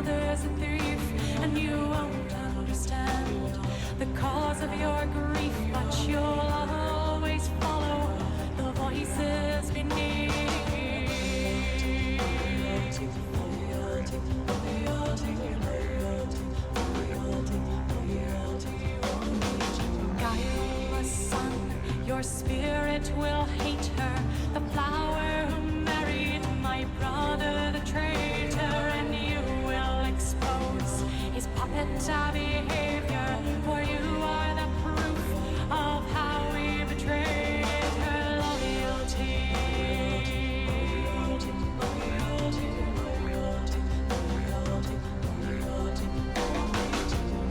brother's a thief, and you won't understand the cause of your grief, but you'll always follow the voices beneath. Guileless son, your spirit will hate her, the flower who married my brother the traitor, and you will expose his puppet behavior, for you are the proof of how we betrayed her loyalty.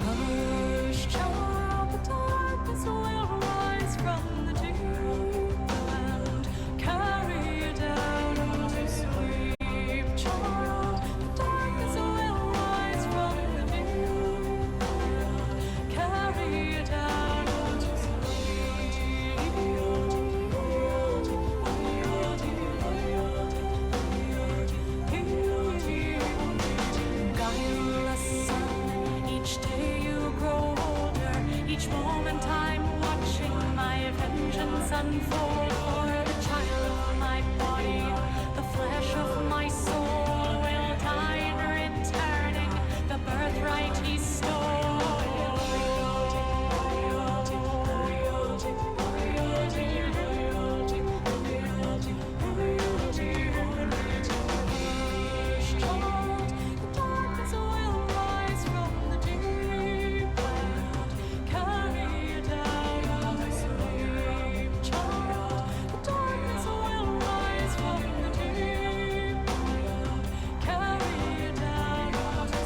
Hush, child, the darkness will rise from the deep and carry you down to sleep. Child, the darkness will rise from the deep and carry you down to sleep. Guileless son, each day you grow older, each moment I'm watching my vengeance unfold. For the child of my body, the flesh of my soul, will die in returning the birthright he stole. Child, the darkness will rise from the deep and carry you down to sleep. Child, the darkness will rise from the deep and carry you down to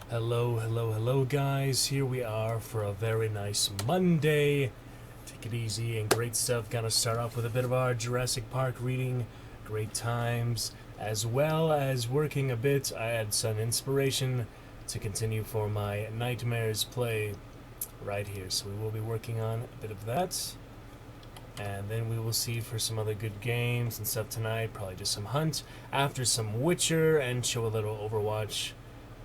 Hello guys, here we are for a very nice Monday. Take it easy and great stuff. Gonna start off with a bit of our Jurassic Park reading, great times, as well as working a bit. I had some inspiration to continue for my Nightmares play right here, so we will be working on a bit of that. And then we will see for some other good games and stuff tonight, probably just some Hunt, after some Witcher, and show a little Overwatch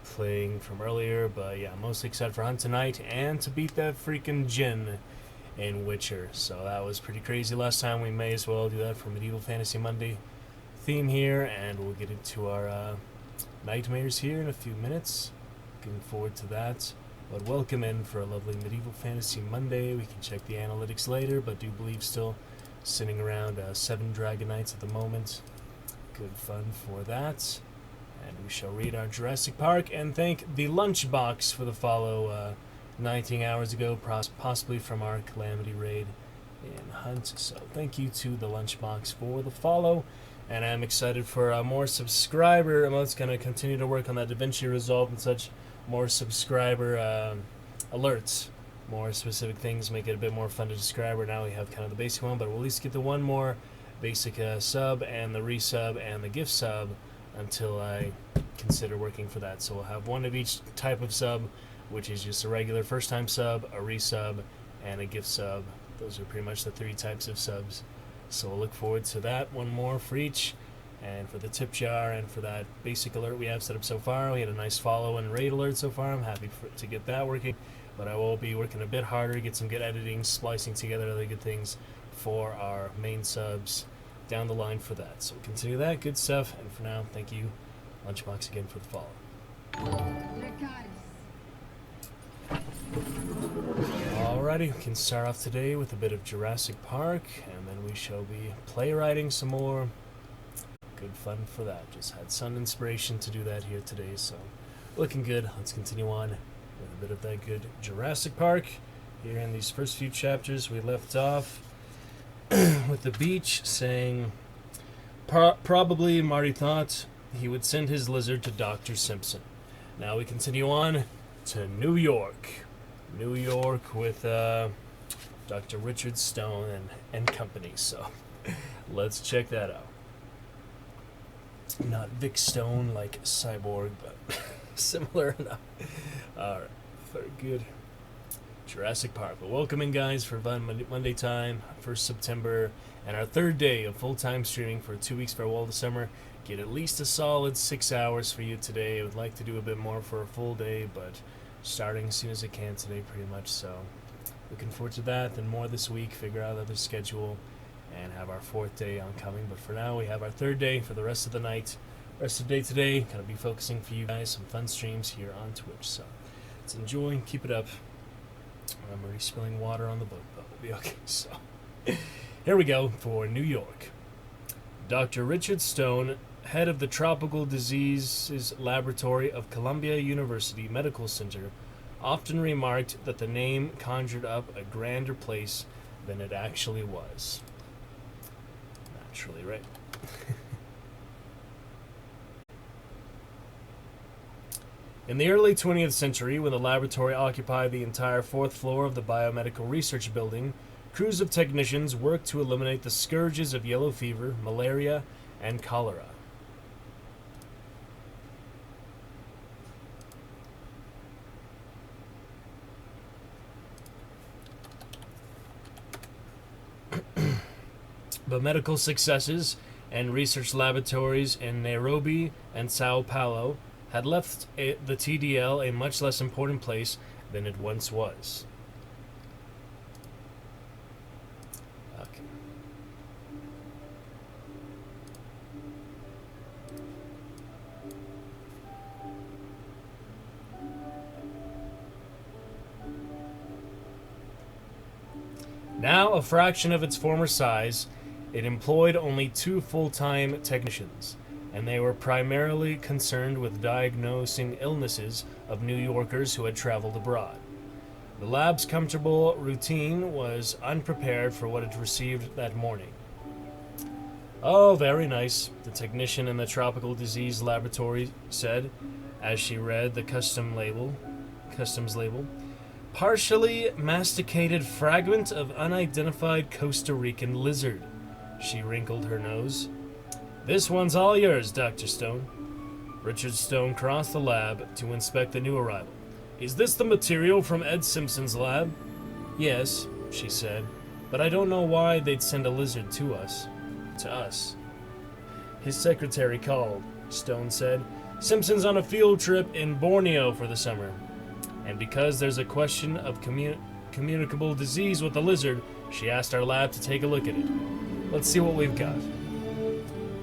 playing from earlier. But yeah, I'm mostly excited for Hunt tonight and to beat that freaking Jin in Witcher. So that was pretty crazy last time. We may as well do that for Medieval Fantasy Monday theme here, and we'll get into our Nightmares here in a few minutes. Looking forward to that. But welcome in for a lovely Medieval Fantasy Monday. We can check the analytics later, but do believe still sitting around 7 Dragon Knights at the moment. Good fun for that. And we shall read our Jurassic Park and thank the Lunchbox for the follow 19 hours ago, possibly from our Calamity raid in Hunt. So thank you to the Lunchbox for the follow. And I'm excited for more subscriber. I'm going to continue to work on that DaVinci Resolve and such. More subscriber alerts, more specific things, make it a bit more fun to describe. Right now we have kind of the basic one, but we'll at least get the one more basic sub and the resub and the gift sub until I consider working for that. So we'll have one of each type of sub, which is just a regular first time sub, a resub, and a gift sub. Those are pretty much the 3 types of subs. So we'll look forward to that, one more for each. And for the tip jar and for that basic alert we have set up so far, we had a nice follow and raid alert so far. I'm happy to get that working, but I will be working a bit harder, get some good editing, splicing together other good things for our main subs down the line for that. So we'll continue that, good stuff. And for now, thank you, Lunchbox, again for the follow. Alrighty, we can start off today with a bit of Jurassic Park, and then we shall be playwriting some more. Good fun for that. Just had some inspiration to do that here today, so looking good. Let's continue on with a bit of that good Jurassic Park. Here in these first few chapters, we left off with the beach saying, probably Marty thought he would send his lizard to Dr. Simpson. Now we continue on to New York. New York with Dr. Richard Stone and company. So let's check that out. Not Vic Stone like Cyborg, but similar enough. Alright, very good. Jurassic Park. But welcome in, guys, for Monday time, 1st September, and our third day of full-time streaming for 2 weeks farewell to summer. Get at least a solid 6 hours for you today. I would like to do a bit more for a full day, but starting as soon as I can today, pretty much. So looking forward to that, then more this week, figure out other schedule, and have our 4th day oncoming. But for now, we have our 3rd day for the rest of the night. Rest of the day today, gonna be focusing for you guys some fun streams here on Twitch. So let's enjoy, keep it up. I'm already spilling water on the boat, but we'll be okay. So here we go for New York. Dr. Richard Stone, head of the Tropical Diseases Laboratory of Columbia University Medical Center, often remarked that the name conjured up a grander place than it actually was. Naturally, right? In the early 20th century, when the laboratory occupied the entire 4th floor of the Biomedical Research Building, crews of technicians worked to eliminate the scourges of yellow fever, malaria, and cholera. But medical successes and research laboratories in Nairobi and Sao Paulo had left the TDL a much less important place than it once was. Okay. Now a fraction of its former size, it employed only 2 full-time technicians, and they were primarily concerned with diagnosing illnesses of New Yorkers who had traveled abroad. The lab's comfortable routine was unprepared for what it received that morning. "Oh, very nice," the technician in the Tropical Disease Laboratory said, as she read the customs label. "Partially masticated fragment of unidentified Costa Rican lizard." She wrinkled her nose. "This one's all yours, Dr. Stone." Richard Stone crossed the lab to inspect the new arrival. "Is this the material from Ed Simpson's lab?" "Yes," she said, "but I don't know why they'd send a lizard to us." His secretary called, Stone said. "Simpson's on a field trip in Borneo for the summer. And because there's a question of communicable disease with the lizard, she asked our lab to take a look at it. Let's see what we've got."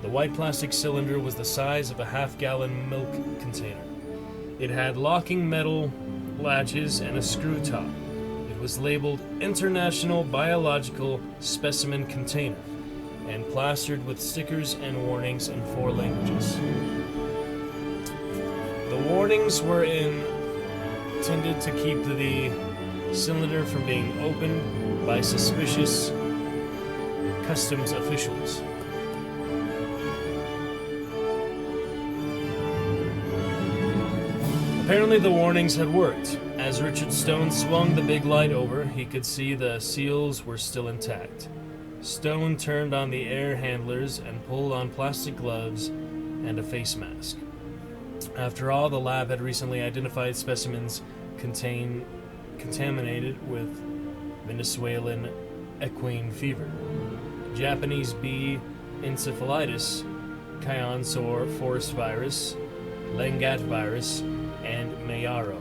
The white plastic cylinder was the size of a half-gallon milk container. It had locking metal latches and a screw top. It was labeled International Biological Specimen Container and plastered with stickers and warnings in 4 languages. The warnings were intended to keep the cylinder from being opened by suspicious customs officials. Apparently the warnings had worked. As Richard Stone swung the big light over, he could see the seals were still intact. Stone turned on the air handlers and pulled on plastic gloves and a face mask. After all, the lab had recently identified specimens contaminated with Venezuelan equine fever, Japanese bee encephalitis, Cayenne sore forest virus, Lengat virus, and Mayaro.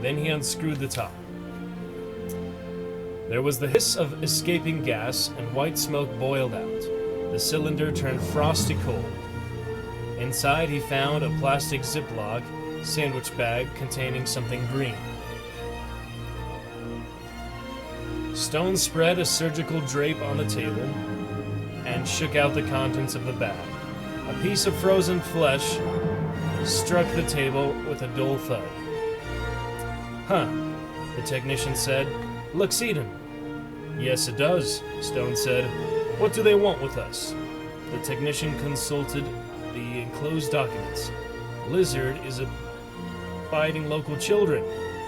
Then he unscrewed the top. There was the hiss of escaping gas, and white smoke boiled out. The cylinder turned frosty cold. Inside, he found a plastic Ziploc sandwich bag containing something green. Stone spread a surgical drape on the table and shook out the contents of the bag. A piece of frozen flesh struck the table with a dull thud. "Huh," the technician said. "Looks eaten." "Yes, it does," Stone said. "What do they want with us?" The technician consulted the enclosed documents. "Lizard is biting local children.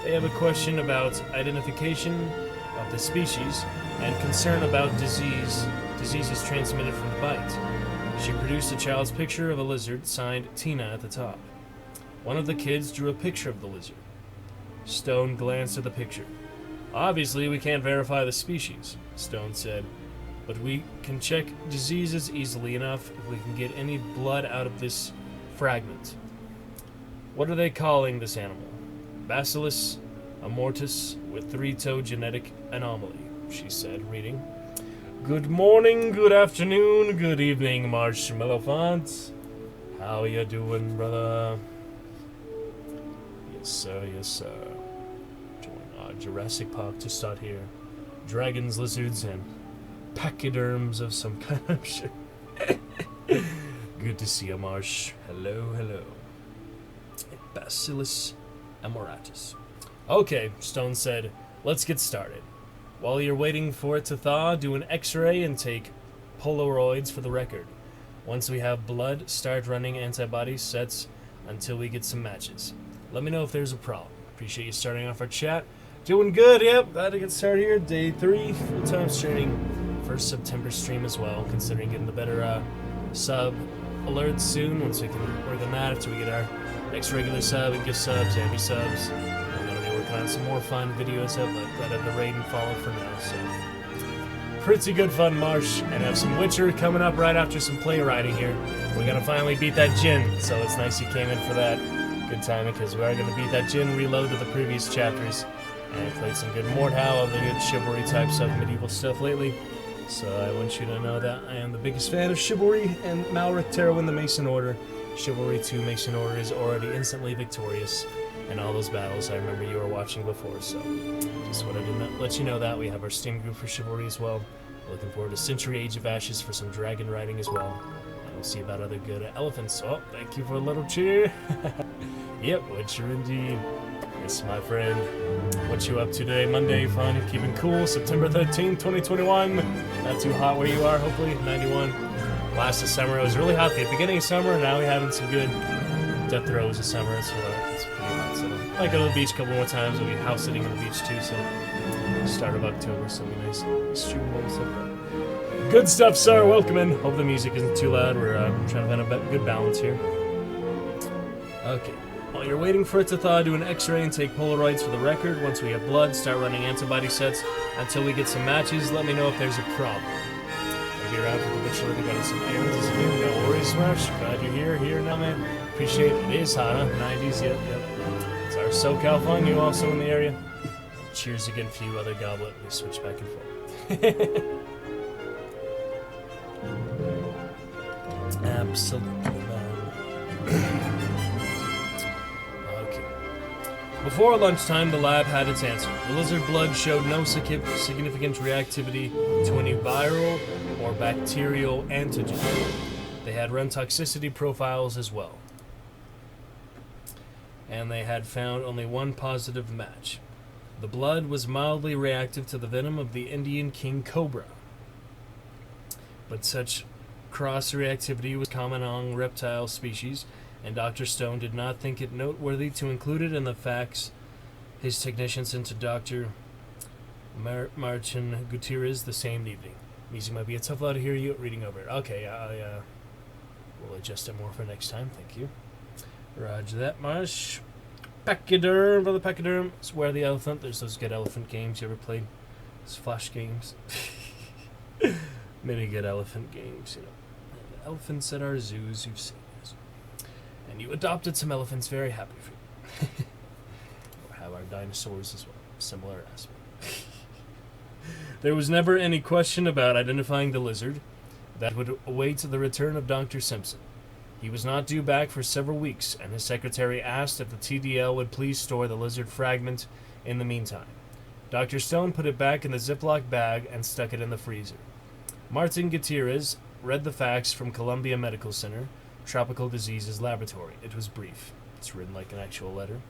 They have a question about identification of the species and concern about diseases transmitted from the bite. She produced a child's picture of a lizard, signed Tina at the top. One of the kids drew a picture of the lizard. Stone glanced at the picture. Obviously, we can't verify the species, Stone said, but we can check diseases easily enough if we can get any blood out of this fragment. What are they calling this animal? Bacillus amortus with three-toe genetic anomaly, she said, reading. Good morning, good afternoon, good evening, Marshmallow Fonts. How you doing, brother? Yes, sir, yes, sir. Jurassic Park to start here. Dragons, lizards, and pachyderms of some kind, I'm sure. Good to see you, Marsh. Hello, hello. Bacillus amoratus. Okay, Stone said, let's get started. While you're waiting for it to thaw, do an x-ray and take Polaroids for the record. Once we have blood, start running antibody sets until we get some matches. Let me know if there's a problem. Appreciate you starting off our chat. Doing good, yep. Glad to get started here. Day 3, full-time streaming. First September stream as well, considering getting the better sub alerts soon. Once we can work on that after we get our next regular sub and gift subs, Ambi subs. I'm going to be working on some more fun videos up, but let the raid and follow for now. So pretty good fun, Marsh. And have some Witcher coming up right after some playwriting here. We're going to finally beat that Djinn, so it's nice you came in for that. Good timing, because we are going to beat that Djinn reload to the previous chapters. And I played some good Mordhau, other good chivalry type stuff, medieval stuff lately. So I want you to know that I am the biggest fan of chivalry and Malric Tarot in the Mason Order. Chivalry 2 Mason Order is already instantly victorious in all those battles I remember you were watching before. So just wanted to let you know that. We have our Steam group for chivalry as well. Looking forward to Century Age of Ashes for some dragon riding as well. And we'll see about other good elephants. Oh, thank you for a little cheer. Yep, Witcher indeed. Yes, my friend. What you up to today? Monday, fun, keeping cool. September 13th, 2021. Not too hot where you are, hopefully. 91. Last of summer, it was really hot at the beginning of summer, and now we're having some good death throes of summer. So it's pretty hot. So I might go to the beach a couple more times. We'll be house sitting on the beach too. So start of October, so it'll be nice. Stream more stuff. Good stuff, sir. Welcome in. Hope the music isn't too loud. We're trying to find a good balance here. Okay. While you're waiting for it to thaw, do an x-ray and take Polaroids for the record. Once we have blood, start running antibody sets until we get some matches. Let me know if there's a problem. Maybe around for the Witcher to go to some errands. No worries, Smash. Glad you're here now, man. Appreciate it. It is hot, huh? 90s, yep. It's our SoCal fun. You also in the area? Cheers again for you, other goblet. We switch back and forth. Absolutely, man. Before lunchtime, the lab had its answer. The lizard blood showed no significant reactivity to any viral or bacterial antigen. They had run toxicity profiles as well. And they had found only one positive match. The blood was mildly reactive to the venom of the Indian king cobra. But such cross-reactivity was common among reptile species, and Dr. Stone did not think it noteworthy to include it in the facts. His technician sent to Dr. Martin Gutierrez the same evening. Music might be a tough lot to hear you reading over it. Okay, I will adjust it more for next time. Thank you. Roger that, Marsh. Pachyderm, brother Pachyderm. Swear the Elephant. There's those good elephant games you ever played. Those flash games. Many good elephant games, you know. And elephants at our zoos, you've seen. And you adopted some elephants, very happy for you. Or have our dinosaurs as well, similar aspect. There was never any question about identifying the lizard. That would await the return of Dr. Simpson. He was not due back for several weeks, and his secretary asked if the TDL would please store the lizard fragment in the meantime. Dr. Stone put it back in the Ziploc bag and stuck it in the freezer. Martin Gutierrez read the facts from Columbia Medical Center, Tropical Diseases Laboratory. It was brief. It's written like an actual letter.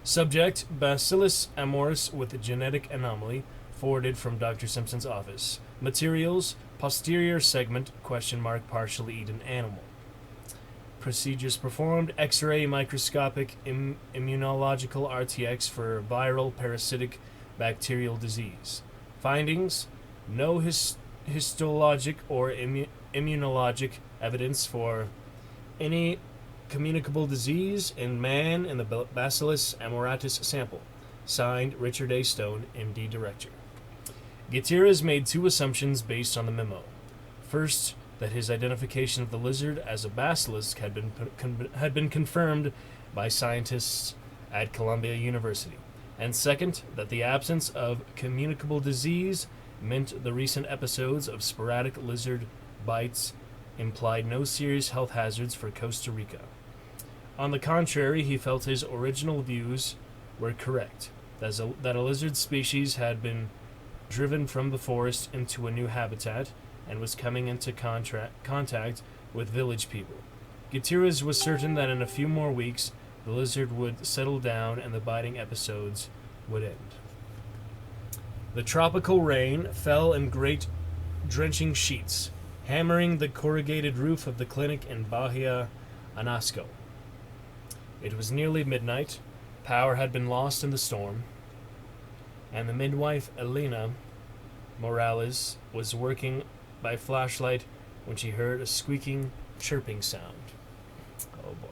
Subject, Bacillus amoris with a genetic anomaly, forwarded from Dr. Simpson's office. Materials, posterior segment, ? Partially eaten animal. procedures performed: X-ray, microscopic, immunological RTX for viral, parasitic, bacterial disease. Findings: no histologic or immunologic evidence for any communicable disease in man in the Bacillus amoratus sample. Signed, Richard A. Stone, MD Director. Gutierrez made two assumptions based on the memo. First, that his identification of the lizard as a basilisk had been confirmed by scientists at Columbia University. And second, that the absence of communicable disease meant the recent episodes of sporadic lizard bites implied no serious health hazards for Costa Rica. On the contrary, he felt his original views were correct, that a lizard species had been driven from the forest into a new habitat and was coming into contact with village people. Gutierrez was certain that in a few more weeks the lizard would settle down and the biting episodes would end. The tropical rain fell in great drenching sheets, hammering the corrugated roof of the clinic in Bahia Anasco. It was nearly midnight. Power had been lost in the storm, and the midwife Elena Morales was working by flashlight when she heard a squeaking, chirping sound. Oh boy.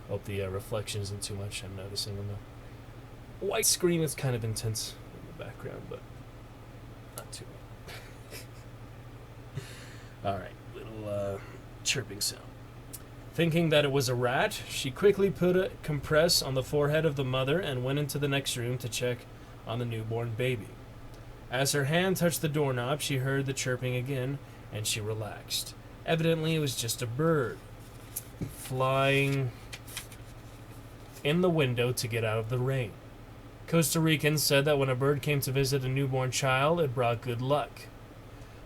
Hope the reflection isn't too much. I'm noticing on the white screen. It's kind of intense in the background, but not too much. Alright, little chirping sound. Thinking that it was a rat, she quickly put a compress on the forehead of the mother and went into the next room to check on the newborn baby. As her hand touched the doorknob, she heard the chirping again, and she relaxed. Evidently, it was just a bird flying in the window to get out of the rain. Costa Ricans said that when a bird came to visit a newborn child, it brought good luck.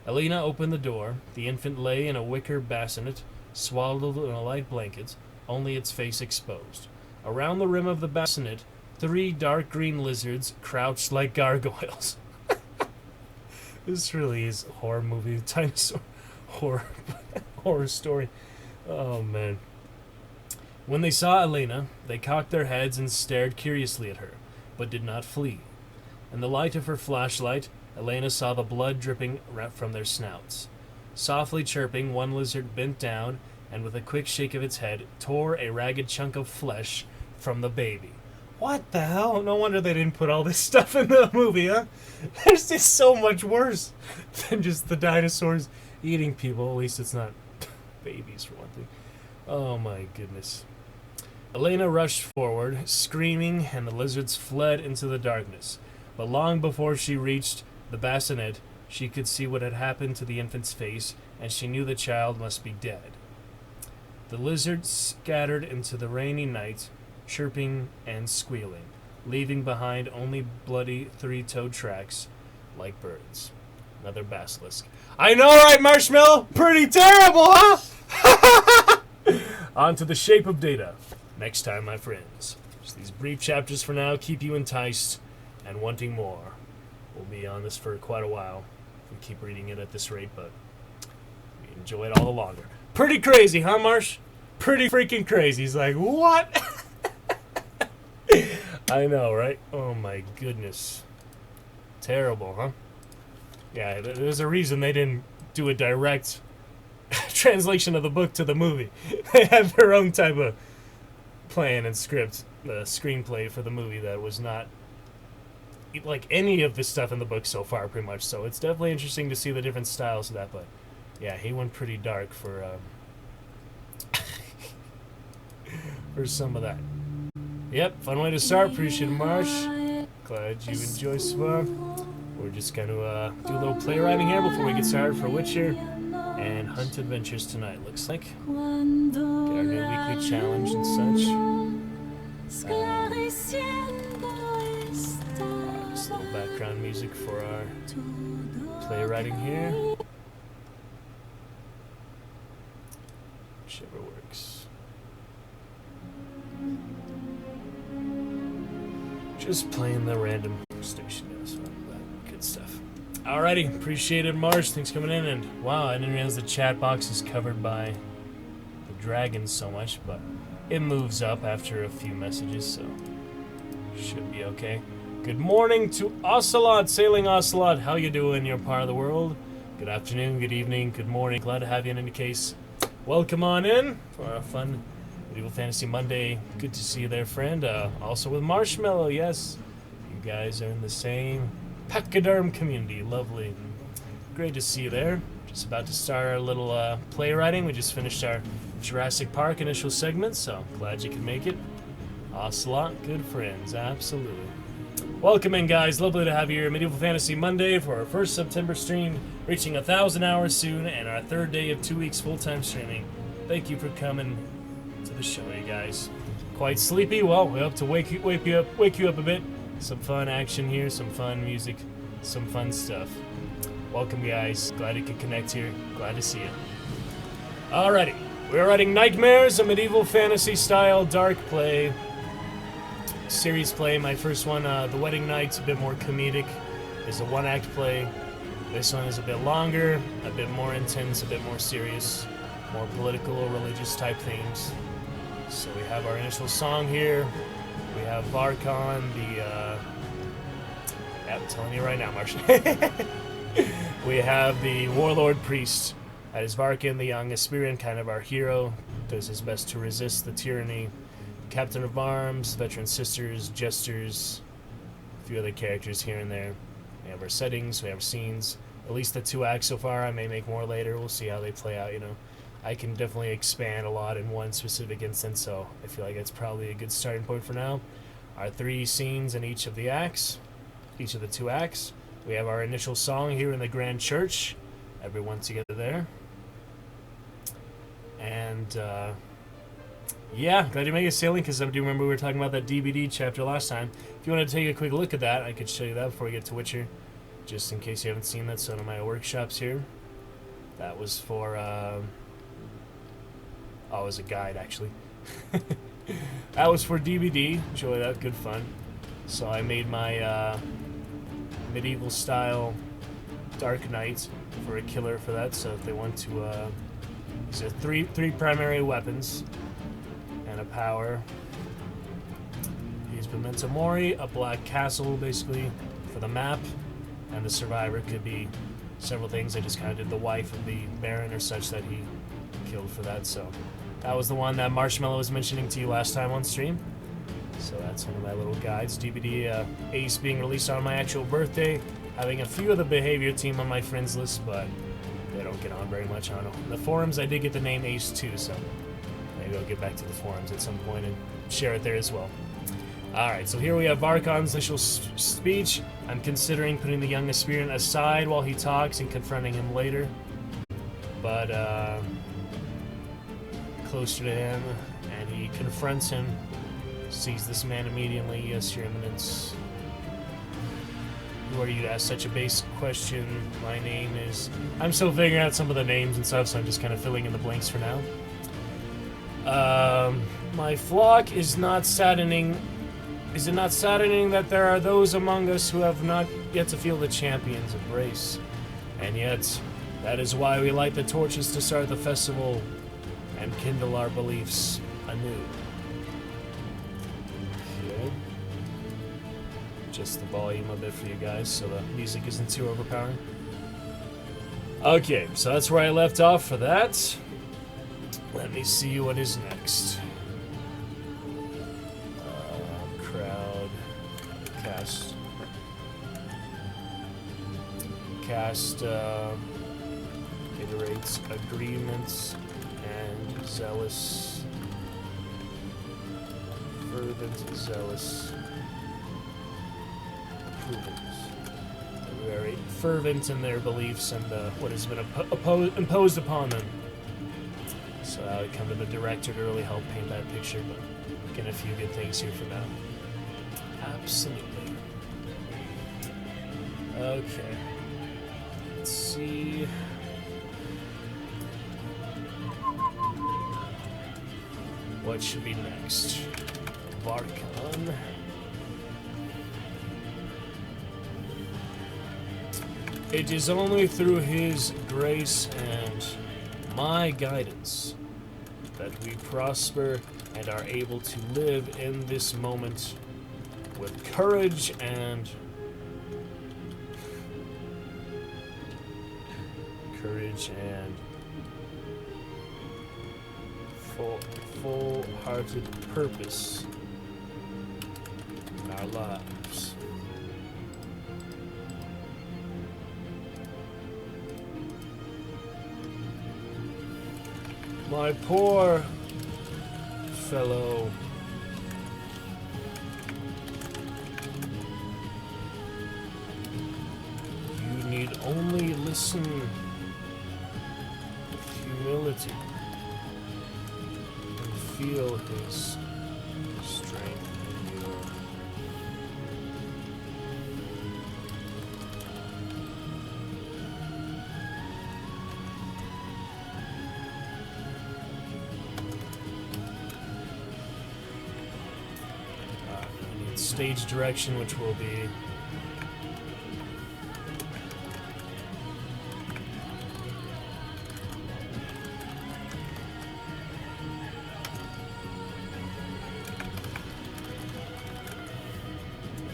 Elena opened the door. The infant lay in a wicker bassinet, swaddled in a light blanket, only its face exposed. Around the rim of the bassinet, 3 dark green lizards crouched like gargoyles. This really is a horror movie, dinosaur horror story. Oh man. When they saw Elena, they cocked their heads and stared curiously at her, but did not flee. In the light of her flashlight, Elena saw the blood dripping from their snouts. Softly chirping, one lizard bent down and with a quick shake of its head, tore a ragged chunk of flesh from the baby. What the hell? No wonder they didn't put all this stuff in the movie, huh? There's just so much worse than just the dinosaurs eating people. At least it's not babies, for one thing. Oh my goodness. Elena rushed forward, screaming, and the lizards fled into the darkness. But long before she reached the bassinet, she could see what had happened to the infant's face, and she knew the child must be dead. The lizards scattered into the rainy night, chirping and squealing, leaving behind only bloody 3-toed tracks like birds. Another basilisk. I know, right, Marshmallow? Pretty terrible, huh? On to the shape of data. Next time, my friends. Just these brief chapters for now keep you enticed and wanting more. We'll be on this for quite a while. We keep reading it at this rate, but we enjoy it all the longer. Pretty crazy, huh, Marsh? Pretty freaking crazy. He's like, what? I know, right? Oh my goodness. Terrible, huh? Yeah, there's a reason they didn't do a direct translation of the book to the movie. They had their own type of plan and script, the screenplay for the movie that was not like any of the stuff in the book so far, pretty much. So it's definitely interesting to see the different styles of that, but yeah, he went pretty dark for for some of that. Yep, fun way to start. Appreciate it, Marsh. Glad you enjoy so far. We're just going to do a little playwriting here before we get started for Witcher and Hunt Adventures tonight, looks like. Get our new weekly challenge and such. Just a little background music for our playwriting here. Whichever works. Just playing the random station, so that good stuff. Alrighty, appreciate it, Marsh. Thanks for coming in, and wow, I didn't realize the chat box is covered by dragons so much, but it moves up after a few messages, so should be okay. Good morning to Ocelot, Sailing Ocelot. How you doing in your part of the world? Good afternoon, good evening, good morning. Glad to have you in any case. Welcome on in for a fun Medieval Fantasy Monday. Good to see you there, friend. Also with Marshmallow, yes. You guys are in the same Pachyderm community. Lovely. Great to see you there. Just about to start our little playwriting. We just finished our Jurassic Park initial segment, so glad you could make it. Ocelot, good friends, absolutely. Welcome in, guys. Lovely to have you here. Medieval Fantasy Monday for our first September stream, reaching 1,000 hours soon, and our third day of 2 weeks full-time streaming. Thank you for coming to the show, you guys. Quite sleepy? Well, we hope to wake you up a bit. Some fun action here, some fun music, some fun stuff. Welcome, guys. Glad you could connect here. Glad to see you. Alrighty, we're writing Nightmares, a medieval fantasy-style dark play. Series play. My first one, The Wedding Night's a bit more comedic. It's a one-act play. This one is a bit longer, a bit more intense, a bit more serious, more political or religious type themes. So we have our initial song here. We have Varkon, I'm telling you right now, Martian. We have the Warlord Priest. That is Varkin, the young Aspirian, kind of our hero. Does his best to resist the tyranny. Captain of Arms, Veteran Sisters, Jesters, a few other characters here and there. We have our settings, we have scenes. At least the 2 acts so far. I may make more later. We'll see how they play out, you know. I can definitely expand a lot in one specific instance, so I feel like that's probably a good starting point for now. Our 3 scenes in each of the acts, each of the 2 acts. We have our initial song here in the Grand Church. Everyone together there. And, yeah, glad you made it sailing, because I do remember we were talking about that DBD chapter last time. If you want to take a quick look at that, I could show you that before we get to Witcher, just in case you haven't seen that. So one of my workshops here. That was for, it was a guide, actually. That was for DBD. Enjoy that, good fun. So I made my medieval style Dark Knight for a killer for that. So if they want to, these are three primary weapons and a power. He's Memento Mori, a black castle basically for the map, and the survivor could be several things. I just kind of did the wife of the Baron or such that he killed for that. So that was the one that Marshmallow was mentioning to you last time on stream. So that's one of my little guides. DVD Ace being released on my actual birthday. Having a few of the behavior team on my friends list, but they don't get on very much. I don't know. In the forums, I did get the name Ace too, so maybe I'll get back to the forums at some point and share it there as well. Alright, so here we have Varkon's initial speech. I'm considering putting the young Aspirian aside while he talks and confronting him later. But, closer to him, and he confronts him. Sees this man immediately. Yes, Your Eminence. Who are you to ask such a basic question? My name is... I'm still figuring out some of the names and stuff, so I'm just kind of filling in the blanks for now. My flock is not saddening... Is it not saddening that there are those among us who have not yet to feel the champion's embrace? And yet, that is why we light the torches to start the festival and kindle our beliefs anew. Okay. Just the volume a bit for you guys so the music isn't too overpowering. Okay, so that's where I left off for that. Let me see what is next. Crowd. Cast. Iterates agreements and zealous. Fervent, zealous. Very fervent in their beliefs and what has been imposed upon them. So I would come to the director to really help paint that picture, but getting a few good things here for now. Absolutely. Okay. Let's see. What should be next? Varkon. It is only through his grace and my guidance that we prosper and are able to live in this moment with courage and full-hearted purpose in our lives. My poor fellow you need only listen with humility and feel his strength in you. I need stage direction, which will be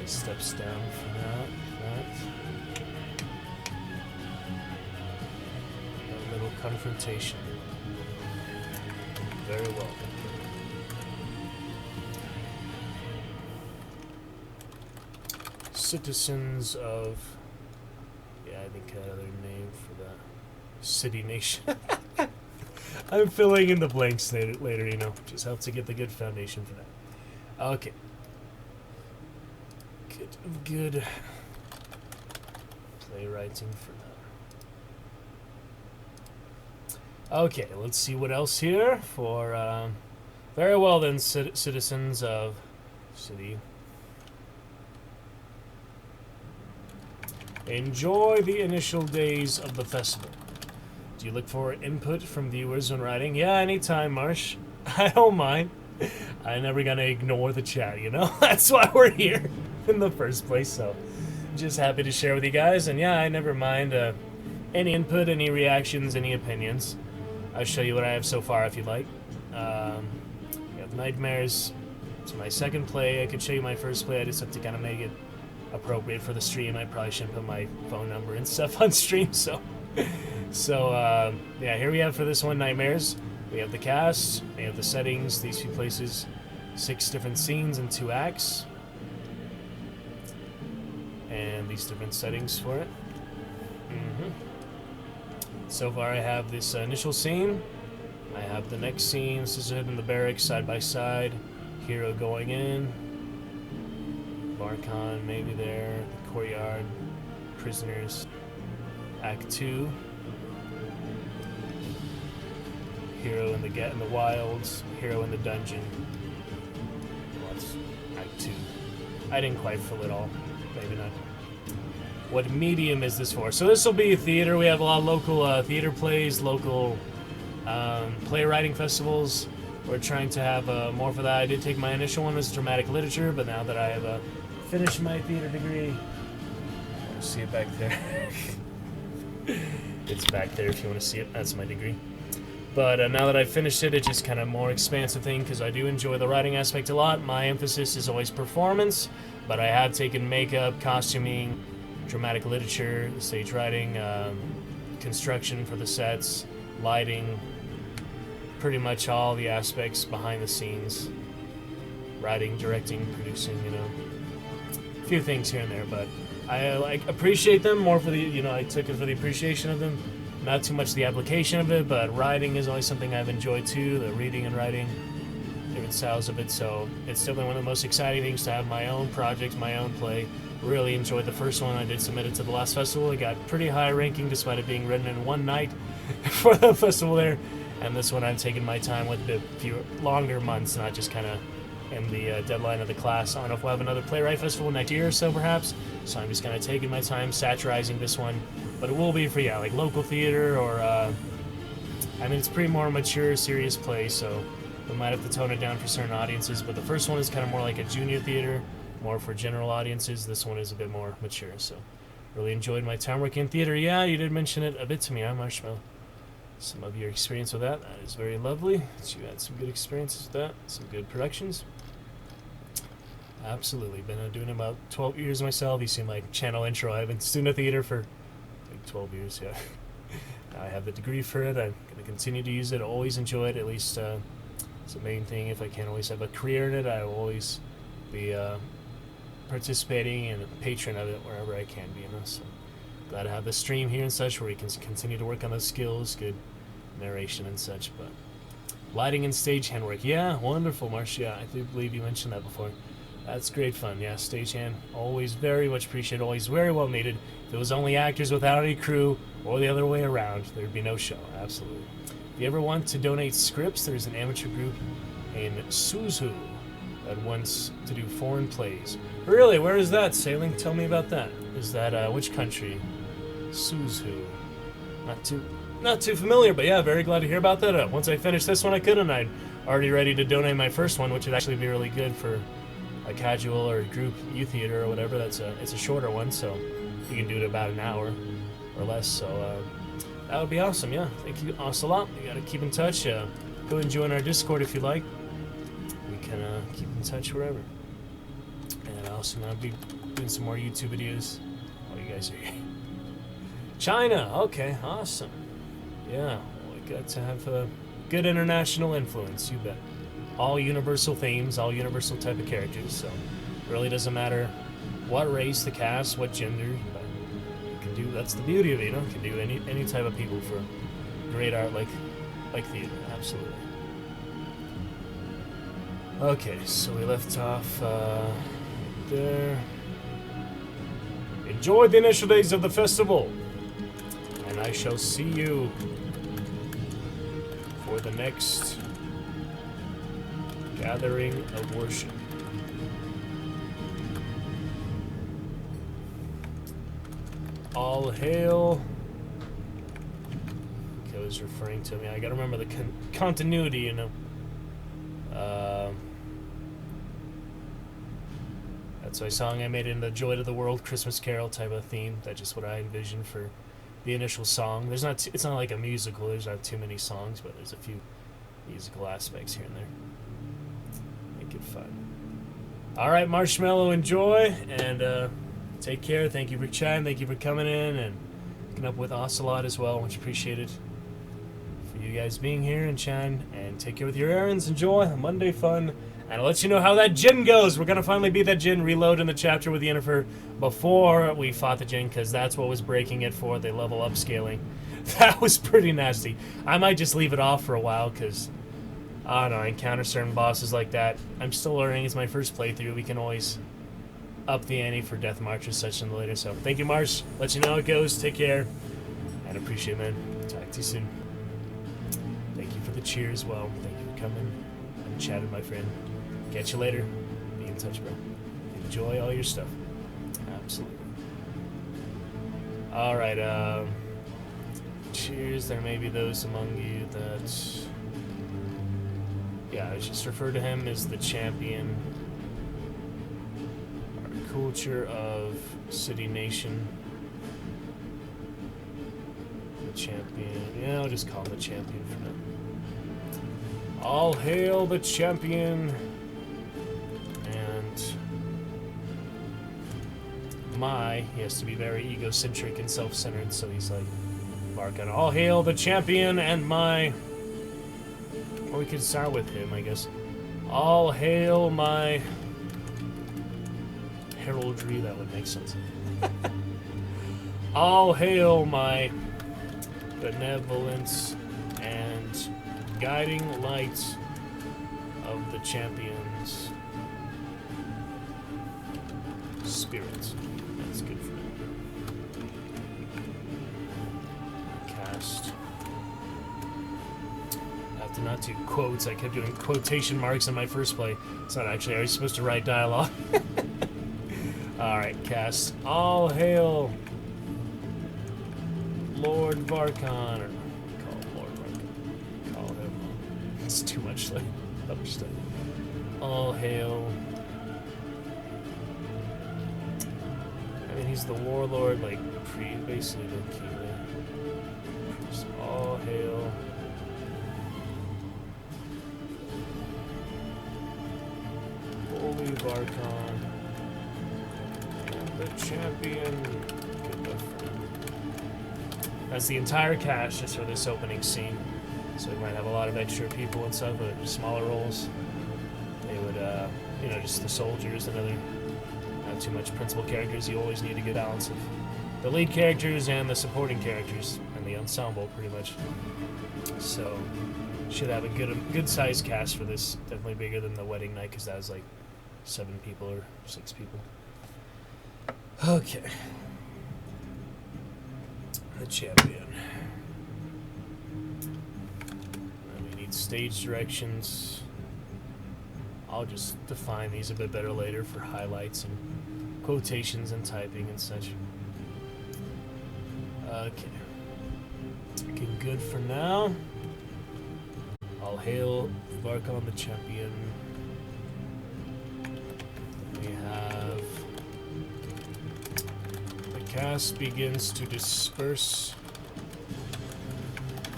steps down from that. A little confrontation. Very well. Citizens of... Yeah, I think another name for that. City Nation. I'm filling in the blanks later, you know. Just helps to get the good foundation for that. Okay. Good playwriting for that. Okay, let's see what else here for, very well then, citizens of city. Enjoy the initial days of the festival. Do you look for input from viewers when writing? Yeah, anytime, Marsh. I don't mind. I'm never gonna ignore the chat, you know? That's why we're here in the first place, so just happy to share with you guys. And yeah, I never mind any input, any reactions, any opinions. I'll show you what I have so far if you'd like. We have Nightmares. It's my second play. I could show you my first play. I just have to kind of make it appropriate for the stream. I probably shouldn't put my phone number and stuff on stream, so yeah, here we have for this one Nightmares. We have the cast, we have the settings, these few places, 6 different scenes and 2 acts, and these different settings for it. So far I have this initial scene, I have the next scene, Sisterhood in the barracks side by side, hero going in, Barkon maybe there, the courtyard, prisoners, Act 2, hero in the wilds, hero in the dungeon. What's Act 2? I didn't quite fill it all. Maybe not. What medium is this for? So this will be theater. We have a lot of local theater plays, local playwriting festivals. We're trying to have more for that. I did take my initial one was dramatic literature, but now that I have finished my theater degree, see it back there. It's back there if you want to see it. That's my degree. But now that I've finished it, it's just kind of more expansive thing because I do enjoy the writing aspect a lot. My emphasis is always performance, but I have taken makeup, costuming, dramatic literature, stage writing, construction for the sets, lighting, pretty much all the aspects behind the scenes, writing, directing, producing, you know, a few things here and there, but I like appreciate them more for the, you know, I took it for the appreciation of them, not too much the application of it, but writing is always something I've enjoyed too, the reading and writing, different styles of it, so it's definitely one of the most exciting things to have my own project, my own play. Really enjoyed the first one. I did submit it to the last festival. It got pretty high ranking despite it being written in one night for the festival there, and this one I'm taking my time with a few longer months, not just kind of in the deadline of the class. I don't know if we'll have another playwright festival next year or so perhaps, so I'm just kind of taking my time satirizing this one, but it will be for, yeah, like local theater or I mean it's pretty more mature, serious play, so we might have to tone it down for certain audiences, but the first one is kind of more like a junior theater, more for general audiences. This one is a bit more mature, so really enjoyed my time working in theater. Yeah, you did mention it a bit to me, huh, Marshmallow? some of your experience with that. That is very lovely. So you had some good experiences with that, some good productions. Absolutely. Been doing about 12 years myself. You see my channel intro. I've been student of theater for like 12 years, yeah. I have the degree for it. I'm going to continue to use it. Always enjoy it. At least it's the main thing. If I can't always have a career in it, I will always be participating and a patron of it wherever I can be. You know, so glad to have the stream here and such where we can continue to work on those skills, good narration and such. But lighting and stagehand work, yeah, wonderful, Marsh. Yeah, I do believe you mentioned that before. That's great fun. Yeah, stagehand, always very much appreciated, always very well needed. If it was only actors without any crew, or the other way around, there'd be no show. Absolutely. If you ever want to donate scripts, there's an amateur group in Suzu that wants to do foreign plays. Really? Where is that? Sailing? Tell me about that. Is that which country? Suzu. Not too familiar, but yeah, very glad to hear about that. Once I finish this one, I could, and I'm already ready to donate my first one, which would actually be really good for a casual or group youth theater or whatever. It's a shorter one, so you can do it about an hour or less. So that would be awesome. Yeah, thank you, Ocelot. You gotta keep in touch. Go and join our Discord if you like. We can keep in touch wherever. And also gonna be doing some more YouTube videos while you guys are here. China. Okay, awesome. Yeah, well, we got to have a good international influence. You bet. All universal themes, all universal type of characters, so it really doesn't matter what race, the cast, what gender, but you can do, that's the beauty of it, you know, you can do any type of people for great art like theater, absolutely. Okay, so we left off there. Enjoy the initial days of the festival, and I shall see you for the next gathering of worship. All hail. Okay, I was referring to me. I gotta remember the continuity, you know. That's my song I made in the Joy to the World Christmas Carol type of theme. That's just what I envisioned for the initial song. There's not. It's not like a musical. There's not too many songs, but there's a few musical aspects here and there. Make it fun. All right, Marshmallow, enjoy, and take care. Thank you for chatting. Thank you for coming in and hooking up with Ocelot as well. Much appreciated for you guys being here and chatting. And take care with your errands. Enjoy Monday fun. And I'll let you know how that Jinn goes. We're going to finally beat that Jinn, reload in the chapter with Yennefer before we fought the Jinn, because that's what was breaking it for the level upscaling. That was pretty nasty. I might just leave it off for a while, because I don't know, I encounter certain bosses like that. I'm still learning. It's my first playthrough. We can always up the ante for Death March and such in the later. So thank you, Marsh. Let you know how it goes. Take care. And appreciate it, man. Talk to you soon. Thank you for the cheer as well. Thank you for coming and chatting, my friend. Catch you later. Be in touch, bro. Enjoy all your stuff. Absolutely. All right. Cheers. There may be those among you that... Yeah, I just refer to him as the champion. Our culture of city nation. The champion. Yeah, I'll just call him the champion for now. All hail the champion. And he has to be very egocentric and self-centered, so he's like barking, all hail the champion and my... Or we could start with him, I guess. All hail my heraldry, that would make sense. All hail my benevolence and guiding light of the champion's spirit. That's good for me. Cast. Not do quotes. I kept doing quotation marks in my first play. It's not actually. I was supposed to write dialogue. Alright, cast. All hail Lord Varkon. Or call him Lord Varkon. Call him. It's too much like other stuff. All hail. I mean, he's the warlord, like, basically the king there. Just all hail. Holy Varkon. And the champion. Good enough. That's the entire cast just for this opening scene. So we might have a lot of extra people and stuff, but smaller roles. They would, you know, just the soldiers and other, not too much principal characters. You always need a good balance of the lead characters and the supporting characters and the ensemble, pretty much. So, should have a good sized cast for this. Definitely bigger than the wedding night, because that was like 7 people or 6 people. Okay. The champion. And we need stage directions. I'll just define these a bit better later for highlights and quotations and typing and such. Okay. Looking good for now. All hail Varkon the champion. We have the cast begins to disperse.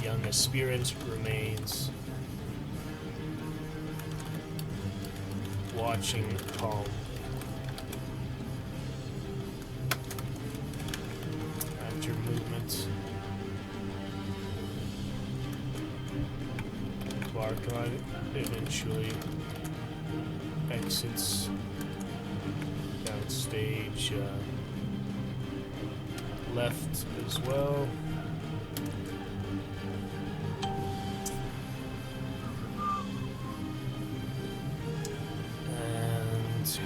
Young aspirant remains. Watching calm. After movement. Varkon eventually exits downstage, left as well. And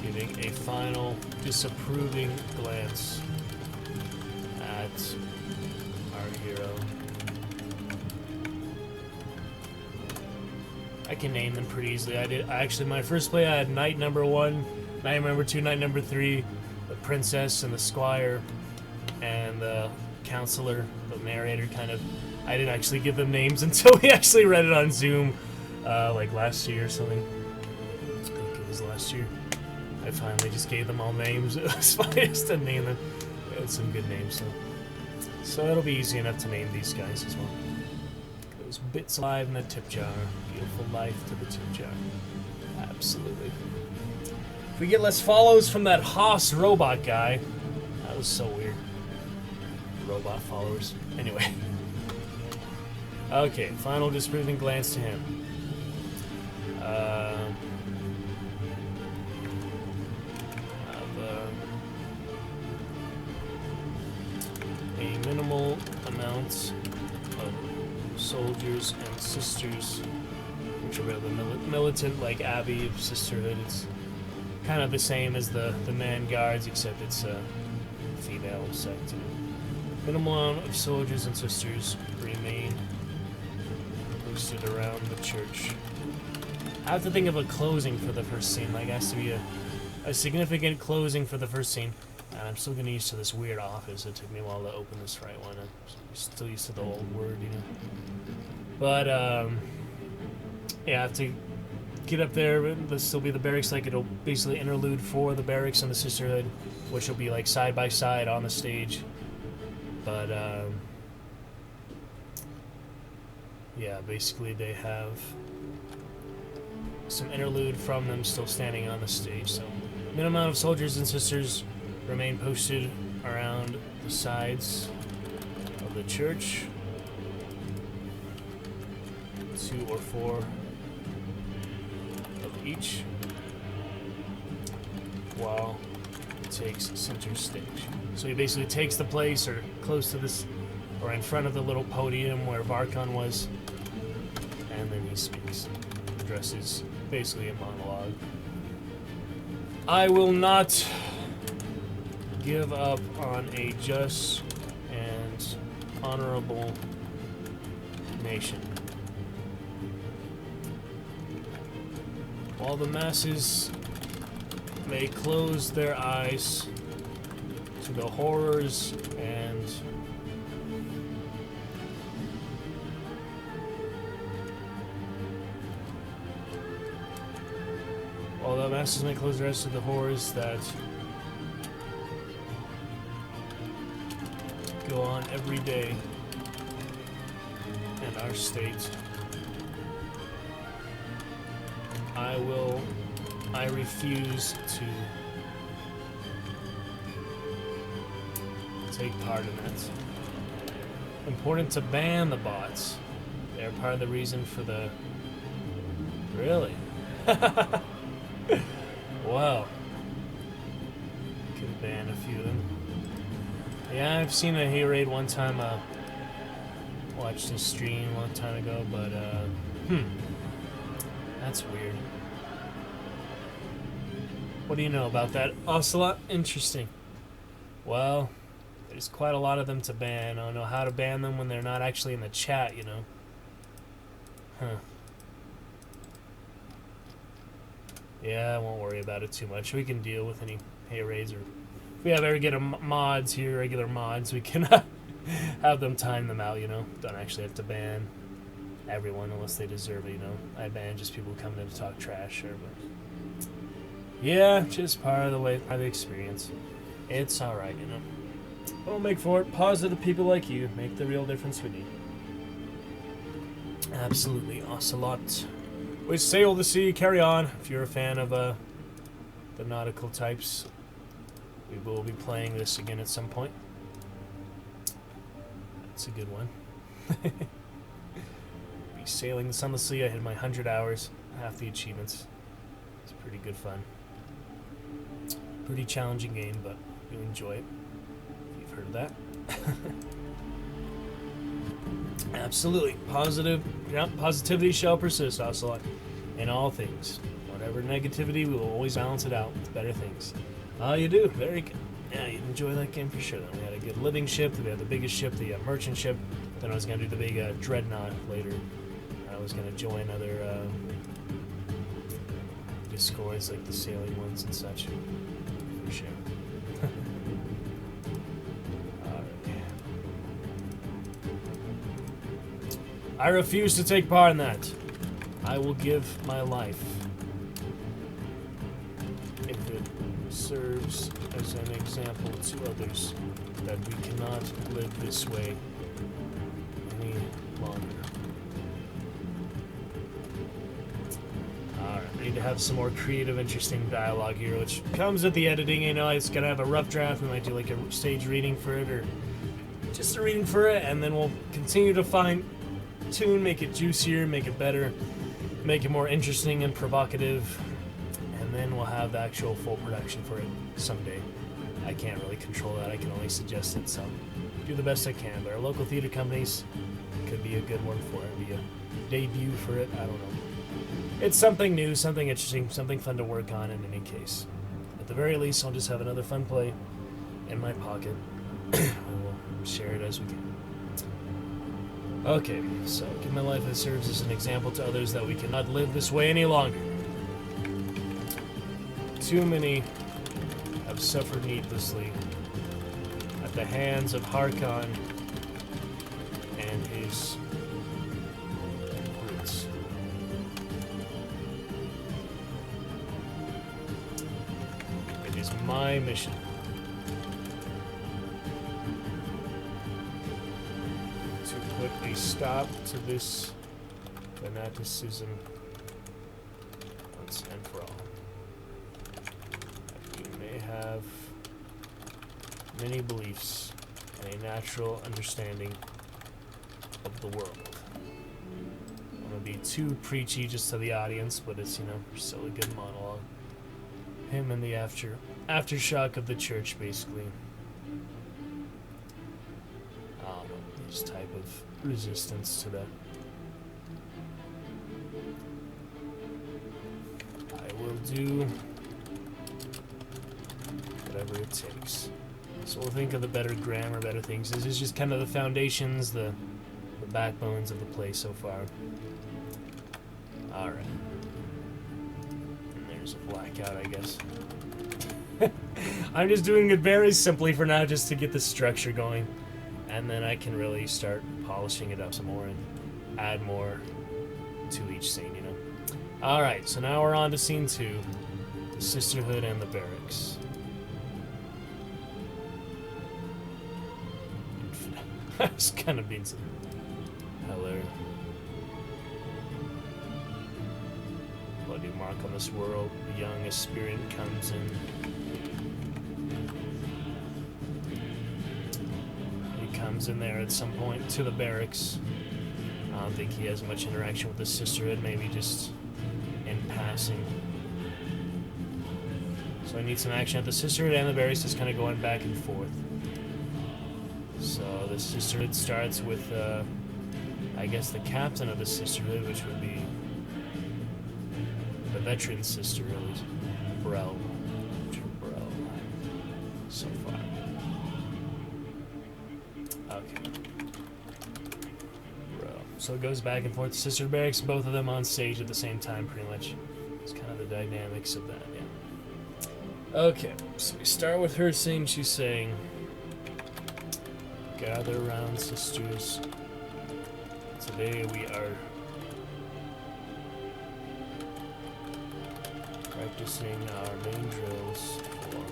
giving a final disapproving glance at our hero. I can name them pretty easily. My first play I had knight number 1, knight number 2, knight number 3, the princess and the squire, and the counselor, the narrator kind of. I didn't actually give them names until we actually read it on Zoom, like last year or something. I think it was last year. I finally just gave them all names. It was fun just to name them. We had some good names, so it'll be easy enough to name these guys as well. Those bits alive in a tip jar. Beautiful life to the tip jar. Absolutely. If we get less follows from that Haas robot guy, that was so weird. Robot followers. Anyway. Okay, final disapproving glance to him. A minimal amount of soldiers and sisters, which are the militant, like Abbey of Sisterhood. It's kind of the same as the man guards, except it's a female sect. Minimal amount of soldiers and sisters remain posted around the church. I have to think of a closing for the first scene. Like, it has to be a significant closing for the first scene. And I'm still getting used to this weird office. It took me a while to open this right one. I'm still used to the old word, you know. But, yeah, I have to get up there. There'll still be the barracks. Like, it'll basically interlude for the barracks and the sisterhood, which will be, like, side by side on the stage. But, yeah, basically they have some interlude from them still standing on the stage. So, minimum amount of soldiers and sisters remain posted around the sides of the church. 2 or 4 of each, while it takes center stage. So he basically takes the place, or close to this, or in front of the little podium where Varkon was, and then he speaks, addresses basically a monologue. I will not give up on a just and honorable nation. While the masses may close their eyes to the horrors and Although masters may close the rest of the horrors that go on every day in our state, I refuse to take part in it. Important to ban the bots. They're part of the reason for the... Really? Wow. Could ban a few of them. Yeah, I've seen a hayride one time. Watched a stream a long time ago, but that's weird. What do you know about that, Ocelot? Interesting. Well, there's quite a lot of them to ban. I don't know how to ban them when they're not actually in the chat, you know. Huh. Yeah, I won't worry about it too much. We can deal with any hayraids, or if we ever get mods here, regular mods, we can have them time them out, you know. Don't actually have to ban everyone unless they deserve it, you know. I ban just people who come in to talk trash, sure, but yeah, just part of the way, part of the experience. It's alright, you know. We'll make for it. Positive people like you make the real difference we need. Absolutely, Ocelot. We sail the sea, carry on. If you're a fan of the nautical types, we will be playing this again at some point. That's a good one. Be sailing the sunless sea. I hit my 100 hours, half the achievements. It's pretty good fun. Pretty challenging game, but you enjoy it. If you've heard of that. Absolutely. Positivity shall persist, Ocelot. In all things. Whatever negativity, we will always balance it out with better things. Oh, you do. Very good. Yeah, you'd enjoy that game for sure. Then we had a good living ship. We had the biggest ship, the merchant ship. Then I was going to do the big dreadnought later. I was going to join other discords, like the sailing ones and such. For sure. I refuse to take part in that. I will give my life if it serves as an example to others that we cannot live this way any longer. Alright, I need to have some more creative, interesting dialogue here, which comes with the editing. You know, it's gonna have a rough draft. We might do like a stage reading for it, or just a reading for it, and then we'll continue to fine-tune, make it juicier, make it better, make it more interesting and provocative, and then we'll have the actual full production for it someday. I can't really control that. I can only suggest it, so do the best I can. But our local theater companies could be a good one for it. Be a debut for it. I don't know. It's something new, something interesting, something fun to work on in any case. At the very least, I'll just have another fun play in my pocket. And we'll share it as we can. Okay, so give my life that serves as an example to others that we cannot live this way any longer. Too many have suffered needlessly at the hands of Harkon and his brutes. It is my mission to put a stop to this fanaticism once and for all. You may have many beliefs and a natural understanding of the world. I'm gonna be too preachy just to the audience, but it's, you know, still a good monologue. Him and the aftershock of the church, basically. This type of resistance to that. I will do whatever it takes. So we'll think of the better grammar, better things. This is just kind of the foundations, the backbones of the play so far. Alright. And there's a blackout, I guess. I'm just doing it very simply for now, just to get the structure going. And then I can really start polishing it up some more and add more to each scene, you know. Alright, so now we're on to scene 2. The Sisterhood and the Barracks. I was kind of being some... Hello. Bloody mark on this world. The young aspirant comes in. He comes in there at some point to the barracks. I don't think he has much interaction with the Sisterhood, maybe just in passing. So I need some action at the Sisterhood and the barracks, just kind of going back and forth. So the Sisterhood starts with, I guess, the captain of the Sisterhood, which would be the veteran sister, at least. Brel. So far. Okay. Brel. So it goes back and forth. Sisterhood barracks, both of them on stage at the same time, pretty much. It's kind of the dynamics of that, yeah. Okay, so we start with her saying, she's saying, gather around, sisters. Today we are practicing our main drills for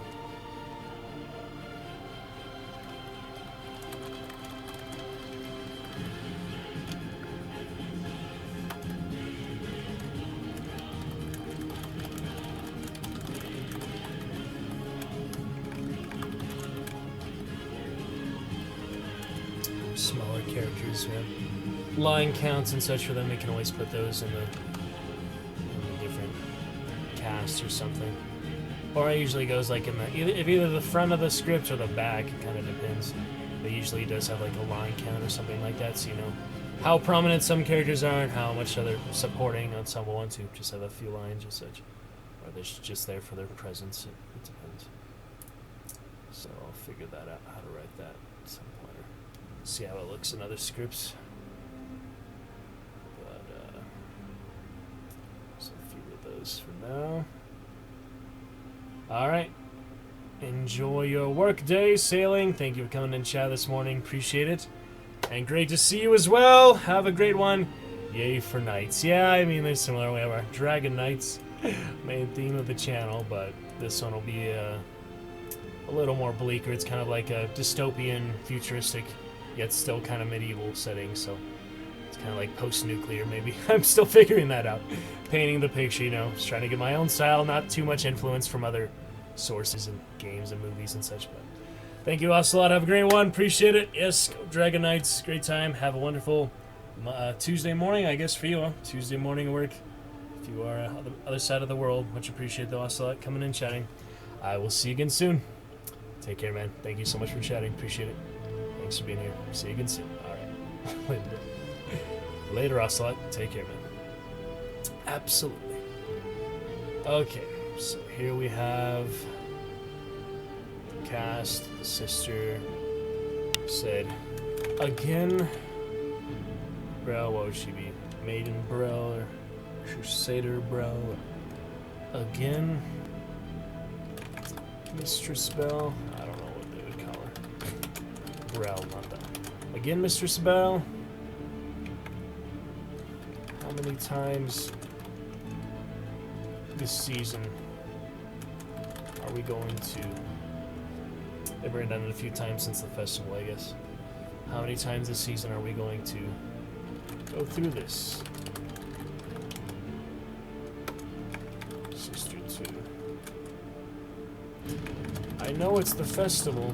smaller characters. We have line counts and such for them. We can always put those in the different cast or something. Or it usually goes like in the either the front of the script or the back. It kind of depends. But usually it does have like a line count or something like that, so you know how prominent some characters are and how much other supporting ensemble ones who just have a few lines or such, or they're just there for their presence. It depends. So I'll figure that out, how to write that at some point. See how it looks in other scripts. But there's a few of those for now. Alright. Enjoy your work day sailing. Thank you for coming in chat this morning. Appreciate it. And great to see you as well. Have a great one. Yay for knights. Yeah, I mean, they're similar. We have our Dragon Knights main theme of the channel, but this one will be a little more bleaker. It's kind of like a dystopian, futuristic, yet still kind of medieval setting, so it's kind of like post-nuclear maybe. I'm still figuring that out. Painting the picture, you know, just trying to get my own style, not too much influence from other sources and games and movies and such. But thank you, Ocelot. Have a great one. Appreciate it. Yes, go Dragon Knights. Great time. Have a wonderful Tuesday morning, I guess, for you. Tuesday morning work. If you are on the other side of the world, much appreciate the Ocelot coming in, chatting. I will see you again soon. Take care, man. Thank you so much for chatting. Appreciate it. Thanks for being here. See you again soon. All right. Later, Ocelot. Take care, man. Absolutely. Okay, so here we have the cast. The sister said, again, Brel, what would she be? Maiden Brel or Crusader Brel? Again, Mistress Bell? I don't know what they would call her. Brel, not that. Again, Mistress Bell? How many times this season are we going to... They've already done it a few times since the festival, I guess. How many times this season are we going to go through this? Sister 2. I know it's the festival.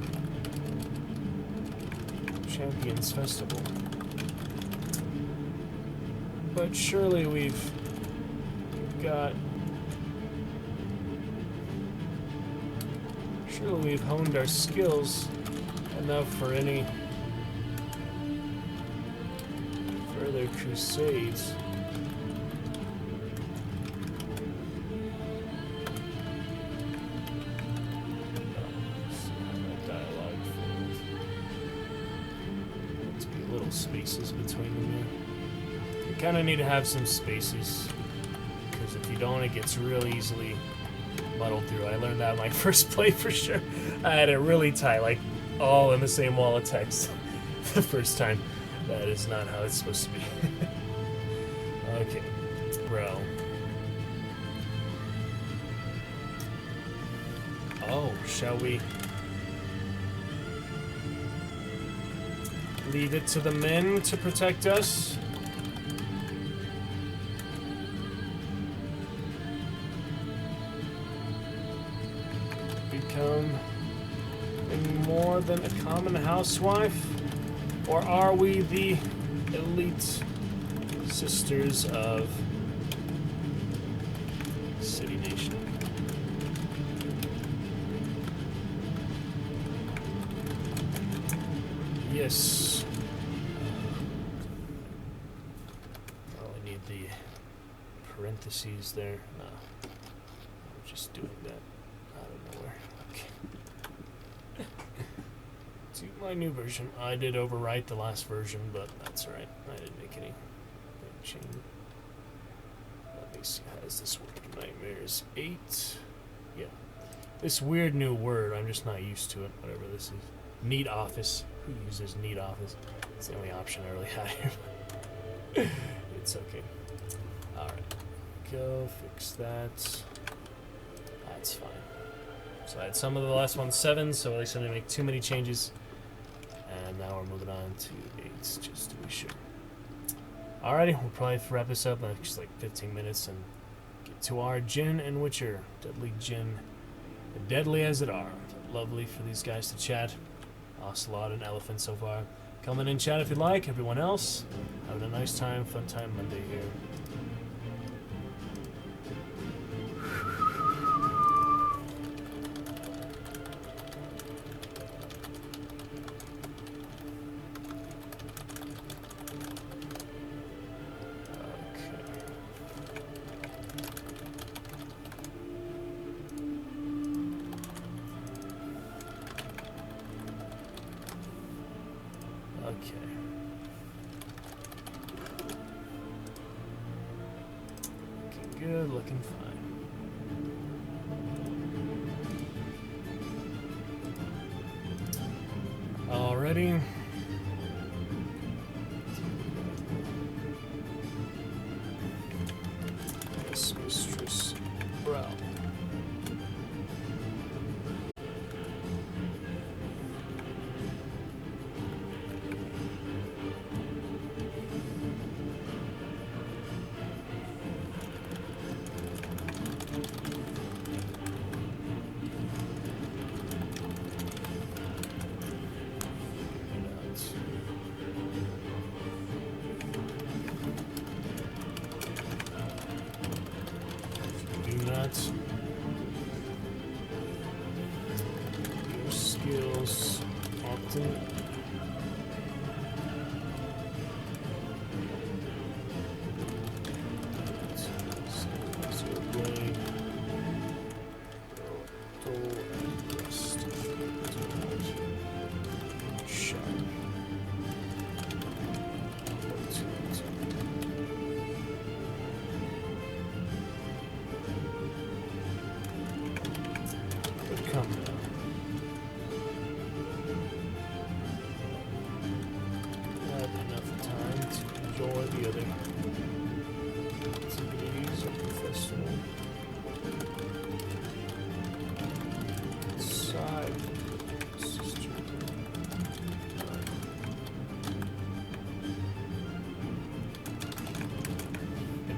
Champions Festival. But surely we've got... Surely we've honed our skills enough for any further crusades. Spaces between them there. You kind of need to have some spaces, because if you don't, it gets really easily muddled through. I learned that my first play for sure. I had it really tight, like all in the same wall of text the first time. That is not how it's supposed to be. Okay, bro. Oh, shall we leave it to the men to protect us? Become more than a common housewife? Or are we the elite sisters of City Nation? Yes. Oh, I need the parentheses there. No. I'm just doing that out of nowhere. Okay. To my new version. I did overwrite the last version, but that's alright. I didn't make any change. Let me see. How does this work? Nightmares 8. Yeah. This weird new word. I'm just not used to it. Whatever this is. Neat Office. Who uses Neat Office? It's the only option I really had here. It's okay. Alright. Go fix that. That's fine. So I had some of the last one 7, so at least I didn't make too many changes. And now we're moving on to 8, just to be sure. Alrighty, we'll probably wrap this up in just like 15 minutes and get to our Gin and Witcher. Deadly Gin. Deadly as it are. Lovely for these guys to chat. Ocelot and Elephant so far. Come in and chat if you like. Everyone else, having a nice time, fun time Monday here. Good, looking fine. Alrighty. Yes, Mistress Brow. Your skills often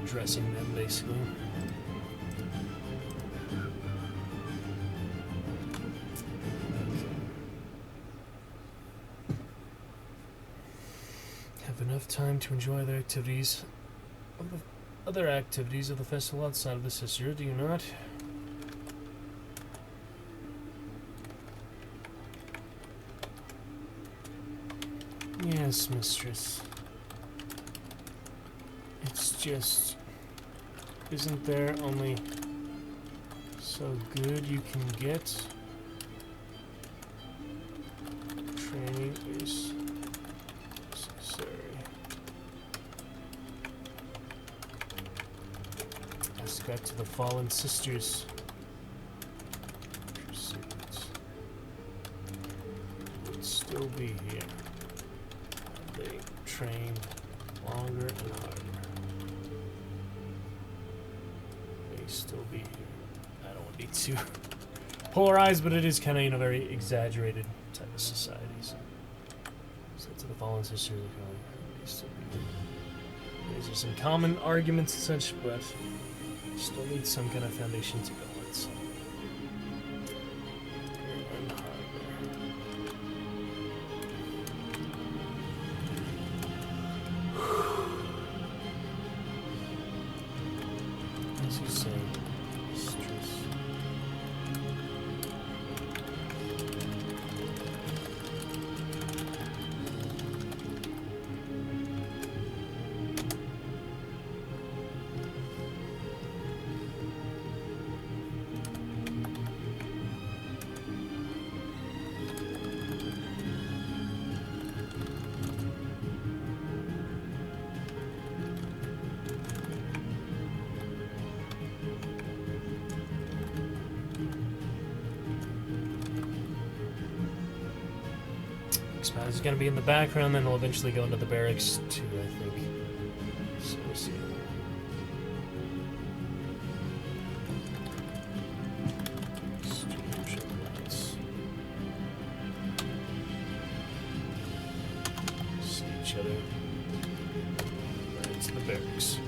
addressing them basically. Have enough time to enjoy the activities of the other activities of the festival outside of the sister, do you not? Yes, mistress. It's just, isn't there only so good you can get? Training is necessary. Ask that to the fallen sisters. Pursuit would still be here. They train longer and harder. They still be here. I don't want to be too polarized, but it is kind of, very exaggerated type of society. So to the fallen sisters, these are some common arguments and such, but still need some kind of foundation to go with. So. As you say, mistress. It's going to be in the background, then we'll eventually go into the barracks too, I think. So we'll see. See each other. Right to the barracks.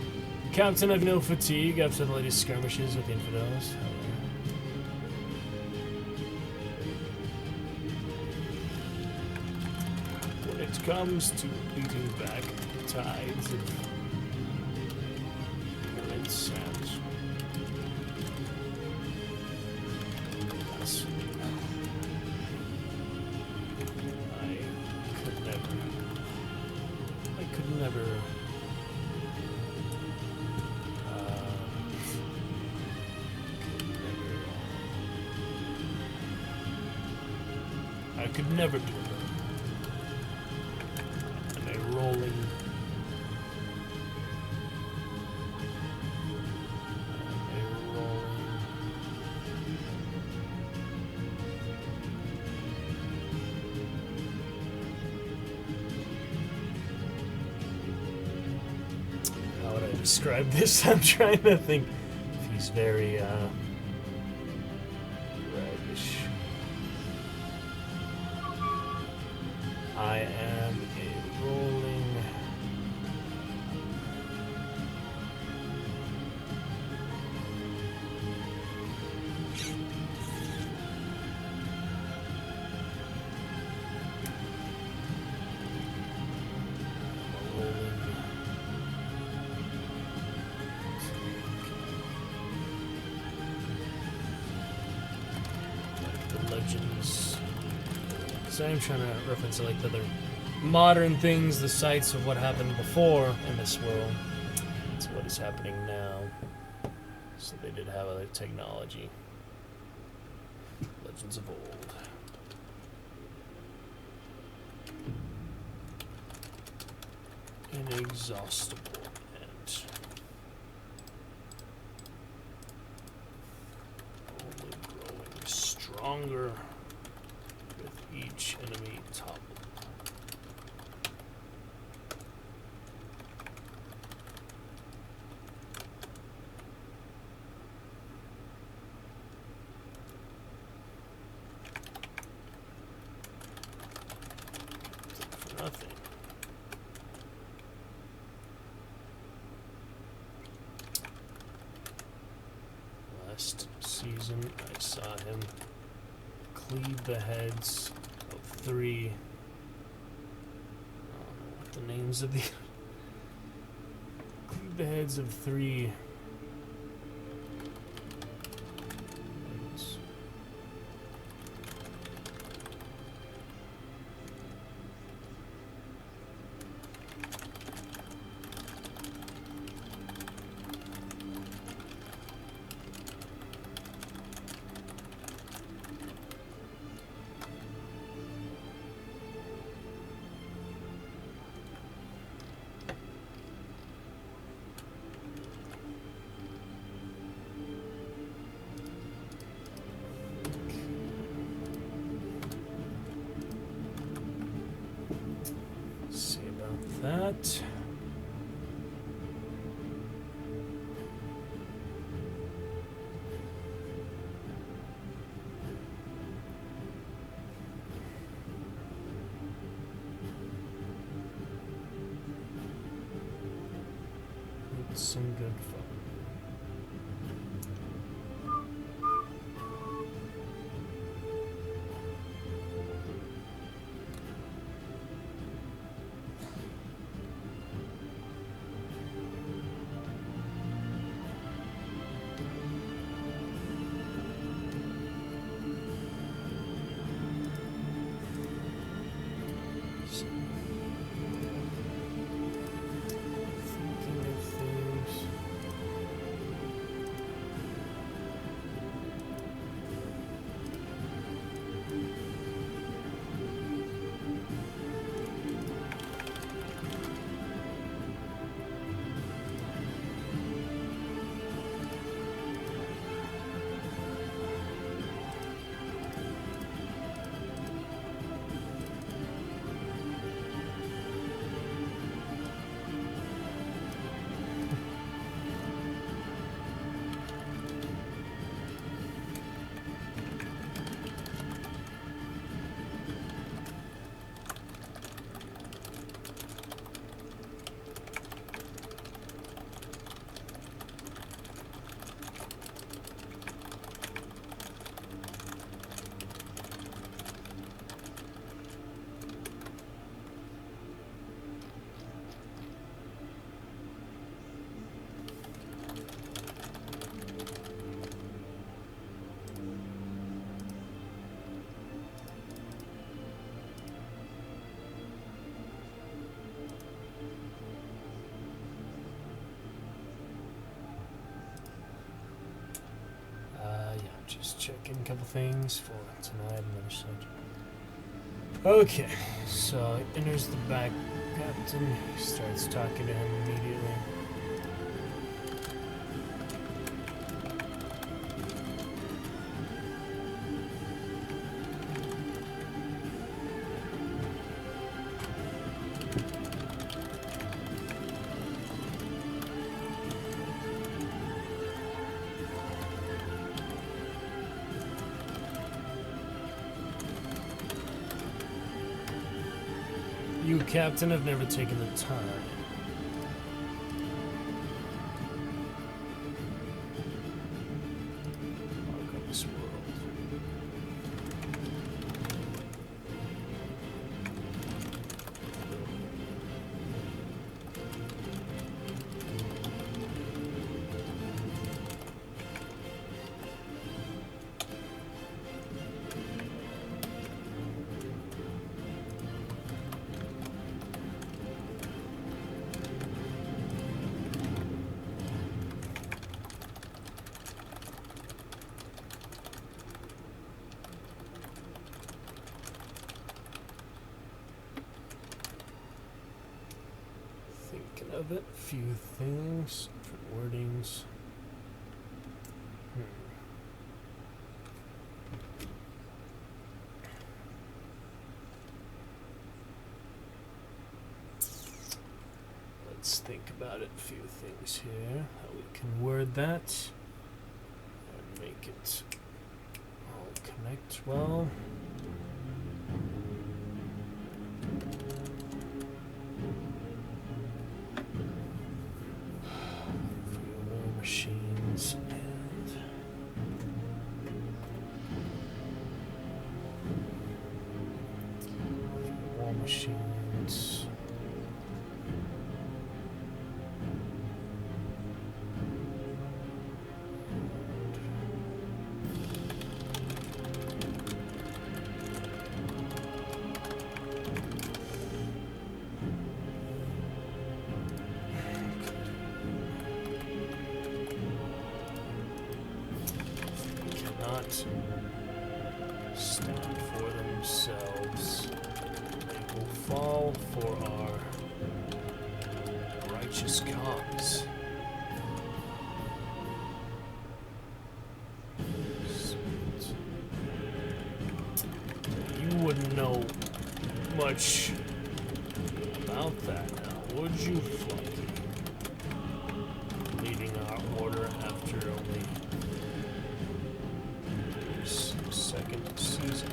Captain of no fatigue after the latest skirmishes with the infidels. Comes to beating back the tides of immense and I could never do it. Rolling. How would I describe this? I'm trying to think if he's very raggish. I am a rolling legends. So I'm trying to reference like the other modern things, the sites of what happened before in this world to what is happening now. So they did have other technology. Legends of old. Inexhaustible and only growing stronger with each enemy toppled. For nothing. Last season, I saw him cleave the heads of 3. I don't know what the names of the. Cleave the heads of 3. See about that. some good fun. Just checking a couple things for tonight and other such. Okay, so enters the back captain. He starts talking to him immediately. You, Captain, have never taken the time. Mark on this world. Of it, few things, different wordings. Let's think about it. A few things here. How we can word that and make it all connect well. Machines and war machines. Stand for themselves. They will fall for our righteous cause. Sweet. You wouldn't know much about that now, would you, Flunky? Leading our order after only second season.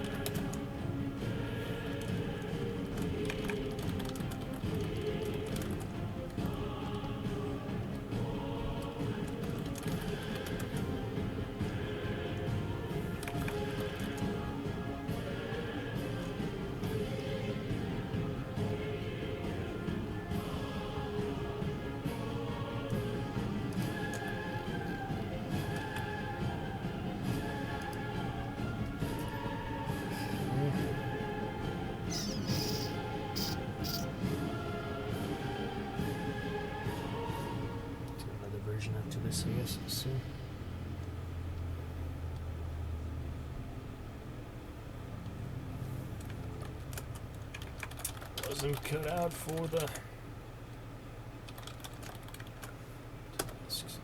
this, I guess, soon. Wasn't cut out for the tasks.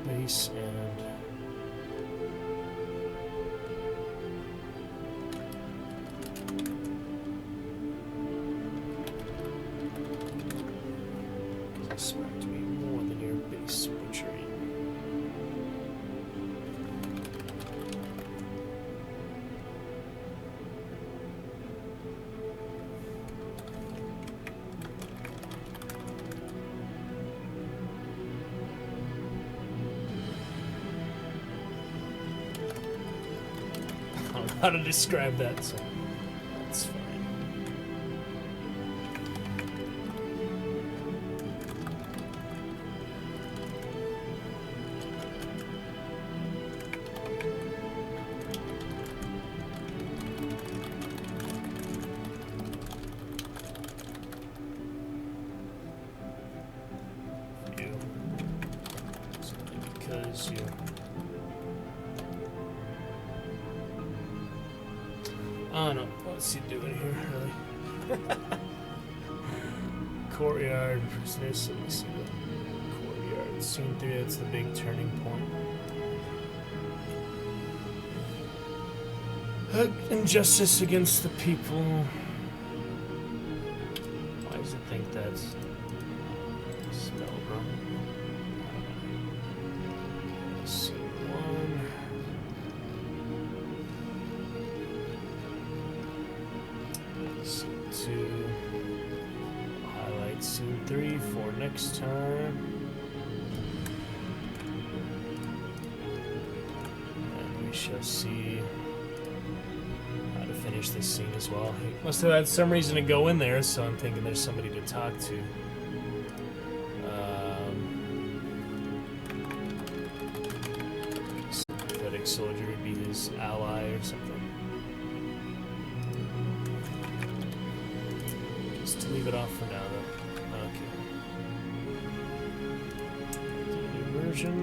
Base and expect to be more than your base butchery. How to describe that, so that's fine. You. Simply because you. Oh no, what's he doing here, really? Courtyard, prisoners, so we see the courtyard. Scene 3, that's the big turning point. Injustice against the people. Why does it think that's spelled wrong? Scene 1. Scene 2. Highlight scene 3 for next time. And we shall see how to finish this scene as well. He must have had some reason to go in there, so I'm thinking there's somebody to talk to. Sympathetic soldier would be his ally or something. To leave it off for now, though. Okay. Immersion.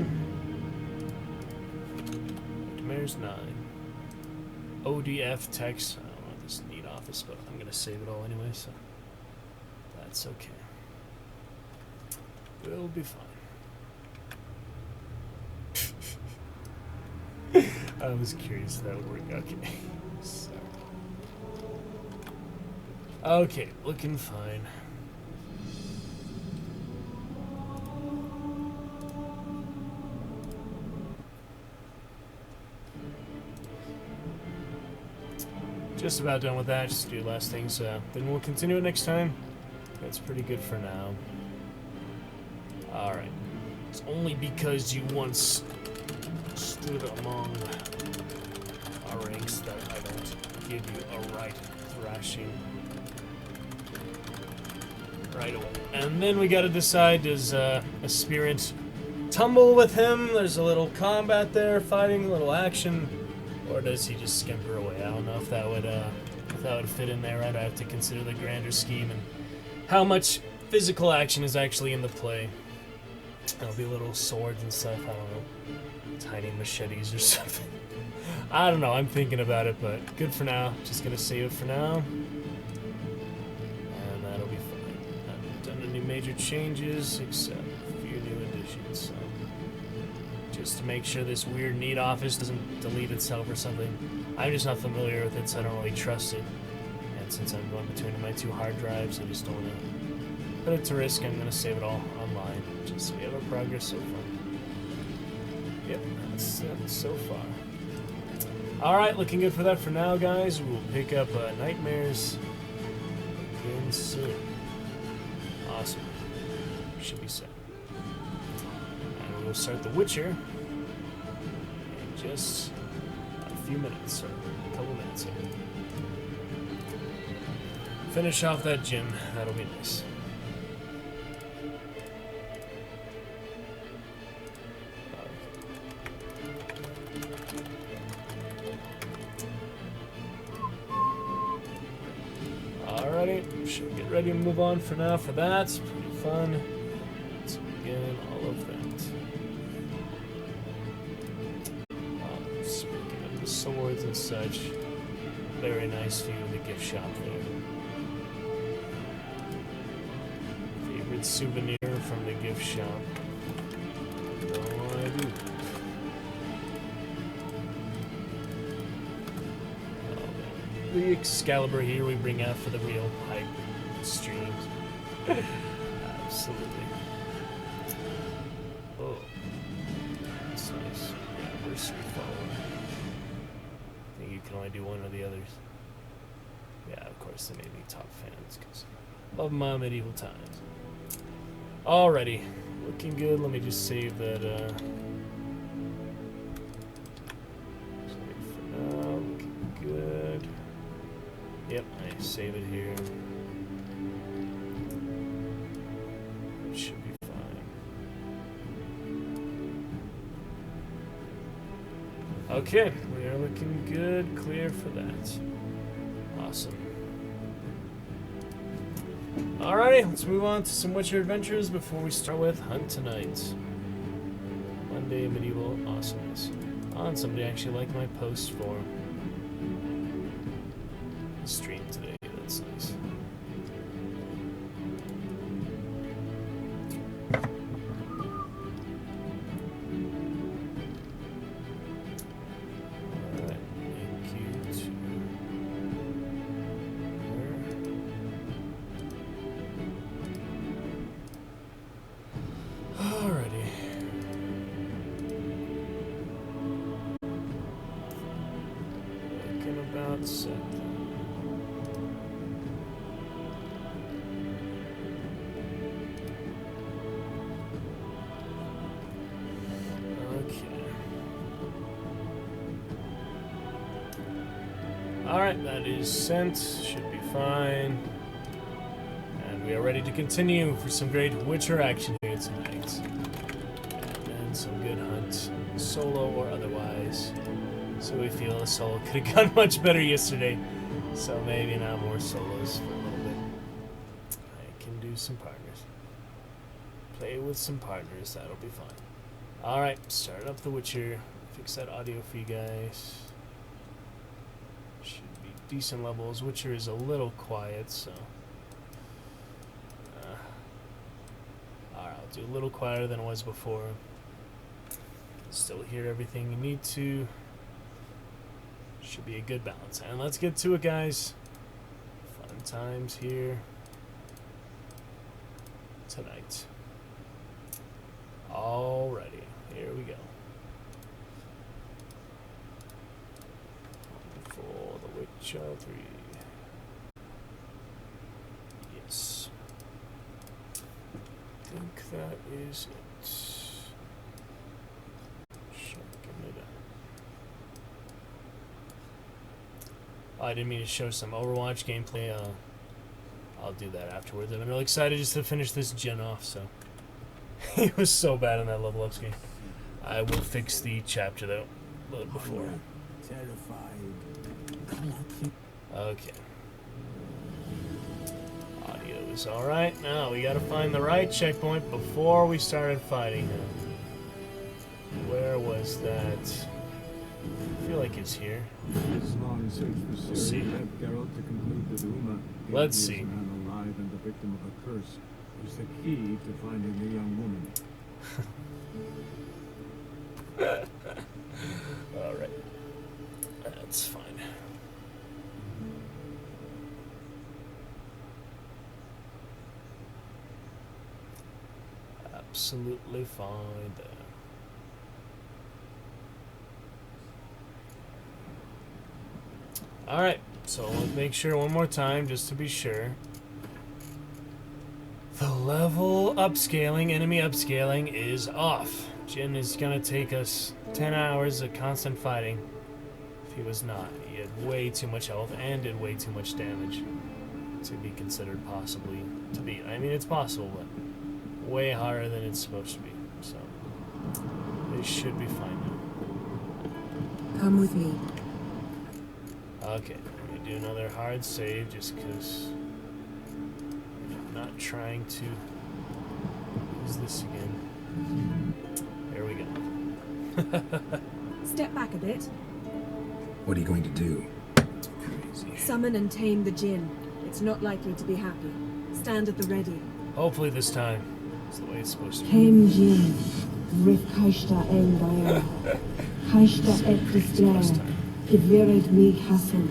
Mayor's 9. ODF text. I don't want this neat office, but I'm gonna save it all anyway, so that's okay. We'll be fine. I was curious if that would work. Okay. So. Okay, looking fine. Just about done with that, just do last things. Then we'll continue it next time. That's pretty good for now. Alright. It's only because you once stood among our ranks that I don't give you a right thrashing. Right away. And then we gotta decide, does Aspirant tumble with him? There's a little combat there, fighting, a little action. Or does he just scamper away? I don't know if that would fit in there. I'd have to consider the grander scheme and how much physical action is actually in the play. There'll be little swords and stuff, I don't know. Tiny machetes or something. I don't know, I'm thinking about it, but good for now. Just gonna save it for now. Major changes except a few new additions, so just to make sure this weird neat office doesn't delete itself or something. I'm just not familiar with it, so I don't really trust it, and since I'm going between my 2 hard drives, I just don't want to put it to risk. I'm going to save it all online just so we have our progress so far. Yep, that's so far. Alright, looking good for that for now, guys. We'll pick up Nightmares again soon. Awesome. Should be set. And we'll start The Witcher in just a few minutes, or a couple minutes here. Finish off that gym. That'll be nice. Alrighty, should get ready to move on for now for that. It's pretty fun. Let's begin all of that. Speaking of the swords and such, very nice view of the gift shop there. Favorite souvenir from the gift shop? No, I do. The Excalibur here we bring out for the real hype streams. Absolutely. Oh. That's nice. Anniversary follower. I think you can only do one or the others. Yeah, of course they made me top fans because love my medieval times. Alrighty. Looking good. Let me just save that save for now. Looking good. Yep, I save it here. It should be fine. Okay, we are looking good, clear for that. Awesome. Alrighty, let's move on to some Witcher adventures before we start with Hunt Tonight. Monday Medieval Awesomeness. Oh, and somebody actually liked my post for stream today. That's nice. Alright, thank you to her. Alrighty. Looking about set. Alright, that is sent. Should be fine. And we are ready to continue for some great Witcher action here tonight. And some good hunt, solo or otherwise. So we feel a solo could have gone much better yesterday. So maybe now more solos for a little bit. I can do some partners. Play with some partners, that'll be fun. Alright, start up the Witcher. Fix that audio for you guys. Should be decent levels. Witcher is a little quiet, so alright, I'll do a little quieter than it was before. Still hear everything you need to. Should be a good balance. And let's get to it, guys. Fun times here tonight. Alrighty, here we go. For the Witcher 3. Yes. I think that is it. Checking it out. Oh, I didn't mean to show some Overwatch gameplay. I'll do that afterwards. I'm really excited just to finish this gen off, so. He was so bad in that level up scheme. I will fix the chapter though. A little before. Okay. Audio is alright. Now we gotta find the right checkpoint before we started fighting him. Where was that? I feel like it's here. Let's see. Let's see. Alive and the victim of a curse is the key to finding the young woman. Alright. That's fine. Absolutely fine there. Alright, so let's make sure one more time just to be sure. The level upscaling, enemy upscaling is off. Jin is gonna take us 10 hours of constant fighting. He was not. He had way too much health and did way too much damage to be considered possibly to beat. I mean, it's possible, but way higher than it's supposed to be. So they should be fine now. Come with me. Okay, we're gonna do another hard save just because I'm not trying to use this again. There we go. Step back a bit. What are you going to do? Crazy. Summon and tame the Jinn. It's not likely to be happy. Stand at the ready. Hopefully this time it's the way it's supposed to be. Came Jin, Rif Kaishta Engaya, Kaishta et Displair, Gevirid me Hassan.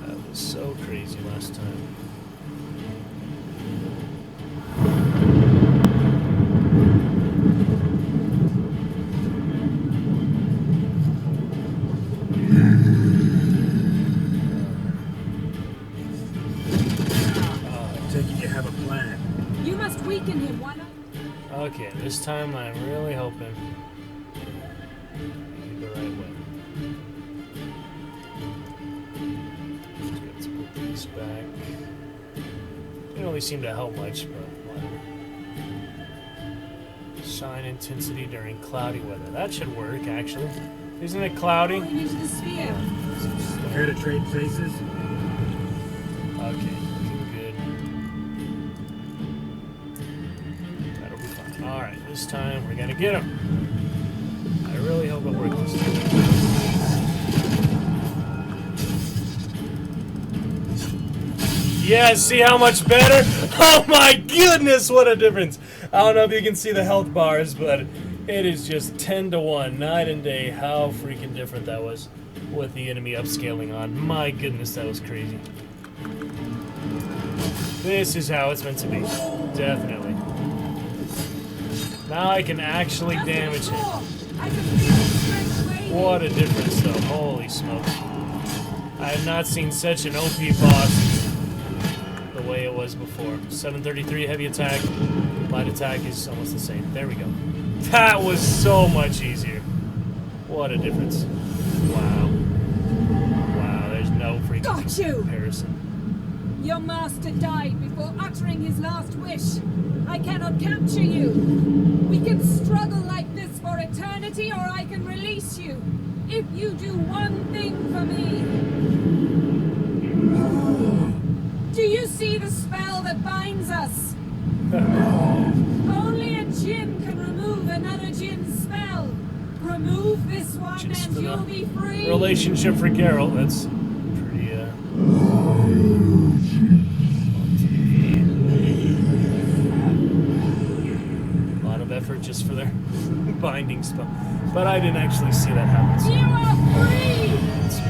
That was so crazy last time. You must weaken him, why not? Okay, this time I'm really hoping the right way. Let's put these back. Didn't really seem to help much, but whatever. Shine intensity during cloudy weather. That should work, actually. Isn't it cloudy? Into the sphere. Care to trade places? Okay, looking good. That'll be fine. Alright, this time we're gonna get him. I really hope it works this time. Yeah, see how much better? Oh my goodness, what a difference! I don't know if you can see the health bars, but it is just 10 to 1, night and day, how freaking different that was with the enemy upscaling on. My goodness, that was crazy. This is how it's meant to be. Definitely. Now I can actually damage him. What a difference, though. Holy smokes. I have not seen such an OP boss the way it was before. 733 heavy attack. Light attack is almost the same. There we go. That was so much easier. What a difference. Wow. Wow, there's no freaking Got you! comparison. Your master died before uttering his last wish. I cannot capture you. We can struggle like this for eternity, or I can release you. If you do one thing for me. Do you see the spell that binds us? Only a Jinn can remove another Jinn's spell. Remove this one Just and for you'll the be free. relationship for Geralt, that's pretty, a lot of effort just for their binding spell. But I didn't actually see that happen. So You are free! let's see.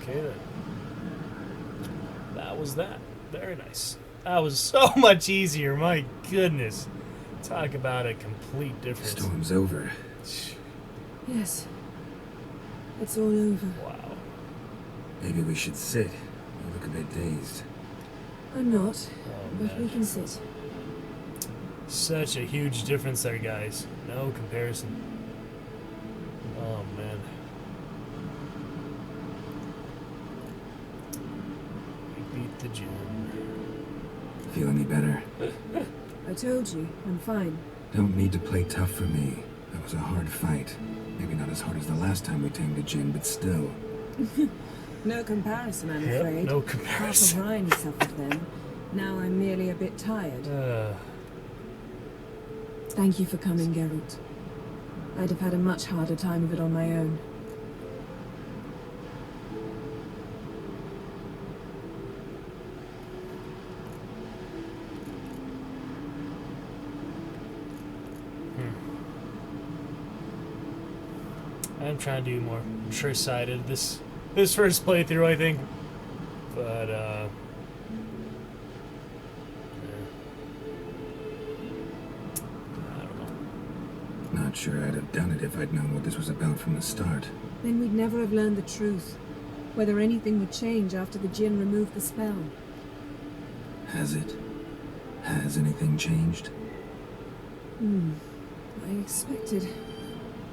Okay then. That was that. Very nice. That was so much easier, my goodness. Talk about a complete difference. Storm's over. Yes. It's all over. Wow. Maybe we should sit. You look a bit dazed. I'm not, Oh, but we man. can sit. Such a huge difference there, guys. No comparison. Oh, man. We beat the gym. Feel any better? I told you, I'm fine. Don't need to play tough for me. That was a hard fight. Maybe not as hard as the last time we tamed a Jinn, but still. No comparison, I'm Yep, afraid. no Half comparison. of Ryan suffered then. Now I'm merely a bit tired. Thank you for coming, Geralt. I'd have had a much harder time of it on my own. I'm trying to do more mature-sided this first playthrough, I think. But, yeah. I don't know. Not sure I'd have done it if I'd known what this was about from the start. Then we'd never have learned the truth. Whether anything would change after the Jinn removed the spell. Has it? Has anything changed? I expected.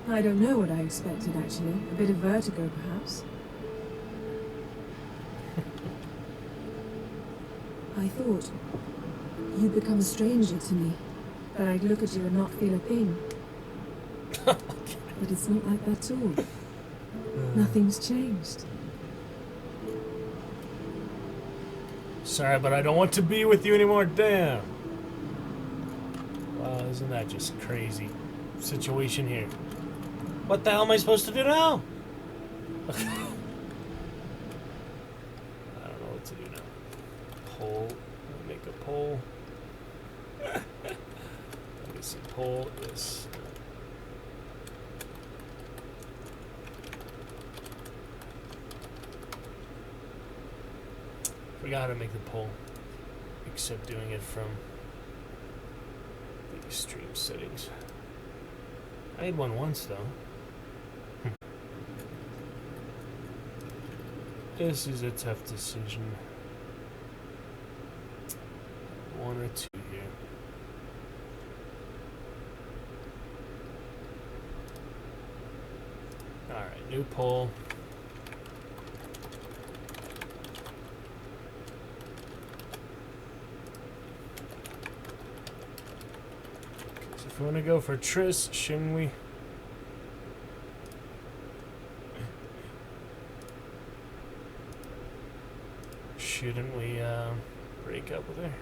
I don't know what I expected, actually. A bit of vertigo, perhaps. I thought you'd become a stranger to me, that I'd look at you and not feel a thing. But it's not like that at all. Nothing's changed. Sorry, but I don't want to be with you anymore. Damn. Wow, isn't that just crazy situation here? What the hell am I supposed to do now? I don't know what to do now. Poll. Make a poll. Let me see. Poll is. Forgot how to make the poll, except doing it from the extreme settings. I made one once though. This is a tough decision. One or two here. Alright, new poll. If we want to go for Triss, shouldn't we? Shouldn't we break up with her?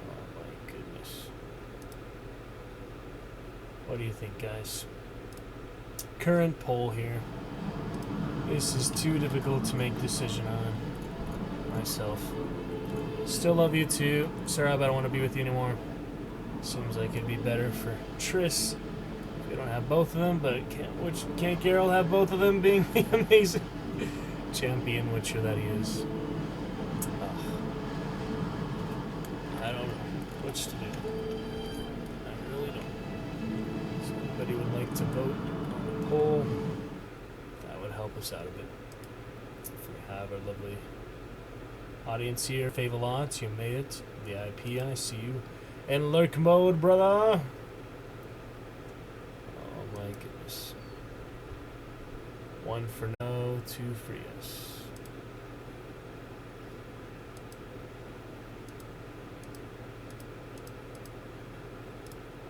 Oh my goodness. What do you think, guys? Current poll here. This is too difficult to make a decision on myself. Still love you too. Sorry, but I don't want to be with you anymore. Seems like it'd be better for Triss. We don't have both of them, but can't Carol have both of them being the amazing champion witcher that he is? I don't know which to do. I really don't. If anybody would like to vote on the poll, that would help us out a bit. If we have our lovely audience here, Favolot, you made it. The IP, I see you. In lurk mode, brother. Oh my goodness. 1 for no, 2 for yes.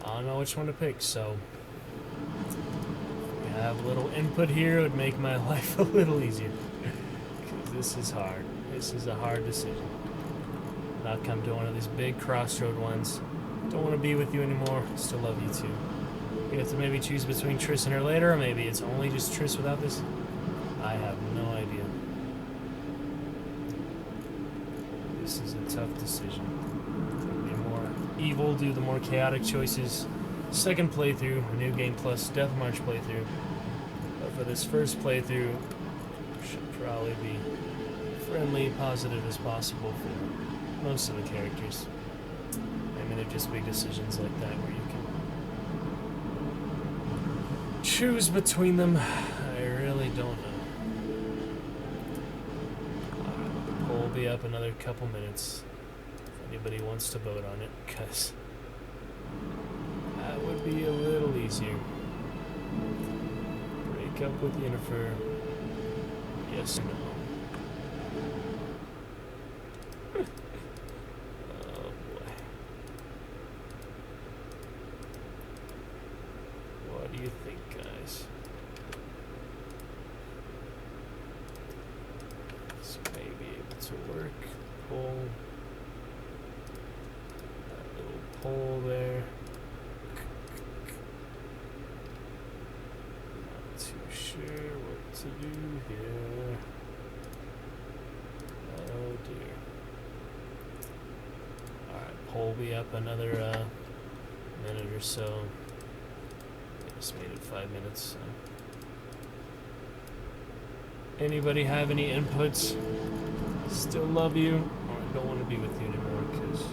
I don't know which one to pick, so if we have a little input here, it would make my life a little easier. Because this is hard. This is a hard decision. Now come to one of these big crossroad ones. Don't want to be with you anymore. Still love you too. You have to maybe choose between Triss and her later, or maybe it's only just Triss without this. I have no idea. This is a tough decision. Be more evil, do the more chaotic choices. Second playthrough, New Game Plus Death March playthrough. But for this first playthrough, should probably be friendly, positive as possible for most of the characters. I mean, they're just big decisions like that where you can choose between them. I really don't know. The poll will be up another couple minutes if anybody wants to vote on it, because that would be a little easier. Break up with Yennefer. Yes or no? Another minute or so. I just made it 5 minutes. So. Anybody have any inputs? Still love you, or I don't want to be with you anymore, because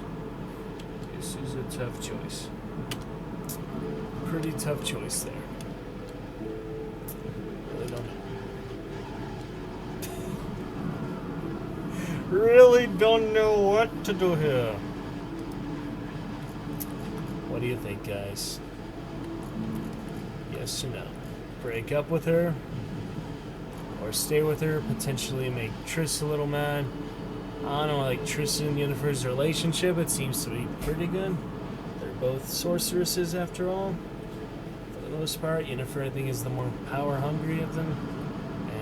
this is a tough choice. Pretty tough choice there. Really don't know. Really don't know what to do here. What do you think, guys? Yes or no? Break up with her? Or stay with her, potentially make Triss a little mad? I don't know, like Triss and Yennefer's relationship, it seems to be pretty good. They're both sorceresses after all. For the most part, Yennefer I think is the more power hungry of them.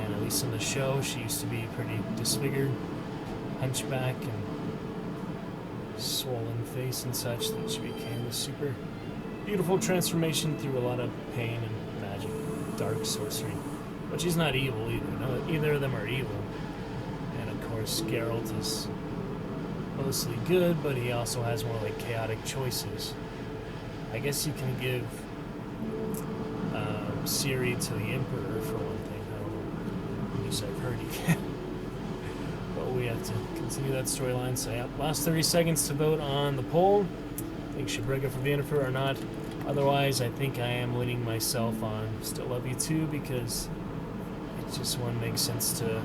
And at least in the show, she used to be pretty disfigured, hunchback, and swollen face and such, that she became this super beautiful transformation through a lot of pain and magic, dark sorcery. But she's not evil either. No, either of them are evil. And of course, Geralt is mostly good, but he also has more like chaotic choices. I guess you can give Ciri to the Emperor for one thing. I don't know. At least I've heard you can. But we have to continue that storyline. So yeah, last 30 seconds to vote on the poll. I think should break up for Yennefer or not. Otherwise, I think I am leaning myself on Still Love You Too, because it just wouldn't make sense to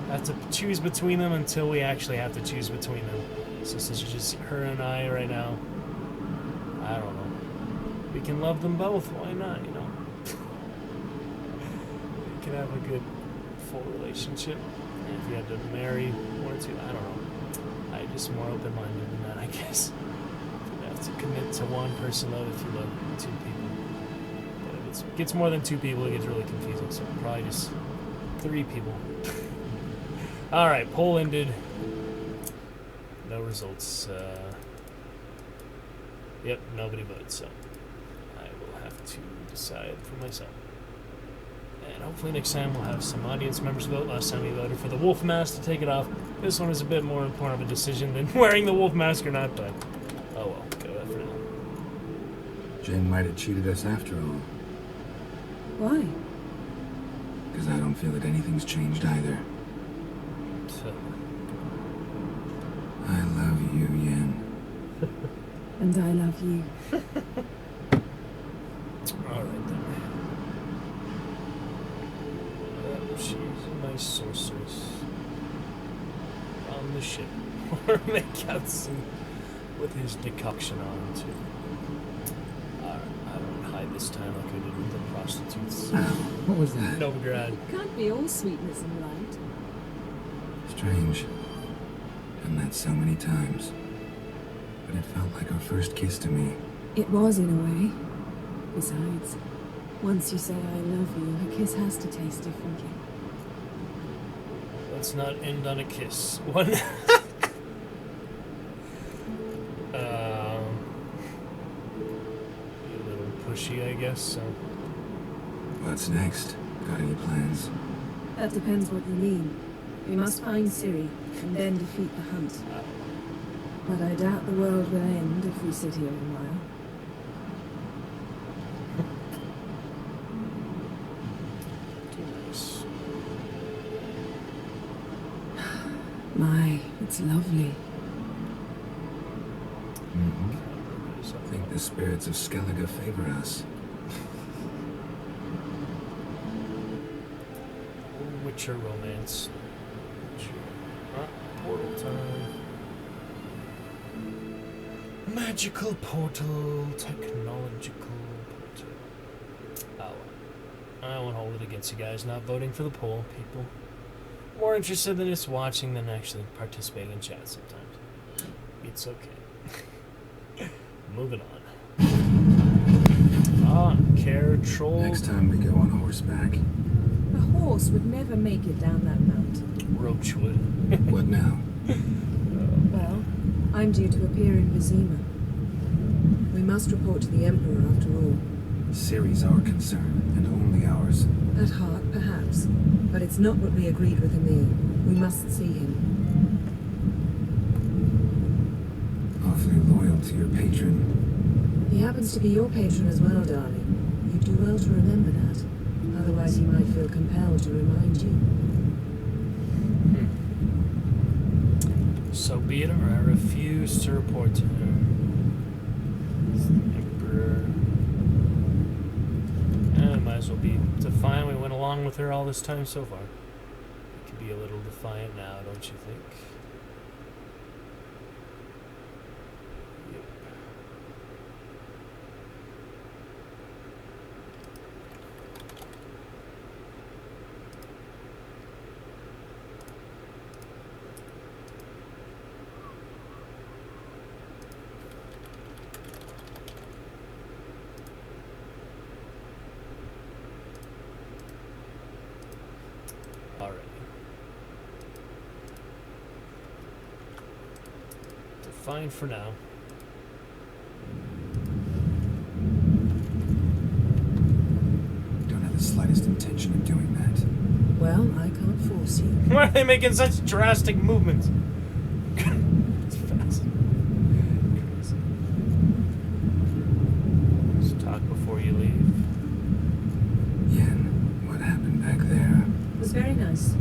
have to choose between them until we actually have to choose between them. So since it's just her and I right now, I don't know. We can love them both. Why not, you know? We can have a good, full relationship. And if you had to marry one or two, I don't know. I'm just more open-minded than that, I guess. You have to commit to one person, though, if you love two people. But if it gets more than two people, it gets really confusing. So probably just 3 people. Alright, poll ended. No results. Yep, nobody voted, so I will have to decide for myself. And hopefully next time we'll have some audience members vote. Last time we voted for the wolf mask to take it off. This one is a bit more important of a decision than wearing the wolf mask or not, but oh well, go that for now. Jin might have cheated us after all. Why? Because I don't feel that anything's changed either. So, I love you, Yen. And I love you. alright then. She's a nice sorceress. On the ship. Or make out some with his decoction on, too. Alright, I won't hide this time like I did with the prostitutes. What was that? Novigrad. Can't be all sweetness and light. Strange. Done that so many times. But it felt like our first kiss to me. It was in a way. Besides, once you say I love you, a kiss has to taste differently. Let's not end on a kiss. One. A little pushy, I guess. So. What's next? Got any plans? That depends what you mean. We must find Ciri, and then defeat the hunt. But I doubt the world will end if we sit here a while. Too nice. My, it's lovely. I think the spirits of Skellige favor us. Witcher romance. Portal time. Magical portal. Technological portal. Oh, I won't hold it against you guys not voting for the poll, people. More interested in just watching than actually participating in chat sometimes. It's okay. Moving on. Care troll. Next time we go on horseback. A horse would never make it down that mountain. Roach would. What now? Well, I'm due to appear in Vizima. We must report to the Emperor after all. Ciri's our concern, and only ours. At heart, perhaps. But it's not what we agreed with Emil. We must see him. Awfully loyal to your patron. He happens to be your patron as well, darling. You'd do well to remember that. Otherwise he might feel compelled to remind you. So be it, or I refuse to report to him. Emperor. It might as well be defiant. We went along with her all this time so far. We could be a little defiant now, don't you think? Yep. fine for now. Don't have the slightest intention of doing that. Well, I can't force you. Why are they making such drastic movements? It's fast. Crazy. Just talk before you leave. Yen, what happened back there? It was very nice.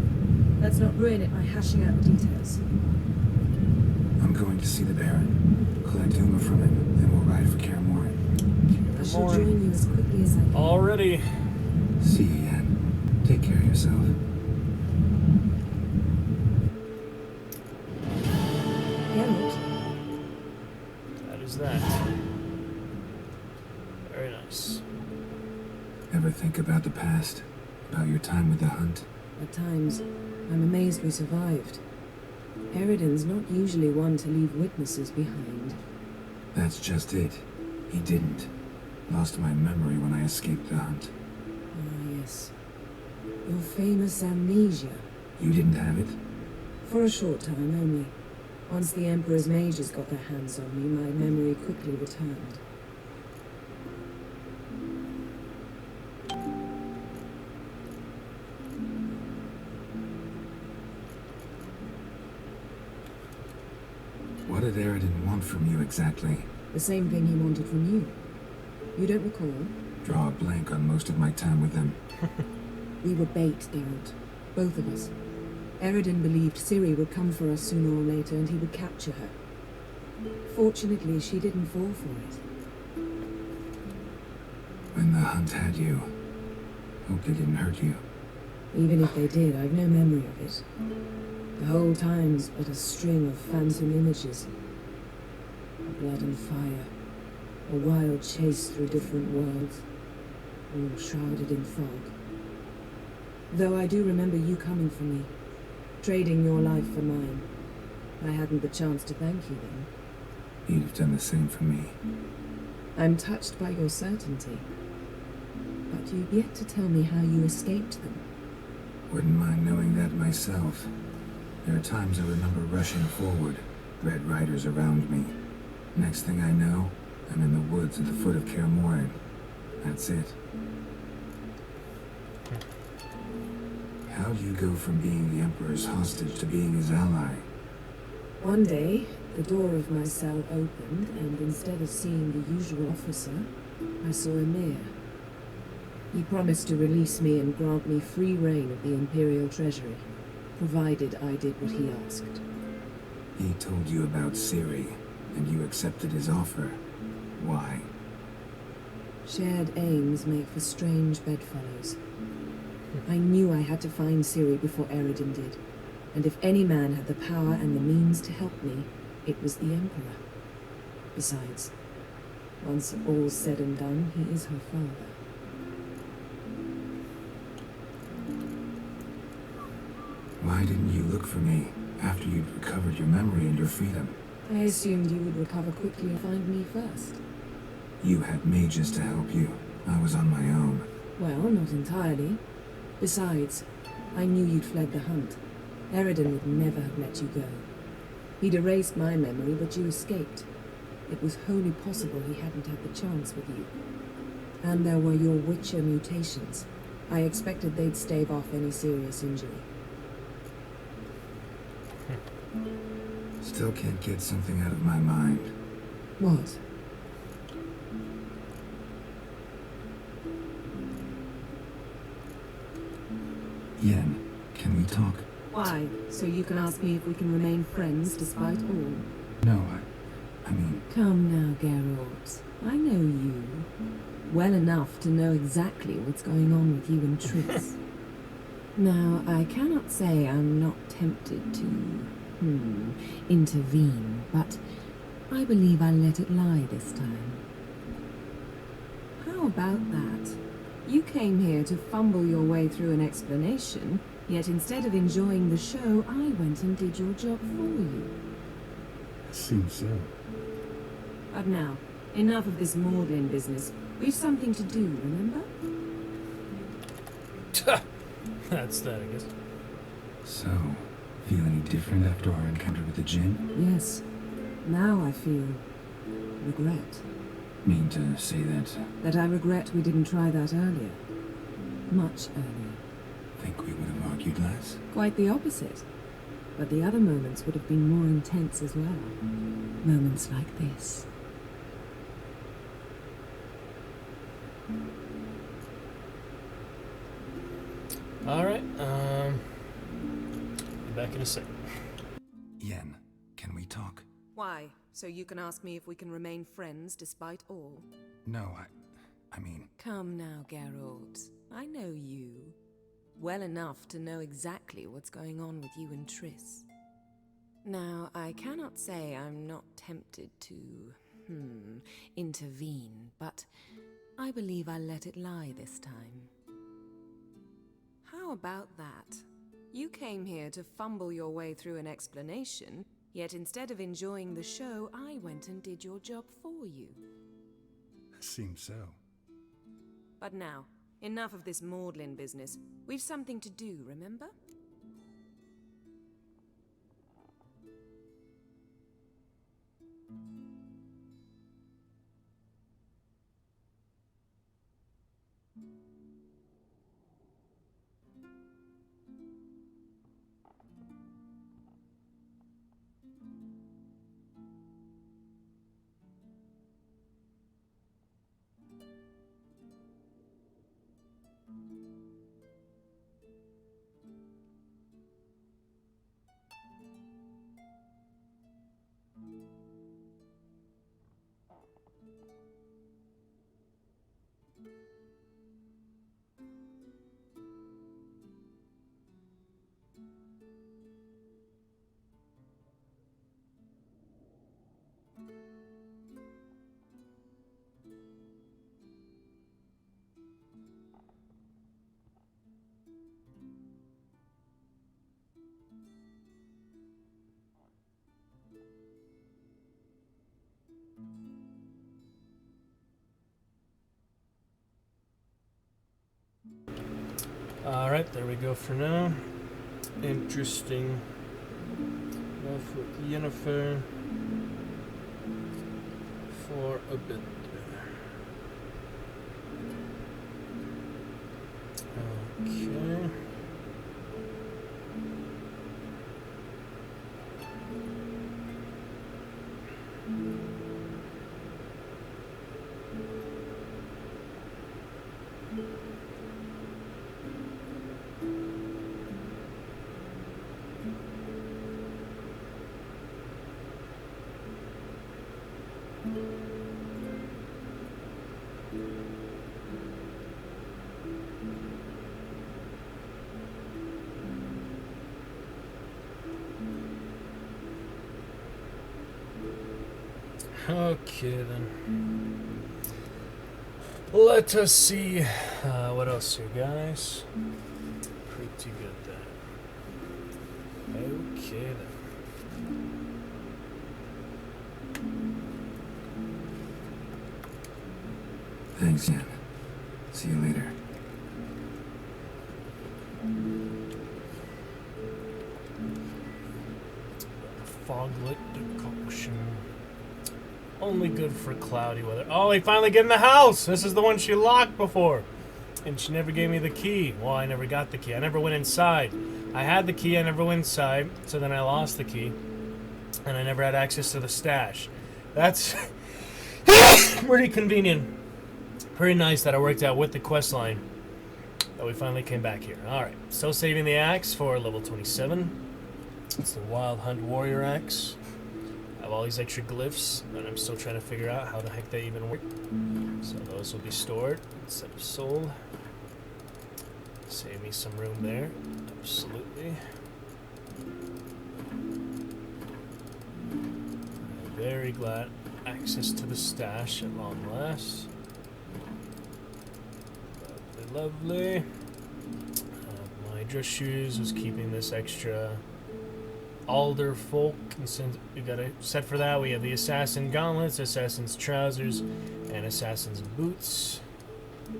Let's not ruin it by hashing out the details. I'm going to see the Baron, collect Uma from him, then we'll ride for Kaer Morhen. I shall join you as quickly as I can. Already. See you, Yen. Take care of yourself. Geralt, That is that. Very nice. Ever think about the past? About your time with the hunt? at times, I'm amazed we survived. Eridan's not usually one to leave witnesses behind. That's just it. He didn't. Lost my memory when I escaped the hunt. Ah, yes. Your famous amnesia. You didn't have it? For a short time only. Once the Emperor's mages got their hands on me, my memory quickly returned. What did Eridan want from you exactly? The same thing he wanted from you. You don't recall? Draw a blank on most of my time with them. We were bait, Geralt. Both of us. Eridan believed Ciri would come for us sooner or later and he would capture her. Fortunately, she didn't fall for it. When the hunt had you, hope they didn't hurt you. Even if they did, I've no memory of it. The whole time's but a string of phantom images. Blood and fire. A wild chase through different worlds. All shrouded in fog. Though I do remember you coming for me. Trading your life for mine. I hadn't the chance to thank you then. You'd have done the same for me. I'm touched by your certainty. But you've yet to tell me how you escaped them. Wouldn't mind knowing that myself. There are times I remember rushing forward, Red Riders around me. Next thing I know, I'm in the woods at the foot of Kaer Morhen. That's it. How do you go from being the Emperor's hostage to being his ally? One day, the door of my cell opened, and instead of seeing the usual officer, I saw Emir. He promised to release me and grant me free reign of the Imperial Treasury, provided I did what he asked. He told you about Ciri, and you accepted his offer. Why? Shared aims make for strange bedfellows. I knew I had to find Ciri before Eridan did, and if any man had the power and the means to help me, it was the Emperor. Besides, once all's said and done, he is her father. Why didn't you look for me after you'd recovered your memory and your freedom? I assumed you would recover quickly and find me first. You had mages to help you. I was on my own. Well, not entirely. Besides, I knew you'd fled the hunt. Eridan would never have let you go. He'd erased my memory, but you escaped. It was wholly possible he hadn't had the chance with you. And there were your Witcher mutations. I expected they'd stave off any serious injury. Still can't get something out of my mind. What? Yen, can we talk? Why? So you can ask me if we can remain friends despite all? No, I mean... Come now, Geralt. I know you. Well enough to know exactly what's going on with you and Triss. Now, I cannot say I'm not tempted to, intervene, but I believe I'll let it lie this time. How about that? You came here to fumble your way through an explanation, yet instead of enjoying the show, I went and did your job for you. Seems so. But now, enough of this maudlin business. We've something to do, remember? That's that, I guess. So, feel any different after our encounter with the Jinn? Yes. Now I feel regret. Mean to say that? That I regret we didn't try that earlier. Much earlier. Think we would have argued less? Quite the opposite. But the other moments would have been more intense as well. Moments like this. Alright, be back in a sec. Yen, can we talk? Why? So you can ask me if we can remain friends despite all? No, I mean... Come now, Geralt. I know you. Well enough to know exactly what's going on with you and Triss. Now, I cannot say I'm not tempted to, intervene, but I believe I'll let it lie this time. How about that? You came here to fumble your way through an explanation, yet instead of enjoying the show, I went and did your job for you. Seems so. But now, enough of this maudlin business. We've something to do, remember? Alright, there we go for now. Interesting. Enough with Yennefer for a bit. Okay. Okay then. Let us see what else here, guys. Pretty good then. Okay then. Thanks, Yen. See you later. Foglit decoction. Only good for cloudy weather. Oh, we finally get in the house! This is the one she locked before. And she never gave me the key. Well, I never got the key. I never went inside. I had the key, I never went inside. So then I lost the key. And I never had access to the stash. That's pretty convenient. Pretty nice that it worked out with the quest line. That we finally came back here. Alright, still saving the axe for level 27. It's the Wild Hunt Warrior axe. I have all these extra glyphs, and I'm still trying to figure out how the heck they even work. So those will be stored instead of sold. Save me some room there. Absolutely. I'm very glad. Access to the stash at long last. Lovely, lovely. My dress shoes was keeping this extra alder folk, and since we got a set for that, we have the assassin gauntlets, assassin's trousers, and assassin's boots. In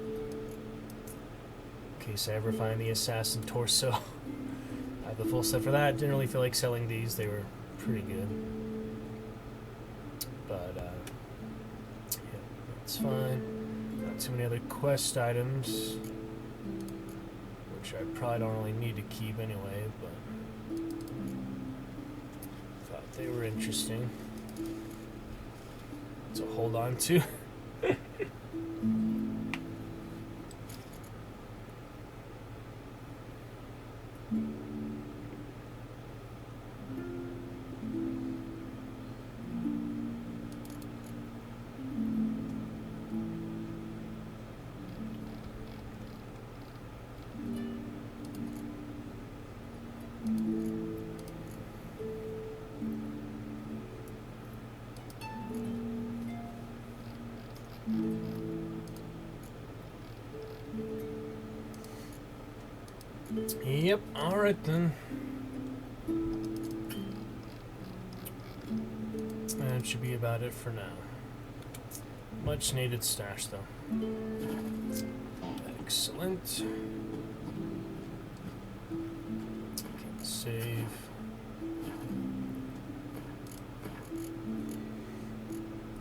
case I ever find the assassin torso, I have the full set for that. Didn't really feel like selling these; they were pretty good. That's fine. Not too many other quest items, which I probably don't really need to keep anyway, but thought they were interesting to hold on to. Yep, alright then. That should be about it for now. Much needed stash though. Excellent. Can save.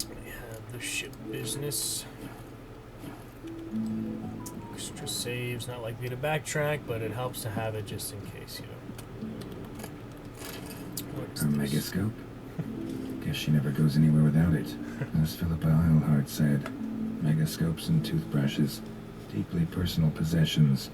We have the ship business. Extra saves, not likely to backtrack, but it helps to have it just in case, you know. What is Her this? megascope? Guess she never goes anywhere without it. As Philippa Eilhart said, megascopes and toothbrushes, deeply personal possessions.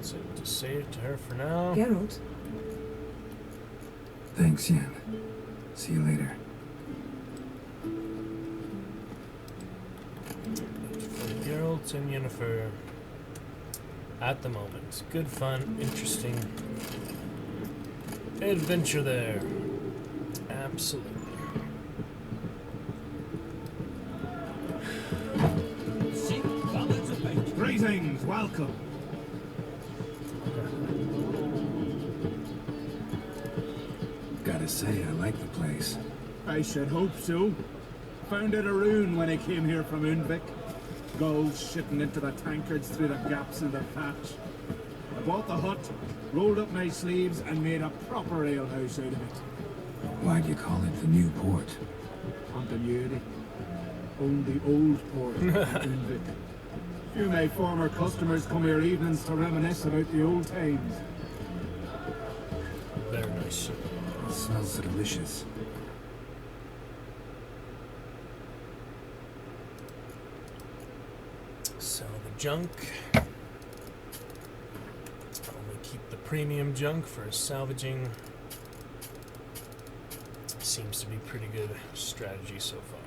So just save it to her for now. Geralt, Thanks, Yen. See you later. For Geralt and Yennefer at the moment. Good fun, interesting adventure there. Absolutely. Greetings, welcome. Gotta say, I like the place. I should hope so. Found it a ruin when I came here from Unvik. Gulls shitting into the tankards through the gaps in the thatch. I bought the hut, rolled up my sleeves, and made a proper alehouse out of it. Why'd you call it the new port? Continuity. Owned the old port in Unvik. Few of my former customers come here evenings to reminisce about the old times. Very nice. It smells so delicious. Sell the junk. Only keep the premium junk for salvaging. Seems to be pretty good strategy so far.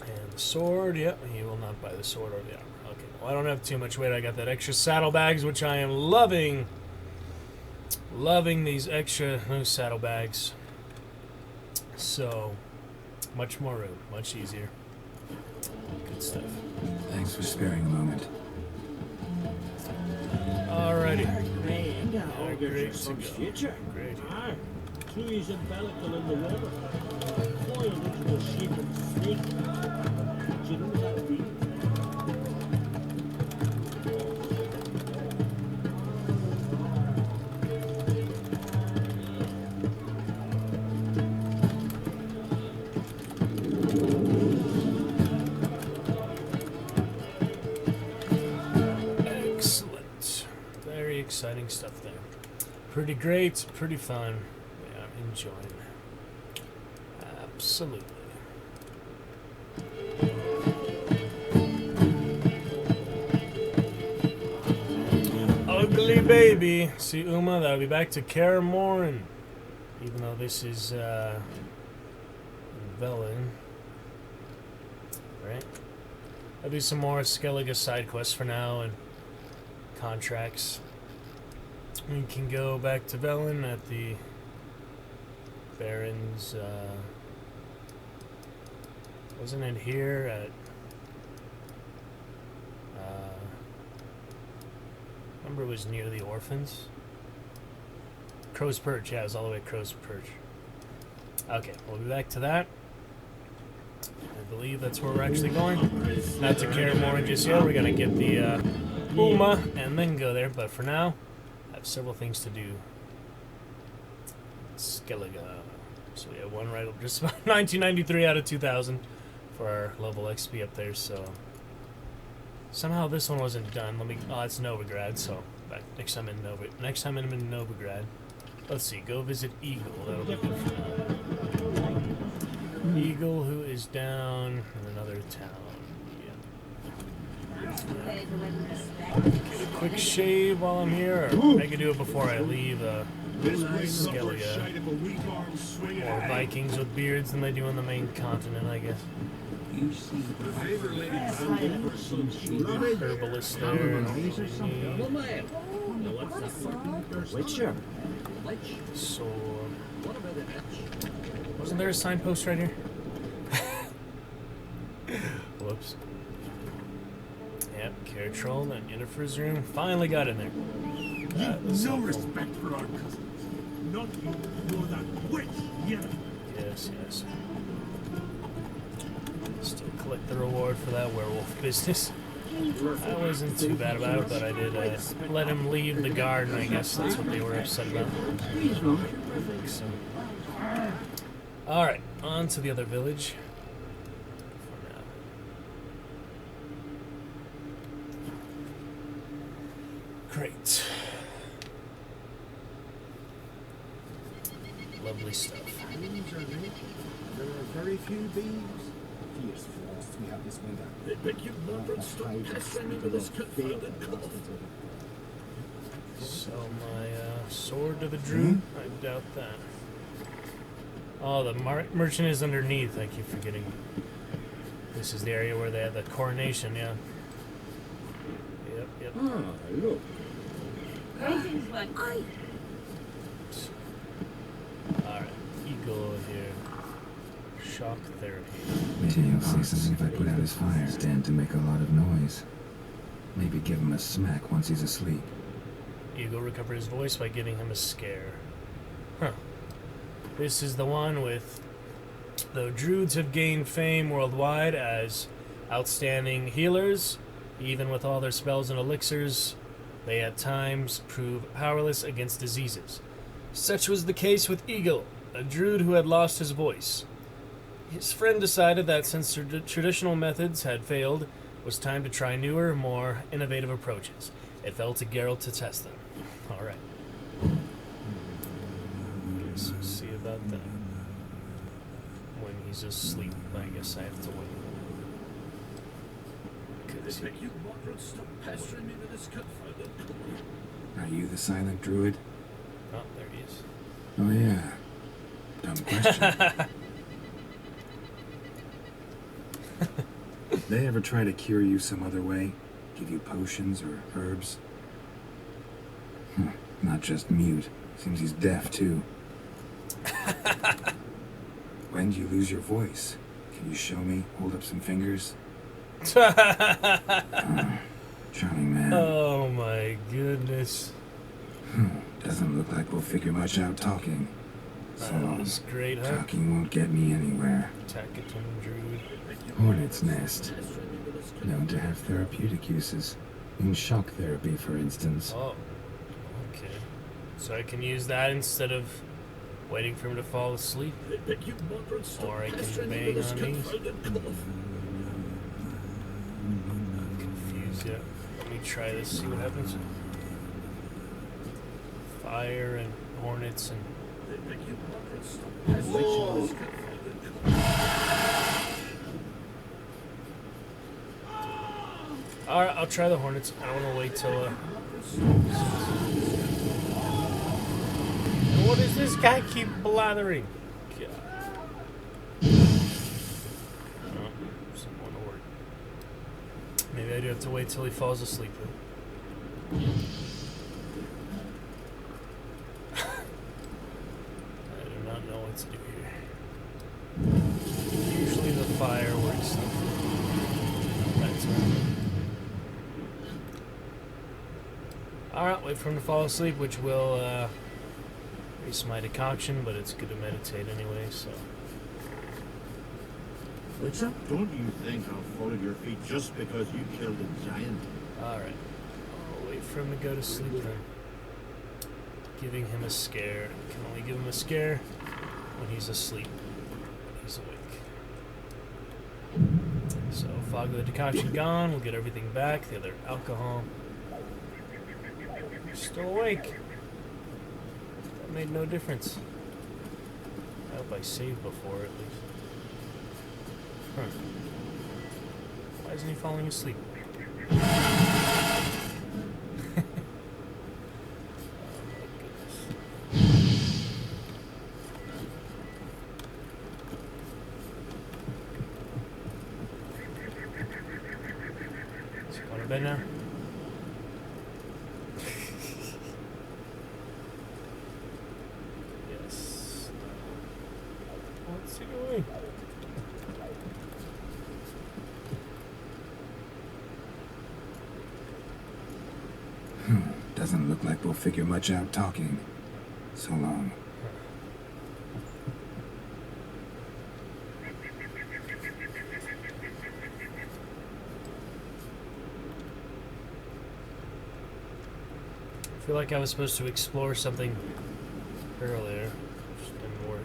And the sword, yep, he will not buy the sword or the armor. Okay, well, I don't have too much weight. I got that extra saddlebags, which I am loving. Loving these extra new saddlebags. So, much more room, much easier. Good stuff. Thanks for sparing a moment. Alrighty. Great. Yeah, great to go. Future. Great. Aye. Trees and bellicle in the water. Coiled into the shape of a snake. Do you know what that means? Excellent. Very exciting stuff there. Pretty great, pretty fun. Yeah, enjoying. Absolutely. Ugly baby. See Uma, that'll be back to Kaer Morhen. Even though this is Velen. Right? I'll do some more Skellige side quests for now and contracts. We can go back to Velen at the Baron's, wasn't it here at, remember it was near the orphans? Crow's Perch, yeah, it was all the way to Crow's Perch. Okay, we'll be back to that. And believe that's where we're actually going. Not to Karamora just yet. We're gonna get the Uma and then go there. But for now, I have several things to do. Skellige. So we have one right up, just about 1993 out of 2000 for our level XP up there. So somehow this one wasn't done. Let me. Oh, it's Novigrad. So back next time in Novigrad. Let's see. Go visit Eagle. That'll be good for now. Eagle, who is down in another town. Yeah. Get a quick shave while I'm here, or I can do it before I leave. Skellige. More Vikings with beards than they do on the main continent, I guess. Herbalist there. Witcher. So, wasn't there a signpost right here? Whoops. Yep, Cartrol and Yennefer's room. Finally got in there. No respect for our cousins. Not you nor that witch, Yennefer. Yes, yes. Still collect the reward for that werewolf business. I wasn't too bad about it, but I did let him leave the garden. I guess that's what they were upset about. So. Alright, on to the other village. For now. Great. Lovely stuff. There are very few bees. Fierce frost we have this winter. They beg you, Margaret, stop pestering me with this confounded cough. Sell my sword to the druid? I doubt that. Oh, the merchant is underneath. I keep forgetting. This is the area where they had the coronation, yeah. Yep, yep. Ah, look. Alright, Eagle here. Shock therapy. Maybe he'll say something if I put out his fire. Stand to make a lot of noise. Maybe give him a smack once he's asleep. Eagle recover his voice by giving him a scare. Huh. This is the one with... Though druids have gained fame worldwide as outstanding healers, even with all their spells and elixirs, they at times prove powerless against diseases. Such was the case with Eagle, a druid who had lost his voice. His friend decided that since traditional methods had failed, it was time to try newer, more innovative approaches. It fell to Geralt to test them. Alright. Guess we'll see about that. When he's asleep, I guess I have to wait. They beg you, Margaret, stop pestering me with this confounded cough. Are you the silent druid? Oh, there he is. Oh yeah. Dumb question. They ever try to cure you some other way? Give you potions or herbs? Not just mute. Seems he's deaf too. When do you lose your voice? Can you show me? Hold up some fingers? Charming man. Oh my goodness. Doesn't look like we'll figure much out talking. So That was great, huh? talking won't get me anywhere. Takaton Druid. Hornet's nest. Known to have therapeutic uses. In shock therapy, for instance. Oh. Okay. So I can use that instead of waiting for him to fall asleep? They beg you, Margaret, stop Or I can pestering me bang with this on these? confounded cough. Confused yet. Let me try this, see what happens. Fire and hornets and... They beg you, Margaret, stop pestering me with this confounded cough. Alright, I'll try the hornets. I don't want to wait till... What does this guy keep blathering? God. Oh, someone ordered. Maybe I do have to wait till he falls asleep. I do not know what to do here. Usually the fireworks. That's right. Alright, wait for him to fall asleep, which will increase my decoction, but it's good to meditate anyway, so. Witcher? Don't you think I'll fall at your feet just because you killed a giant? Alright. I'll wait for him to go to sleep then. Giving him a scare. Can only give him a scare when he's asleep. When he's awake. So, fog of the decoction gone. We'll get everything back. The other alcohol. Still awake. That made no difference. I hope I saved before at least. Huh. Why isn't he falling asleep? Oh my goodness. Is he going to bed now? Yes. What's he doing? Doesn't look like we'll figure much out talking. So long. I feel like I was supposed to explore something earlier. Just didn't work.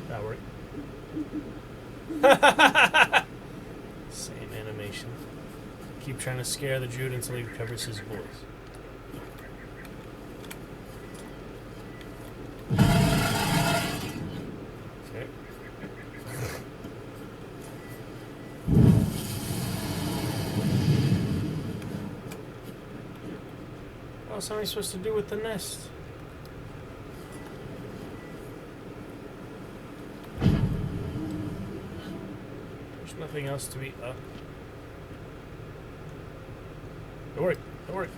That worked. Same animation. Keep trying to scare the Jude until he recovers his voice. Okay. What else am I supposed to do with the nest? There's nothing else to be up. Don't worry, don't worry.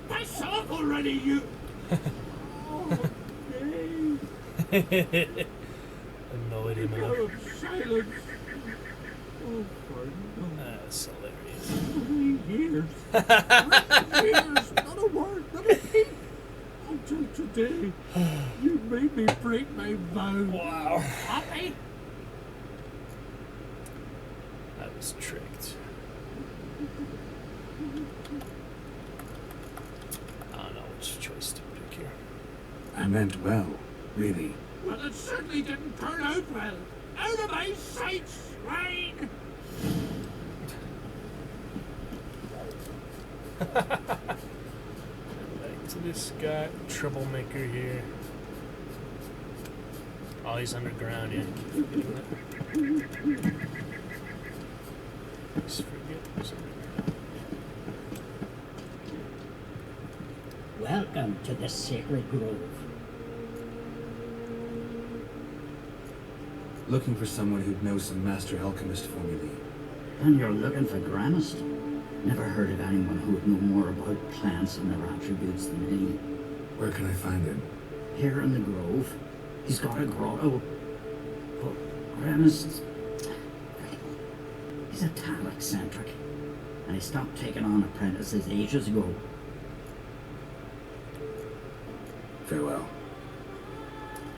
Piss off already, you! Oh, okay. Annoyed him Out enough. of silence. Oh, pardon. That's hilarious. 3 years. 3 years. Not a word, not a peep. Until today, you made me break my vow. Wow. Happy? I was tricked. I don't know which choice to pick here. I meant well, really. Well, it certainly didn't turn out well. Out of my sight, swine! Back to this guy, troublemaker here. Oh, he's underground, yeah. Keep forgetting that. Just forget he's underground. Welcome to the sacred grove. Looking for someone who'd know some master alchemist formulae. And you're looking for Granist? Never heard of anyone who would know more about plants and their attributes than me. Where can I find him? Here in the grove, he's got a grotto. But Granist, he's a tad eccentric. And he stopped taking on apprentices ages ago. Farewell.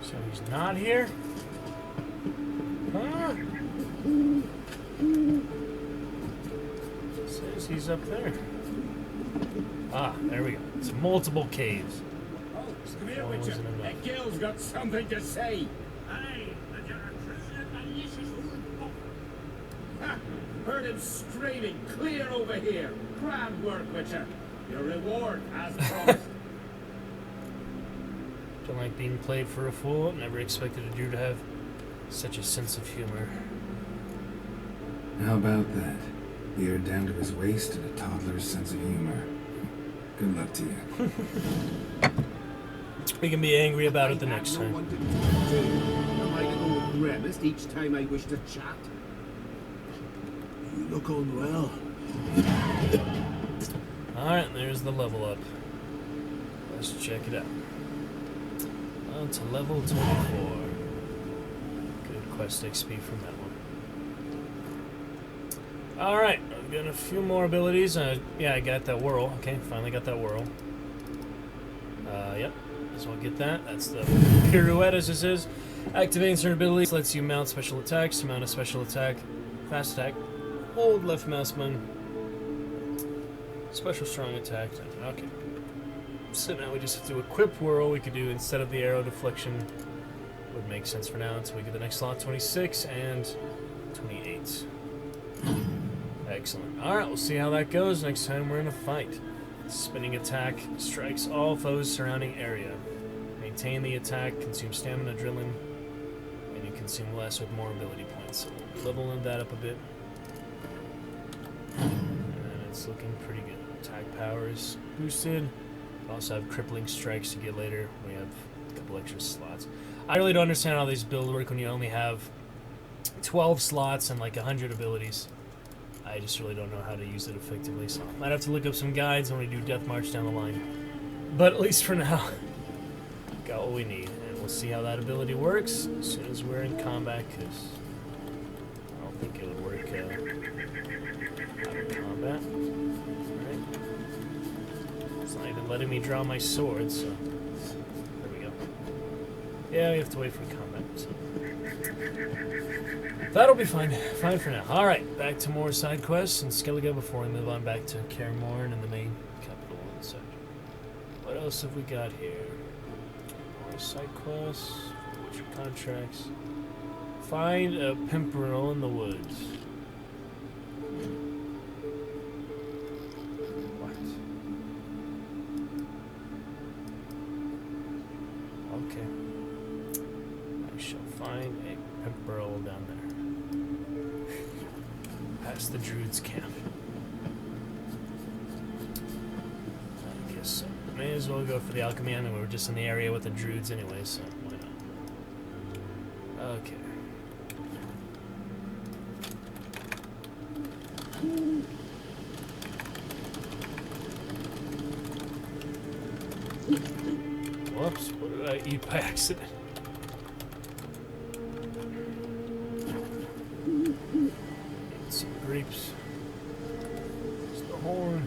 So he's not here? Huh? Says he's up there. Ah, there we go. It's multiple caves. Folks, come here, One Witcher. wasn't enough. That girl's got something to say. Aye, and you're a true and malicious old buck. Ha! Heard him screaming, clear over here. Grand work, Witcher. Your reward, as promised. Don't like being played for a fool. Never expected a Jew to have such a sense of humor. How about that? Beard down to his waist and a toddler's sense of humor. Good luck to you. We can be angry about it the next I time. wanted to do. Am I to go with Gremist each time I wish to chat? You look unwell. Alright, there's the level up. Let's check it out. On to level 24. Good quest XP from that one. Alright, I've got a few more abilities. Yeah, I got that whirl. Okay, finally got that whirl. Yep. So I'll get that. That's the pirouette, as this is. Activating certain abilities lets you mount special attacks. To mount a special attack, fast attack, hold left mouse button. Special strong attack. Okay. So now we just have to equip whirl. We could do instead of the arrow deflection. Would make sense for now until we get the next slot, 26 and 28. Excellent. Alright, we'll see how that goes next time we're in a fight. Spinning attack strikes all foes surrounding area. Maintain the attack, consume stamina, adrenaline, and you consume less with more ability points. So we'll be leveling that up a bit. And it's looking pretty good. Attack power is boosted. We also have crippling strikes to get later. We have a couple extra slots. I really don't understand how these builds work when you only have 12 slots and like 100 abilities. I just really don't know how to use it effectively, so I might have to look up some guides when we do Death March down the line. But at least for now, got what we need, and we'll see how that ability works as soon as we're in combat, because I don't think it would work out of combat. Alright. It's not even letting me draw my sword, so there we go. Yeah, we have to wait for combat, so that'll be fine. Fine for now. Alright, back to more side quests and Skellige before we move on back to Kaer Morhen and the main capital and such. What else have we got here? More side quests, what's your contracts? Find a pimpernel in the woods. What? Okay. I shall find a pimpernel down there. Past the Druid's camp. I guess so. May as well go for the alchemy. I mean, we were just in the area with the Druids anyway, so why not? Okay. Whoops, what did I eat by accident? Some grapes. It's the horn.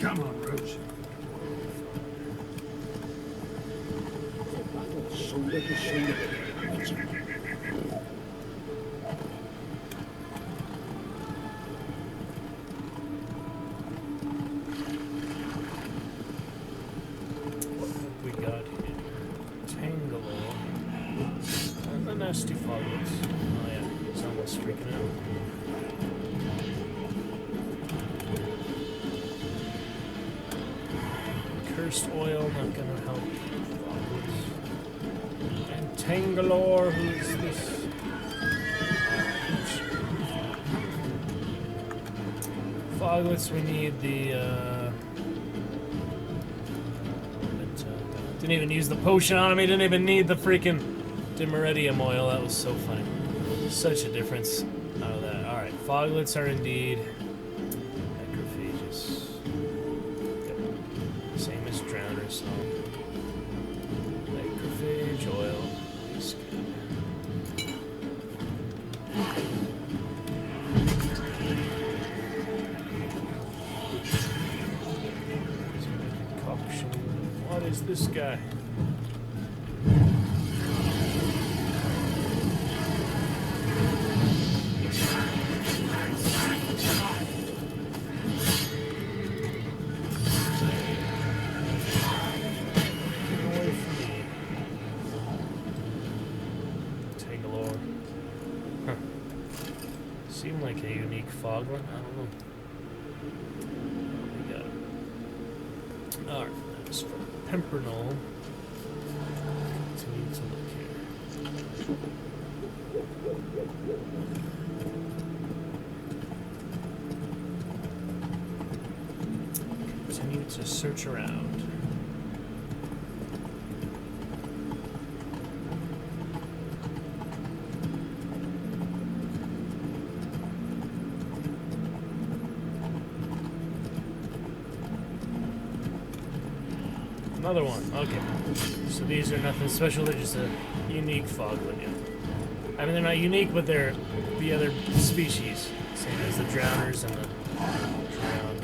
Come on, Roach. So little shade. We got here. Tangalore. And the nasty foglets. Oh yeah, he's almost freaking out. Cursed oil, not gonna help. Foglets. And Tangalore, who's this? Foglets, we need the didn't even use the potion on me, didn't even need the freaking Dimeridium oil. That was so funny. Such a difference out of that. Alright, foglets are indeed necrophages. Yep. Same as drowners, so necrophage oil is good. Concoction. What is this guy? Seemed like a unique fogler. I don't know. We got it. Alright, that's for Pimpernel. Continue to look here. Continue to search around. Another one. Okay. So these are nothing special. They're just a unique foglet. Yeah. I mean, they're not unique, but they're the other species. Same as the drowners and the drowned.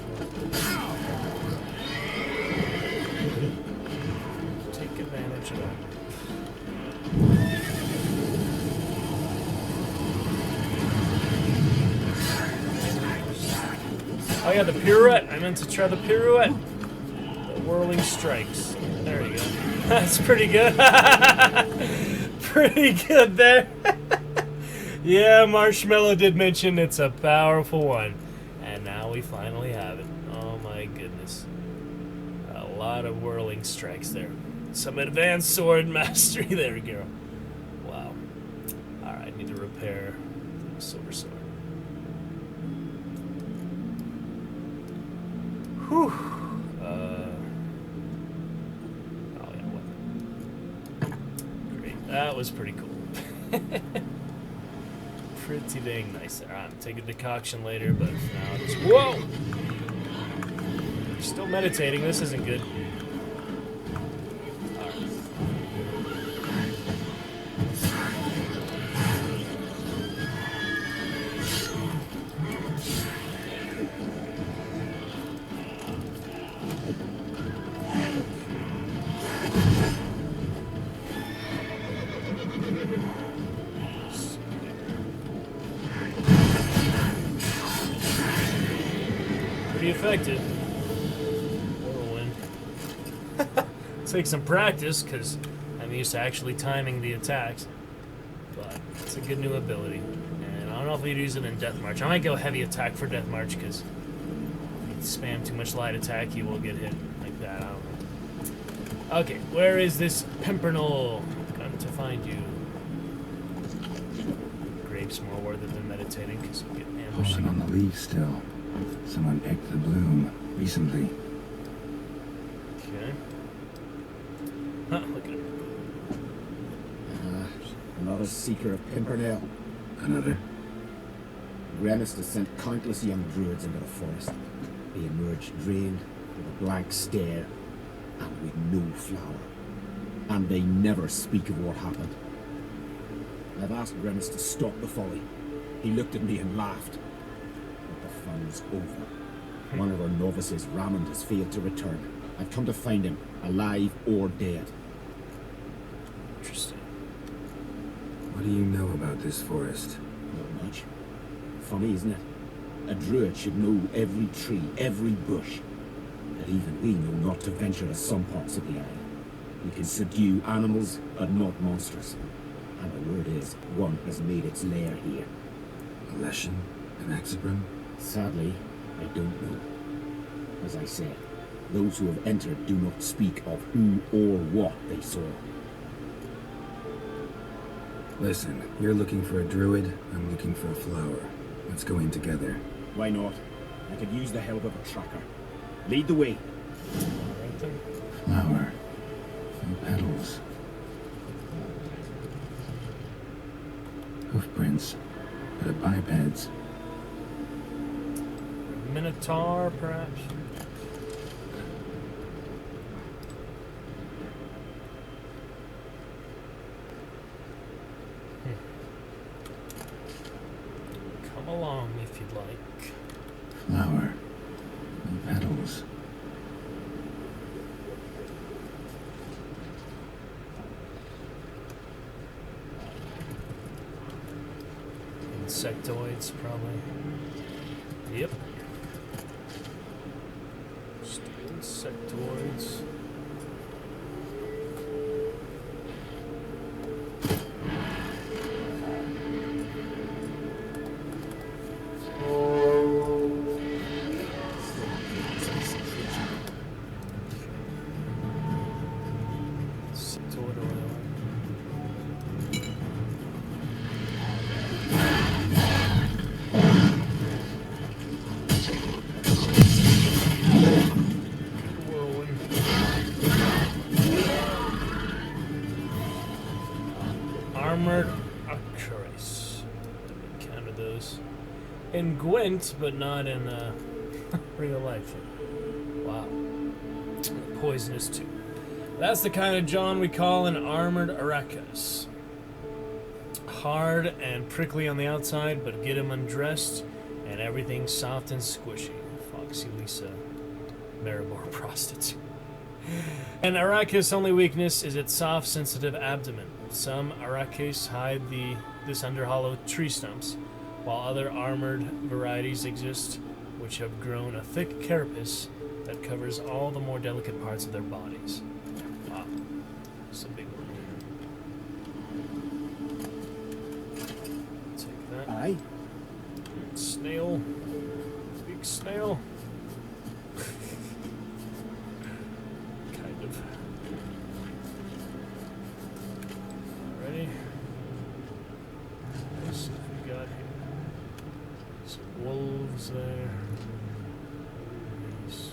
Take advantage of that. Oh yeah, the pirouette. I meant to try the pirouette. The whirling strikes. There you go. That's pretty good. Pretty good there. Yeah, Marshmallow did mention it's a powerful one. And now we finally have it. Oh my goodness. A lot of whirling strikes there. Some advanced sword mastery there, girl. Wow. Alright, need to repair the silver sword. Whew. Oh yeah, what? Great. That was pretty cool. Pretty dang nice there. I'm taking decoction later, but now just whoa! Still meditating. This isn't good. Pretty effective. Whirlwind. Take some practice, because I'm used to actually timing the attacks. But it's a good new ability. And I don't know if we'd use it in Death March. I might go heavy attack for Death March, because if you spam too much light attack, you will get hit like that. I don't know. Okay, where is this Pimpernel? Got to find you. Grapes more worth it than meditating, because you get ambushed. Falling on the leaf still. Someone picked the bloom recently. Okay. Huh, look at him. Another seeker of Pimpernel. Another. Grannis has sent countless young druids into the forest. They emerge drained, with a blank stare, and with no flower. And they never speak of what happened. I've asked Grannis to stop the folly. He looked at me and laughed. But the fun's over. One of our novices, Ramond, has failed to return. I've come to find him, alive or dead. Interesting. What do you know about this forest? Not much. Funny, isn't it? A druid should know every tree, every bush. But even we know not to venture to some parts of the island. We can subdue animals, but not monsters. And the word is, one has made its lair here. A Leshen? An Exabrim? Sadly, I don't know. As I said, those who have entered do not speak of who or what they saw. Listen, you're looking for a druid, I'm looking for a flower. Let's go in together. Why not? I could use the help of a tracker. Lead the way. Right then. Flower. Few petals. Hoofprints. But a bipeds. Minotaur, perhaps? Come along if you'd like. Flower. Few petals. Insectoids, probably. Yep. Just insectoids. Insectoid oil. Whirlwind. Armored Arcturus. I've encountered those in Gwent, but not in real life. Wow. Poisonous too. That's the kind of John we call an armored Arrakis. Hard and prickly on the outside, but get him undressed, and everything soft and squishy. Foxy Lisa, Maribor prostitute. An Arrakis' only weakness is its soft, sensitive abdomen. Some Arrakis hide this under hollow tree stumps, while other armored varieties exist, which have grown a thick carapace that covers all the more delicate parts of their bodies. Wow, it's a big one. Take that. Aye. Snail. Big snail. Kind of. Ready? Let's see what we got here. Some wolves there. Nice.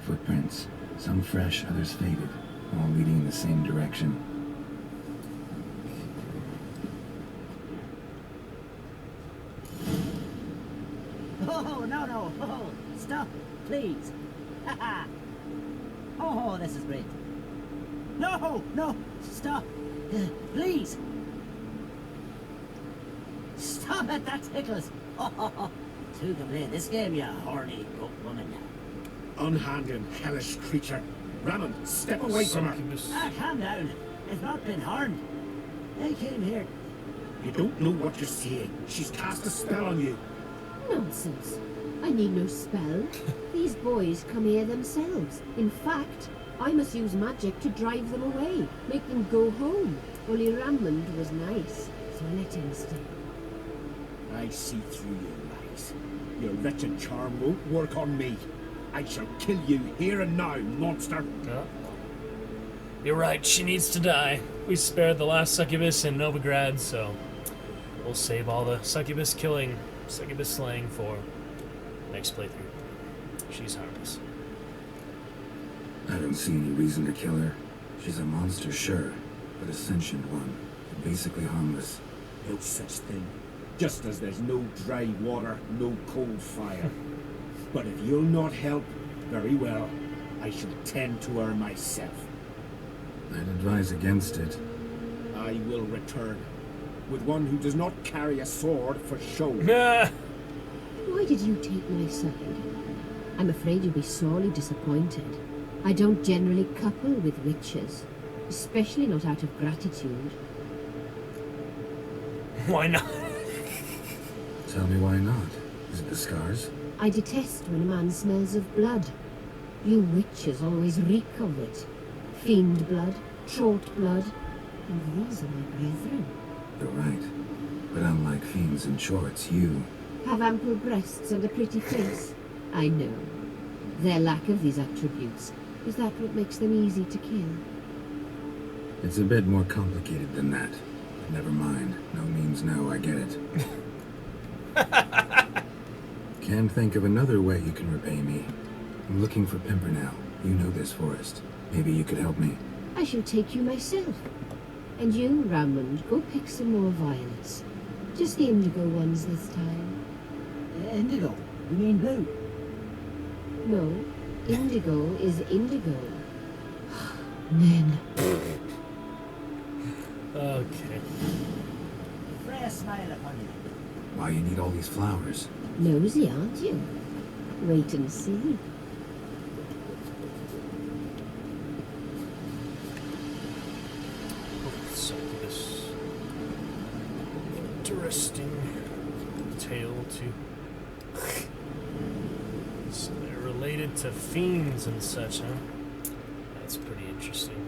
Footprints. Some fresh, others faded, all leading in the same direction. Oh, no. Oh, stop, please. Oh, this is great. No, stop. Please. Stop it, that tickles. Oh, to the blade. This game, you horny goat woman. Unhand him, hellish creature. Raman, step away from her. Calm down. It's not been harmed. I came here. You don't know what you're saying. She's cast a spell on you. Nonsense. I need no spell. These boys come here themselves. In fact, I must use magic to drive them away, make them go home. Only Ramond was nice, so I let him stay. I see through your lies. Your wretched charm won't work on me. I shall kill you here and now, monster. Yeah. You're right, she needs to die. We spared the last succubus in Novigrad, so we'll save all the succubus killing, succubus slaying for next playthrough. She's harmless. I don't see any reason to kill her. She's a monster, sure, but a sentient one. Basically harmless. No such thing. Just as there's no dry water, no cold fire. But if you'll not help, very well. I shall tend to her myself. I'd advise against it. I will return. With one who does not carry a sword for show. Why did you take my side? I'm afraid you'll be sorely disappointed. I don't generally couple with witches, especially not out of gratitude. Why not? Tell me why not. Is it the scars? I detest when a man smells of blood. You witches always reek of it. Fiend blood, short blood, and these are my brethren. You're right. But unlike fiends and shorts, you... Have ample breasts and a pretty face. I know. Their lack of these attributes, is that what makes them easy to kill? It's a bit more complicated than that. But never mind. No means no, I get it. Can't think of another way you can repay me. I'm looking for Pimpernel. You know this forest. Maybe you could help me. I shall take you myself. And you, Ramond, go pick some more violets. Just the indigo ones this time. Indigo? You mean blue? No, indigo is indigo. Men. Okay. Freya smile upon you. Why you need all these flowers? Nosy, aren't you? Wait and see. Succubus. Interesting tale to. So they're related to fiends and such, huh? That's pretty interesting.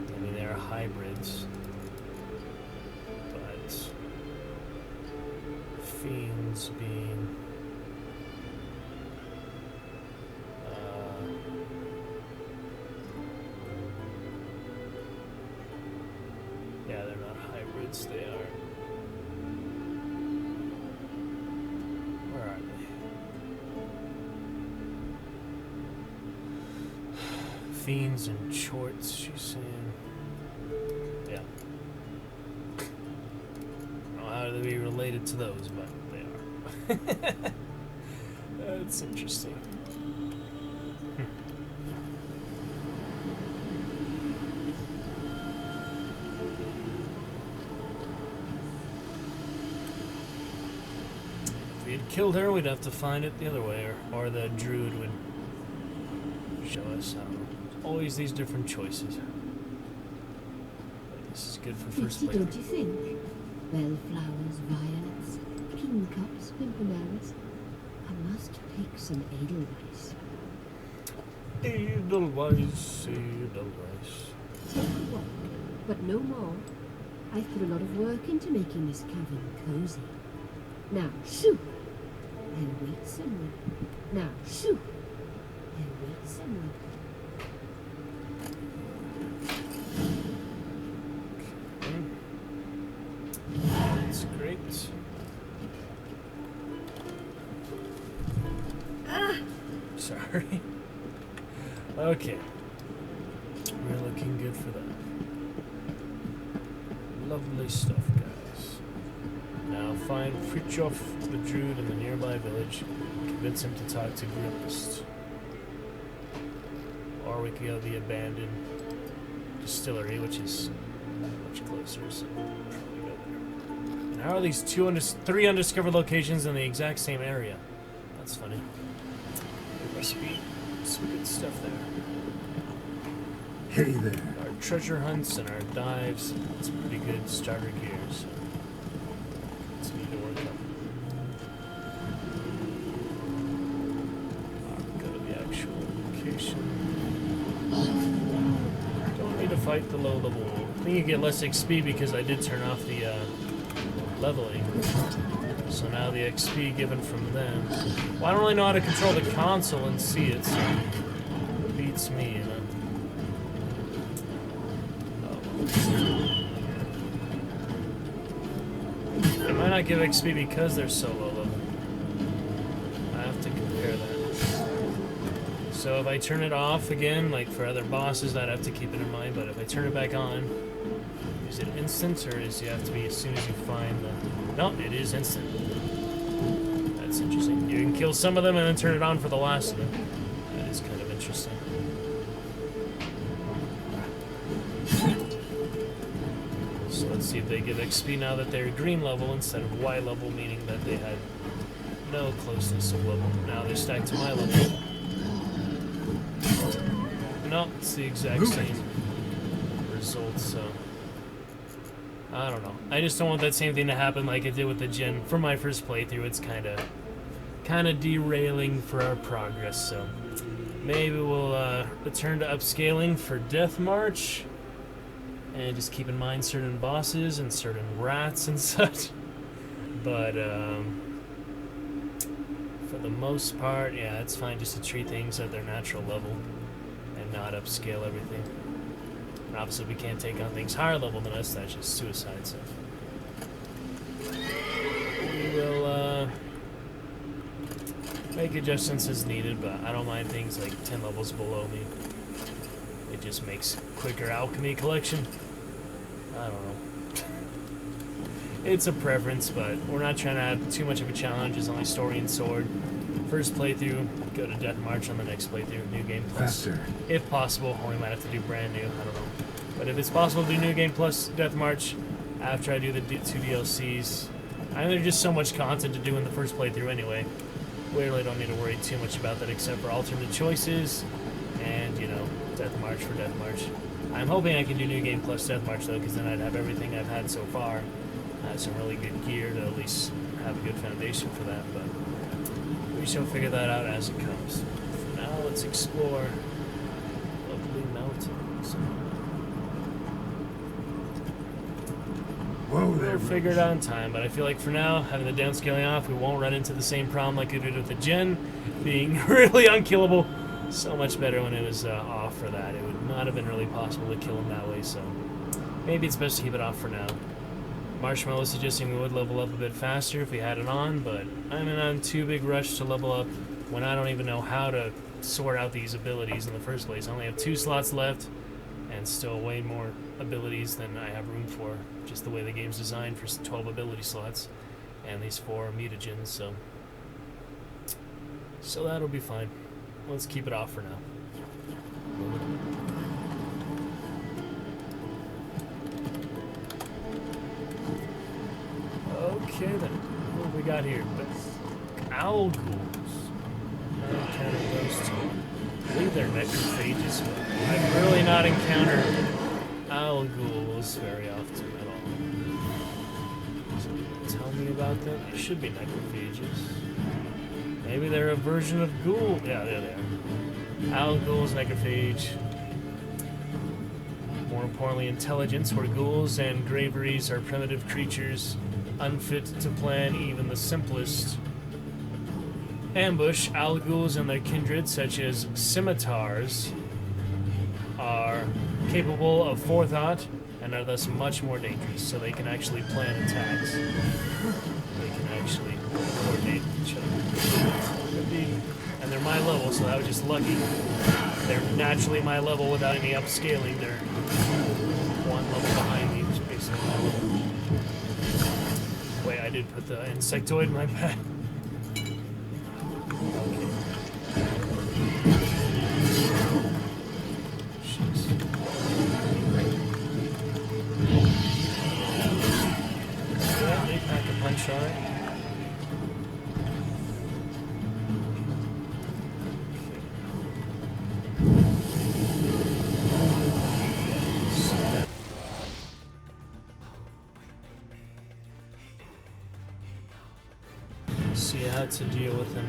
I mean, they're hybrids, but fiends being yeah, they're not hybrids, they are. Where are they? Fiends and shorts, she's saying. Yeah. I don't know how to be related to those, but they are. That's interesting. If we had killed her, we'd have to find it the other way, or the druid would show us. I don't know. Always these different choices. But this is good for first Pretty, place. don't you think? Bellflowers, violets, kingcups, pimpernels. I must pick some edelweiss. Edelweiss, Edelweiss. Take a walk, but no more. I've put a lot of work into making this cabin cozy. Now, shoo! I'll wait somewhere. Now, shoo! I'll wait somewhere. That's great. Sorry. Okay. We're looking good for that. Lovely stuff, guys. Now find Fritjof the Druid in the nearby village. Convince him to talk to Grimmist. Or we could go to the abandoned distillery, which is much closer, so probably go there. And how are these three undiscovered locations in the exact same area? That's funny. There must be some good stuff there. Hey there. Our treasure hunts and our dives, it's pretty good starter gear, so continue to work up. Go to the actual location. Don't need to fight the low level. I think you get less XP because I did turn off the leveling. So now the XP given from them. Well, I don't really know how to control the console and see it, so it beats me, you know. It might not give XP because they're so low level. I have to compare that. So if I turn it off again, like for other bosses, I'd have to keep it in mind. But if I turn it back on, is it instant or is you have to be as soon as you find the... No, it is instant. That's interesting. You can kill some of them and then turn it on for the last of them. That is kind of interesting. So let's see if they give XP now that they're green level instead of Y level, meaning that they had no closeness of level. Now they're stacked to my level. No, it's the exact same result, so... I don't know. I just don't want that same thing to happen like it did with the gen. For my first playthrough, it's kind of derailing for our progress, so... Maybe we'll return to upscaling for Death March. And just keep in mind certain bosses and certain rats and such. But, for the most part, yeah, it's fine just to treat things at their natural level and not upscale everything. And obviously, we can't take on things higher level than us, that's just suicide, so. We will, make adjustments as needed, but I don't mind things like 10 levels below me. It just makes quicker alchemy collection. I don't know. It's a preference, but we're not trying to have too much of a challenge. It's only story and sword. First playthrough, go to Death March on the next playthrough, New Game Plus. Faster. If possible, or we might have to do brand new, I don't know. But if it's possible to do New Game Plus Death March after I do the 2 DLCs, I mean, there's just so much content to do in the first playthrough anyway. We really don't need to worry too much about that except for alternate choices and, you know, Death March for Death March. I'm hoping I can do New Game Plus Death March though, because then I'd have everything I've had so far. I have some really good gear to at least have a good foundation for that, but we shall figure that out as it comes. For now, let's explore lovely mountains. Whoa there, We'll figure it out in time, but I feel like for now, having the downscaling off, we won't run into the same problem like we did with the gen, being really unkillable. So much better when it was off for that. It would not have been really possible to kill him that way, so maybe it's best to keep it off for now. Marshmallow suggesting we would level up a bit faster if we had it on, but I'm in a too big rush to level up when I don't even know how to sort out these abilities in the first place. I only have 2 slots left, and still way more abilities than I have room for, just the way the game's designed for 12 ability slots, and these 4 mutagens, so So that'll be fine. Let's keep it off for now. Okay then, what have we got here? Owl ghouls. I encountered those two. I believe they're necrophages, but I've really not encountered owl ghouls very often at all. So tell me about them. They should be necrophages. Maybe they're a version of ghoul. Yeah, there they are. Owl ghouls, necrophage. More importantly, intelligence, where ghouls and graveries are primitive creatures unfit to plan even the simplest ambush. Owl ghouls and their kindred, such as scimitars, are capable of forethought and are thus much more dangerous, so they can actually plan attacks. They can actually coordinate with each other. And they're my level, so that was just lucky. They're naturally my level without any upscaling. They're one level behind me, which is basically my level. Wait, I did put the insectoid in my bag. Alright. See how to deal with them.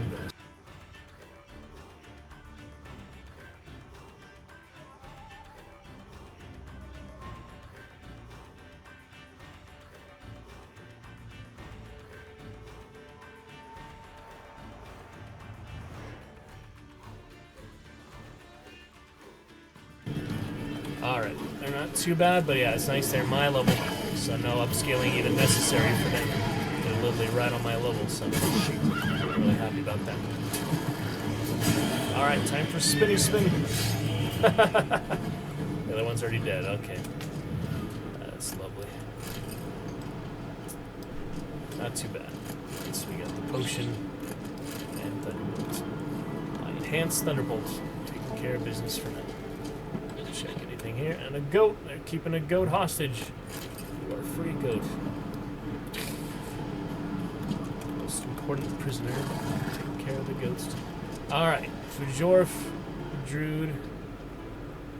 Alright, they're not too bad, but yeah, it's nice they're my level, so no upscaling even necessary for them. They're literally right on my level, so I'm really happy about that. Alright, time for spinny spin. The other one's already dead, okay. That's lovely. Not too bad. So we got the potion and Thunderbolt. My enhanced Thunderbolt. Taking care of business for now. Check anything here. And a goat. They're keeping a goat hostage. You are a free goat. Most important prisoner. Taking care of the goats. Alright. Fjorf, Druid.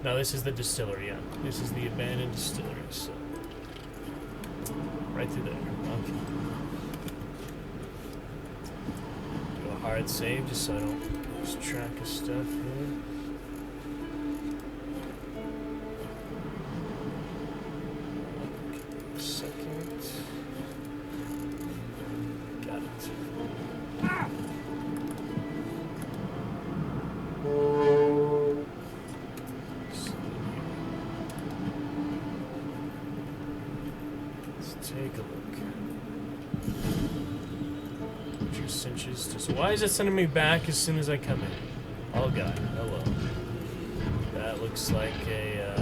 No, this is the distillery, yeah. This is the abandoned distillery, so. Right through there. Okay. Do a hard save just so I don't lose track of stuff here. Why is it sending me back as soon as I come in? Oh god, hello. That looks like a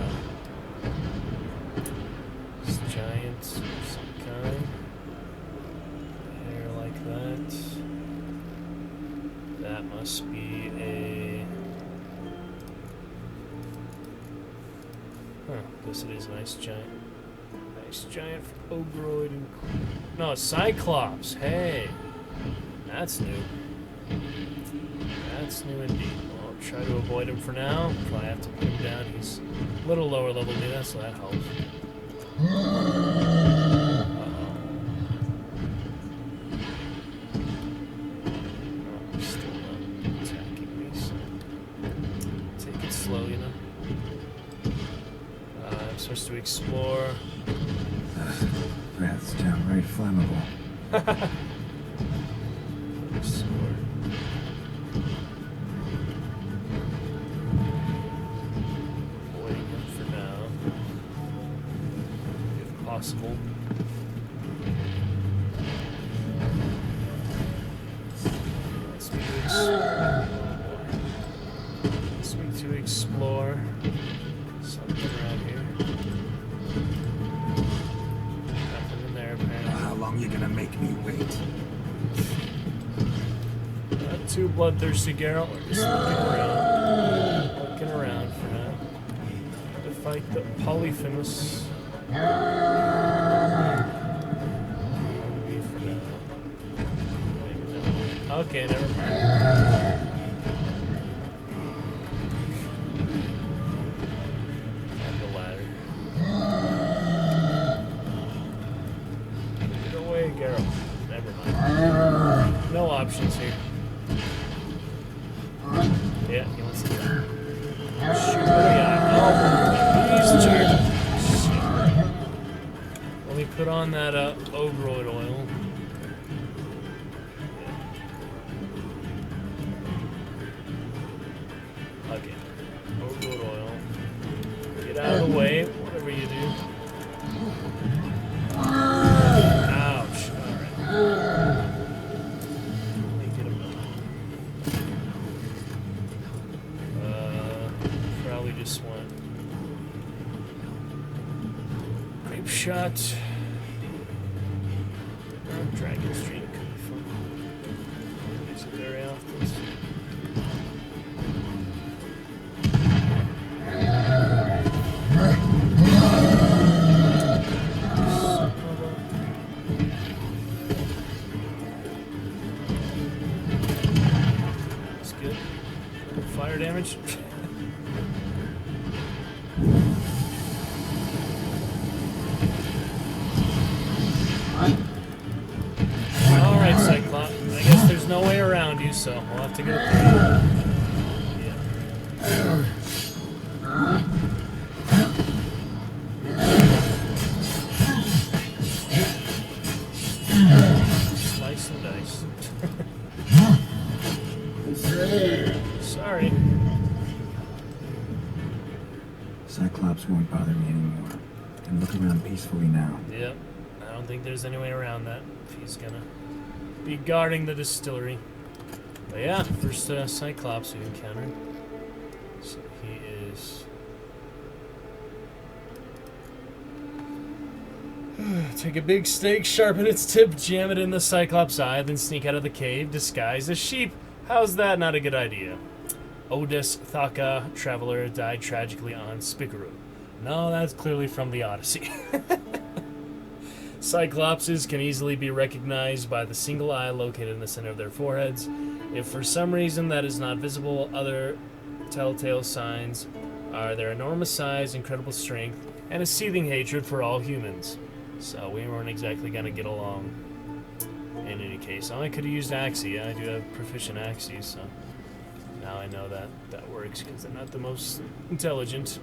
giant of some kind. Hair like that. That must be a... Huh, guess it is a nice giant. Nice giant Ogroid and... No, Cyclops, hey! That's new. That's new indeed. Well, I'll try to avoid him for now. Probably have to put him down. He's a little lower level than that, so that helps. He's still not attacking me, so take it slow, you know. I'm supposed to explore. Breath's downright flammable. Possible. Let's me to explore something around here. Nothing in there apparently. How long you gonna make me wait? too bloodthirsty, Geralt. We're just looking around for now. To fight the Polyphemus. Okay, never mind. Find the ladder. Get away, Geralt. Never mind. No options here. Yeah, he wants to go. Shoot the guy. Oh, he's cheating. Let me put on that Overwatch oil. Okay. Overwatch oil. Get out of the way, whatever you do. Ouch. Alright. Make it a probably just want grape shot. Dragon Street could be fun. Use it very often. That's good. Fire damage. Alright, Cyclops. I guess there's no way around you, so we'll have to go through. Yeah. Slice and dice. Sorry. Cyclops won't bother me anymore. I can look around peacefully now. Yep. I don't think there's any way around that if he's gonna be guarding the distillery. But yeah, first Cyclops we encountered. So he is... Take a big stake, sharpen its tip, jam it in the Cyclops' eye, then sneak out of the cave disguised as sheep. How's that not a good idea? Otis Thaka, traveler, died tragically on Spikaru. No, that's clearly from the Odyssey. Cyclopses can easily be recognized by the single eye located in the center of their foreheads. If for some reason that is not visible, other telltale signs are their enormous size, incredible strength, and a seething hatred for all humans. So we weren't exactly going to get along in any case. I could have used Axii. I do have proficient Axii, so now I know that that works because they're not the most intelligent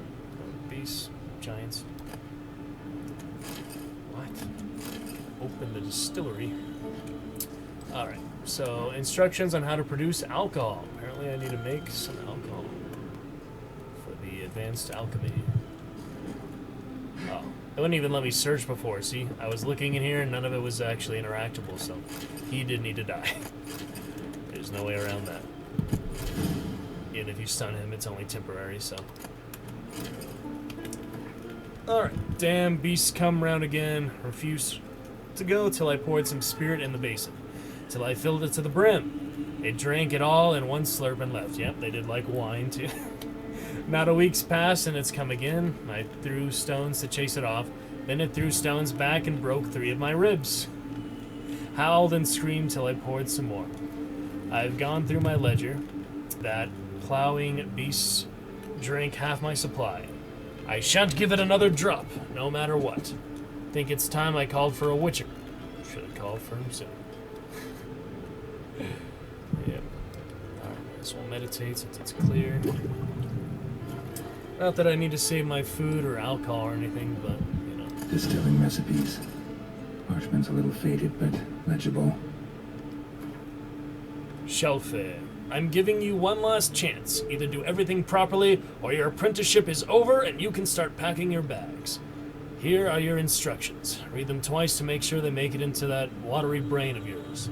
beasts, giants. What? Open the distillery. Alright, so instructions on how to produce alcohol. Apparently I need to make some alcohol for the advanced alchemy. Oh, it wouldn't even let me search before, see? I was looking in here and none of it was actually interactable, so he did need to die. There's no way around that. And if you stun him, it's only temporary, so... Alright, damn beasts come round again. Refused to go till I poured some spirit in the basin. Till I filled it to the brim. It drank it all in one slurp and left. Yep, they did like wine, too. Not a week's passed and it's come again. I threw stones to chase it off. Then it threw stones back and broke 3 of my ribs. Howled and screamed till I poured some more. I've gone through my ledger. That plowing beasts drank half my supply. I shan't give it another drop, no matter what. Think it's time I called for a witcher. Should have called for him soon. Yep. Alright, so we'll meditate since it's clear. Not that I need to save my food or alcohol or anything, but, you know. Distilling recipes. Parchment's a little faded, but legible. Shelfe, I'm giving you one last chance. Either do everything properly, or your apprenticeship is over and you can start packing your bags. Here are your instructions. Read them twice to make sure they make it into that watery brain of yours.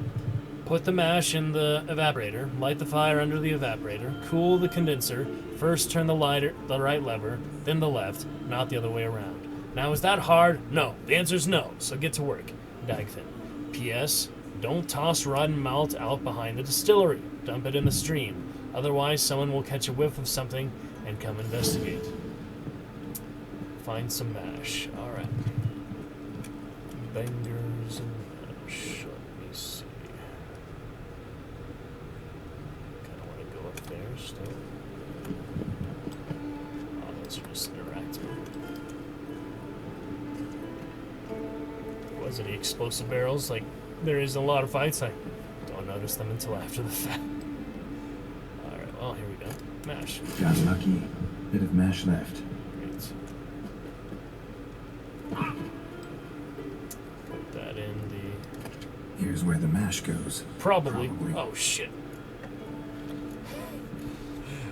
Put the mash in the evaporator, light the fire under the evaporator, cool the condenser, first turn the right lever, then the left, not the other way around. Now is that hard? No. The answer's no, so get to work. Dagfin. P.S. Don't toss rotten malt out behind the distillery. Dump it in the stream. Otherwise, someone will catch a whiff of something and come investigate. Find some mash. Alright. Bangers and mash. Let me see. Kind of want to go up there still. Oh, those are just interactive. There wasn't any explosive barrels like there is in a lot of fights. I don't notice them until after the fact. Alright, well, here we go. Mash. Got lucky. Bit of mash left. Great. Put that in the... Here's where the mash goes. Probably. Oh, shit.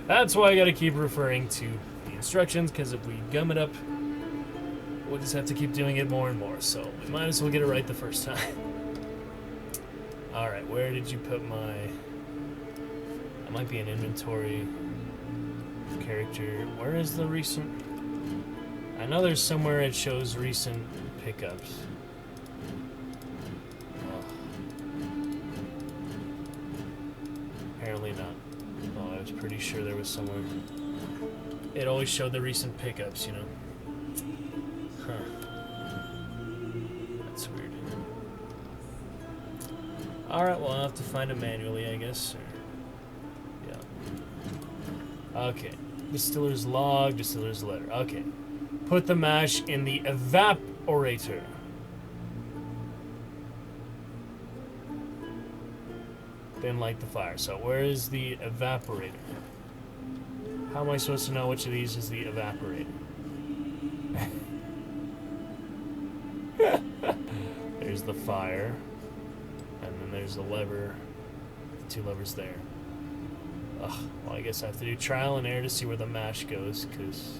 That's why I gotta keep referring to the instructions, because if we gum it up, we'll just have to keep doing it more and more, so we might as well get it right the first time. Alright, where did you put my... That might be an inventory character. Where is the recent... I know there's somewhere it shows recent pickups. Apparently not. Oh, I was pretty sure there was somewhere. It always showed the recent pickups, you know. Huh. That's weird. Alright, well, I'll have to find it manually, I guess. Or... Yeah. Okay. Distiller's log, distiller's letter. Okay. Put the mash in the evaporator. Then light the fire. So where is the evaporator? How am I supposed to know which of these is the evaporator? There's the fire. And then there's the lever. The two levers there. Ugh, well, I guess I have to do trial and error to see where the mash goes, because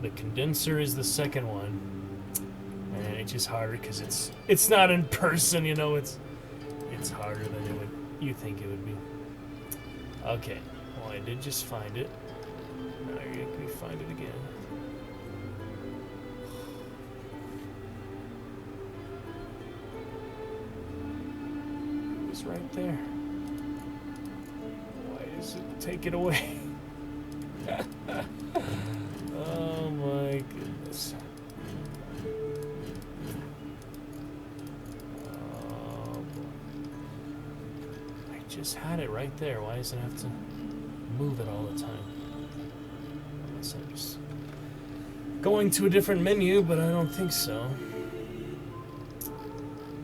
the condenser is the second one. And it's just harder because it's not in person, you know, it's harder than you think it would be. Okay, well, I did just find it. Now you're gonna find it again. It was right there. Why does it take it away? Oh my goodness. Just had it right there. Why does it have to move it all the time? Unless I'm just going to a different menu, but I don't think so.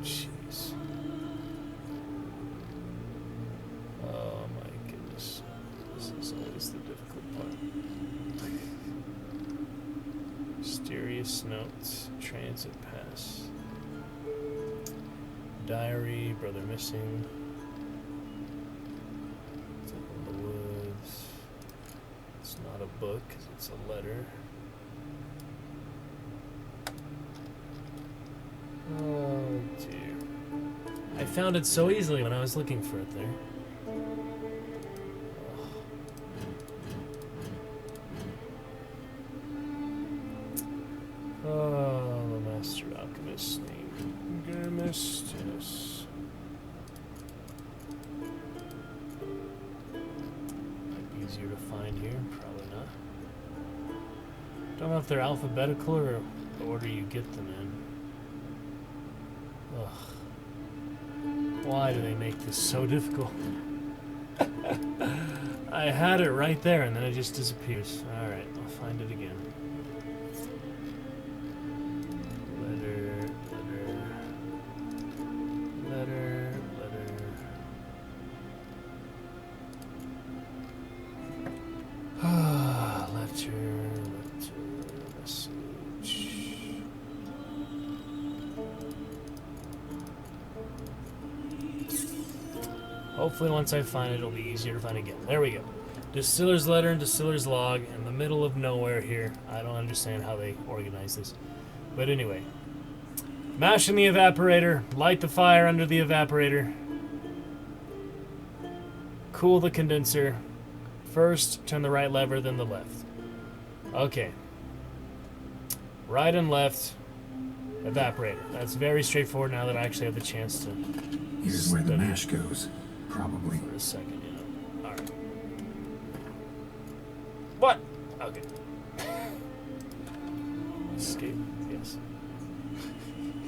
Jeez. Oh my goodness. This is always the difficult part. Mysterious notes. Transit pass. Diary. Brother missing. A book, because it's a letter. Oh dear. I found it so easily when I was looking for it there. Oh, the Master Alchemist name. Germist, yes. Easier to find here, probably not. Don't know if they're alphabetical or the order you get them in. Ugh. Why do they make this so difficult? I had it right there and then it just disappears. Alright, I'll find it again. Letter. Message. Hopefully once I find it, it'll be easier to find again. There we go. Distiller's letter and distiller's log in the middle of nowhere here. I don't understand how they organize this. But anyway. Mash in the evaporator. Light the fire under the evaporator. Cool the condenser. First, turn the right lever, then the left. Okay. Right and left. Evaporator. That's very straightforward now that I actually have the chance to Here's where the study mash goes. Probably. for a second, you know. Alright. What? Okay. Escape, yes.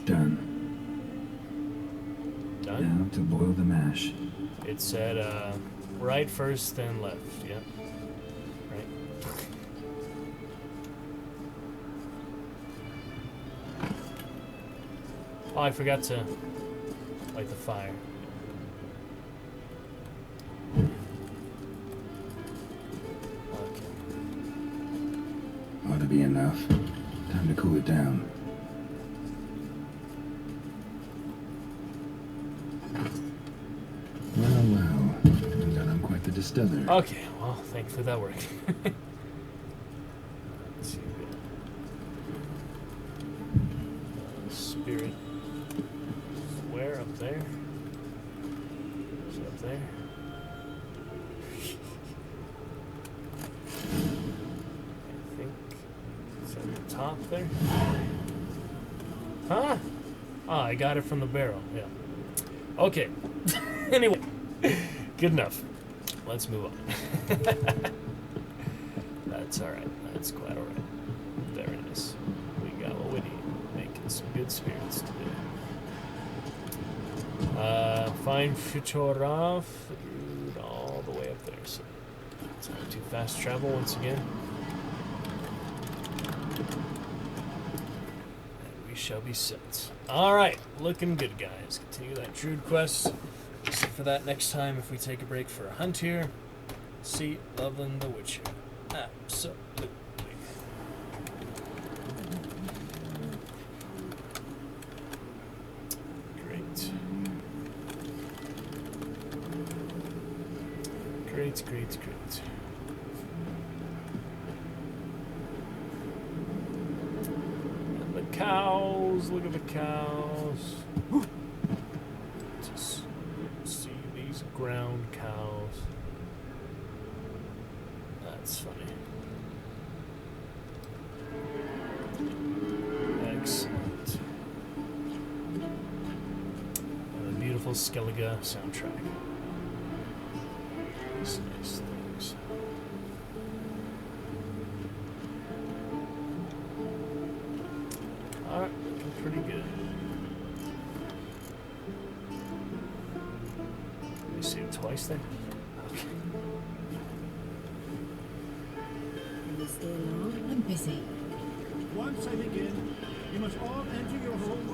Done. Done? Now to boil the mash. It said, right first, then left, yeah. Right. Oh, I forgot to light the fire. Okay. Ought to be enough. Time to cool it down. Well, we got on quite the distiller. Okay, well, thankfully that worked. Let's see. Spirit. Where? Up there? Is it up there? I think it's at the top there. Huh? Ah, I got it from the barrel. Yeah. Okay. Anyway, good enough. Let's move on. That's alright. That's quite alright. Very nice. We got what we need. Making some good spirits today. Find Futurov all the way up there. So it's not too fast travel once again. And we shall be set. Alright, looking good, guys. Continue that Druid quest. See for that next time if we take a break for a hunt here. See Loveland the Witcher. Absolutely. Great. Great, great, great. And the cows, look at the cows. Just see these ground cows. That's funny. Excellent. And a beautiful Skellige soundtrack. These nice things. Alright, looking pretty good. You see it twice there? Okay. Can we stay long? I'm busy. Once I begin, you must all enter your home.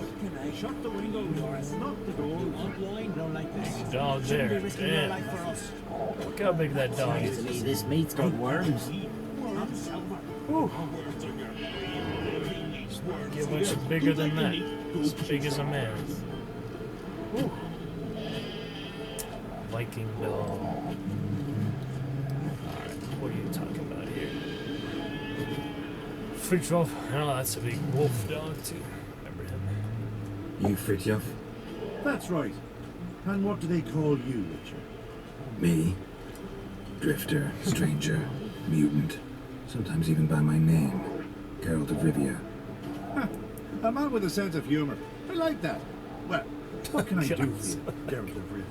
Shut the window doors, lock the door. Blind, don't like this. Dog there. Damn. For us. Look how big that dog is. This meat's got worms. Ooh. Get much bigger than that. As big as a man. Ooh. Viking dog. Alright, what are you talking about here? Fritjof. Oh, that's a big wolf dog, too. Remember him? You Fritjof? That's right. And what do they call you, Richard? Me? Drifter, stranger, mutant. Sometimes even by my name. Geralt of Rivia. A man with a sense of humor. I like that. Well, what can I do for you, Geralt of Rivia?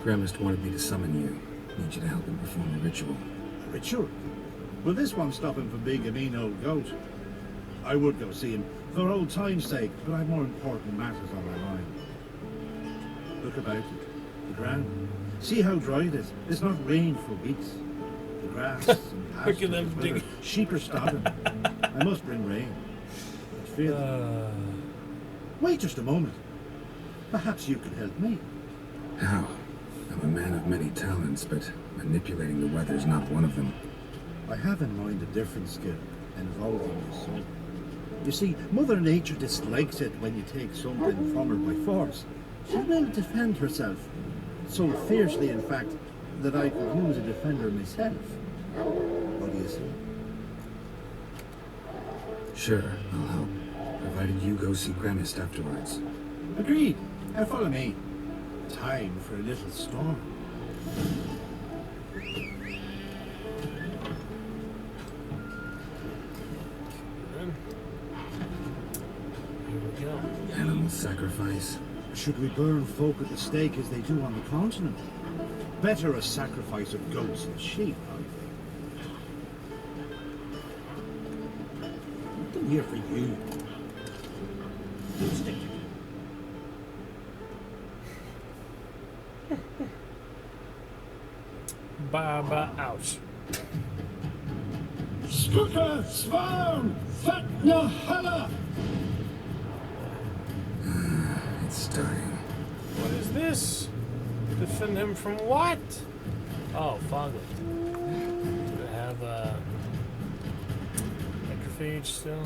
Gremist wanted me to summon you. Need you to help him perform a ritual. A ritual? Will this one stop him from being a mean old goat? I would go see him for old time's sake, but I've more important matters on my mind. Look about it. The ground. See how dry it is. It's not rained for weeks. The grass and Look at them pastures, digging. sheep are starving. I must bring rain. It's filthy. Wait just a moment. Perhaps you can help me. How? I'm a man of many talents, but manipulating the weather's not one of them. I have in mind a different skill involving the sun. You see, Mother Nature dislikes it when you take something from her by force. She will defend herself. So fiercely, in fact, that I could use a defender myself. What do you say? Sure, I'll help. Provided you go see Gremist afterwards. Agreed. Now follow me. Time for a little storm. sacrifice? Should we burn folk at the stake as they do on the continent? Better a sacrifice of goats and sheep, I think. I'm here for you. Stick to Baba ouch. Skooka, Swarm, Fatna Halla! It's starting. What is this? Defend him from what? Oh, Foglet. Do I have Necrophage still?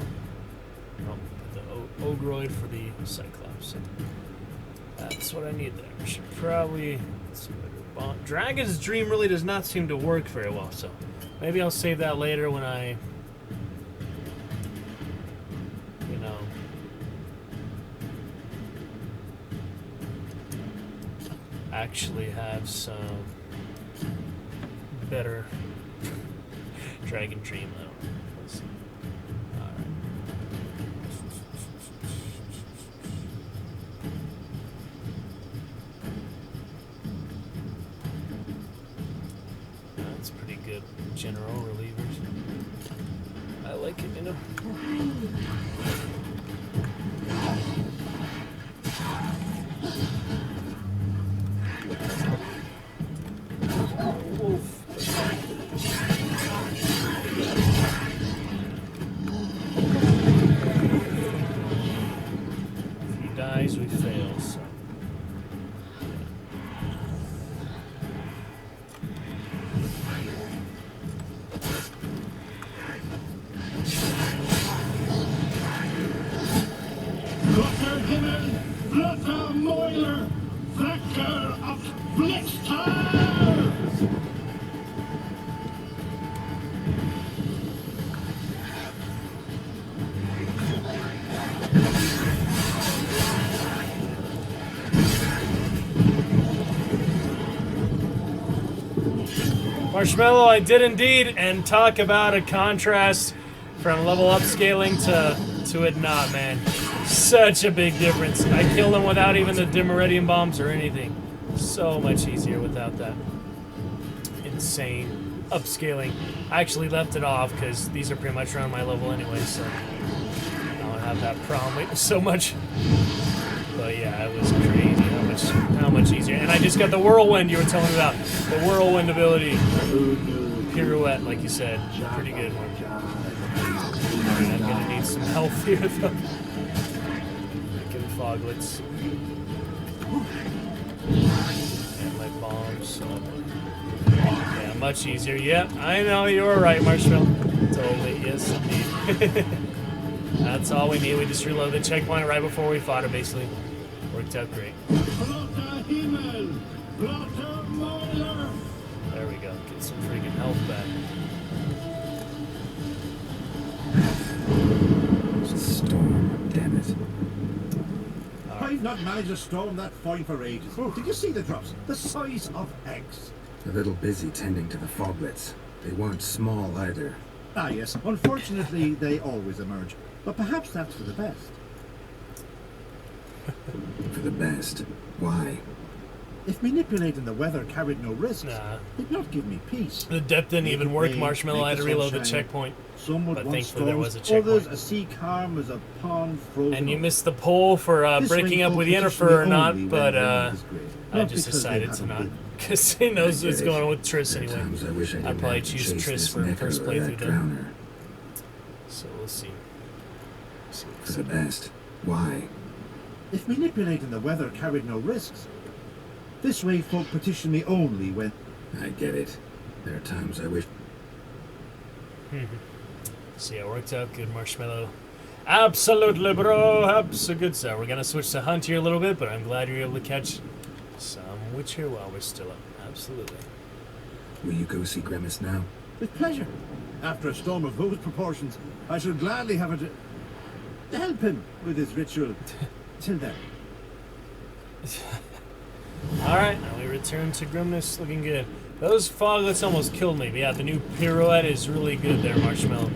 No, the Ogroid for the Cyclops. That's what I need there. I should probably... Dragon's Dream really does not seem to work very well, so maybe I'll save that later when I, you know, actually have some better Dragon Dream though. Let's see. Alright. That's pretty good general relievers. I like it, you know. If he dies, we fail, so. Grotter Himmel, Grotter Moiler, Wecker of Blitztal! Marshmallow, I did indeed, and talk about a contrast from level upscaling to it not, man. Such a big difference. I killed him without even the Dimeridium bombs or anything. So much easier without that. Insane upscaling. I actually left it off because these are pretty much around my level anyway, so I don't have that problem so much. But yeah, it was crazy how much easier. And I just got the whirlwind you were telling me about. The whirlwind ability. Pirouette, like you said. Pretty good one. Alright, I'm gonna need some health here though. Freaking foglets. And my bombs. So. Yeah, much easier. Yep, I know, you were right, Marshmallow. Totally, yes indeed. That's all we need. We just reload the checkpoint right before we fought it, basically. Worked out great. There we go. Get some freaking health back. Storm, damn it. I've not managed to storm that fine for ages. Did you see the drops? The size of eggs. A little busy tending to the foglets. They weren't small either. Ah yes, unfortunately they always emerge. But perhaps that's for the best. For the best. Why? If manipulating the weather carried no risks, Nah. it'd not give me peace. The depth didn't even work, Marshmallow. I had to reload the checkpoint. Some would But want thankfully there was a storms, others checkpoint. a sea calm as a pond frozen. And you up. missed the poll for This breaking way up with folk Yennefer petition or me not, only but when Rome is great. I Not just because they decided to haven't not. been. Because he knows I what's get it. going on with Triss There are anyway. times I wish I I'd didn't probably have to choose chase Triss this for the necker first or playthrough that though. drowner. So we'll see. For the best. Why? If manipulating the weather carried no risks, this way folk petition me only when... I get it. There are times I wish... So yeah, it worked out good, Marshmallow. Absolutely, bro. Absolutely good. So we're gonna switch to hunt here a little bit, but I'm glad you're able to catch some Witcher while we're still up. Absolutely. Will you go see Grimace now? With pleasure. After a storm of those proportions, I shall gladly have it to help him with his ritual. Till then. Alright, now we return to Grimness, looking good. Those foglets almost killed me, but yeah, the new pirouette is really good there, Marshmallow.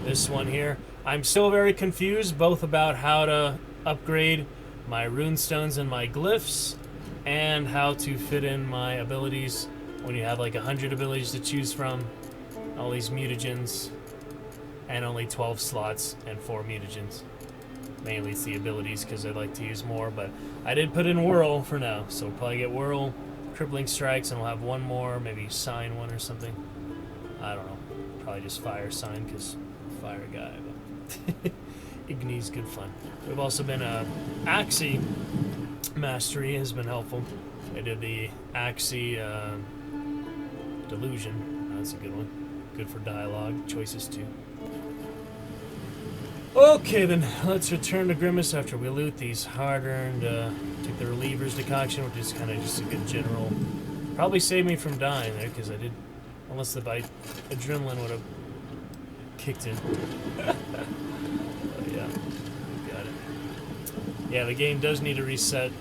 This one here. I'm still very confused, both about how to upgrade my runestones and my glyphs, and how to fit in my abilities when you have like 100 abilities to choose from, all these mutagens, and only 12 slots and 4 mutagens. Mainly it's the abilities because I'd like to use more, but I did put in Whirl for now, so we'll probably get Whirl, Crippling Strikes, and we'll have one more, maybe Sign one or something. I don't know. Probably just Fire Sign because fire guy, but Igni's good fun. We've also been Axie Mastery has been helpful. I did the Axie Delusion. That's a good one. Good for dialogue choices too. Okay, then let's return to Grimace after we loot these hard-earned, take the Relievers decoction, which is kind of just a good general. Probably saved me from dying there, because I did, unless the adrenaline would have kicked in. But yeah, we got it. Yeah, the game does need a reset.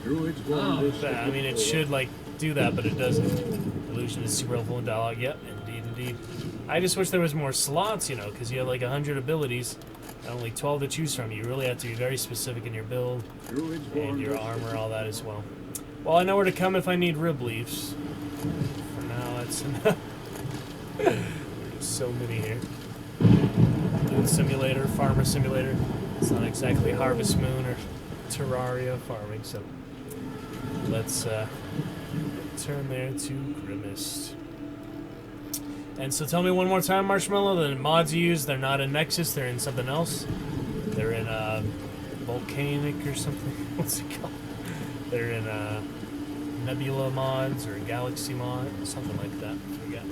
I mean, it should, like, do that, but it doesn't. Illusion is super helpful in dialogue. Yep, indeed. I just wish there was more slots, you know, because you have, like, 100 abilities. Only 12 to choose from. You really have to be very specific in your build and your armor, all that as well. Well, I know where to come if I need rib leaves. For now, that's enough. There's so many here. Loot Simulator, Farmer Simulator. It's not exactly Harvest Moon or Terraria farming, so let's turn there to Grimace. And so tell me one more time, Marshmallow, the mods you use, they're not in Nexus, they're in something else. They're in Volcanic or something. What's it called? They're in Nebula mods or Galaxy mod, something like that. I forget.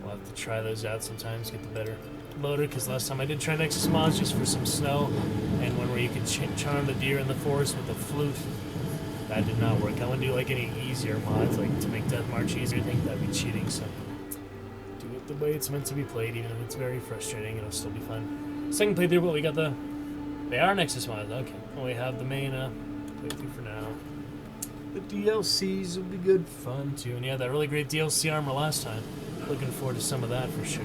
We'll have to try those out sometimes, get the better loader, because last time I did try Nexus mods just for some snow, and one where you could charm the deer in the forest with a flute. That did not work. I want to do like any easier mods, like to make Death March easier. I think that'd be cheating, so do it the way it's meant to be played, even if it's very frustrating, it'll still be fun. Second playthrough, but we got they are Nexus mods, okay. Well, we have the main playthrough for now. The DLCs will be good fun too, and yeah, that really great DLC armor last time. Looking forward to some of that for sure.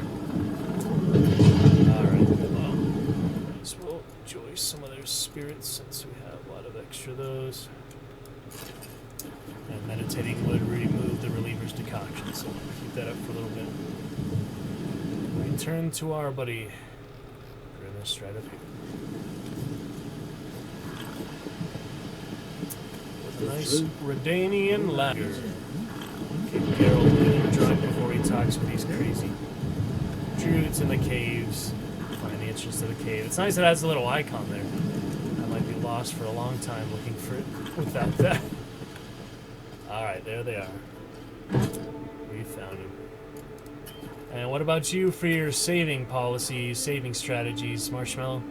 Alright, well, might as well enjoy some of their spirits since we have a lot of extra of those. And meditating would remove the Reliever's decoction, so keep that up for a little bit. Return to our buddy Grimace right up here. With a nice Redanian ladder. Keep Geralt getting drunk before he talks with these crazy druids in the caves. Find the entrance to the cave. It's nice it has a little icon there. I might be lost for a long time looking for it without that. Alright, there they are. We found them. And what about you for your saving policies, saving strategies, Marshmallow?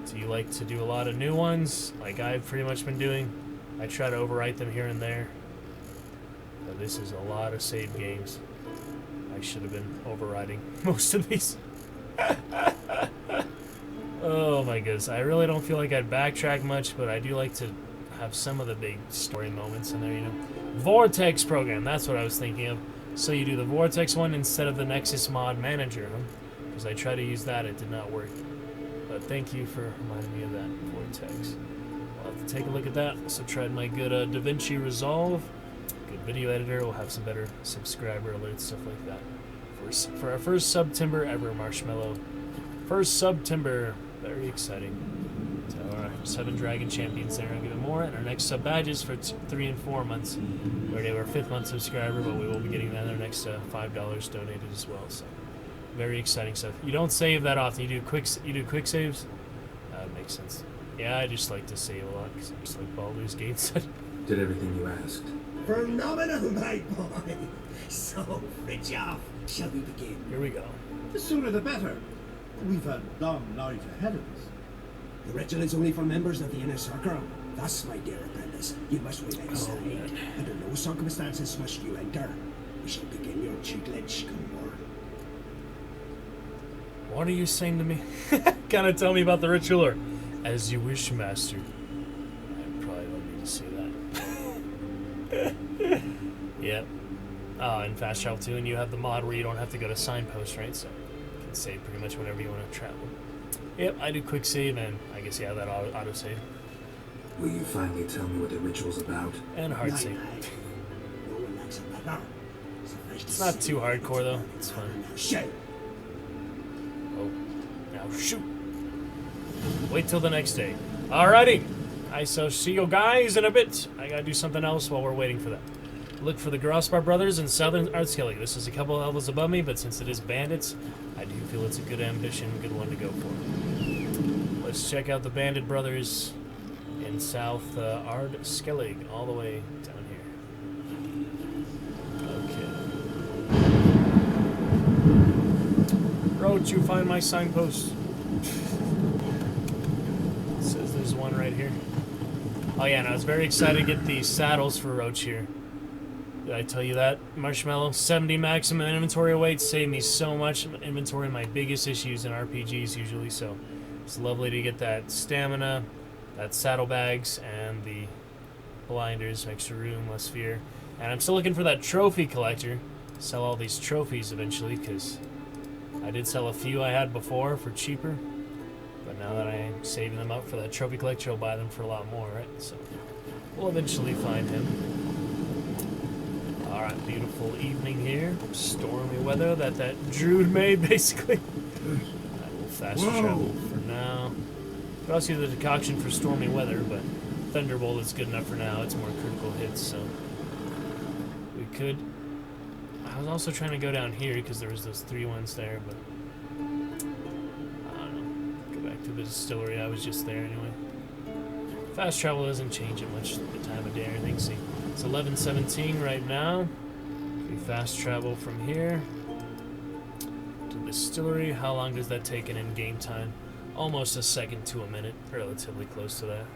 Do you like to do a lot of new ones, like I've pretty much been doing? I try to overwrite them here and there. But this is a lot of save games. I should have been overriding most of these. Oh my goodness, I really don't feel like I'd backtrack much, but I do like to have some of the big story moments in there, you know. Vortex program, that's what I was thinking of. So you do the Vortex one instead of the Nexus mod manager, huh? Because I tried to use that, it did not work. But thank you for reminding me of that, Vortex. I'll have to take a look at that. Also tried my good DaVinci Resolve. Good video editor, we'll have some better subscriber alerts, stuff like that. For our first Subtember ever, Marshmallow. First Subtember, very exciting. So our 7 Dragon Champions there, I'll give it more. And our next sub badges for 3 and 4 months. We already have our 5th month subscriber, but we will be getting that in our next $5 donated as well. So very exciting stuff. You don't save that often. You do quick saves. That makes sense. Yeah, I just like to save a lot because I'm just like Baldur's Gate said. Did everything you asked. Phenomenal, my boy. So, Fridtjof, shall we begin? Here we go. The sooner the better. We've a long night ahead of us. The ritual is only for members of the inner circle. Thus, my dear apprentice, you must wait outside. Under no circumstances must you enter. We shall begin your tutelage, Cumber. What are you saying to me? Kind of tell me about the ritual, or as you wish, master. I probably don't need to say that. Yep. And fast travel too, and you have the mod where you don't have to go to signpost, right? So you can save pretty much whenever you want to travel. Yep, I do quick save, and I guess, yeah, that auto save. Will you finally tell me what the ritual's about? And hard save. No one likes a better. It's not too hardcore, though. It's fun. Shit. Oh, now shoot. Wait till the next day. Alrighty. I shall see you guys in a bit. I gotta do something else while we're waiting for that. Look for the Grosspar Brothers in Southern Artskelly. This is a couple levels above me, but since it is bandits, I do feel it's a good ambition, good one to go for. Let's check out the Bandit Brothers in South Ardskellig, all the way down here. Okay. Road, you find my signpost. It says there's one right here. Oh yeah, and I was very excited to get these saddles for Roach here. Did I tell you that? Marshmallow, 70 maximum inventory weight, saved me so much inventory, my biggest issues in RPGs usually, so it's lovely to get that stamina, that saddlebags, and the blinders, extra room, less fear. And I'm still looking for that trophy collector, sell all these trophies eventually, because I did sell a few I had before for cheaper, but now that I'm saving them up for that trophy collector, I'll buy them for a lot more, right? So we'll eventually find him. Alright, beautiful evening here. Stormy weather that druid made, basically. I will fast travel for now. Could also use the decoction for stormy weather, but Thunderbolt is good enough for now. It's more critical hits, so we could. I was also trying to go down here because there was those 3 ones there, but I don't know. Go back to the distillery. I was just there anyway. Fast travel doesn't change it much the time of day or anything. See, it's 11:17 right now. We fast travel from here to the distillery. How long does that take in game time? Almost a second to a minute. Relatively close to that.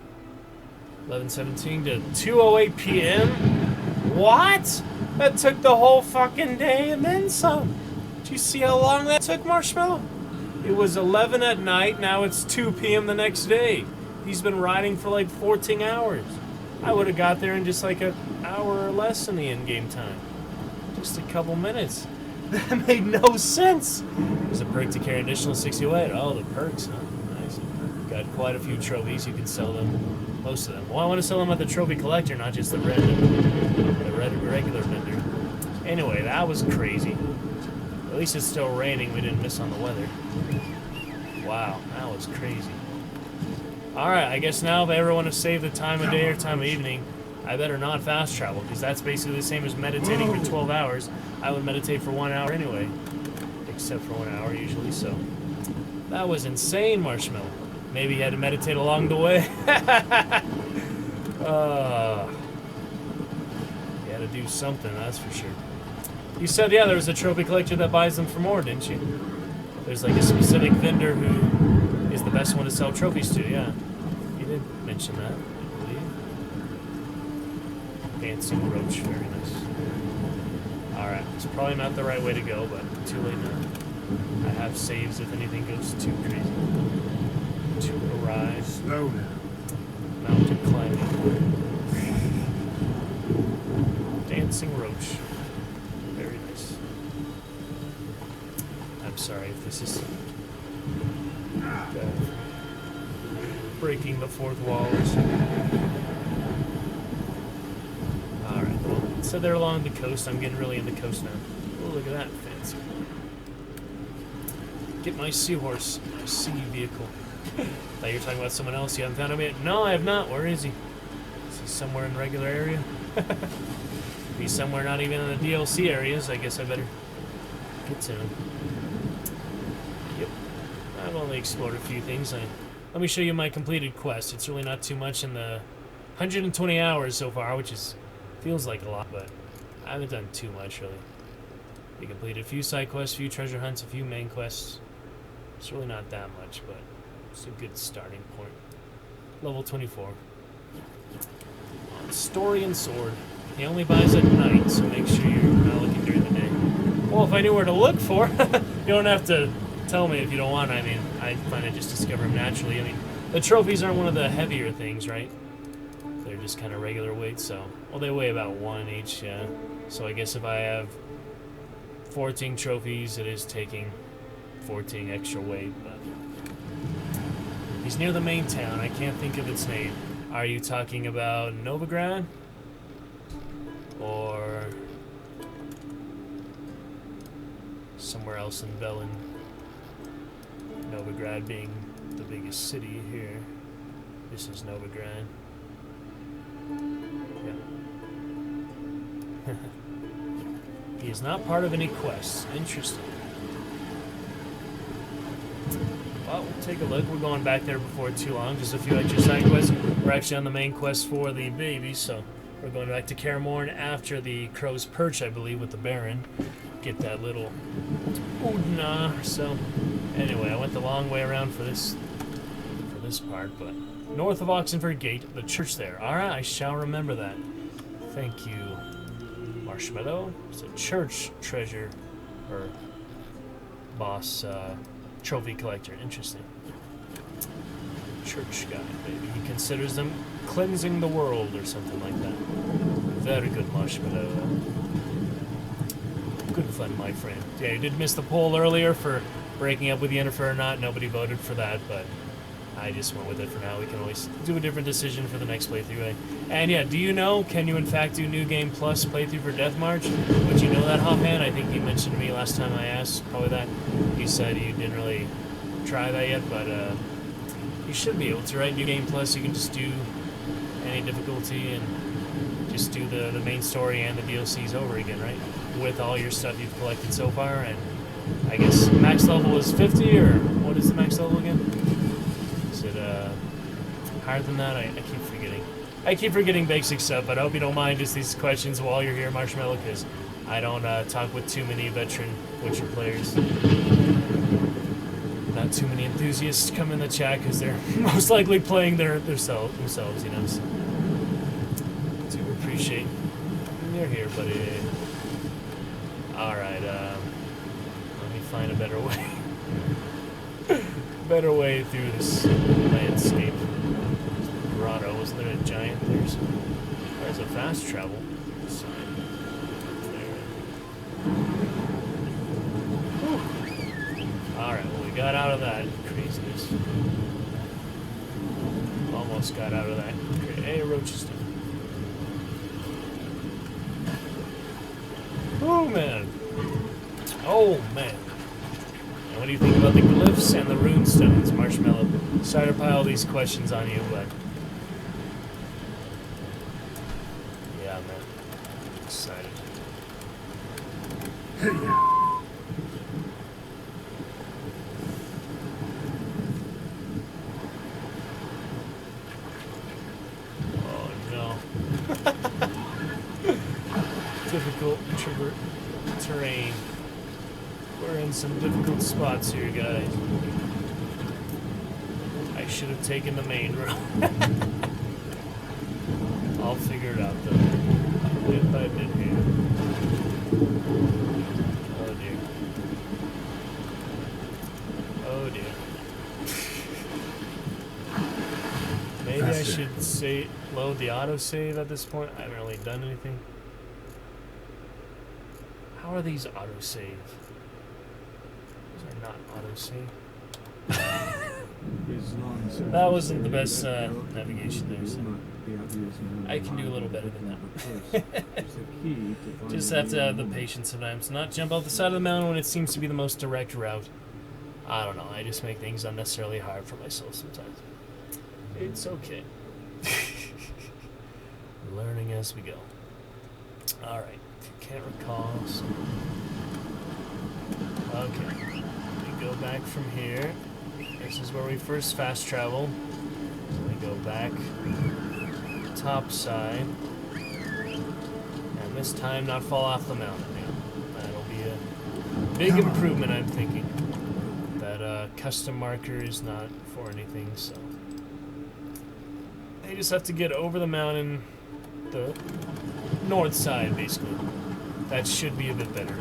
11:17 to 2:08 p.m. What? That took the whole fucking day and then some. Do you see how long that took, Marshmallow? It was 11 at night. Now it's 2 p.m. the next day. He's been riding for like 14 hours. I would have got there in just like an hour or less in the in-game time. Just a couple minutes. That made no sense. There's a perk to carry an additional 60 weight. Oh, the perks, huh? Nice. Got quite a few trophies. You can sell them. Most of them. Well, I want to sell them at the trophy collector, not just the regular vendor. Anyway, that was crazy. At least it's still raining. We didn't miss on the weather. Wow, that was crazy. Alright, I guess now if I ever want to save the time of day or time of evening, I better not fast travel, because that's basically the same as meditating for 12 hours. I would meditate for 1 hour anyway, except for 1 hour usually, so. That was insane, Marshmallow. Maybe you had to meditate along the way. You had to do something, that's for sure. You said, yeah, there was a trophy collector that buys them for more, didn't you? There's like a specific vendor who is the best one to sell trophies to, yeah. You did mention that, I believe. Dancing Roach, very nice. Alright, it's probably not the right way to go, but too late now. I have saves if anything goes too crazy. To arrive. Slow down. Mountain climbing. Dancing Roach. Very nice. I'm sorry if this is breaking the fourth wall or something. Alright, well, so they're along the coast. I'm getting really into the coast now. Oh, look at that. Fancy. Get my seahorse. My sea vehicle. Thought you were talking about someone else. You haven't found him yet? No, I have not. Where is he? Is he somewhere in the regular area? He's somewhere not even in the DLC areas. I guess I better get to him. Yep. I've only explored a few things. Let me show you my completed quest. It's really not too much in the 120 hours so far, which is feels like a lot, but I haven't done too much really. We completed a few side quests, a few treasure hunts, a few main quests. It's really not that much, but it's a good starting point. Level 24. Story and Sword. He only buys at night, so make sure you're not looking during the day. Well, if I knew where to look for, you don't have to tell me if you don't want. I mean, I find I just discover them naturally. I mean, the trophies aren't one of the heavier things, right? They're just kind of regular weight, so... Well, they weigh about 1 each, yeah. So I guess if I have 14 trophies, it is taking 14 extra weight, but He's near the main town. I can't think of its name. Are you talking about Novigrad? Or somewhere else in Velen? Novigrad being the biggest city here. This is Novigrad. Yeah. He is not part of any quests. Interesting. Well, we'll take a look. We're going back there before too long. Just a few extra side quests. We're actually on the main quest for the baby, so we're going back to Kaer Morhen after the Crow's Perch, I believe, with the Baron. Get that little Udna. So, anyway, I went the long way around for this part, but north of Oxenford Gate, the church there. All right, I shall remember that. Thank you, Marshmallow. It's a church treasure, or boss. Trophy collector. Interesting. Church guy, maybe. He considers them cleansing the world or something like that. Very good, Marshmallow. Good fun, my friend. Yeah, you did miss the poll earlier for breaking up with Yennefer or not. Nobody voted for that, but I just went with it for now. We can always do a different decision for the next playthrough. Eh? And yeah, do you know, can you in fact do New Game Plus playthrough for Death March? Would you know that offhand? I think you mentioned to me last time I asked, probably that. You said you didn't really try that yet, but you should be able to, right? New Game Plus, you can just do any difficulty and just do the main story and the DLCs over again, right? With all your stuff you've collected so far, and I guess max level is 50, or what is the max level again? Is it higher than that? I keep forgetting. I keep forgetting basic stuff, but I hope you don't mind just these questions while you're here, Marshmallow, because I don't talk with too many veteran Witcher players. Not too many enthusiasts come in the chat because they're most likely playing themselves, you know. So, do appreciate you're here, buddy. Alright, let me find a better way. Better way through this landscape. Grotto, wasn't there a giant? There's a fast travel sign there. Alright, well, we got out of that craziness. Almost got out of that. Hey, Rochester. Oh, man. Oh, man. And what do you think about the glyphs and the runestones, Marshmallow? Sorry to pile these questions on you, but... yeah, man. I'm excited. Oh, no. Difficult terrain. We're in some difficult spots here, guys. I should have taken the main road. I'll figure it out, though. Bit by bit here. Oh, dear. Oh, dear. Maybe I should load the autosave at this point. I haven't really done anything. How are these autosave? These are not autosave. That wasn't the best navigation there, so I can do a little better than that. Just have to have the patience sometimes. Not jump off the side of the mountain when it seems to be the most direct route. I don't know, I just make things unnecessarily hard for myself sometimes. It's okay. Learning as we go. Alright, can't recall. So. Okay, we go back from here. This is where we first fast traveled. We go back top side. And this time not fall off the mountain. Yeah, that'll be a big improvement, I'm thinking. That custom marker is not for anything, so... I just have to get over the mountain, the north side, basically. That should be a bit better.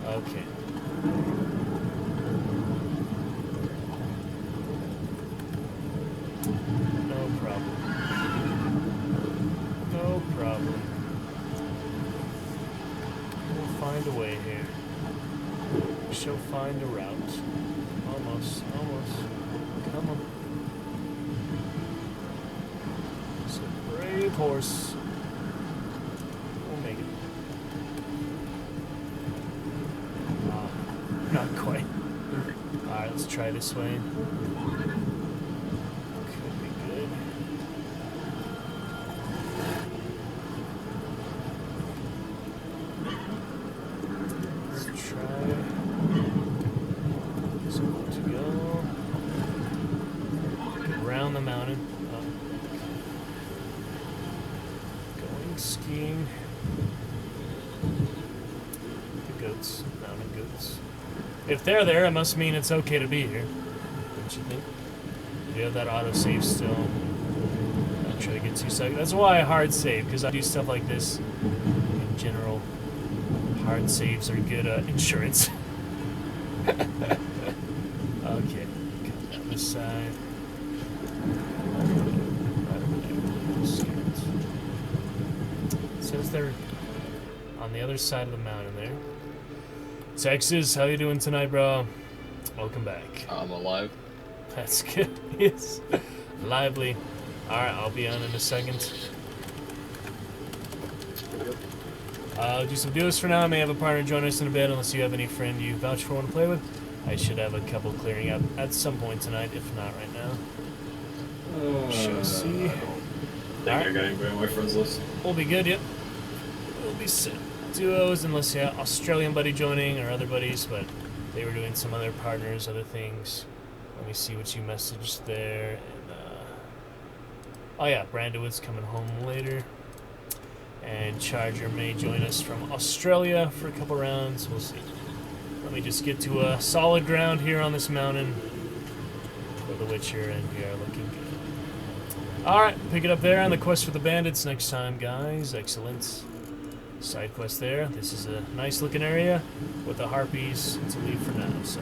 Okay. No problem. No problem. We'll find a way here. We shall find a route. Almost, almost. Let's try this way. Could be good. Let's try. So to go. Around the mountain. Up. Going skiing. The goats. Mountain goats. If they're there, it must mean it's okay to be here. Don't you think? You have that autosave still. Not try to get too stuck. That's why I hard save, because I do stuff like this. In general, hard saves are good insurance. Okay, come down this side. It says they're on the other side of the mountain there. Texas, how you doing tonight, bro? Welcome back. I'm alive. That's good. Yes. Lively. Alright, I'll be on in a second. Do some duos for now. I may have a partner join us in a bit unless you have any friend you vouch for want to play with. I should have a couple clearing up at some point tonight, if not right now. Shall see. I think I got anybody on my friends list. We'll be good, yep. We'll be set. Duos, unless you have Australian buddy joining or other buddies, but they were doing some other partners, other things. Let me see what you messaged there. And oh yeah, Brandowood's coming home later. And Charger may join us from Australia for a couple rounds. We'll see. Let me just get to a solid ground here on this mountain for the Witcher, and we are looking good. Alright, pick it up there on the quest for the bandits next time, guys. Excellent. Side quest there. This is a nice looking area with the harpies to leave for now, so.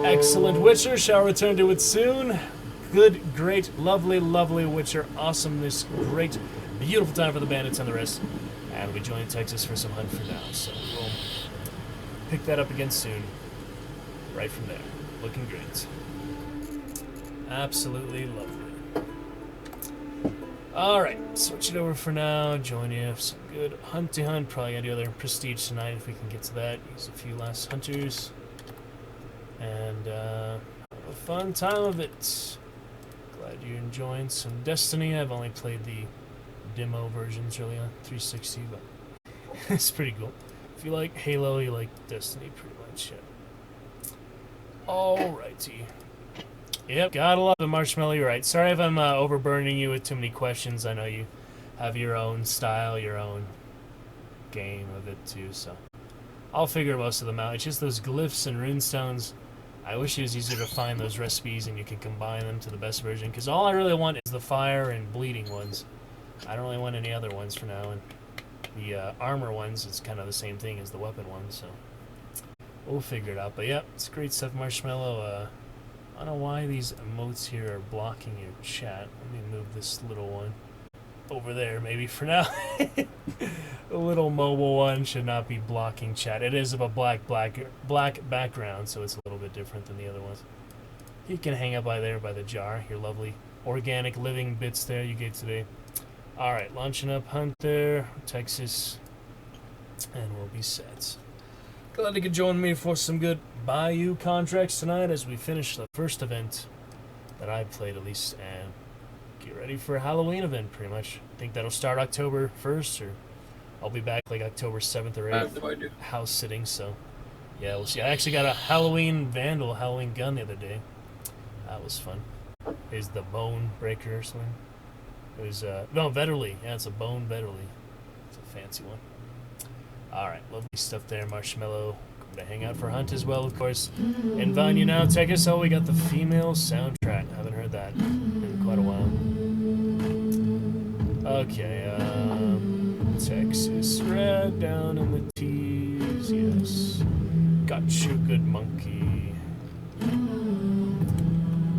Excellent Witcher, shall return to it soon. Good, great, lovely, lovely Witcher. Awesomeness, great, beautiful time for the bandits and the rest. And we join Texas for some hunt for now, so we'll pick that up again soon. Right from there. Looking great. Absolutely lovely. Alright, switch it over for now. Join you for some good hunt to hunt. Probably gonna do other prestige tonight if we can get to that. Use a few last hunters. And have a fun time of it. Glad you're enjoying some Destiny. I've only played the demo versions really on 360, but it's pretty cool. If you like Halo, you like Destiny pretty much, yeah. Alrighty. Yep, gotta love the Marshmallow, you're right. Sorry if I'm overburdening you with too many questions. I know you have your own style, your own game of it too, so I'll figure most of them out. It's just those glyphs and runestones. I wish it was easier to find those recipes and you can combine them to the best version, because all I really want is the fire and bleeding ones. I don't really want any other ones for now, and the armor ones, it's kind of the same thing as the weapon ones, so we'll figure it out. But yeah, it's great stuff, Marshmallow. I don't know why these emotes here are blocking your chat. Let me move this little one over there maybe for now. The little mobile one should not be blocking chat. It is of a black background, so it's a little bit different than the other ones. You can hang up by there by the jar, your lovely organic living bits there you gave today. Alright, launching up hunt there, Texas, and we'll be set. Glad you could join me for some good Bayou contracts tonight as we finish the first event that I played at least, and get ready for a Halloween event pretty much. I think that'll start October 1st, or I'll be back like October 7th or 8th. I have no idea. House sitting, so yeah, we'll see. I actually got a Halloween gun the other day. That was fun. Is the Bone Breaker or something? It was, no, Vetterly. Yeah, it's a Bone Vetterly. It's a fancy one. Alright, lovely stuff there, Marshmallow. Going to hang out for hunt as well, of course. And Vanya now, take us. Oh, we got the female soundtrack. Haven't heard that in quite a while. Okay, Texas Red down in the T's, yes. Got you, good monkey.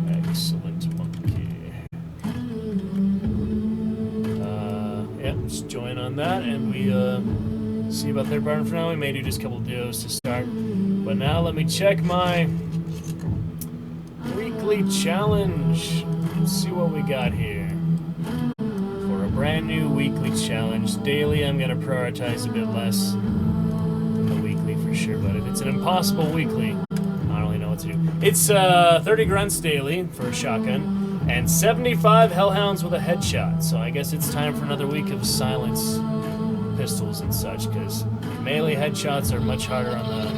Excellent monkey. Yep, just join on that, and we, see about their barn for now. We may do just a couple duos to start. But now let me check my weekly challenge. Let's see what we got here. For a brand new weekly challenge. Daily I'm going to prioritize a bit less than the weekly for sure. But if it's an impossible weekly, I don't really know what to do. It's 30 grunts daily for a shotgun, and 75 hellhounds with a headshot. So I guess it's time for another week of silence pistols and such, because melee headshots are much harder on the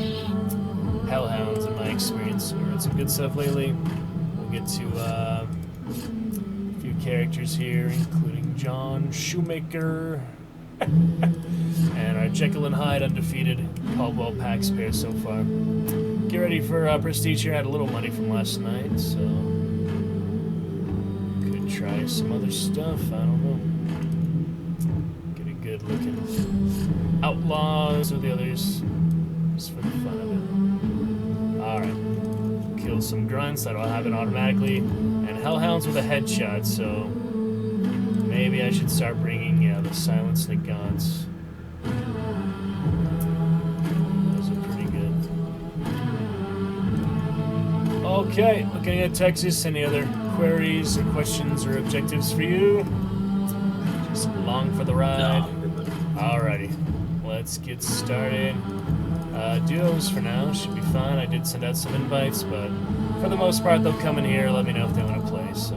hellhounds in my experience. We've read some good stuff lately. We'll get to a few characters here, including John Shoemaker. And our Jekyll and Hyde undefeated Caldwell Pax pair so far. Get ready for Prestige here. I had a little money from last night, so could try some other stuff. I don't know. Get a good looking Outlaws or the others, just for the fun of it. All right, kill some grunts. That'll happen automatically, and hellhounds with a headshot. So maybe I should start bringing the Silence the Gods. Those are pretty good. Okay, looking at Texas. Any other queries or questions or objectives for you? Just along for the ride. Alrighty, let's get started. Duos for now should be fine. I did send out some invites, but for the most part they'll come in here, let me know if they want to play. So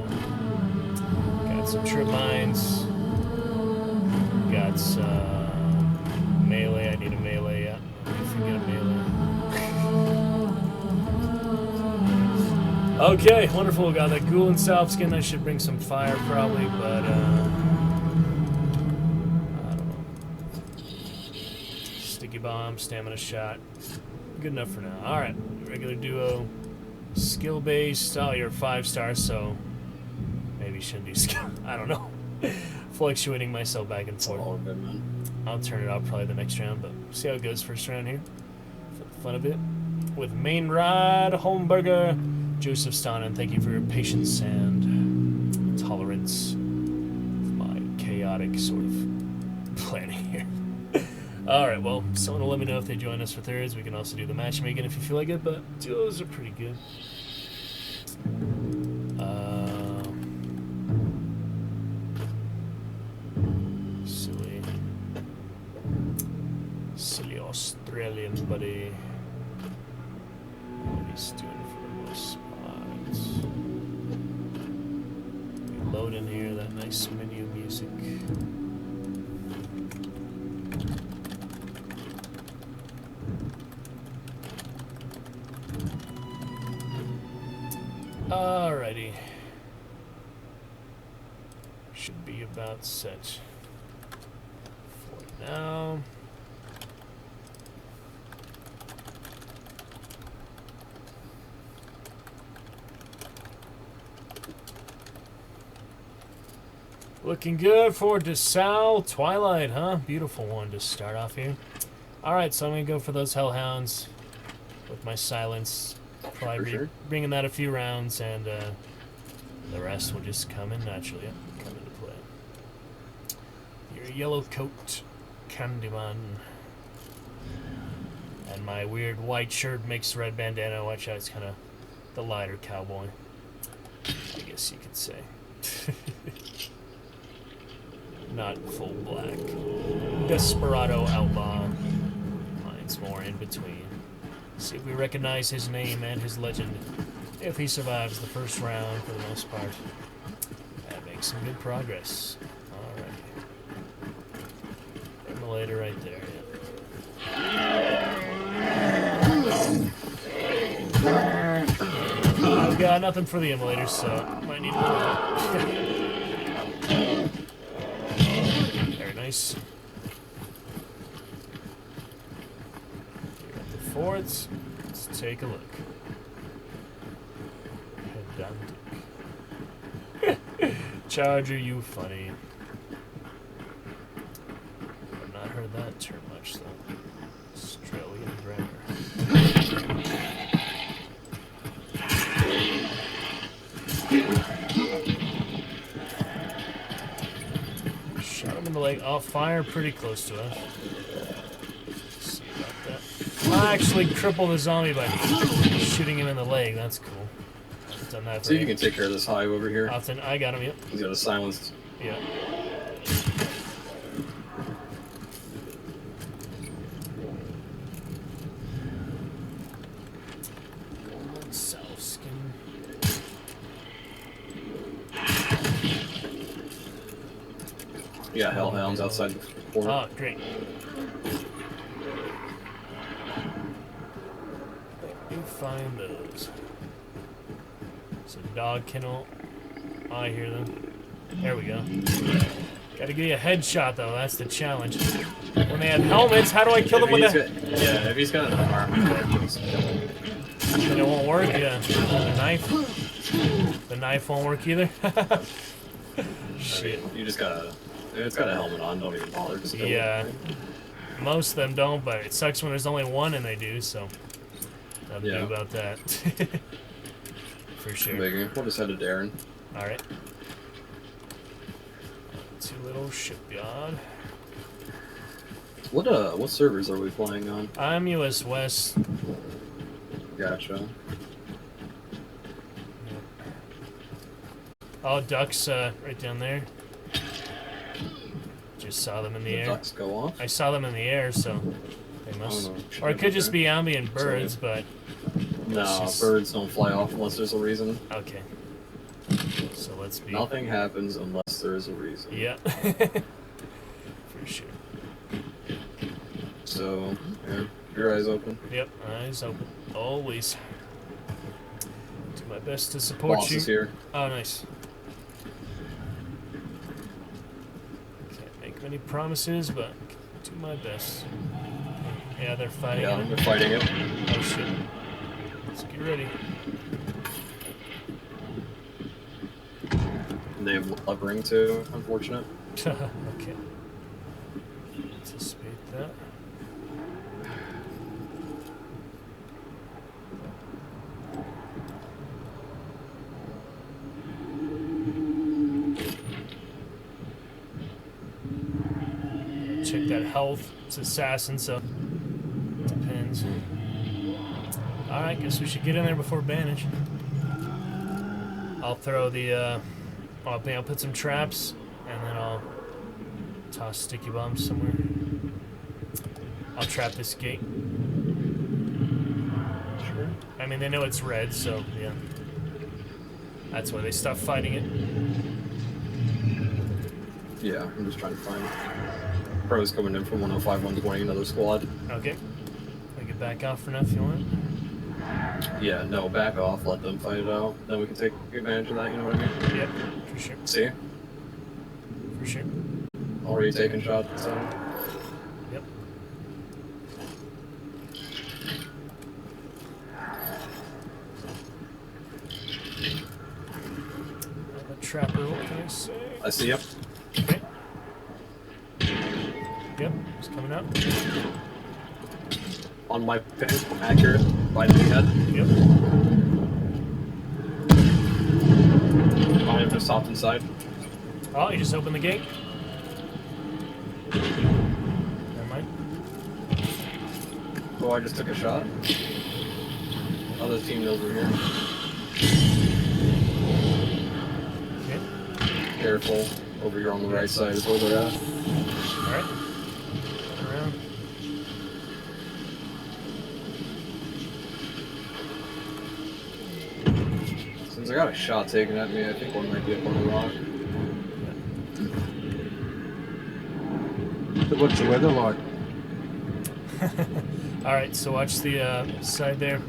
got some trip mines. Got some melee. I need a melee. Yeah, if we get a melee. Okay, wonderful. Got that ghoul and salve skin. I should bring some fire probably, but I don't know. Sticky bomb, stamina shot. Good enough for now. All right, regular duo, skill based. Oh, you're 5-star, so maybe shouldn't do skill. I don't know. Fluctuating myself back and forth. All good, man. I'll turn it off probably the next round, but see how it goes first round here. For the fun of it. With Main Ride, Holmberger, Joseph Stonin, thank you for your patience and tolerance of my chaotic sort of planning here. Alright, well, someone will let me know if they join us for thirds. We can also do the matchmaking if you feel like it, but duos are pretty good. Silly Australian buddy. What he's doing for the most spots. We load in here that nice menu music. Alrighty. Should be about set for now. Looking good for DeSalle Twilight, huh? Beautiful one to start off here. Alright, so I'm going to go for those Hellhounds with my Silence. Probably bringing that a few rounds, and the rest will just come in naturally. Come into play. Your yellow coat, Candyman. And my weird white shirt mixed red bandana. Watch out, it's kind of the lighter cowboy, I guess you could say. Not full black. Desperado Outlaw. Mine's more in between. See if we recognize his name and his legend. If he survives the first round for the most part. That makes some good progress. Alright. Immolator right there, yeah. I've got nothing for the Immolator, so might need to Very nice. Here at the forts. Let's take a look. Pedantic. Charger, you funny. I've not heard that term much, though. Australian grammar. Shot him in the leg. Oh, fire pretty close to us. Let's see about that. I actually crippled the zombie by shooting him in the leg. That's cool. I've done that. See if you can take care of this hive over here. Often, I got him. Yep. He's got a silenced. Yeah. Let's Yeah, hellhounds outside the fort. Oh, great. Let me find those. It's a dog kennel. Oh, I hear them. There we go. Gotta get you a headshot, though. That's the challenge. When they have helmets, how do I kill them with that? Yeah, if he's got an arm, just kill him. And it won't work, yeah. The knife? The knife won't work either? Shit. I mean, you just gotta... If it's got a helmet on, don't even bother. Just kill Yeah. it. Most of them don't, but it sucks when there's only one and they do, so... Nothing to do about that. For sure. Biggie. We'll just head to Darren. Alright. To little shipyard. What servers are we playing on? I'm US West. Gotcha. Oh, ducks right down there. Just saw them in the air. Ducks go off? I saw them in the air, so they must. Oh, no. Or it could just be ambient birds, but. No, just... birds don't fly off unless there's a reason. Okay. So let's be. Nothing happens unless there is a reason. Yeah. For sure. So, yeah, your eyes open. Yep, eyes open. Always. Do my best to support Boss you. is here. Oh, nice. Can't make many promises, but do my best. Yeah, they're fighting Yeah, it. they're fighting it. Oh shit. Let's get ready. And they have lubbering too, unfortunate. Okay. Anticipate that. Check that health. It's assassin, so depends. Alright, guess we should get in there before banish. I'll throw the I'll put some traps and then I'll toss sticky bombs somewhere. I'll trap this gate. Sure. I mean, they know it's red, so yeah. That's why they stopped fighting it. Yeah, I'm just trying to find pros coming in from 105, 120, another squad. Okay. We get back off for now if you want. Yeah, no, back off, let them fight it out. Then we can take advantage of that, you know what I mean? Yep, for sure. See? For sure. Already taking shots, so. Yep. I'm a trapper, what can I say? I see him. Okay. Yep, he's coming out. On my pin, accurate, by the head. Yep. I am just hopped inside. Oh, you just opened the gate? Never mind. Oh, I just took a shot. Other team over here. Okay. Careful. Over here on the right side is where they're at. Alright. Around. Since I got a shot taken at me, I think one might be up on the rock. So what's the weather like? Alright, so watch the side there.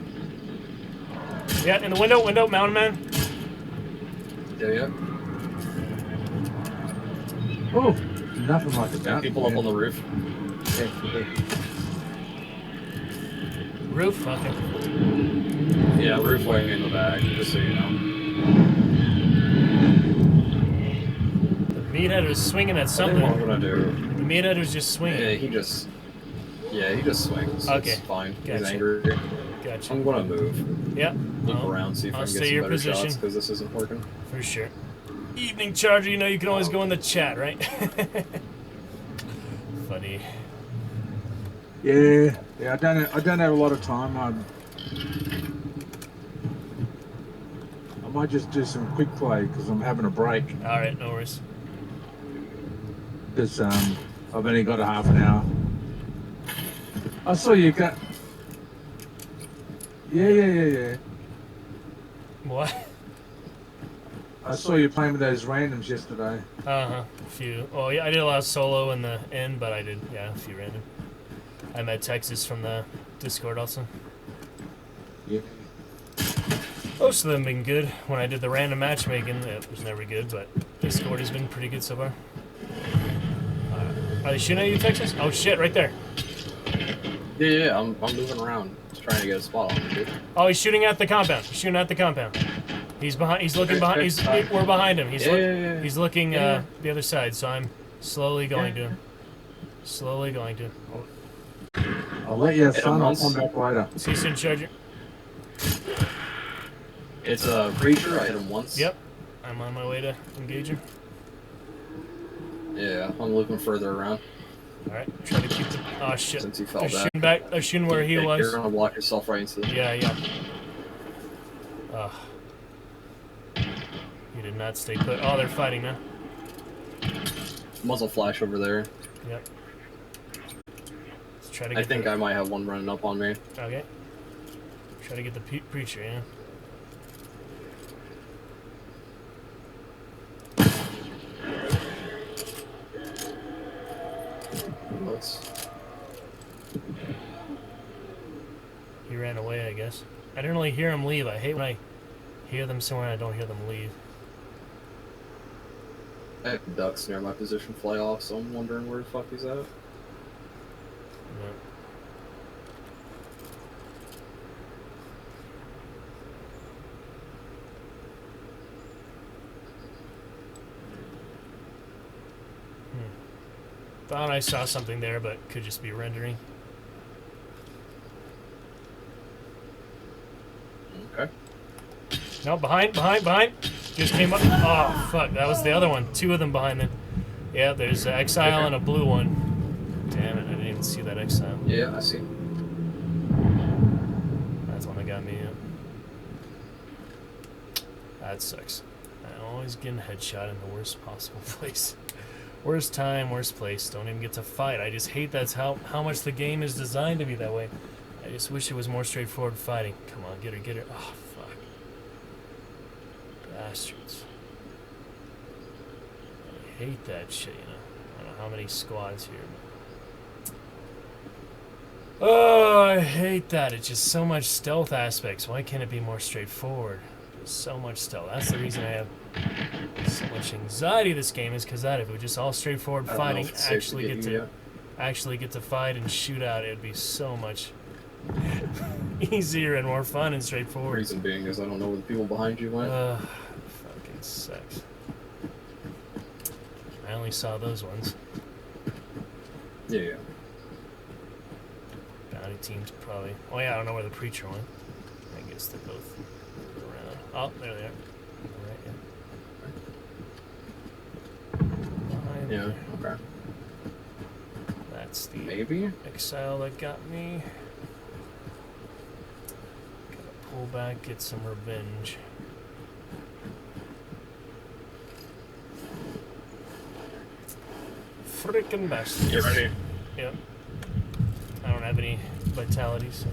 Yeah, in the window, mountain man. Yeah. Oh, nothing like a mountain. People up on the roof. Roof? Okay. Yeah, roof wing in the back, just so you know. The meathead was swinging at I something. think what I'm gonna do. The meathead was just swinging. Yeah, he just swings. Okay. It's fine. Gotcha. He's angry. Gotcha. I'm gonna move. Yeah. Look around, see if I I'll can stay get some your better position. shots, because this isn't working. For sure. Evening Charger, you know you can always go in the chat, right? Funny. Yeah, I don't have a lot of time. I might just do some quick play because I'm having a break. All right, no worries. Because I've only got a half an hour. I saw you got. Yeah. What? I saw you playing with those randoms yesterday. A few. Oh yeah, I did a lot of solo in the end, but I did a few random. I met Texas from the Discord also. Yeah. Most of them been good. When I did the random matchmaking, it was never good, but Discord has been pretty good so far. Are they shooting at you, Texas? Oh shit, right there. Yeah, I'm moving around, just trying to get a spot on him, dude. Oh, he's shooting at the compound. He's shooting at the compound. He's behind. He's looking behind. We're behind him. He's looking the other side. So I'm slowly going to him. Slowly going to him. I'll let you son. I'll come back later. Cease and charger. It's a preacher. I hit him once. Yep. I'm on my way to engage him. Yeah, I'm looking further around. Alright, try to keep the... Oh shit. Since he fell They're back. shooting back. They're shooting where he was. You're gonna block yourself right into the... Yeah. You did not stay put. Oh, they're fighting now. Muzzle flash over there. Yep. Let's try to get I think I might have one running up on me. Okay. Try to get the preacher, yeah. He ran away, I guess. I didn't really hear him leave. I hate when I hear them somewhere and I don't hear them leave. I have ducks near my position fly off, so I'm wondering where the fuck he's at. Thought I saw something there, but could just be rendering. Okay. No, behind. Just came up. Oh, fuck. That was the other one. Two of them behind them. Yeah, there's an Exile and a blue one. Damn it, I didn't even see that Exile. Yeah, I see. That's one that got me. That sucks. I always get a headshot in the worst possible place. Worst time, worst place. Don't even get to fight. I just hate that's how much the game is designed to be that way. I just wish it was more straightforward fighting. Come on, get her. Oh, fuck. Bastards. I hate that shit, you know. I don't know how many squads here. But... Oh, I hate that. It's just so much stealth aspects. Why can't it be more straightforward? There's so much stealth. That's the reason I have so much anxiety this game is because that if it was just all straightforward fighting, actually get to fight and shoot out, it'd be so much easier and more fun and straightforward. Reason being is I don't know where the people behind you went. Fucking sucks. I only saw those ones. Yeah. Bounty teams probably. Oh yeah, I don't know where the preacher went. I guess they're both around. Oh, there they are. Yeah, okay. That's the maybe Exile that got me. Gotta pull back, get some revenge. Frickin' bastards. Get ready. Yep. I don't have any vitality, so.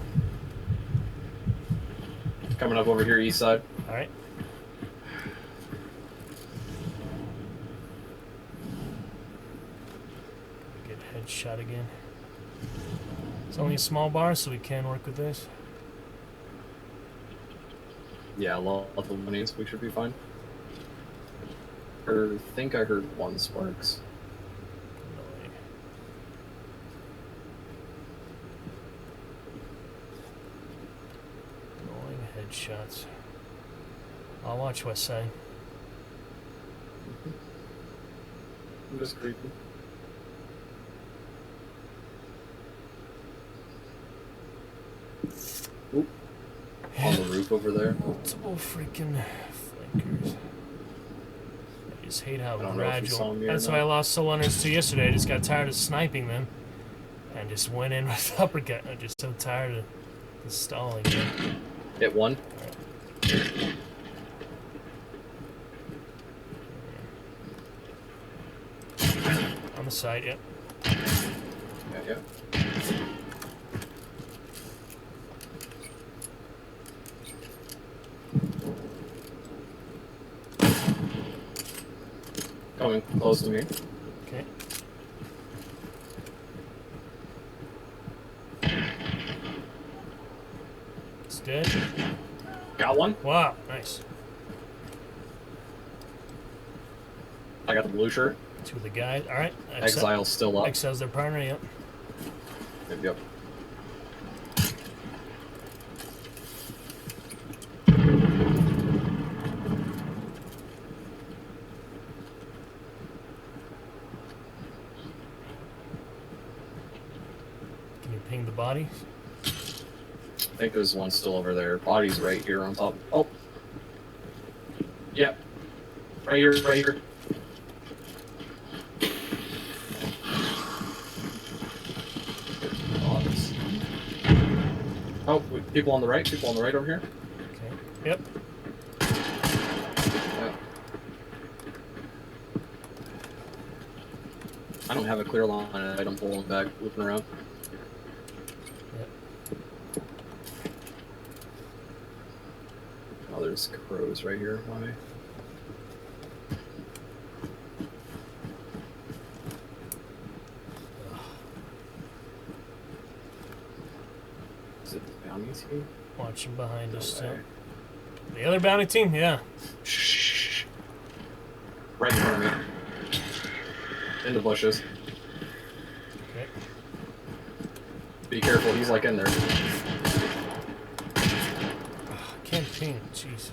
Coming up over here, east side. Alright. Shot again. It's only a small bar, so we can work with this. Yeah, level minis, we should be fine. I think I heard one sparks. Annoying headshots. I'll watch West Side. I'm just creeping. Oop. On the roof over there. Multiple freaking flankers. I just hate how gradual. That's why I lost Soul Hunters 2 yesterday. I just got tired of sniping them and just went in with uppercut. I'm just so tired of the stalling. Hit one. On the side, yep. Yeah. coming close to me. Okay. It's dead. Got one. Wow, nice. I got the blue shirt. Two of the guys. All right. Exile's still up. Exile's their partner. Yep. Yep. Can you ping the body? I think there's one still over there. Body's right here on top. Oh. Yep. Right here, right here. Oh, people on the right over here. Okay. Yep. Yeah. I don't have a clear line. I'm pulling back, looking around. Yep. Oh, there's crows right here. Why? Team? Watching behind us. Okay. The other bounty team, yeah. Shh. Right in front of me. In the bushes. Okay. Be careful, he's like in there. Can't ping, jeez.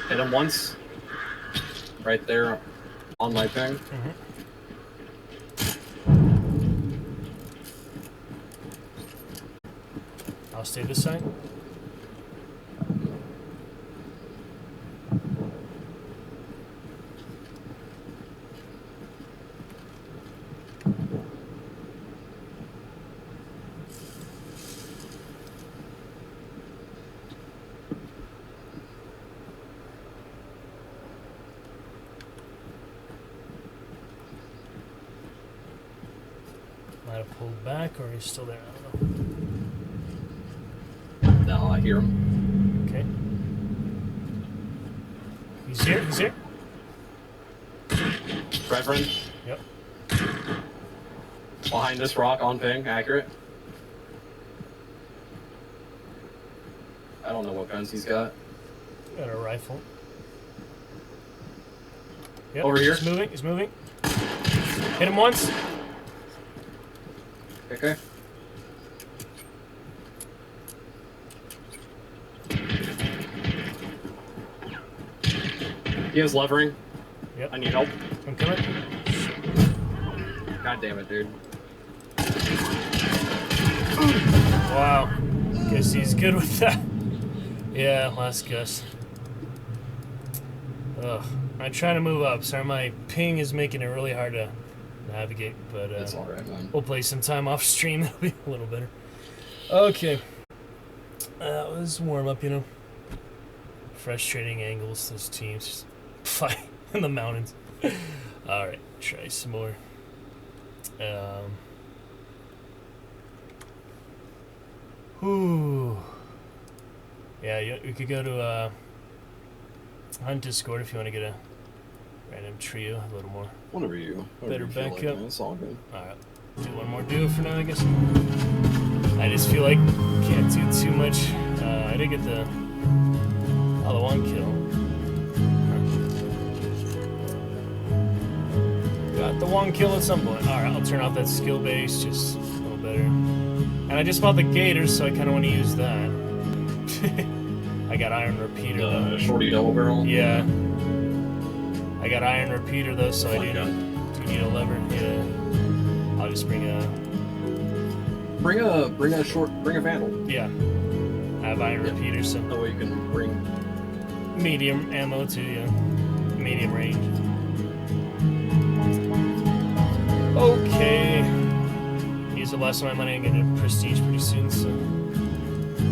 Hit him once. Right there on my ping. Mm-hmm. I'll stay this side. Might have pulled back, or he's still there. I don't know. No, I hear him. Okay. He's here. He's here. Reverend. Yep. Behind this rock on ping, accurate. I don't know what guns he's got. Got a rifle. Yep. Over here. He's moving. He's moving. Hit him once. Okay. He has levering. Yep. I need help. I'm coming. God damn it, dude. Wow. Guess he's good with that. Yeah, last guess. Ugh. I'm trying to move up. Sorry, my ping is making it really hard to navigate, but It's alright, man. we'll play some time off stream. That'll be a little better. Okay. That was warm up, you know. Frustrating angles, those teams just fight in the mountains. Alright, try some more. Whew. Yeah, you could go to Hunt Discord if you want to get a random trio, a little more. Whatever you. Better you feel back like, up. man. It's all good. Alright, do one more duo for now, I guess. I just feel like can't do too much. I did get the one kill. Got the one kill at some point. Alright, I'll turn off that skill base just a little better. And I just bought the gators, so I kind of want to use that. I got iron repeater though. Shorty double barrel? Yeah. I got iron repeater though, so I do need a lever. Yeah. I'll just bring a vandal. Yeah. I have iron repeater, so that way you can bring medium ammo too, yeah. Medium range. Okay. Use the last of my money and get a prestige pretty soon, so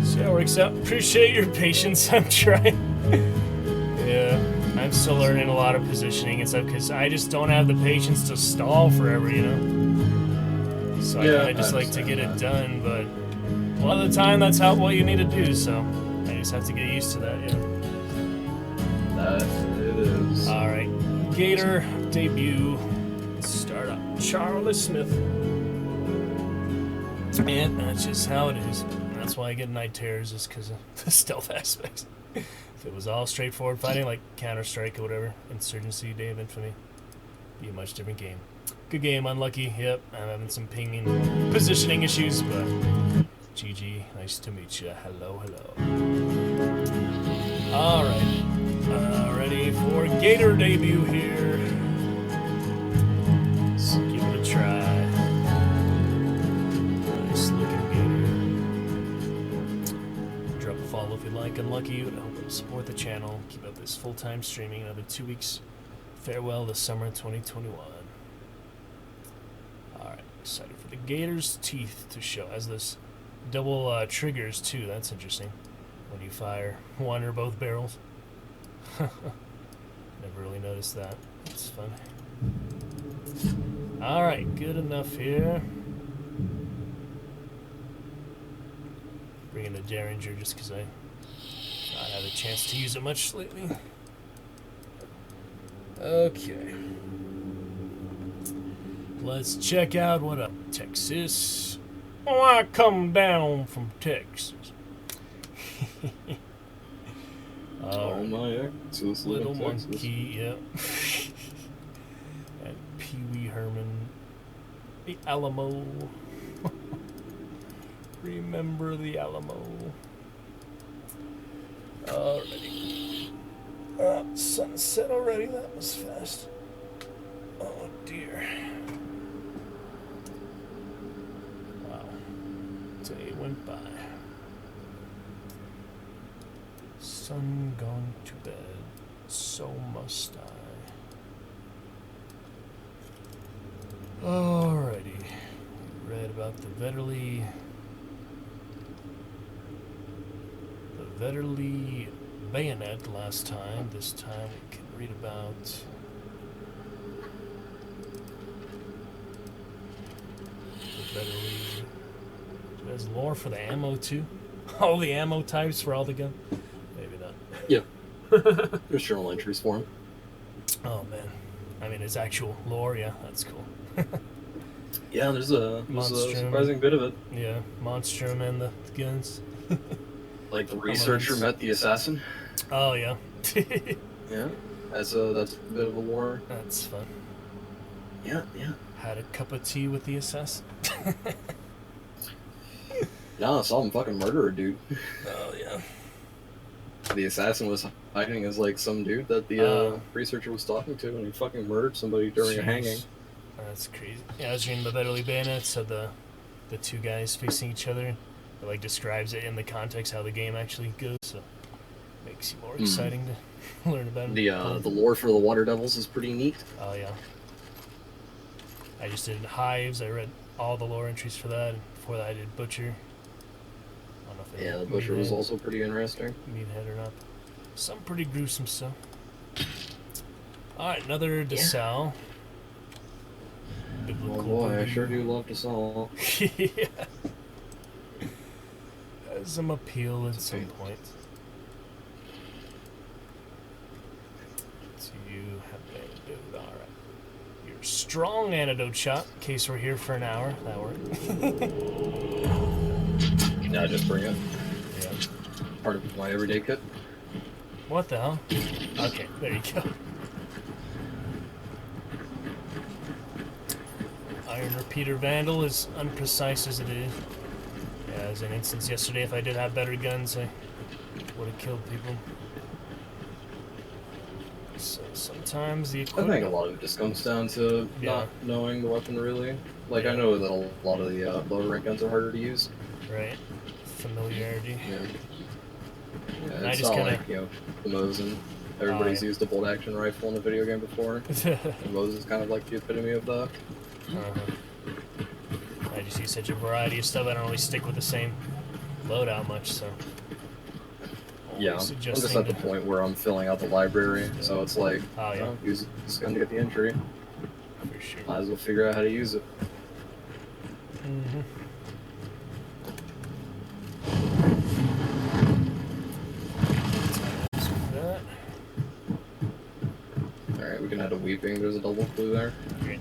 see how it works out. Appreciate your patience. I'm trying. Yeah. I'm still learning a lot of positioning and stuff because I just don't have the patience to stall forever, you know? So Yeah, I just I like to get it understand done, but a lot of the time that's what you need to do, so I just have to get used to that, you know? That it is. Alright, Gator debut. Start up. Charlie Smith. And that's just how it is. That's why I get night terrors, is because of the stealth aspects. If it was all straightforward fighting, like Counter-Strike or whatever, Insurgency, Day of Infamy, be a much different game. Good game, unlucky, yep. I'm having some pinging, positioning issues, but GG, nice to meet you. Hello, hello. Alright, ready for Gator debut here. Let's give it a try. Nice looking Gator. Drop a follow if you like. Unlucky, you would help support the channel. Keep up this full-time streaming another 2 weeks. Farewell to summer 2021. Alright, excited for the Gator's teeth to show. As this double triggers too, that's interesting. When you fire one or both barrels. Never really noticed that. It's fun. Alright, good enough here. Bringing the Derringer just because I not had a chance to use it much lately. Okay. Let's check out what up, Texas. Oh, I come down from Texas. Oh my Texas, little Texas. monkey, yep. And Pee Wee Herman, the Alamo. Remember the Alamo. Alrighty. Sunset already. That was fast. Oh dear. Wow. Day went by. Sun gone to bed, so must I. Alrighty. Read about the Vetterli bayonet last time. This time we can read about the Vetterli. There's lore for the ammo too. All the ammo types for all the guns. Maybe not. Yeah. There's journal entries for him. Oh man. I mean, it's actual lore, yeah, that's cool. Yeah, there's a surprising bit of it. Yeah, Monstrum and the guns. Like the researcher met the assassin. Oh yeah. Yeah, that's a bit of a lore. That's fun. Yeah, yeah. Had a cup of tea with the assassin. Yeah, I saw him fucking murder a dude. Oh yeah. The assassin was hiding as like some dude that the researcher was talking to, and he fucking murdered somebody during a hanging. That's crazy. Yeah, I was reading the Vetterli Bayonet, so the two guys facing each other. It like describes it in the context how the game actually goes, so makes you more exciting to learn about it. The lore for the Water Devils is pretty neat. Oh yeah. I just did Hives. I read all the lore entries for that, and before that I did Butcher. I don't know if Yeah, the Butcher was also pretty interesting. Meathead or not. Some pretty gruesome stuff. Alright, another DeSalle. Oh boy, I sure do love DeSalle. Yeah. Has some appeal at some point. So you have an antidote, alright. Your strong antidote shot, in case we're here for an hour. That worked. Yeah, just bring it. Yeah. Part of my everyday kit. What the hell? Okay, there you go. Iron Repeater Vandal, as unprecise as it is. Yeah, as an instance yesterday, if I did have better guns, I would have killed people. So sometimes the equipment... I think a lot of it just comes down to not knowing the weapon really. Like, I know that a lot of the lower rank guns are harder to use. Right. Familiarity. Yeah. And Yeah, it's not like, you know, the Mosin. Everybody's used a bolt action rifle in a video game before. The Mosin is kind of like the epitome of that. I just use such a variety of stuff, I don't really stick with the same loadout much, so... Yeah, I'm just at the point where I'm filling out the library, so it's like, oh, yeah. Use this gun to get the entry. For sure. Might as well figure out how to use it. Mm-hmm. Alright, we can head to Weeping. There's a double clue there. Great.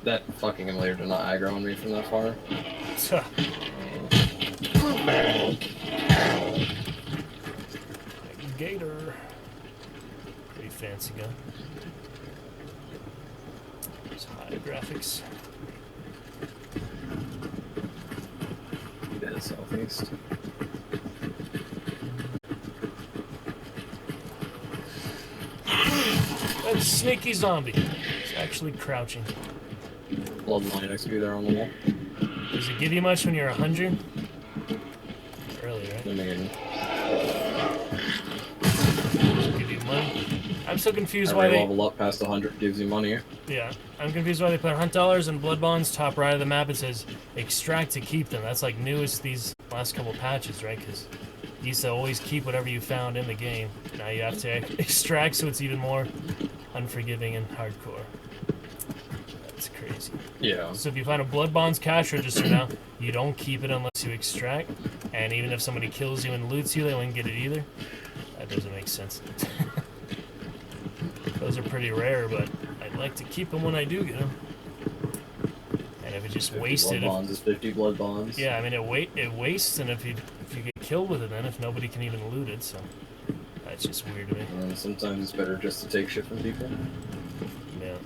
That fucking emulator did not aggro on me from that far. Gator. Pretty fancy gun. There's high graphics. Dead southeast. That sneaky zombie. It's actually crouching. Bloodline next to you there on the wall. Does it give you much when you're 100? Early, right? I mean, Does it give you money? I'm so confused why every they... level up past 100 gives you money. Yeah, I'm confused why they put hunt dollars and blood bonds top right of the map. It says extract to keep them. That's like newest these last couple patches, right? Because you used to always keep whatever you found in the game. Now you have to extract, so it's even more unforgiving and hardcore. That's crazy. Yeah. So if you find a blood bonds cash register now, you don't keep it unless you extract. And even if somebody kills you and loots you, they won't get it either. That doesn't make sense. Those are pretty rare, but I'd like to keep them when I do get them. And if it just wasted, blood bonds is 50 blood bonds. Yeah, I mean it wastes, and if you get killed with it, then if nobody can even loot it, so that's just weird to me. And sometimes it's better just to take shit from people. Yeah.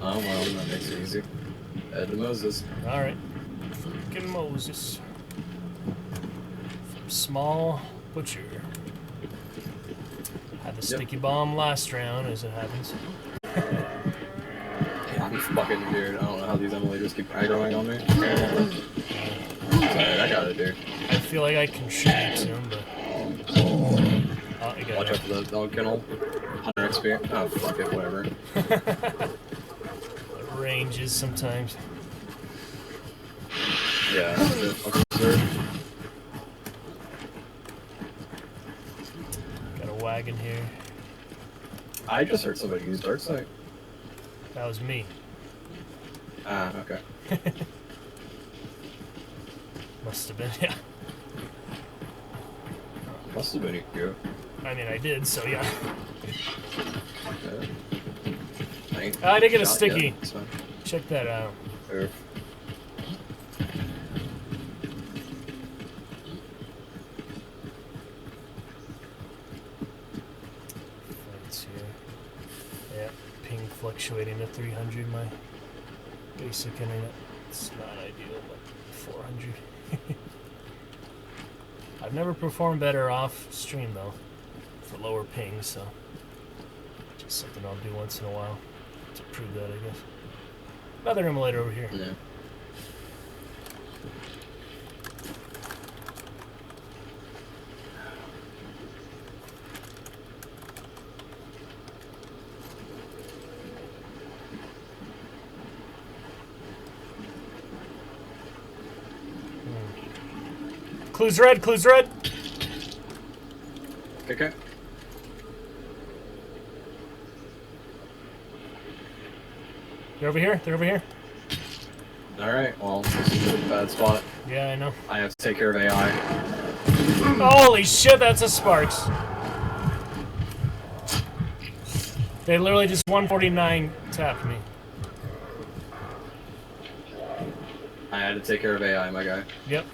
Oh well, that makes it easy. Head to Moses. Alright. Freaking Moses. From Small Butcher. Had the sticky bomb last round, as it happens. Yeah, I'm fucking weird. I don't know how these emulators keep aggroing on me. Sorry, I got it, dude. I feel like I contribute to them, but... Oh, I got Watch it. out for the dog kennel. 100 XP. Oh, fuck it, whatever. Ranges sometimes. Yeah, that's a bit fucking absurd. Got a wagon here. I just heard somebody use Dark Sight. That was me. Ah, okay. Must have been, yeah. Must have been you. I mean, I did, so yeah. Okay. I did get a Shot sticky. yet, so. Check that out. Sure. Fights here. Yeah, ping fluctuating to 300. My basic internet. It's not ideal, but 400. I've never performed better off stream though, for lower ping. So just something I'll do once in a while to prove that, I guess. Another emulator over here. Yeah. Clues red, clues red. Okay. They're over here. They're over here. Alright, well, this is a bad spot. Yeah, I know. I have to take care of AI. Holy shit, that's a Sparks. They literally just 149 tapped me. I had to take care of AI, my guy. Yep.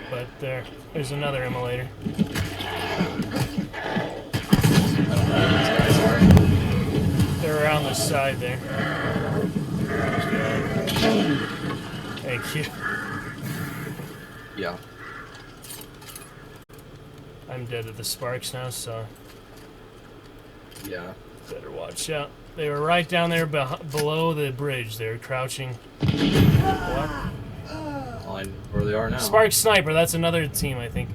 But there's another emulator. I don't know who these guys are. They're around the side there. Thank you. Yeah. I'm dead at the sparks now, so Yeah. better watch out. They were right down there below the bridge. They were crouching. What? I know where they are now. Spark Sniper, that's another team, I think.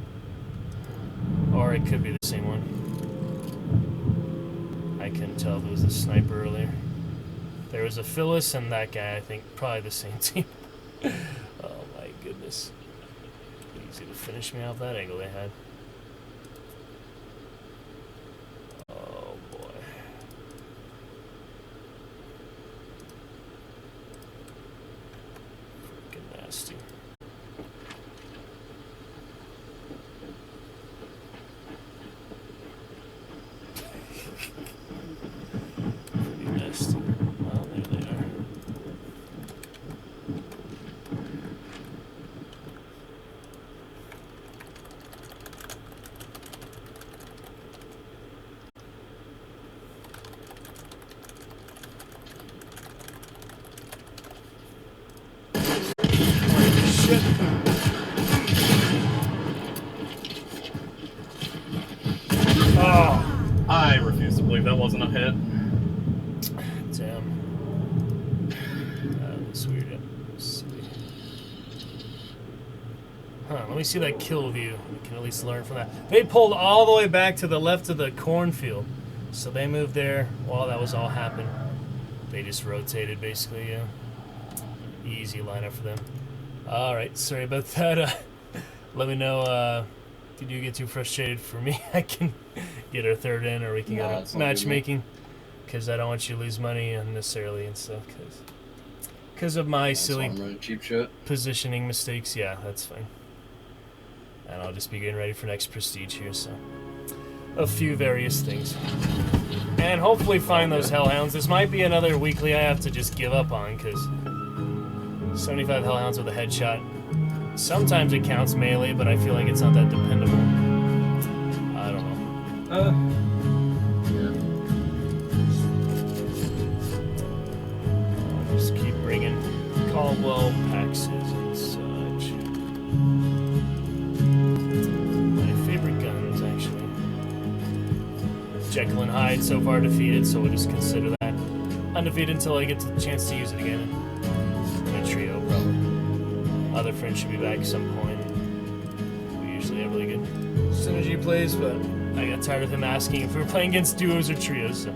Or it could be the same one. I couldn't tell if it was the sniper earlier. There was a Phyllis and that guy, I think. Probably the same team. Oh my goodness. Easy to finish me off that angle they had. Oh boy. Freaking nasty. Pretty nasty. Oh, there they are. Shit. Oh. I refuse to believe that wasn't a hit. Damn. That was weird. Sweet. Huh, let me see that kill view. We can at least learn from that. They pulled all the way back to the left of the cornfield. So they moved there while that was all happening. They just rotated, basically, yeah. Easy lineup for them. Alright, sorry about that. Let me know, did you get too frustrated for me? I can get our third in, or we can go to matchmaking. Because I don't want you to lose money unnecessarily and stuff. Because of my silly cheap shit positioning mistakes. Yeah, that's fine. And I'll just be getting ready for next Prestige here, so. A few various things. And hopefully find those Hellhounds. This might be another weekly I have to just give up on, because 75 Hellhounds with a headshot. Sometimes it counts melee, but I feel like it's not that dependable. I don't know. I'll just keep bringing Caldwell, Paxes, and such. My favorite guns, actually. Jekyll and Hyde so far defeated, so we'll just consider that undefeated until I get the chance to use it again. In a trio, probably. Other friends should be back at some point. We usually have really good synergy plays, but I got tired of him asking if we were playing against duos or trios, so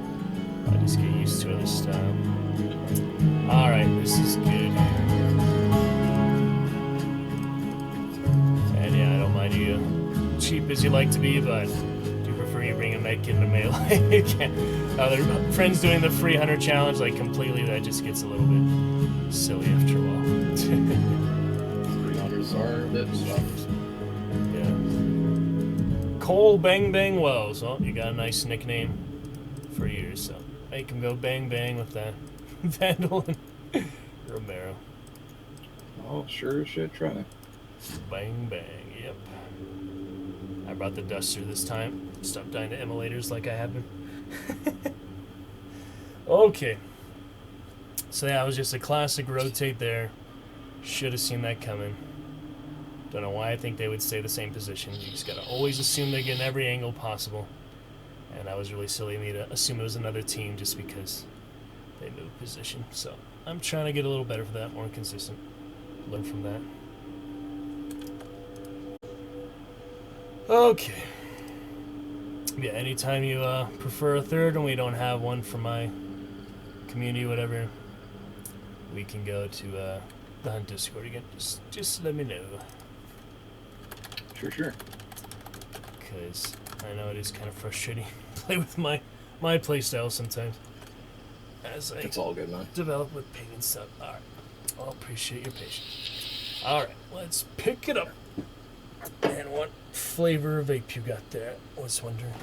I'll just get used to this style. Alright, this is good. And yeah, I don't mind you cheap as you like to be, but I do prefer you bring a med kit into melee. Other friends doing the free hunter challenge, like completely, that just gets a little bit silly after a while. Are a bit soft. Yeah. Cole Bang Bang Wells. Oh, you got a nice nickname for years, so make him go bang bang with that. Vandal and Romero. Oh, sure as shit, try. Bang bang, yep. I brought the duster this time. Stop dying to emulators like I have been. Okay. So yeah, it was just a classic rotate there. Should have seen that coming. Don't know why I think they would stay the same position. You just gotta always assume they get in every angle possible. And that was really silly of me to assume it was another team just because they moved position. So I'm trying to get a little better for that, more consistent. Learn from that. Okay. Yeah, anytime you prefer a third and we don't have one for my community, whatever, we can go to the Hunt Discord again. Just let me know. Sure. Because I know it is kind of frustrating to play with my playstyle sometimes. As I it's all good, man. Develop with pain and stuff. Alright. I'll appreciate your patience. Alright, let's pick it up. And what flavor of vape you got there? I was wondering.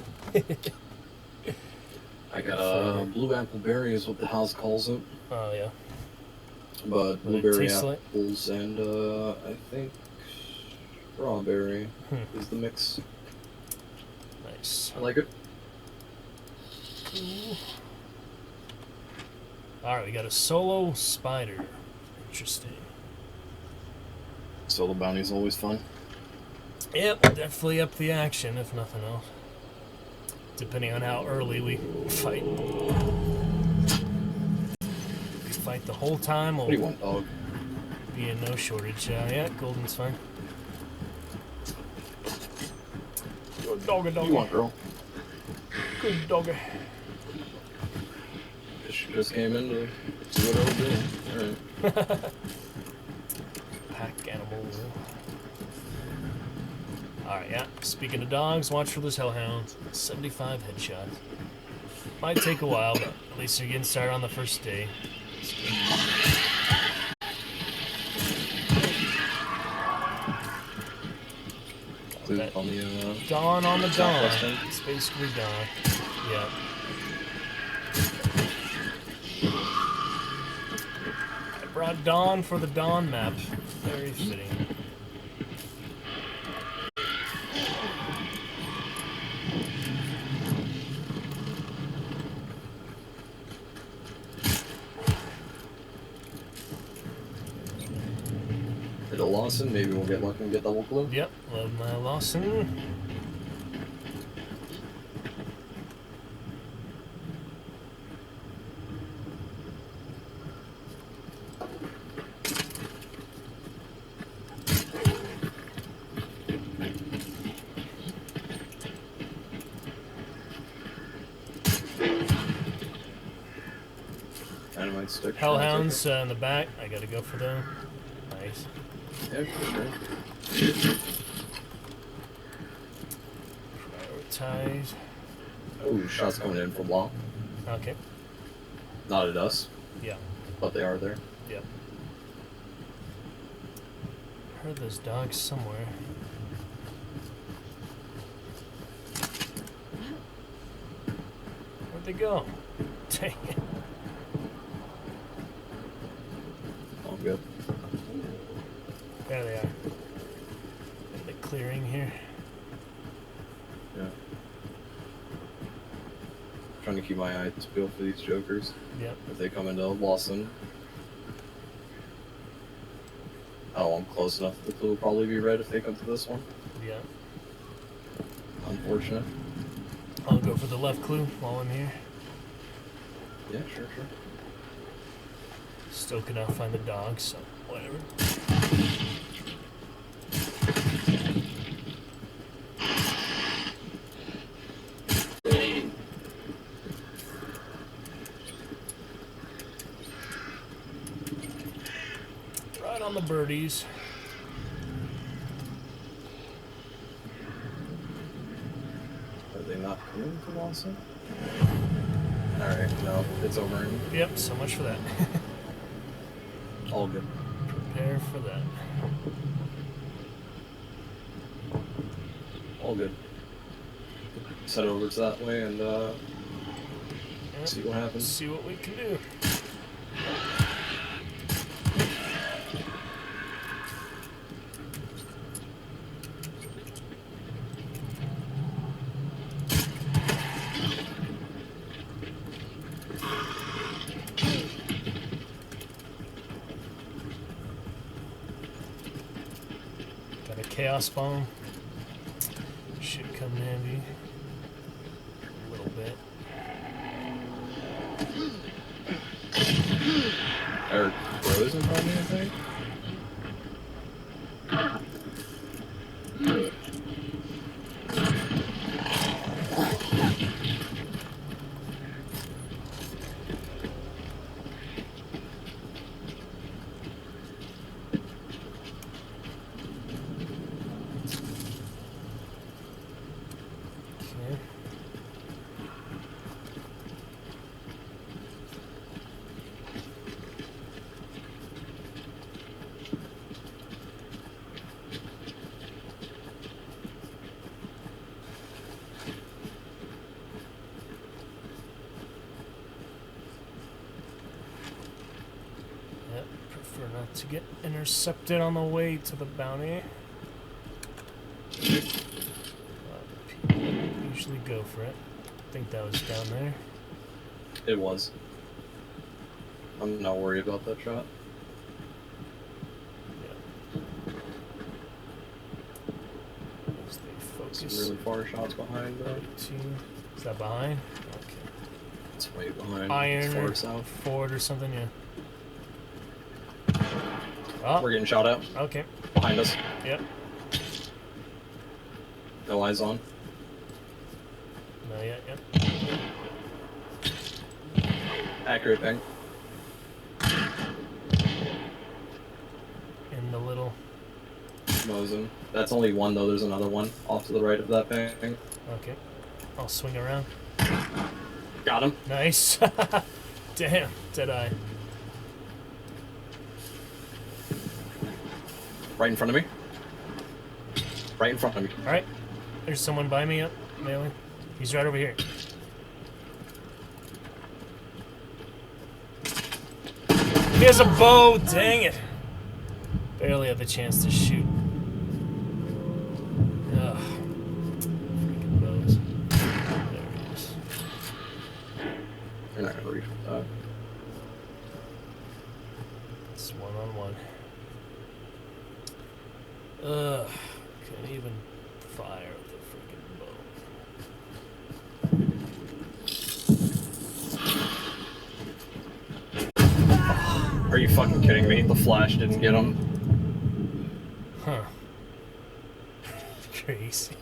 I got blue apple berry is what the house calls it. Oh, yeah. But blueberry apples and I think strawberry is the mix. Nice. I like it. Alright, we got a solo spider. Interesting. Solo bounty's always fun. Yep, definitely up the action, if nothing else. Depending on how early we fight. If we fight the whole time, What do you want, dog? Be in no shortage. Yeah, golden's fine. Good doggy, What do you want, girl? Good doggy. She just came in to see what I was doing. Alright. Pack animal. Alright, yeah. Speaking of dogs, watch for those hellhounds. 75 headshots. Might take a while, but at least you're getting started on the first day. On the, Dawn on the dawn. Southwest end. It's basically dawn. Yeah. I brought Dawn for the Dawn map. Very fitting. Hit a Lawson, maybe we'll get lucky and get double clue. Yep, love my Lawson. Dynamite stick. Hellhounds in the back. I gotta go for them. Nice. Yeah, for sure. Prioritize. Oh, shots coming in from long. Okay. Not at us. Yeah. But they are there. Yep. Heard those dogs somewhere. Where'd they go? Dang it. All good. There they are. In the clearing here. Yeah. Trying to keep my eyes peeled for these jokers. Yep. If they come into Lawson. Oh, I'm close enough. The clue will probably be red if they come to this one. Yeah. Unfortunate. I'll go for the left clue while I'm here. Yeah, sure. Stoking out, find the dogs, so whatever. Right on the birdies. Are they not coming to Lawson? Alright, no, it's over. Yep, so much for that. All good. Prepare for that. All good. Set over to that way and Yep. see what happens. See what we can do. Got a chaos bomb. Should come in handy. A little bit. Eric Rose in front of me, I think. Okay. Yep, prefer not to get intercepted on the way to the bounty. People usually go for it. I think that was down there. It was. I'm not worried about that shot. Yeah. Some really far shots behind, though. Is that behind? Okay. It's way behind. Iron Far or south. forward or something, yeah. Oh. We're getting shot at. Okay. Behind us. Yep. No eyes on. No, yet. Accurate thing. In the little... Mosing. That's only one, though. There's another one off to the right of that thing. Okay. I'll swing around. Got him. Nice. Damn. Deadeye. Right in front of me. Right in front of me. Alright. There's someone by me up, melee. He's right over here. He has a bow! Dang it! Barely have the chance to shoot. Ugh. Freaking bows. There he is. You're not gonna reach with that. It's one-on-one. Ugh. Couldn't even fire with the freaking bow. Are you fucking kidding me? The flash didn't get him. Huh. Crazy.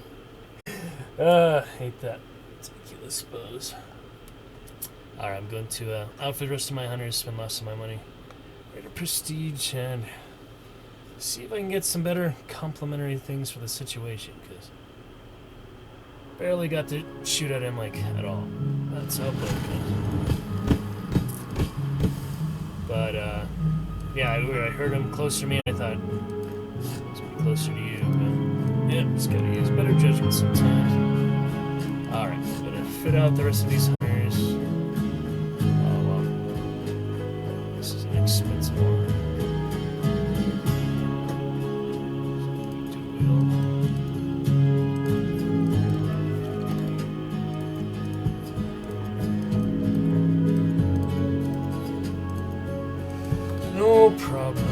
Hate that. Ridiculous bows. Alright, I'm going to outfit the rest of my hunters, spend less of my money. Rate a prestige and see if I can get some better complimentary things for the situation, because barely got to shoot at him like at all. That's how bad it goes. But yeah, I heard him closer to me and I thought he's closer to you, but yeah, just gotta use better judgment sometimes. Alright, gonna fit out the rest of these hunters. Oh well. This is an expensive one. No problem.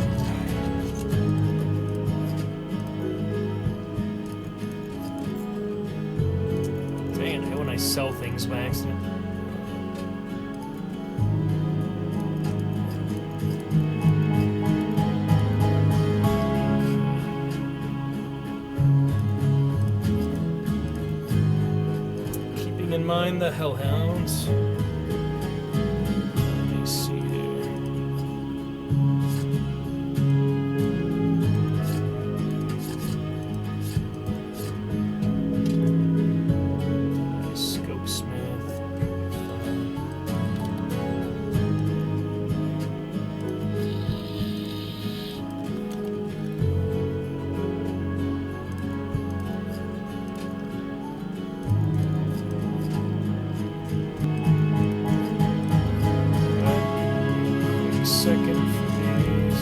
Dang it, I hate when I sell things by accident. Keeping in mind the hellhounds. Let me see here. Scope Smith. Quick second for these.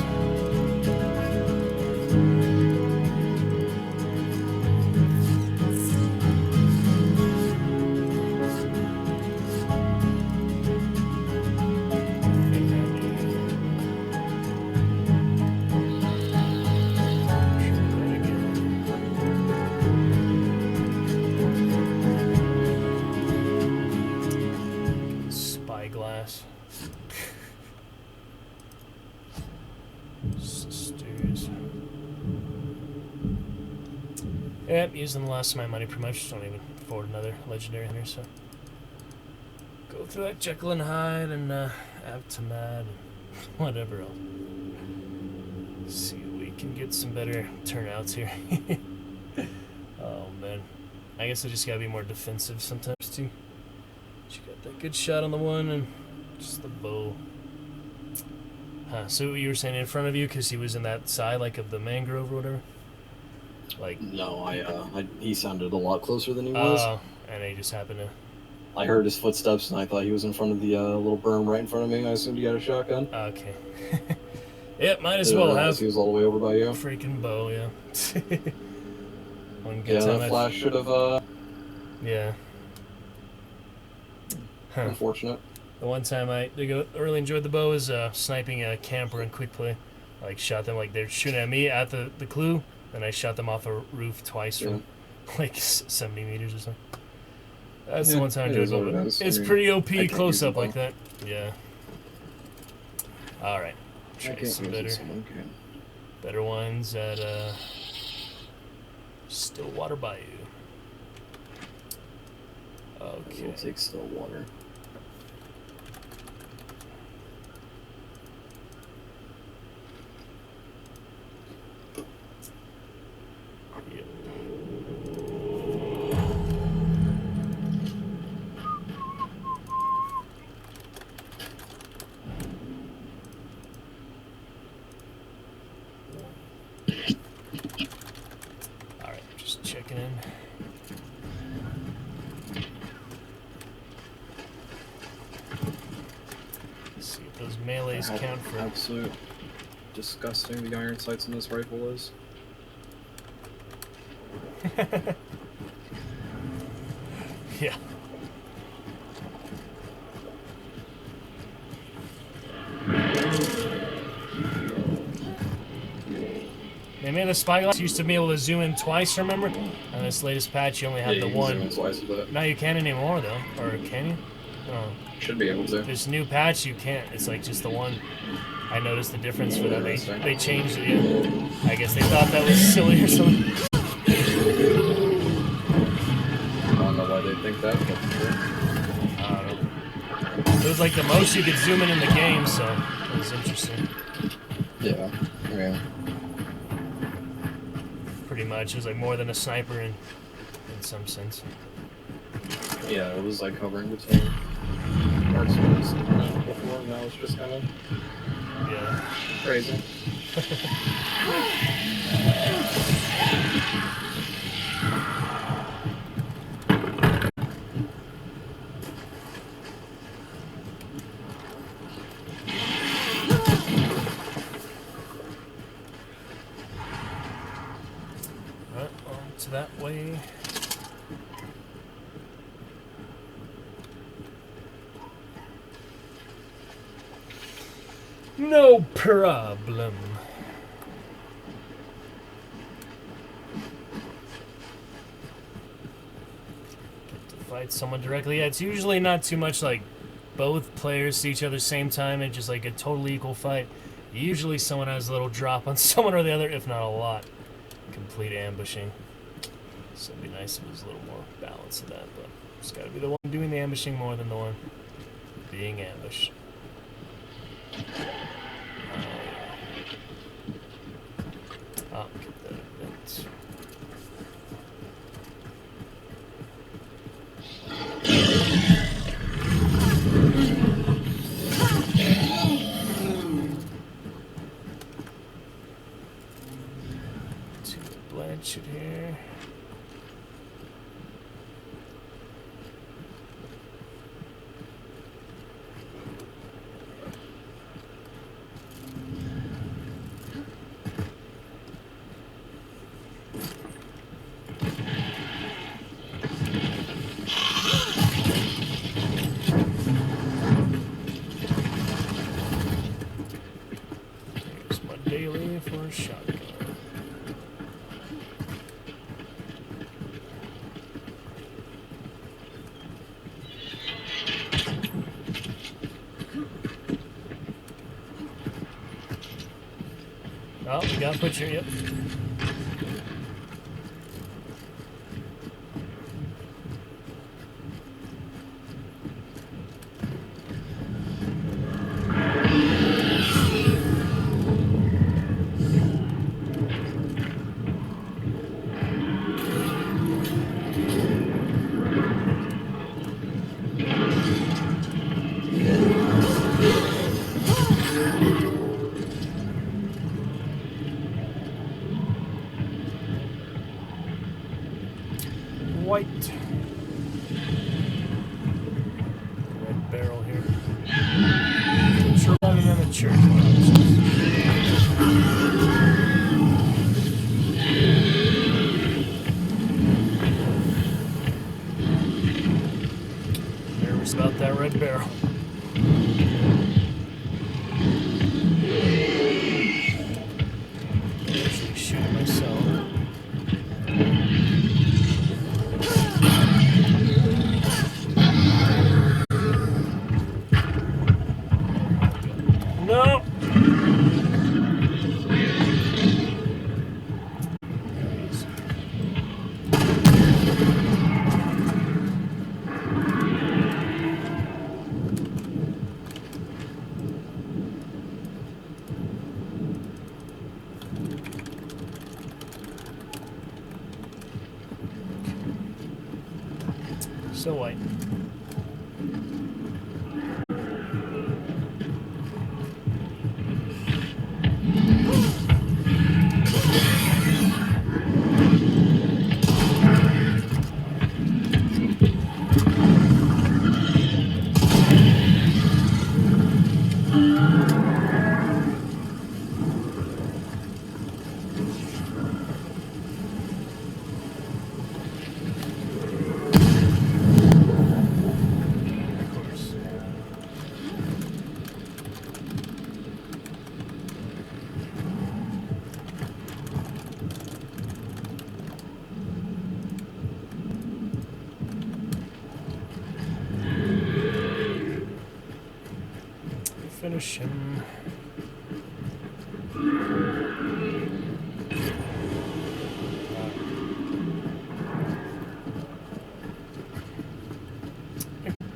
Spyglass. Sisters. Yep, using the last of my money pretty much. Just don't even afford another legendary hunter, so go through that Jekyll and Hyde and Abtamad and whatever else. See if we can get some better turnouts here. Oh man, I guess I just gotta be more defensive sometimes too. She got that good shot on the one and just the bow. Huh, so you were saying in front of you because he was in that side like of the mangrove or whatever? Like No, he sounded a lot closer than he was. And he just happened to... I heard his footsteps and I thought he was in front of the little berm right in front of me. I assumed he had a shotgun. Okay. Yep, might as well have... He was all the way over by you. Freaking bow, yeah. One good Yeah, time that flash should have, yeah. Huh. Unfortunate. The one time I really enjoyed the bow is sniping a camper in quick play. I, like, shot them like they're shooting at me at the clue, and I shot them off a roof twice from like 70 meters or something. That's the Yeah, one time it is to what it is. It's I mean, pretty I OP can't close use it up like though. that. Yeah. All right. I Try can't some use better, it, someone can. better ones at Stillwater Bayou. Okay. We'll take still water. All right, just checking in. Let's see if those melees How count for. absolute disgusting the iron sights in this rifle is. Yeah. They made the spyglass used to be able to zoom in twice, remember? On this latest patch, you only have Yeah, the you can one. zoom in twice with it. Now you can't anymore, though. Or can you? Oh. Should be able to. This new patch, you can't. It's like just the one. I noticed the difference for that. Interesting. They changed it, yeah. I guess they thought that was silly or something. I don't know why they think that, but sure. I don't know. It was like the most you could zoom in the game, so it was interesting. Yeah. Yeah. Pretty much. It was like more than a sniper in some sense. Yeah, it was like hovering between parts of this before, and now it's just kind of Yeah. crazy. Right, on to that way. No problem. Get to fight someone directly. Yeah, it's usually not too much like both players see each other same time and just like a totally equal fight. Usually someone has a little drop on someone or the other, if not a lot. Complete ambushing. So it'd be nice if it was a little more balance of that, but it's gotta be the one doing the ambushing more than the one being ambushed. Oh, get that event. To Blanchard here. Here's my daily for a shotgun. Oh, we got butcher, yep. White. Red barrel here. Church running in the church. Nervous about that red barrel. Usually shoot myself. No! So white. Finish him.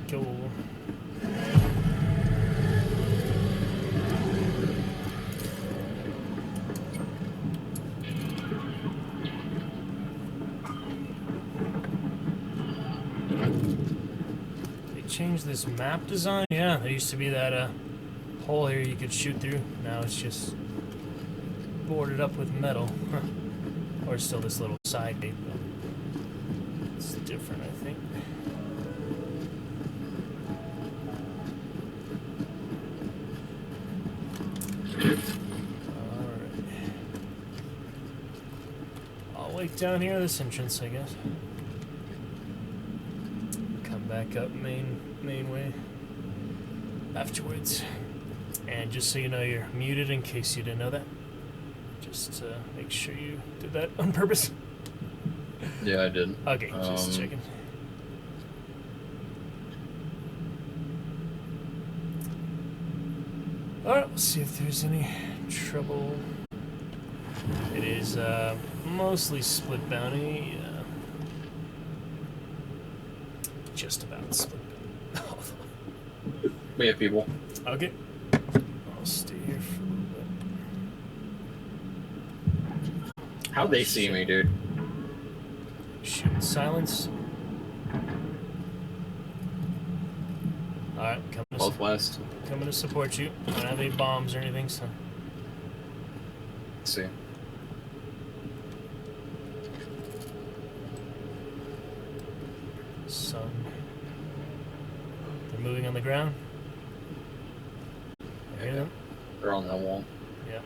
Go. They changed this map design? Yeah, there used to be that hole here you could shoot through. Now it's just boarded up with metal. Huh. Or still this little side gate, but it's different, I think. Alright. I'll wait down here, this entrance, I guess. Come back up main way afterwards. And just so you know, you're muted in case you didn't know that. Just make sure you did that on purpose. Yeah, I did. Okay, just checking. Alright, we'll see if there's any trouble. It is mostly split bounty. Just about split bounty. We have people. Okay. I'll stay here for a little bit. How'd they see me, dude? Shoot in silence. Alright, Both west. Coming to support you. I don't have any bombs or anything, so. Let's see. Sun. They're moving on the ground. I hear them. They're on that wall. Yeah.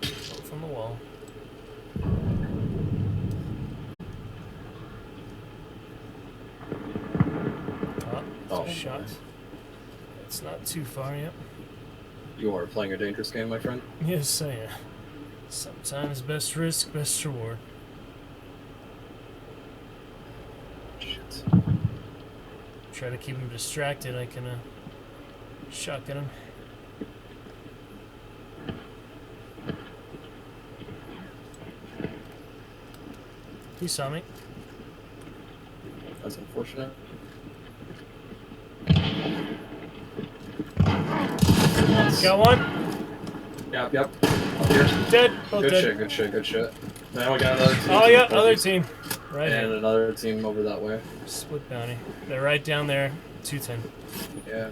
Both on the wall. Oh, shot. It's not too far yet. You are playing a dangerous game, my friend. Yes, I am. Sometimes best risk, best reward. Shit. Try to keep him distracted. I can shotgun him. He saw me. That's unfortunate. Got one. Yep. Up here. Dead. Both good dead. shit. Good shit. Good shit. Now we got another team. Oh yeah, other team. Right. And here. another team over that way. Split bounty. They're right down there. 210. Yeah.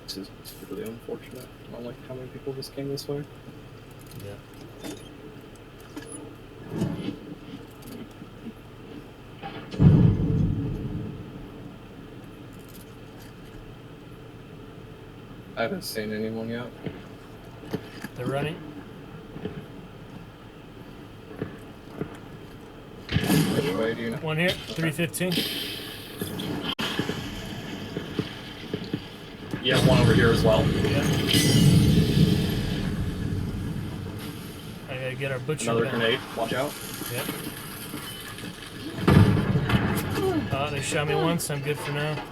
This is really unfortunate. I don't like how many people just came this way. Yeah. I haven't seen anyone yet. They're running. Which way do you know? One here. Okay. 315. Yeah, one over here as well. Yeah. I gotta get our butcher. Another back. grenade. Watch out. Yep. They shot me once, I'm good for now.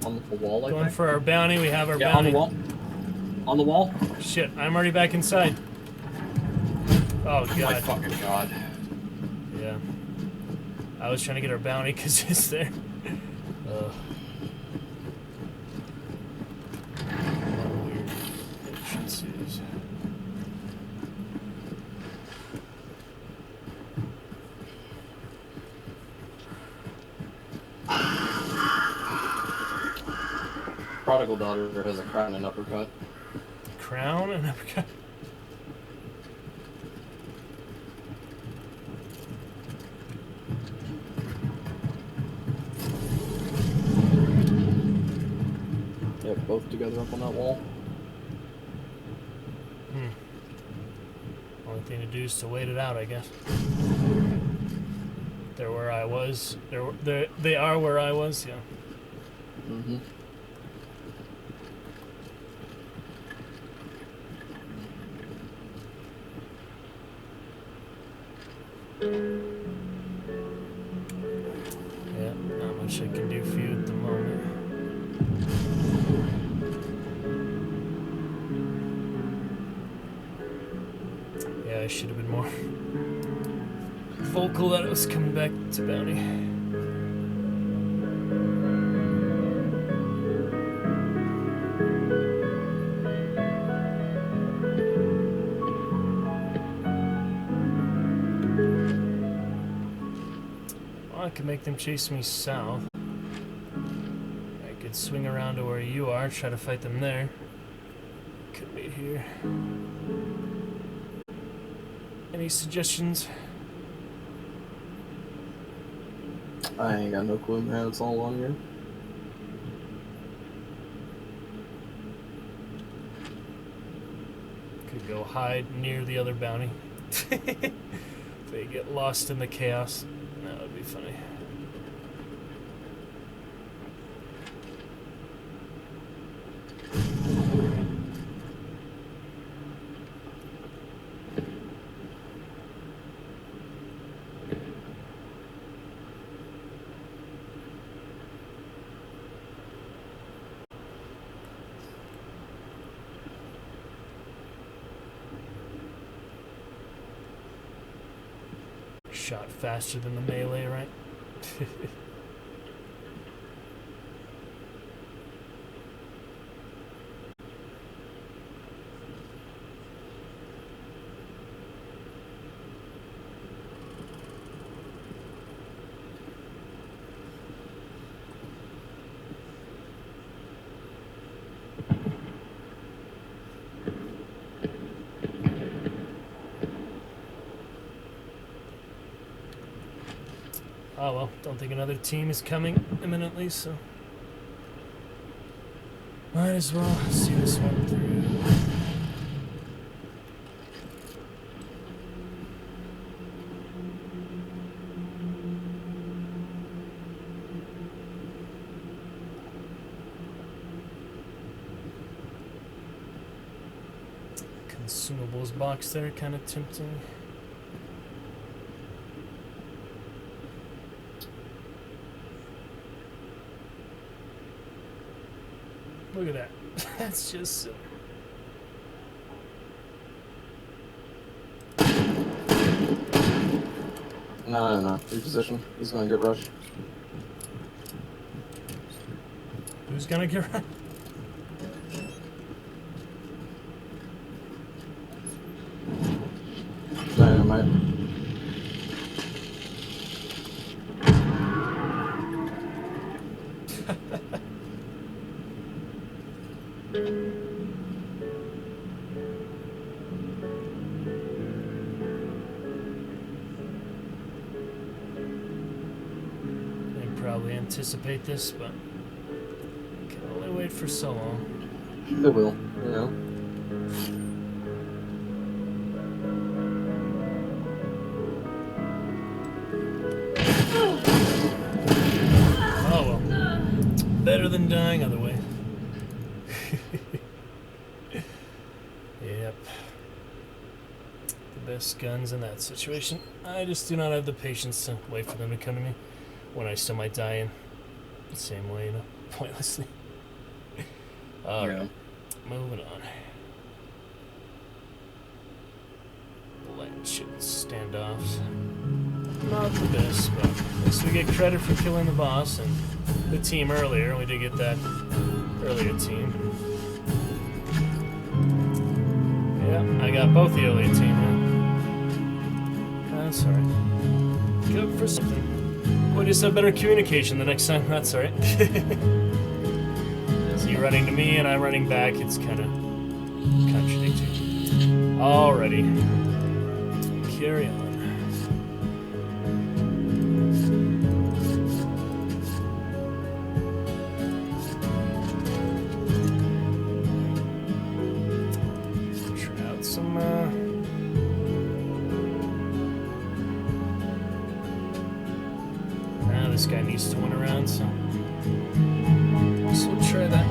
On the wall, Going for our bounty, we have our yeah, bounty. on the wall. On the wall. Shit, I'm already back inside. Oh god. My fucking god. Yeah. I was trying to get our bounty because it's there. Weird entrances. Prodigal daughter has a crown and uppercut. Crown and uppercut? Yeah, both together up on that wall. Only thing to do is to wait it out, I guess. They're where I was. They are where I was, yeah. Mm-hmm. Yeah, not much I can do for you at the moment. Yeah, I should have been more vocal that I was coming back to bounty. I could make them chase me south. I could swing around to where you are, try to fight them there. Could wait here. Any suggestions? I ain't got no clue, man. It's all on here. Could go hide near the other bounty. They get lost in the chaos. That would be funny. Shot faster than the melee, right? Oh well, don't think another team is coming imminently, so might as well see this one through. Consumables box there, kind of tempting. Look at that. That's just silly. No. Reposition. He's gonna get rushed. Who's gonna get rushed? Dynamite. Probably anticipate this, but can only wait for so long. It will, you know. Oh well. Better than dying other way. Yep. The best guns in that situation. I just do not have the patience to wait for them to come to me when I still might die in the same way, you know, pointlessly. Alright, moving on. Bloodshed standoffs. Not the best, but at least we get credit for killing the boss and the team earlier. We did get that earlier team. Yeah, I got both the earlier team. Yeah. That's alright. Good for something. We'll just have better communication the next time. That's alright. So you running to me and I'm running back. It's kind of contradicting. Alrighty. Carry on. Try out some this guy needs to win around, so we'll try that.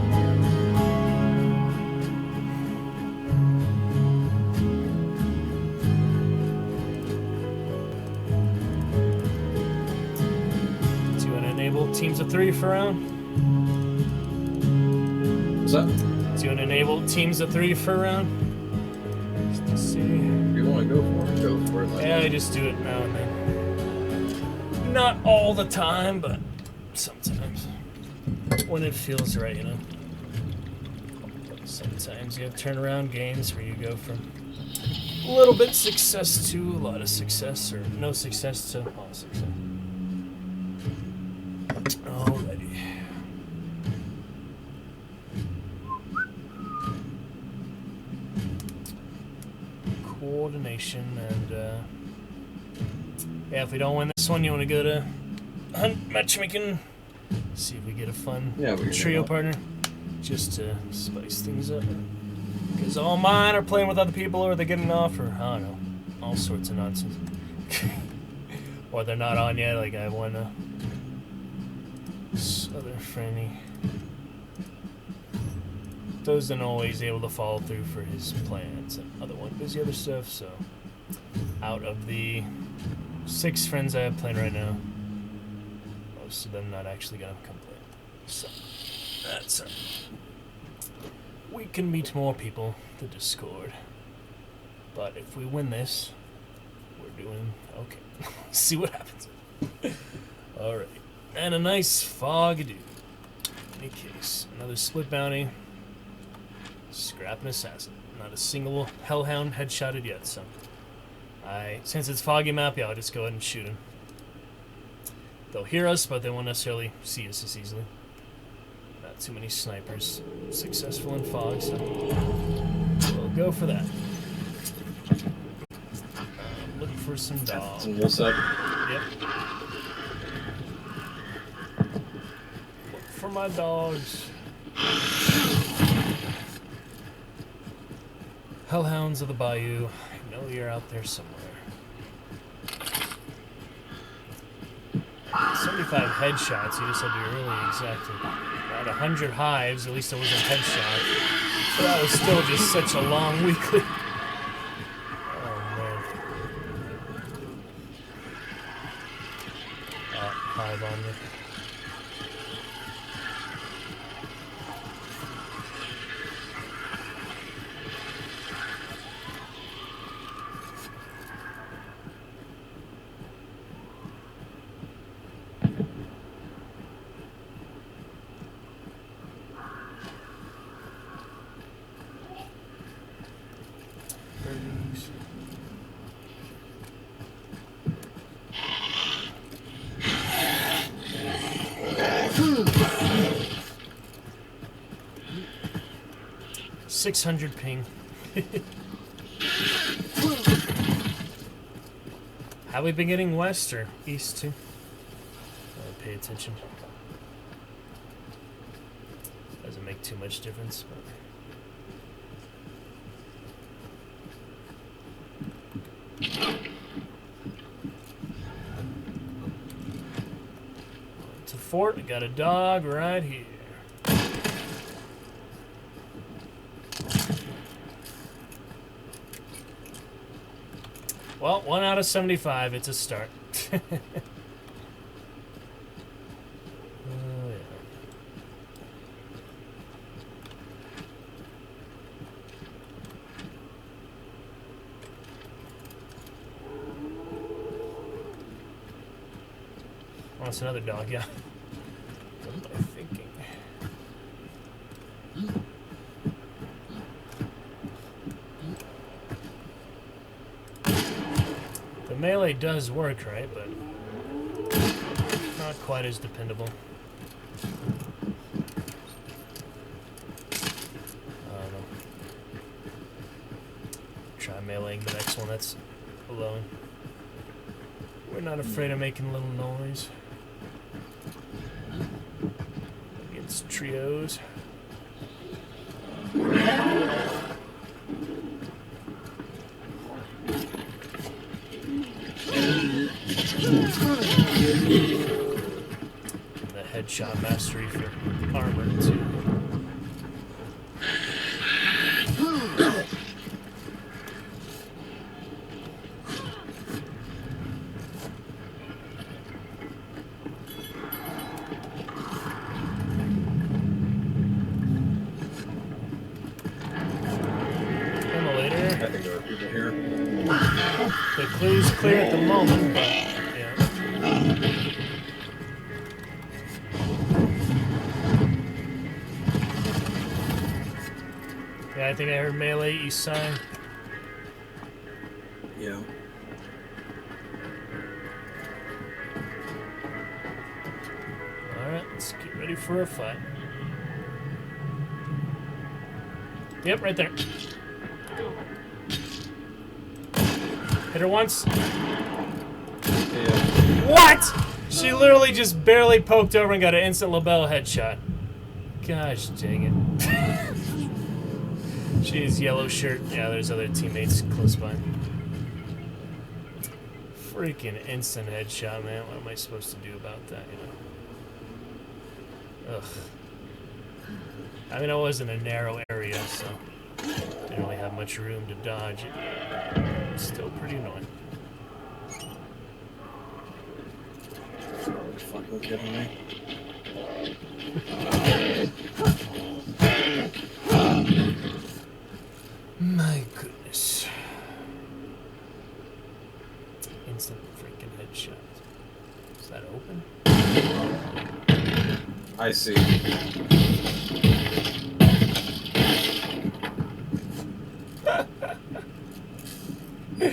Do you want to enable teams of 3 for a round? What's that? Do you want to enable teams of 3 for a round? Just to see. If you want to go for it, go for it. Yeah, I just do it now and then. Not all the time, but sometimes. When it feels right, you know. Sometimes you have turnaround games where you go from a little bit success to a lot of success, or no success to all success. Alrighty. Coordination and yeah, if we don't win this one, you want to go to Hunt Matchmaking, see if we get a fun trio partner, just to spice things up. Because all mine are playing with other people, or they're getting off, or I don't know, all sorts of nonsense. Or they're not on yet, like I have one other friendly. Those not always able to follow through for his plans, and other one busy other stuff, so out of the 6 friends I have playing right now, most of them not actually gonna come play. So that's it. We can meet more people to Discord, but if we win this, we're doing okay. See what happens. Alright, and a nice fog dude. In any case, another split bounty. Scrap an assassin. Not a single hellhound headshotted yet, so since it's foggy map, yeah, I'll just go ahead and shoot him. They'll hear us, but they won't necessarily see us as easily. Not too many snipers successful in fog, so we'll go for that. Look for some dogs. Some wolfside. Yep. Look for my dogs. Hellhounds of the Bayou. I know you're out there somewhere. 75 headshots, you just had to be really exacting. At 100 hives, at least it was a headshot. But that was still just such a long weekly. Oh man. Hive on me. .600 ping. Have we been getting west or east too? Pay attention. Doesn't make too much difference, but to the fort, I got a dog right here. Well, 1 out of 75. It's a start. Oh, yeah. Oh, it's another dog, yeah. What am I thinking? The melee does work, right? But not quite as dependable. I don't know. Try meleeing the next one that's alone. We're not afraid of making a little noise. Against trios. The headshot mastery for armor too. I think there are people here. The clue's clear at the moment, but yeah. Yeah, I think I heard melee east side. Yeah. Alright, let's get ready for a fight. Yep, right there. Hit her once. Yeah. What? She literally just barely poked over and got an instant label headshot. Gosh dang it. She's yellow shirt. Yeah, there's other teammates close by. Freaking instant headshot, man. What am I supposed to do about that, you know? Ugh. I mean, I was in a narrow area, so didn't really have much room to dodge it. It's still pretty annoying. Are you fucking kidding me? My goodness. Instant freaking headshot. Is that open? I see. Okay.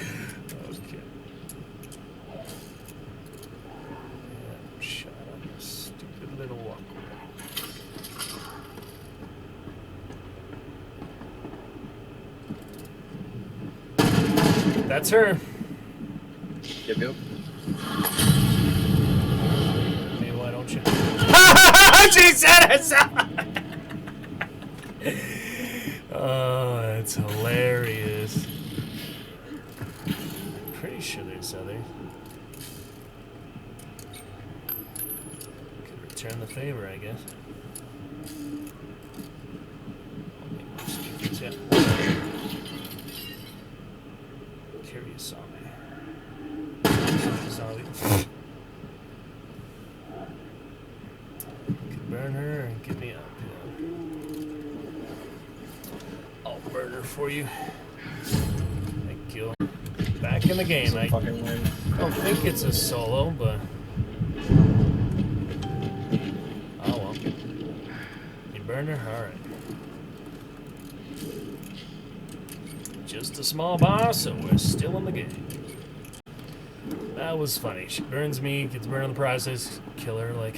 Yeah, shot on this stupid little walkway. That's her. Yep, yep. Hey, why don't you? She said it! Oh, that's hilarious. I'm pretty sure there's others. Could return the favor, I guess. Yeah. Curious zombie. Zombie. Could burn her and get me up. Yeah. I'll burn her for you. Thank you. Back in the game. I don't think it's a solo, but oh well. You burned her? Alright. Just a small boss, so we're still in the game. That was funny. She burns me, gets burned in the process, kill her like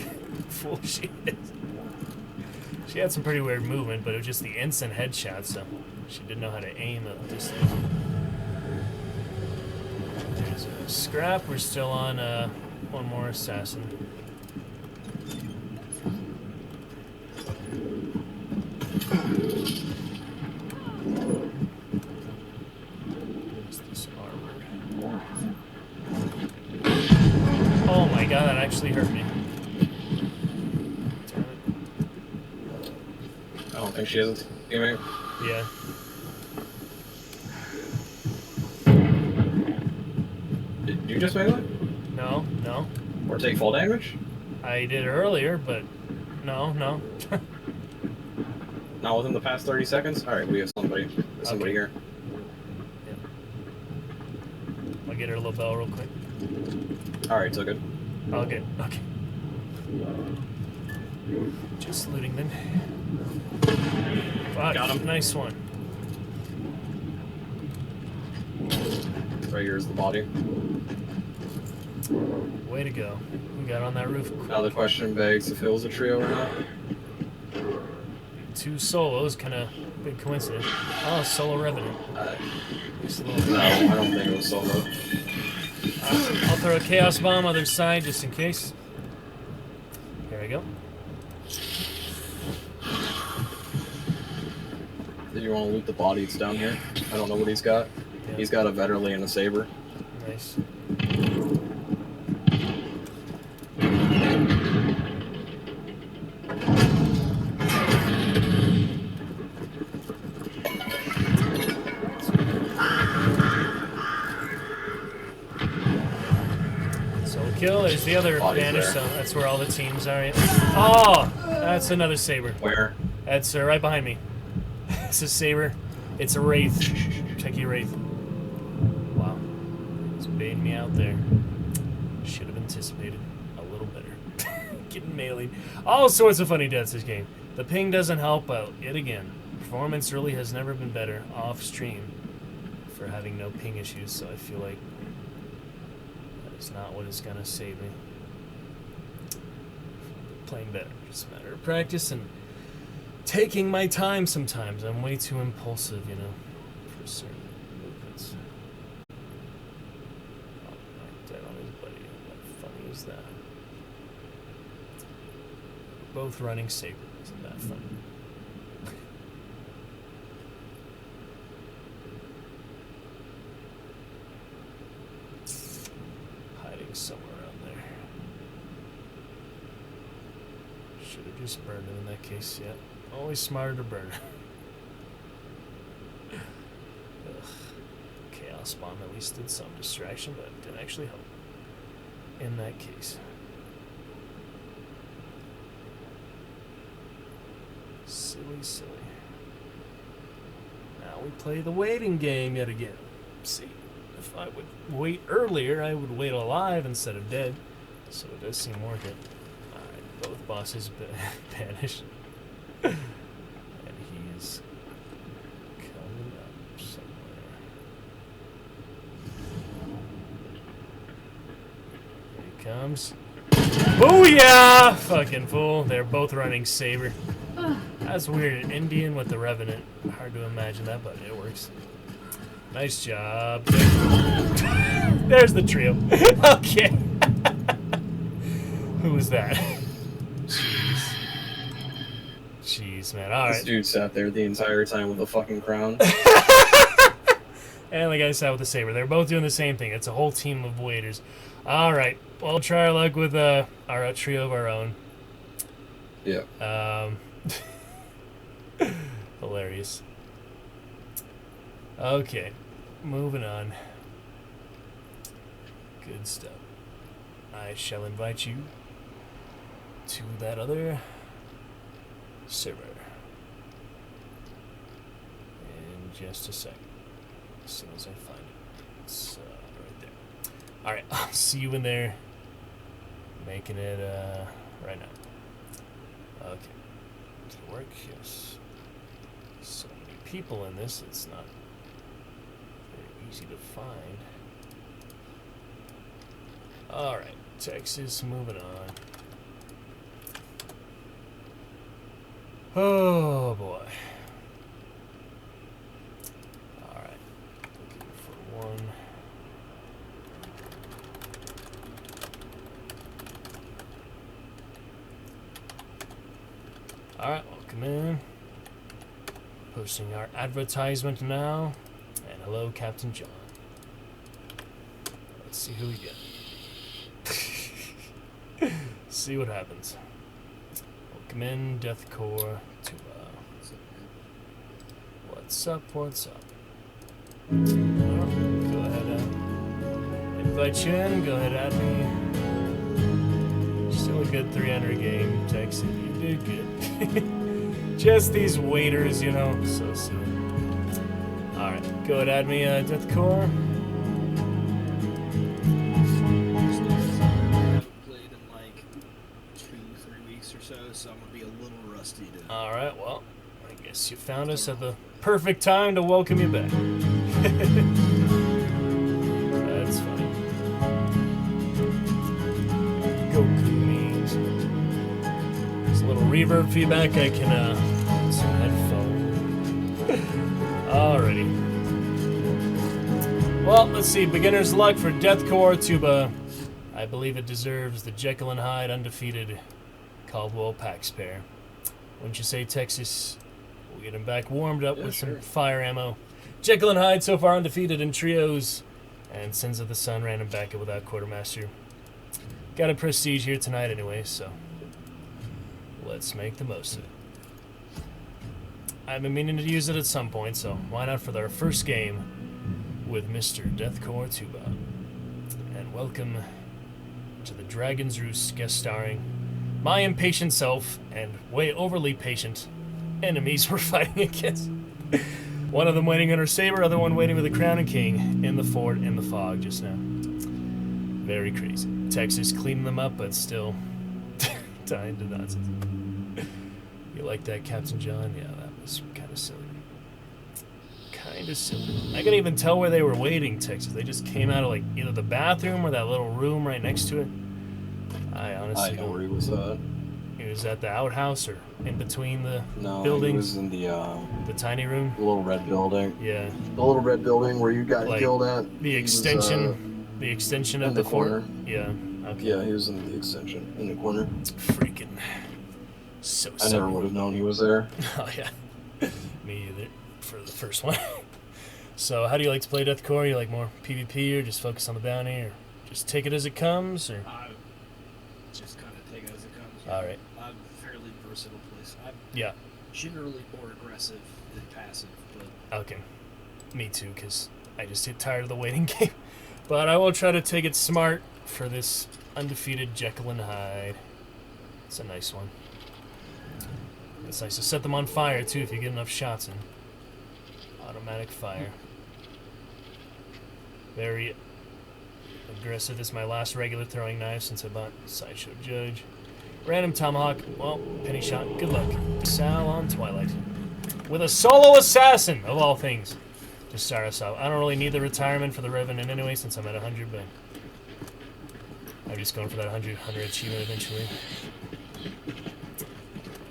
fool she is. She had some pretty weird movement, but it was just the instant headshot, so she didn't know how to aim at this thing. There's a scrap. We're still on one more assassin. Oh my god, that actually hurt me. I don't think she has a teammate. Yeah. just melee? No, no. Or take fall damage? I did earlier, but no. Not within the past 30 seconds? Alright, we have somebody. There's somebody here. Yeah. I'll get her a little bell real quick. Alright, so good. Oh, good. Okay. Just looting them. Fuck, Got him. Nice one. Right here is the body. Way to go. We got on that roof. Now the question begs if it was a trio or not. 2 solos, kind of big coincidence. Oh, solo revenant. No, I don't think it was solo. I'll throw a chaos bomb other side just in case. Here we go. Did you want to loot the body? It's down here. I don't know what he's got. Yeah. He's got a Vetterly and a saber. Nice. Solo kill. There's the other vanish, so that's where all the teams are. Oh! That's another saber. Where? That's right behind me. It's a saber. It's a wraith. Techie wraith. Wow. It's baiting me out there. Should have anticipated a little better. Getting meleeed. All sorts of funny deaths this game. The ping doesn't help out yet again. Performance really has never been better off stream for having no ping issues, so I feel like that is not what is gonna save me. Playing better. Just a matter of practice and taking my time sometimes. I'm way too impulsive, you know, for certain movements. Oh, right dead on his buddy. What funny is that? Both running saber. Isn't that funny? Hiding somewhere around there. Should have just burned him in that case, yeah. Always smarter to burn. Ugh. Chaos bomb at least did some distraction, but it didn't actually help. In that case. Silly, silly. Now we play the waiting game yet again. See, if I would wait earlier, I would wait alive instead of dead. So it does seem worth it. Alright, both bosses banished. And he's coming up somewhere. Here he comes. Booyah! Fucking fool. They're both running saber. That's weird. An Indian with the Revenant. Hard to imagine that, but it works. Nice job. There's the trio. Okay. Who was that? Jeez. Jeez, man. All right. This dude sat there the entire time with a fucking crown. And the guy sat with the saber. They're both doing the same thing. It's a whole team of waiters. All right. Well, we'll try our luck with our trio of our own. Yeah. Hilarious. Okay. Moving on. Good stuff. I shall invite you to that other server in just a second. As soon as I find it. It's right there. Alright, I'll see you in there. Making it right now. Okay. Does it work? Yes. So many people in this, it's not very easy to find. Alright, Texas, moving on. Oh boy. Alright, looking for one. Alright, welcome in. Posting our advertisement now. And hello, Captain John. Let's see who we get. See what happens. Welcome in, Deathcore to what's up, what's up? Well, go ahead and invite you in. Go ahead, add me. Still a good 300 game, Texas. You did good. Just these waiters, you know, so silly. Alright, go ahead, add me, Deathcore. Played in like 2-3 weeks or so I'm gonna be a little rusty to... Alright, well, I guess you found us at the perfect time to welcome you back. That's funny. Goku memes. There's a little reverb feedback. I can, some headphones. Alrighty. Well, let's see. Beginner's luck for Deathcore Tuba. I believe it deserves the Jekyll and Hyde undefeated Caldwell Pax pair. Wouldn't you say, Texas? We'll get him back warmed up with some fire ammo. Jekyll and Hyde so far undefeated in trios. And Sins of the Sun ran him back without Quartermaster. Got a prestige here tonight anyway, so let's make the most of it. I've been meaning to use it at some point, so why not for our first game with Mr. Deathcore Tuba. And welcome to the Dragon's Roost, guest starring my impatient self and way overly patient enemies we're fighting against. One of them waiting on her saber, other one waiting with the crown and king in the fort in the fog just now. Very crazy. Texas cleaning them up, but still dying to nonsense. You like that, Captain John? Yeah, that was kind of silly. Kind of silly. I couldn't even tell where they were waiting, Texas. They just came out of like either the bathroom or that little room right next to it. I honestly know where he was at. He was at the outhouse or in between the No, buildings. he was in the tiny room. The little red building. Yeah. The little red building where you got Like, killed at. The extension. The extension of in the corner. fort. Yeah. Okay. Yeah, he was in the extension in the corner. Freaking. So I never would have known he was there. Oh yeah. Me either. For the first one. So how do you like to play Deathcore? You like more PvP or just focus on the bounty or just take it as it comes or? Just kind of take it as it comes. All right. I'm fairly versatile place. I'm Yeah. generally more aggressive than passive, but Okay. Me too, because I just get tired of the waiting game. But I will try to take it smart for this undefeated Jekyll and Hyde. It's a nice one. It's nice to set them on fire, too, if you get enough shots in. Automatic fire. Very aggressive. This is my last regular throwing knife since I bought Sideshow Judge. Random Tomahawk. Well, penny shot. Good luck. Sal on Twilight. With a solo assassin, of all things, to start us off. I don't really need the retirement for the Revenant anyway, since I'm at 100, but I'm just going for that 100 achievement eventually.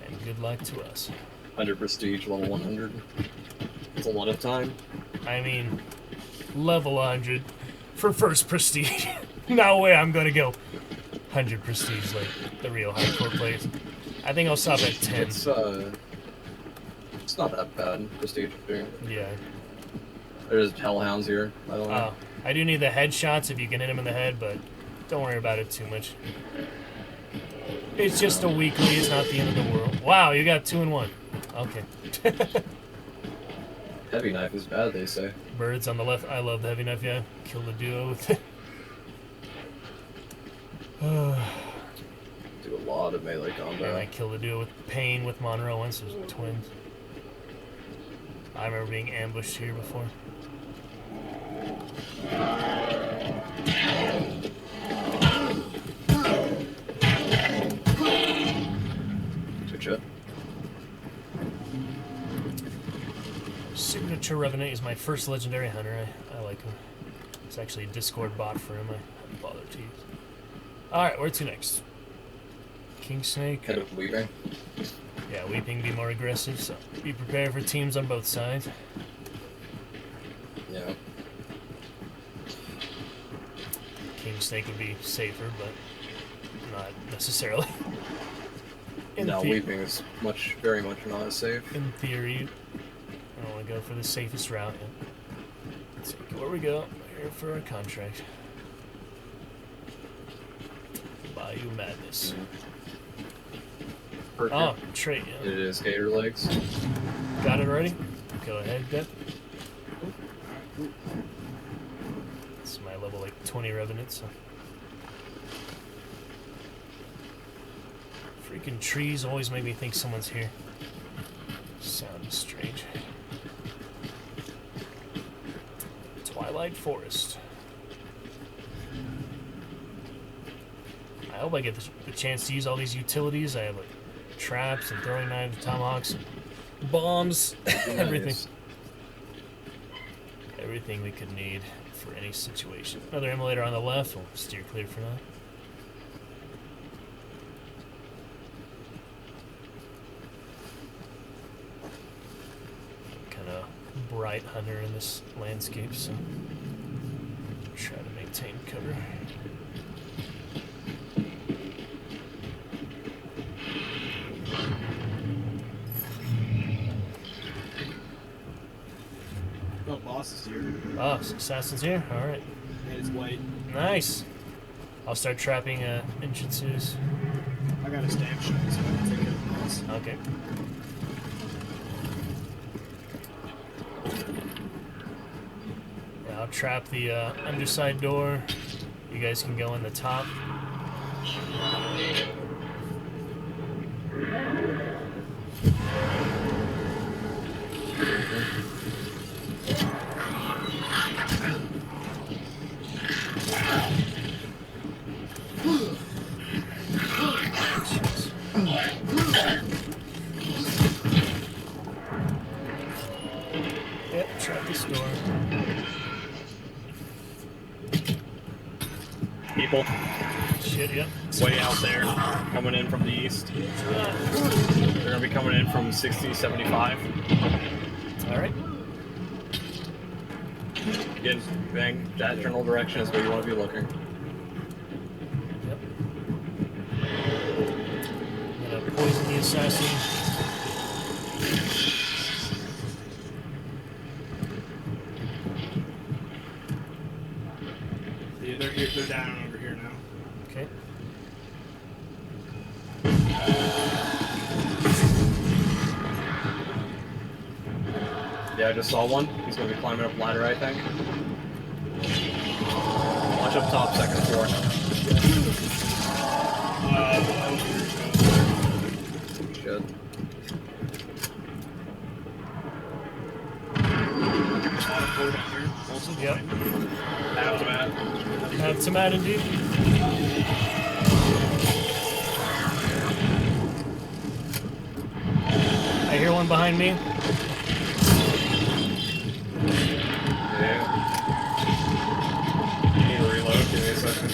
And good luck to us. 100 prestige, level 100. It's a lot of time. I mean, level 100 for first prestige. No way I'm gonna go 100 prestige like the real hardcore players. I think I'll stop at 10. It's not that bad, prestige. Yeah. There's hellhounds here, by the way. Oh, I do need the headshots if you can hit him in the head, but don't worry about it too much. It's just a weekly, it's not the end of the world. Wow, you got 2 in 1. Okay. Heavy knife is bad, they say. Birds on the left. I love the heavy knife, yeah. Kill the duo with it. Do a lot of melee combat. And I killed the duo with Pain with Monroe once. It was twins. I remember being ambushed here before. Good shot. Signature Revenant is my first legendary hunter. I like him. It's actually a Discord bot for him. I haven't bothered to use. Alright, where to next? King Snake. Head of Weeping. Yeah, Weeping be more aggressive, so be prepared for teams on both sides. Yeah. King Snake would be safer, but not necessarily. No, Weeping is very much not as safe. In theory, I want to go for the safest route. Let's see where we go. Here for our contract. Bayou Madness. Perfect. Oh, trait, yeah. It is gator legs. Got it already? Go ahead, Deb. It's my level like 20 revenants. So. Freaking trees always make me think someone's here. Sound is strange. Twilight Forest. I hope I get the chance to use all these utilities. I have like traps and throwing knives, tomahawks, and bombs, everything. Everything we could need for any situation. Another emulator on the left. We'll steer clear for now. Bright hunter in this landscape, so try to maintain cover. Oh, boss is here. Oh, assassin's here? Alright. And it's white. Nice. I'll start trapping entrances. I got a stamp shot, so I can take care of the boss. Okay. I'll trap the underside door. You guys can go in the top. Yep, trap this door. People. Shit, yep. Way out there, coming in from the east. They're gonna be coming in from 60, 75. Alright. Again, bang, that general direction is where you want to be looking. Yep. I'm gonna poison the assassin. They're down over here now. Okay. Yeah, I just saw one. He's going to be climbing up ladder, I think. Watch up top, second floor. Shit. Yep. Have to mat. Have to mat indeed. I hear one behind me. Yeah. Need to reload. Give me a second.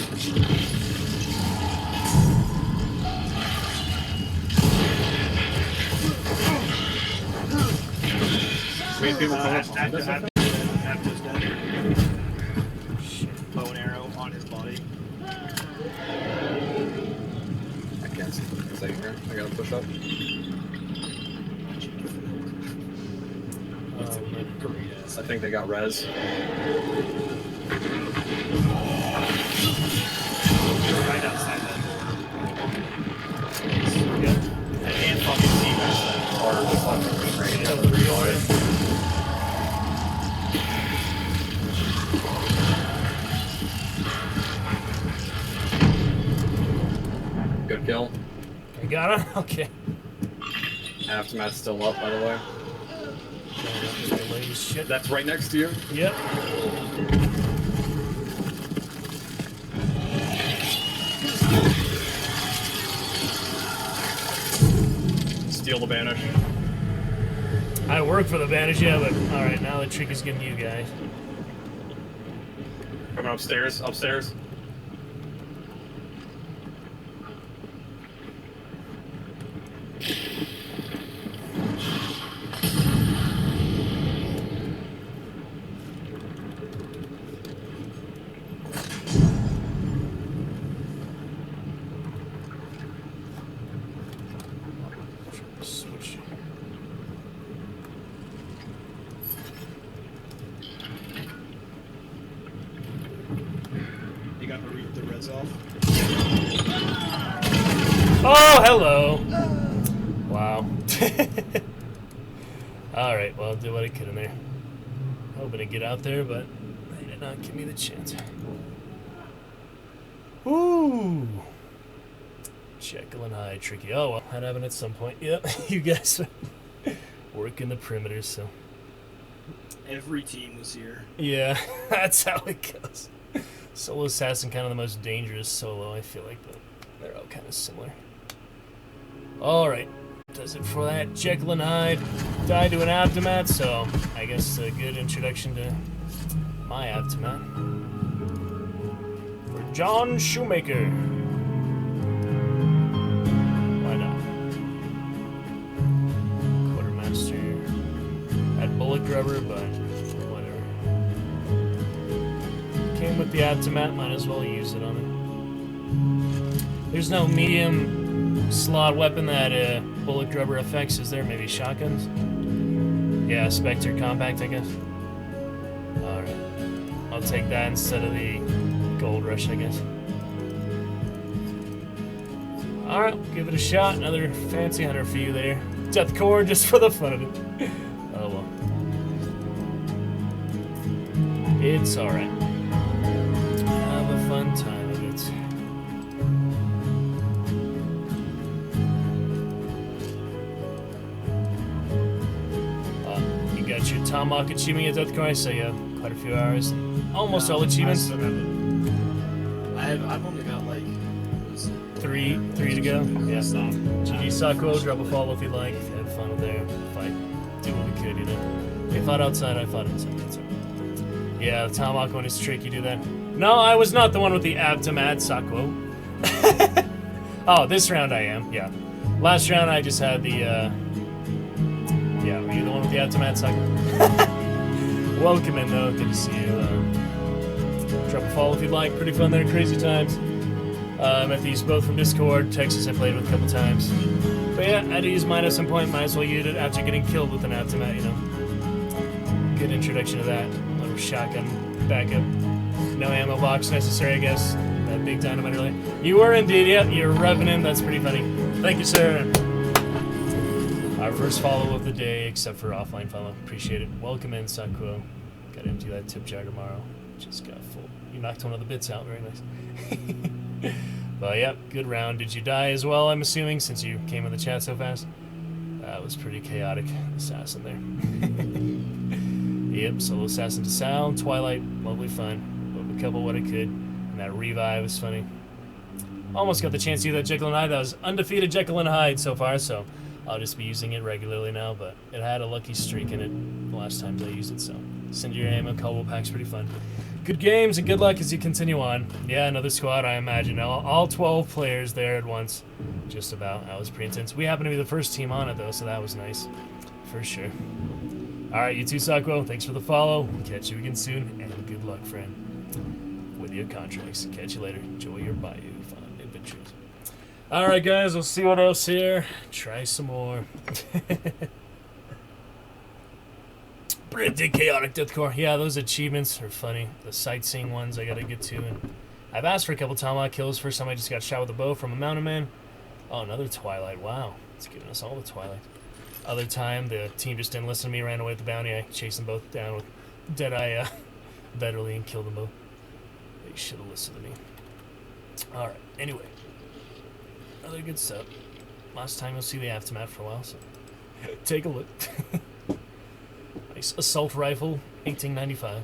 We have people coming up behind us. Apto's dead. Bow and arrow on his body. I can't see. Is that here? I gotta push up. I think they got res. Right outside that door. I can't fucking see that part of the fucking right now. Good kill. You got him? Okay. Aftermath's still up, by the way. Shit. That's right next to you. Yep. Steal the banish. I work for the banish, yeah, but alright, now the trick is getting you guys. Coming upstairs, upstairs. Switch. You got the res off. Oh, hello. Wow. Alright, well, I'll do what I could in there. Hoping to get out there, but they did not give me the chance. Ooh. Jekyll and Hyde, tricky. Oh, well, that happened at some point. Yep, you guys working the perimeters, so. Every team was here. Yeah, that's how it goes. Solo Assassin, kind of the most dangerous solo, I feel like, but they're all kind of similar. Alright, does it for that. Jekyll and Hyde died to an Aftermath, so I guess a good introduction to my Aftermath. For John Shoemaker. Why not? Quartermaster. Had Bullet Grubber, but whatever. Came with the Aftermath, might as well use it on it. There's no medium slot weapon that Bullet Grubber affects, is there? Maybe shotguns? Yeah, Spectre Compact, I guess. Alright. I'll take that instead of the Gold Rush, I guess. Alright, give it a shot. Another fancy hunter for you there. Deathcore just for the fun of it. Oh well. It's alright. Have a fun time of it. You got your Tomahawk achievement at Deathcore, so you have quite a few hours. Almost all achievements. I've only got like three to go. Yeah. GG Sakuo, drop a follow if you like. Have fun with their fight. Do what we could, you know. They fought outside, I fought inside. That's right. Yeah, the Tomahawk one is tricky, do that. No, I was not the one with the Aftermath, Sakuo. Oh, this round I am, yeah. Last round I just had the, yeah, were you the one with the Aftermath, Sakuo? Welcome in, though. Good to see you. Drop a follow if you'd like. Pretty fun there, crazy times. Met these both from Discord. Texas I played with a couple times. But yeah, I had to use mine at some point. Might as well use it after getting killed with an Aftermath, you know. Good introduction to that. Little shotgun backup. No ammo box necessary, I guess. That big dynamite earlier. You were indeed, yeah. You're Revenant. That's pretty funny. Thank you, sir. Our first follow of the day, except for offline follow. Appreciate it. Welcome in, Sakuo. Gotta empty that tip jar tomorrow. Just got full. You knocked one of the bits out. Very nice. But yeah, good round. Did you die as well, I'm assuming, since you came in the chat so fast? That was pretty chaotic. Assassin there. Yep, solo assassin to sound. Twilight, lovely fun. Moved a couple what I could. And that revive was funny. Almost got the chance to use that Jekyll and Hyde. That was undefeated Jekyll and Hyde so far, so I'll just be using it regularly now, but it had a lucky streak in it the last time I used it, so send your ammo, combo pack's pretty fun. Good games and good luck as you continue on. Yeah, another squad, I imagine. All 12 players there at once. Just about. That was pretty intense. We happened to be the first team on it, though, so that was nice. For sure. Alright, you too, Sakuo. Thanks for the follow. Catch you again soon, and good luck, friend. With your contracts. Catch you later. Enjoy your Bayou fun adventures. Alright, guys, we'll see what else here. Try some more. Pretty chaotic Deathcore. Yeah, those achievements are funny. The sightseeing ones I gotta get to. And I've asked for a couple Tomahawk kills. First time I just got shot with a bow from a mountain man. Oh, another Twilight. Wow. It's giving us all the Twilight. Other time, the team just didn't listen to me, ran away with the bounty. I chased them both down with Deadeye Betterly and killed them both. They should have listened to me. Alright, anyway. Another good stuff. Last time you'll see the Aftermath for a while, so take a look. Nice assault rifle, 1895.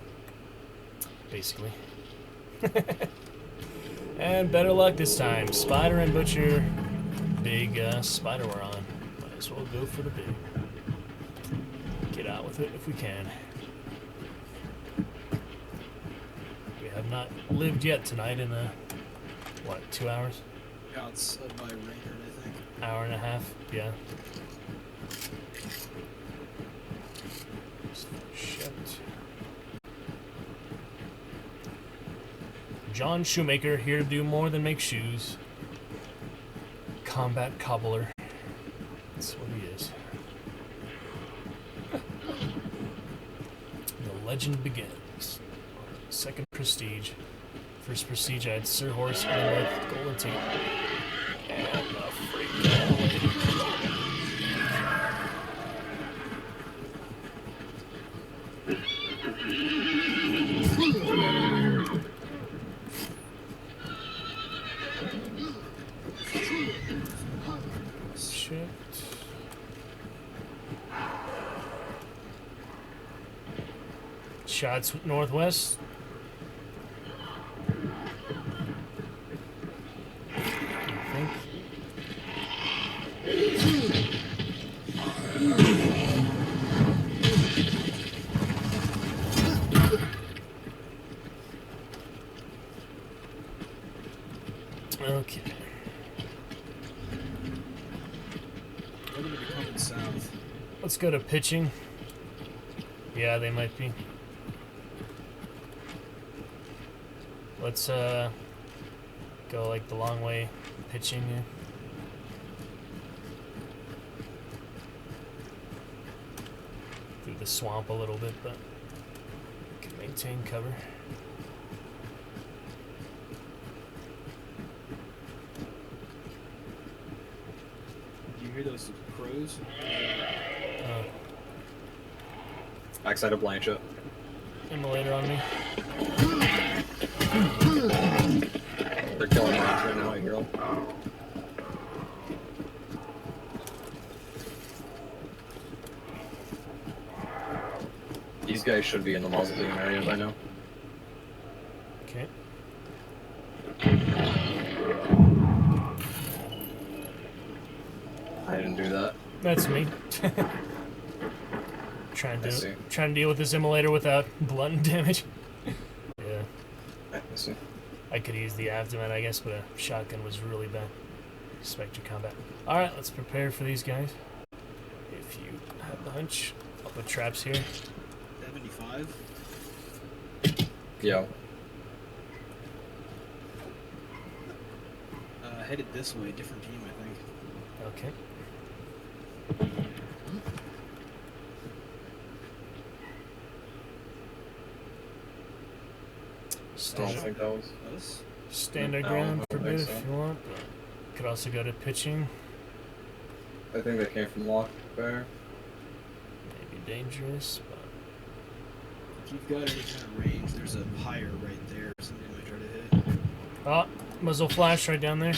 Basically. And better luck this time. Spider and Butcher. Big spider we're on. Might as well go for the big. Get out with it if we can. We have not lived yet tonight in what, 2 hours? Yeah, it's by Raynard, I think. Hour and a half, yeah. Shit. John Shoemaker, here to do more than make shoes. Combat cobbler. That's what he is. The legend begins. Second prestige. First prestige, I had Sir Horse and with Golden Teeth. And the freak. shift. Shots northwest. I think. Okay. They're gonna be coming south. Let's go to pitching. Yeah, they might be. Let's go like the long way pitching here. Through the swamp a little bit, but can maintain cover. Did you hear those crows? Backside of Blanchett. Immolator on me. They're killing mines right now, I hear them. These guys should be in the mausoleum area by now. Okay. I didn't do that. That's me. trying to deal with this immolator without blunt damage. Yeah. I see. I could use the aftermath, I guess, but a shotgun was really bad. Spectre combat. Alright, let's prepare for these guys. If you have the hunch, I'll put traps here. 75? Yeah. Headed this way, different team, I think. Okay. I don't think that was us. Stand our No, ground I for a don't bit think if so. you want. But could also go to pitching. I think they came from Lock Bear. Maybe dangerous, but If you've got any kind of range, there's a pyre right there. Somebody might try to hit. oh, muzzle flash right down there.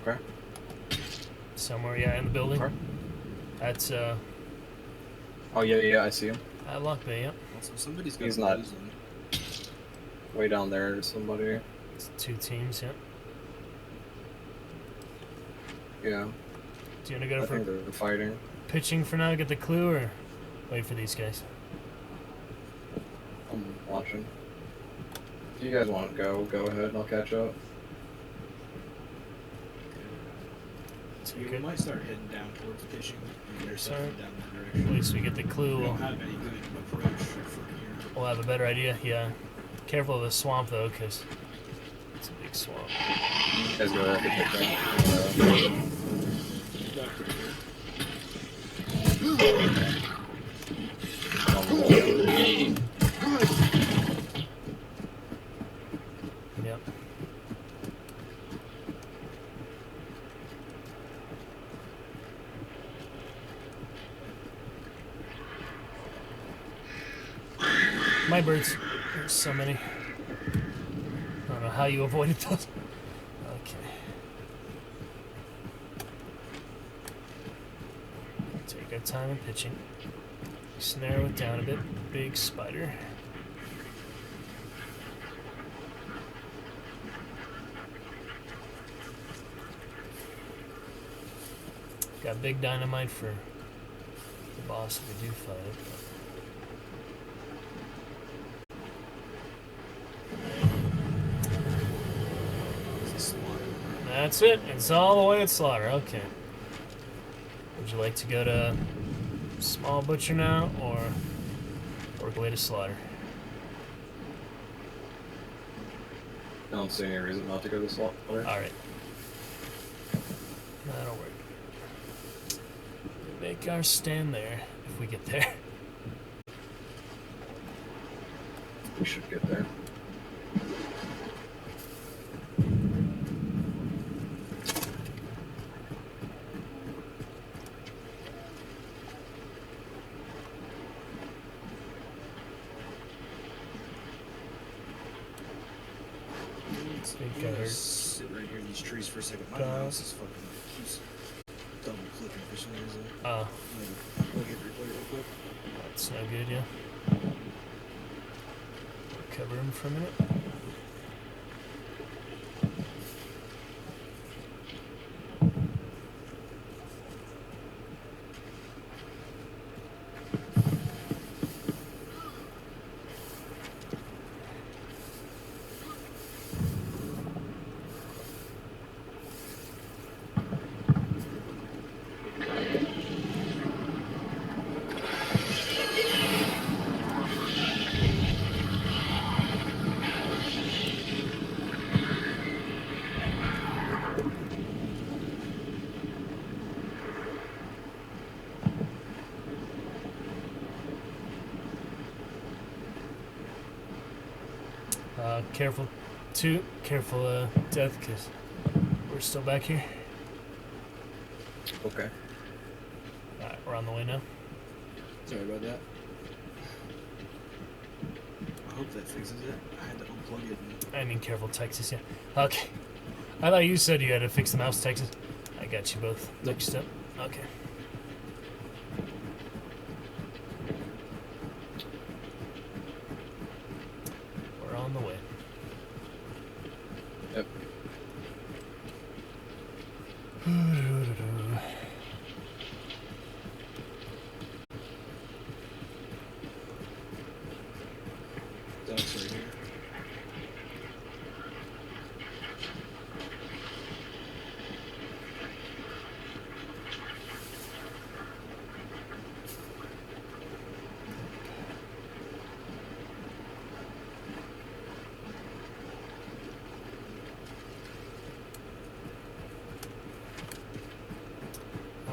Okay. Somewhere, yeah, in the building. Okay. That's Oh yeah, I see him. at Lock Bay, yep. Also, somebody's got He's a not- lose them. Way down there to somebody. It's 2 teams, yep. Yeah. Do you want to go I for think they're fighting. pitching for now, get the clue, or wait for these guys? I'm watching. If you guys want to go ahead. I'll catch up. Take We it. might start heading down towards pitching. And they're Sorry. something down that At direction. least we get the clue. We We'll, don't have any good approach from here. we'll have a better idea. Yeah. Careful of the swamp though, because it's a big swamp. You guys go ahead and pick them. Yep. My birds. There's so many. I don't know how you avoided those. Okay. Take our time in pitching. Narrow it down a bit. Big spider. Got big dynamite for the boss if we do fight it. That's it. It's all the way at slaughter. Okay. Would you like to go to small butcher now, or work away to slaughter? I don't see any reason not to go this slaughter. Alright. That'll work. Make our stand there if we get there. We should get there. think I'm I gonna heard. sit right here in these trees for a second. My Dog. mouse is fucking keeps double clicking for some reason. Oh, I'll hit replay real quick. that's no good, yeah. Cover him for a minute. Careful, too. Careful, Death, because we're still back here. Okay. Alright, we're on the way now. Sorry about that. I hope that fixes it. I had to unplug it. I mean, careful, Texas, yeah. Okay. I thought you said you had to fix the mouse, Texas. I got you both mixed up. Okay. We're on the way. Yep. Ducks right here.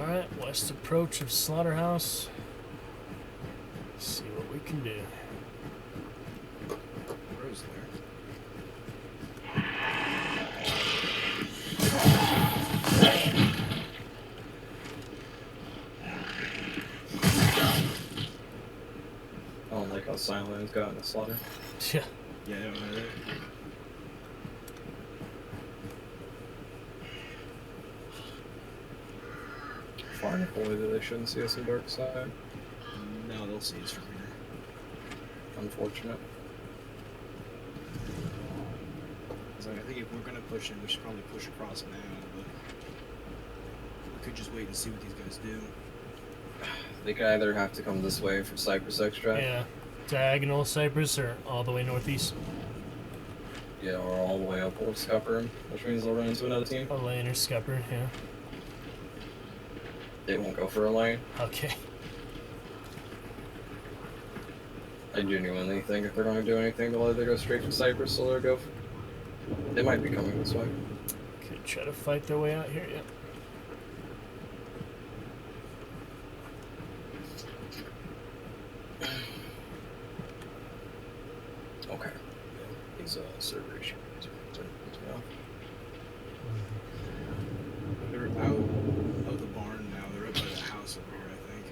Alright, west approach of Slaughterhouse. Let's see what we can do. Rose there. I don't like how Silent's gotten the slaughter. Yeah. Yeah, I don't know that. Far enough away that they shouldn't see us in dark side. No, they'll see us from here. Unfortunate. So I think if we're gonna push in, we should probably push across now, but we could just wait and see what these guys do. They could either have to come this way for Cypress Extract. Yeah. Diagonal Cypress or all the way northeast? Yeah, or all the way up towards Scupper, which means they'll run into another team. A lane or scupper, yeah. They won't go for a lane. Okay. I genuinely think if they're going to do anything, they'll either go straight for Cypress, so they'll go. They might be coming this way. Could try to fight their way out here, yeah. Okay. These server issues. They're out of the barn now. They're up by the house over here, I think.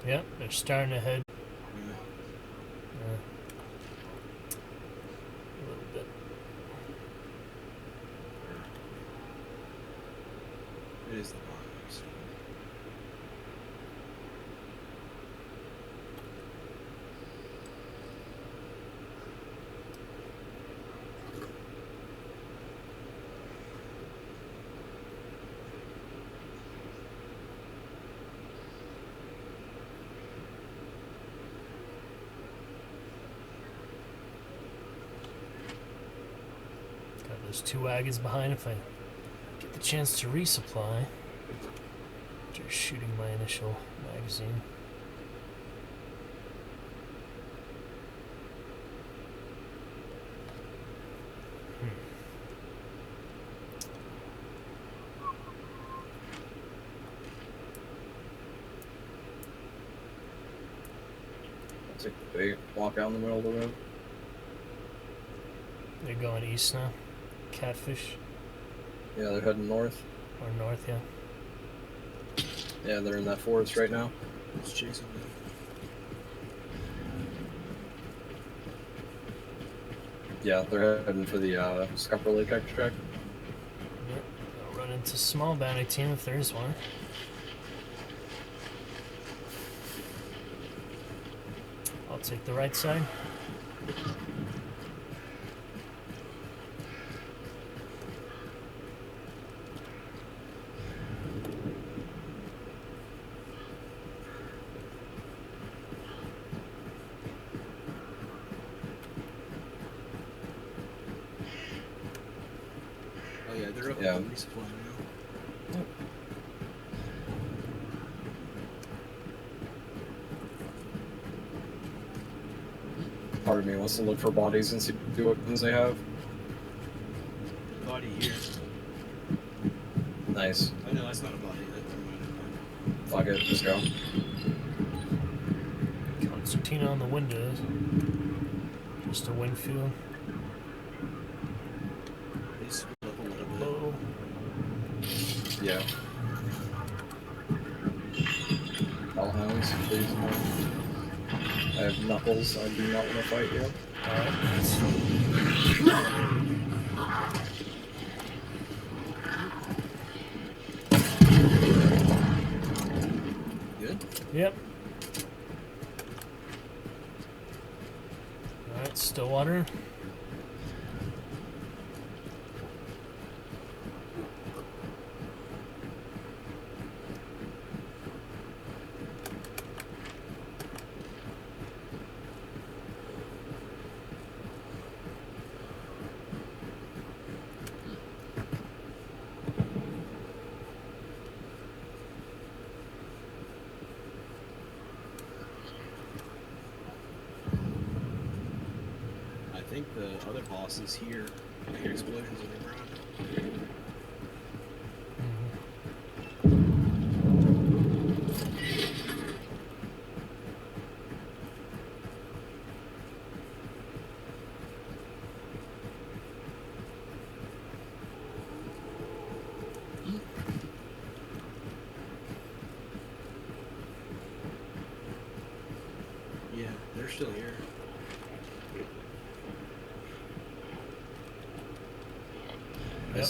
Yep, they're starting to head. Yeah. A little bit. It is the barn. So. Got those two wagons behind if I get the chance to resupply. After shooting my initial magazine. I'll take the bait, walk out in the middle of the road. They're going east now. Catfish. Yeah, they're heading north. Or north, yeah. Yeah, they're in that forest right now. Let's chase them. Yeah, they're heading for the Scupper Lake extract. Yep. I'll run into small bounty team if there is one. I'll take the right side. Oh yeah, they're up Yeah. at the resupply now. Part of me wants to look for bodies and see what weapons they have. Body here. Nice. Oh no, that's not a body. Never mind. Fuck it, just go. Concertina on the windows. Just a Winfield. They split up a little bit. Low. Yeah. Hellhounds, please no. I have knuckles, I do not want to fight you. Good? Yep. Alright, Stillwater. I think the other boss is here. I hear explosions underground. Yeah, they're still here. Yep.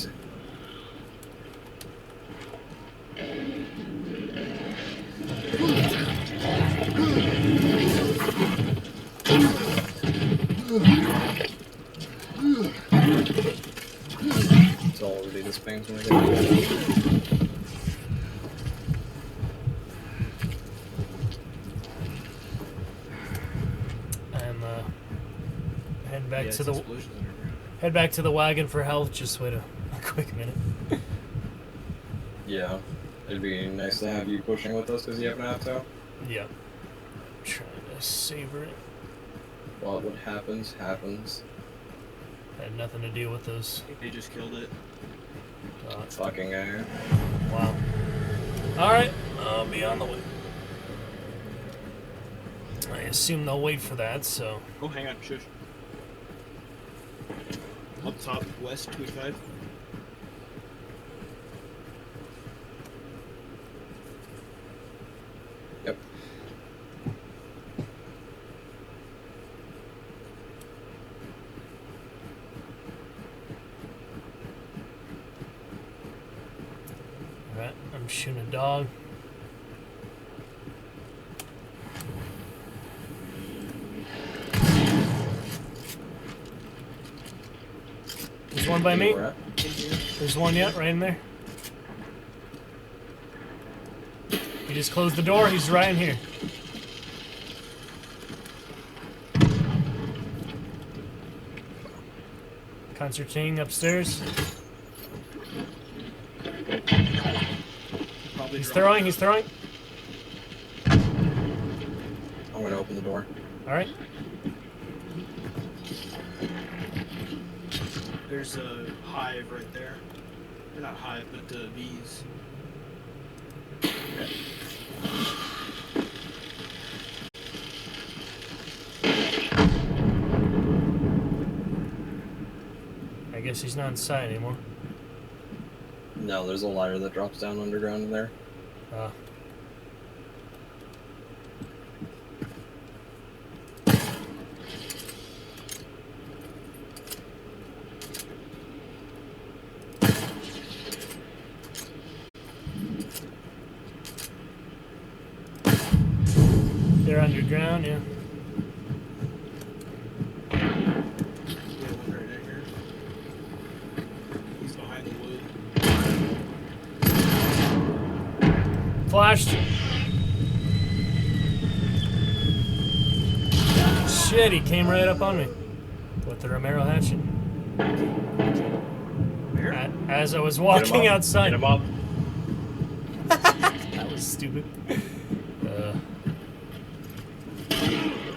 It's already this pain's when I get I'm heading back Yeah, to it's the explosions underground. head back to the wagon for health. Just wait a quick minute. Yeah. It'd be nice to have you pushing with us because you have an auto. Yep. Trying to savor it. Well, what happens, happens. Had nothing to do with those. I think they just killed it. Fucking A. Wow. Alright, I'll be on the way. I assume they'll wait for that, so. Oh, hang on, shush. Up top, west, 25. Yep. Alright, I'm shooting a dog. There's one by me. There's one yet, right in there. He just closed the door. He's right in here. Concertine upstairs. He's throwing. He's throwing. I'm gonna open the door. All right. There's a hive right there. Or not hive, but bees. I guess he's not inside anymore. No, there's a ladder that drops down underground in there. underground, yeah. He's behind the wood. Flashed. Shit, he came right up on me with the Romero hatchet. As I was walking outside. Get him up. That was stupid.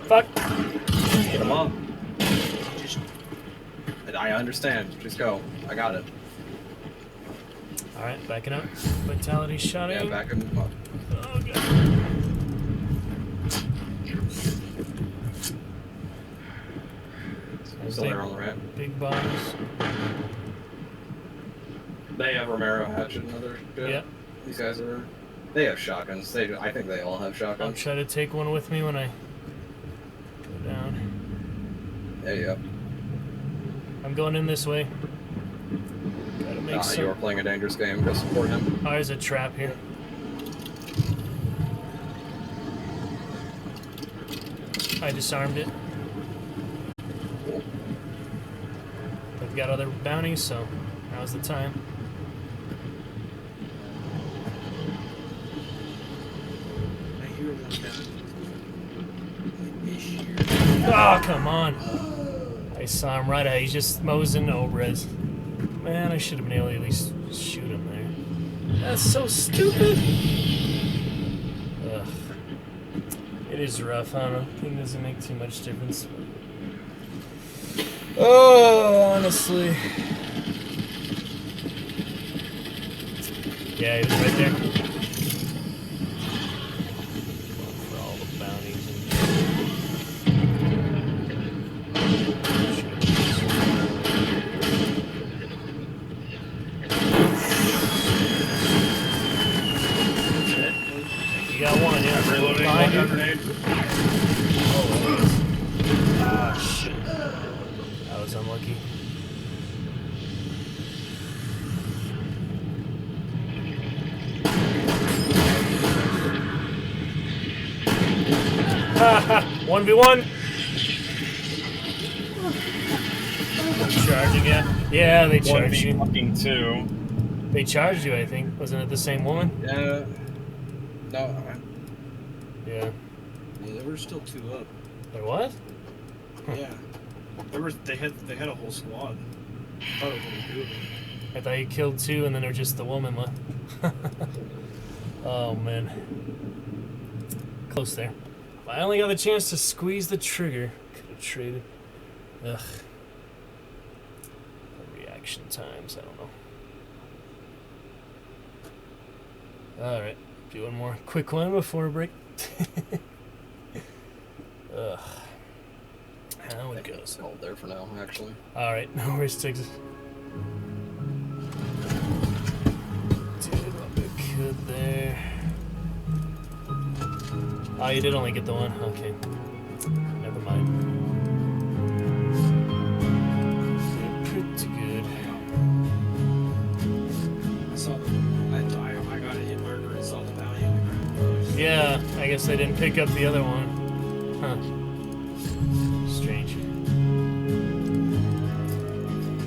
Fuck. Get him up. I understand. Just go. I got it. Alright, backing up. Vitality shot in. Yeah, back him up. Oh, God. Still there on the ramp. Big bombs. They have Romero hatchet and other shit. Yeah. These guys are. They have shotguns. I think they all have I'll shotguns. try to take one with me when I go down. Yeah. I'm going in this way. Gotta make some... You are playing a dangerous game. Go support him. Oh, there's a trap here. I disarmed it. I've got other bounties, so now's the time. I hear one down. Oh, come on. I saw him right out. He's just mosing over us. Man, I should have been able to at least shoot him there. That's so stupid. Ugh. It is rough, I don't know. I think it doesn't make too much difference. Oh, honestly. Yeah, he was right there. For all the bounties You got one, yeah. Behind you. Ah, shit. That was unlucky. Haha! 1v1! Charging you. Yeah, they charged you. 1v2. They charged you, I think. Wasn't it the same woman? Yeah. No. Yeah. Yeah, there were still two up. Like what? Yeah. They had a whole squad. I thought it was only two of them. I thought you killed two and then there was just the woman left. Oh man. Close there. I only got the chance to squeeze the trigger. Could have traded. Ugh. Reaction times, I don't know. Alright. Do one more quick one before a break. Ugh. How it goes. Hold there for now, actually. Alright, no worries, Texas. Did what we could there. Oh, you did only get the one? Okay. Never mind. Pretty good. I saw I got a hit marker and saw the bounty. Yeah, I guess I didn't pick up the other one. Huh. Strange.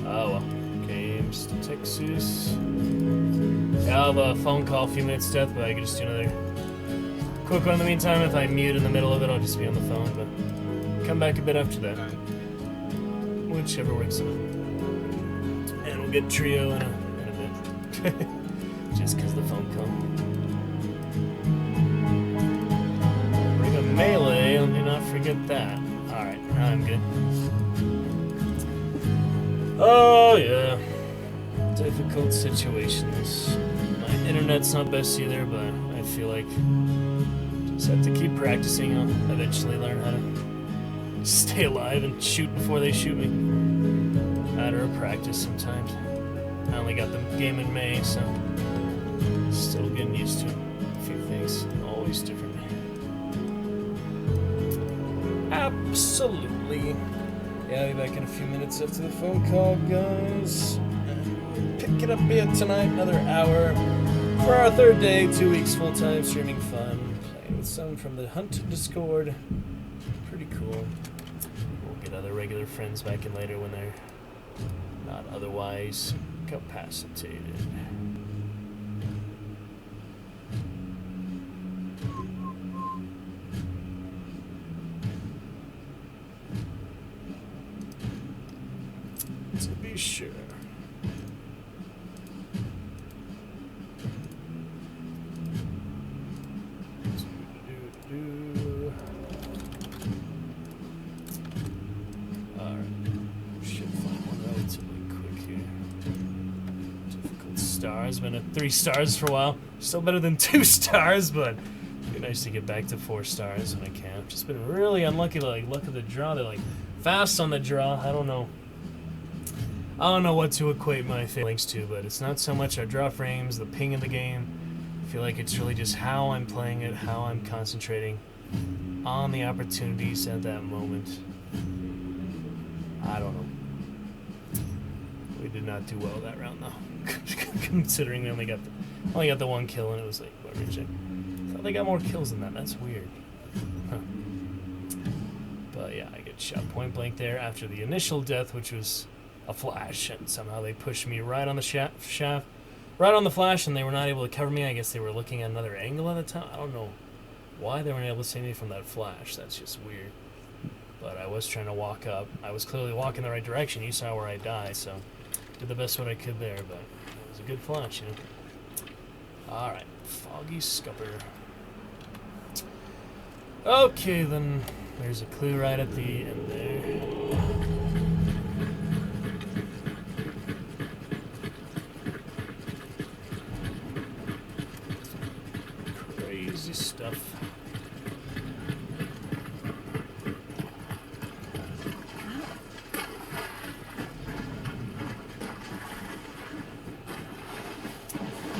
Oh well. Games to Texas. Yeah, I'll have a phone call a few minutes to death, but I can just do another quick one in the meantime. If I mute in the middle of it, I'll just be on the phone, but come back a bit after that. Whichever works. And we'll get trio in a bit. Just because the phone call. Bring a melee, let me not forget that. Alright, now I'm good. Oh yeah. Difficult situations. My internet's not best either, but I feel like just have to keep practicing. I'll eventually learn how to stay alive and shoot before they shoot me. Matter of practice sometimes. I only got the game in May, so still getting used to a few things. Always different. Absolutely. Yeah, I'll be back in a few minutes after the phone call, guys. Pick it up here tonight, another hour for our third day, 2 weeks full-time streaming fun, playing with some from the Hunt Discord. Pretty cool. We'll get other regular friends back in later when they're not otherwise capacitated. To be sure. Alright. Should find one relatively quick here. Difficult stars. Been at 3 stars for a while. Still better than 2 stars, but it'd be nice to get back to 4 stars when I can. Just been really unlucky, like luck of the draw. They're like fast on the draw. I don't know what to equate my feelings to, but it's not so much our draw frames, the ping in the game. I feel like it's really just how I'm playing it, how I'm concentrating on the opportunities at that moment. I don't know. We did not do well that round though, considering we only got the 1 kill and it was like garbage. I thought they got more kills than that. That's weird. Huh. But yeah, I get shot point blank there after the initial death, which was a flash, and somehow they pushed me right on the shaft, right on the flash, and they were not able to cover me. I guess they were looking at another angle at the time. I don't know why they weren't able to see me from that flash. That's just weird. But I was trying to walk up. I was clearly walking the right direction. You saw where I died, so did the best what I could there, but it was a good flash, you know. Alright, Foggy Scupper. Okay, then there's a clue right at the end there. Stuff.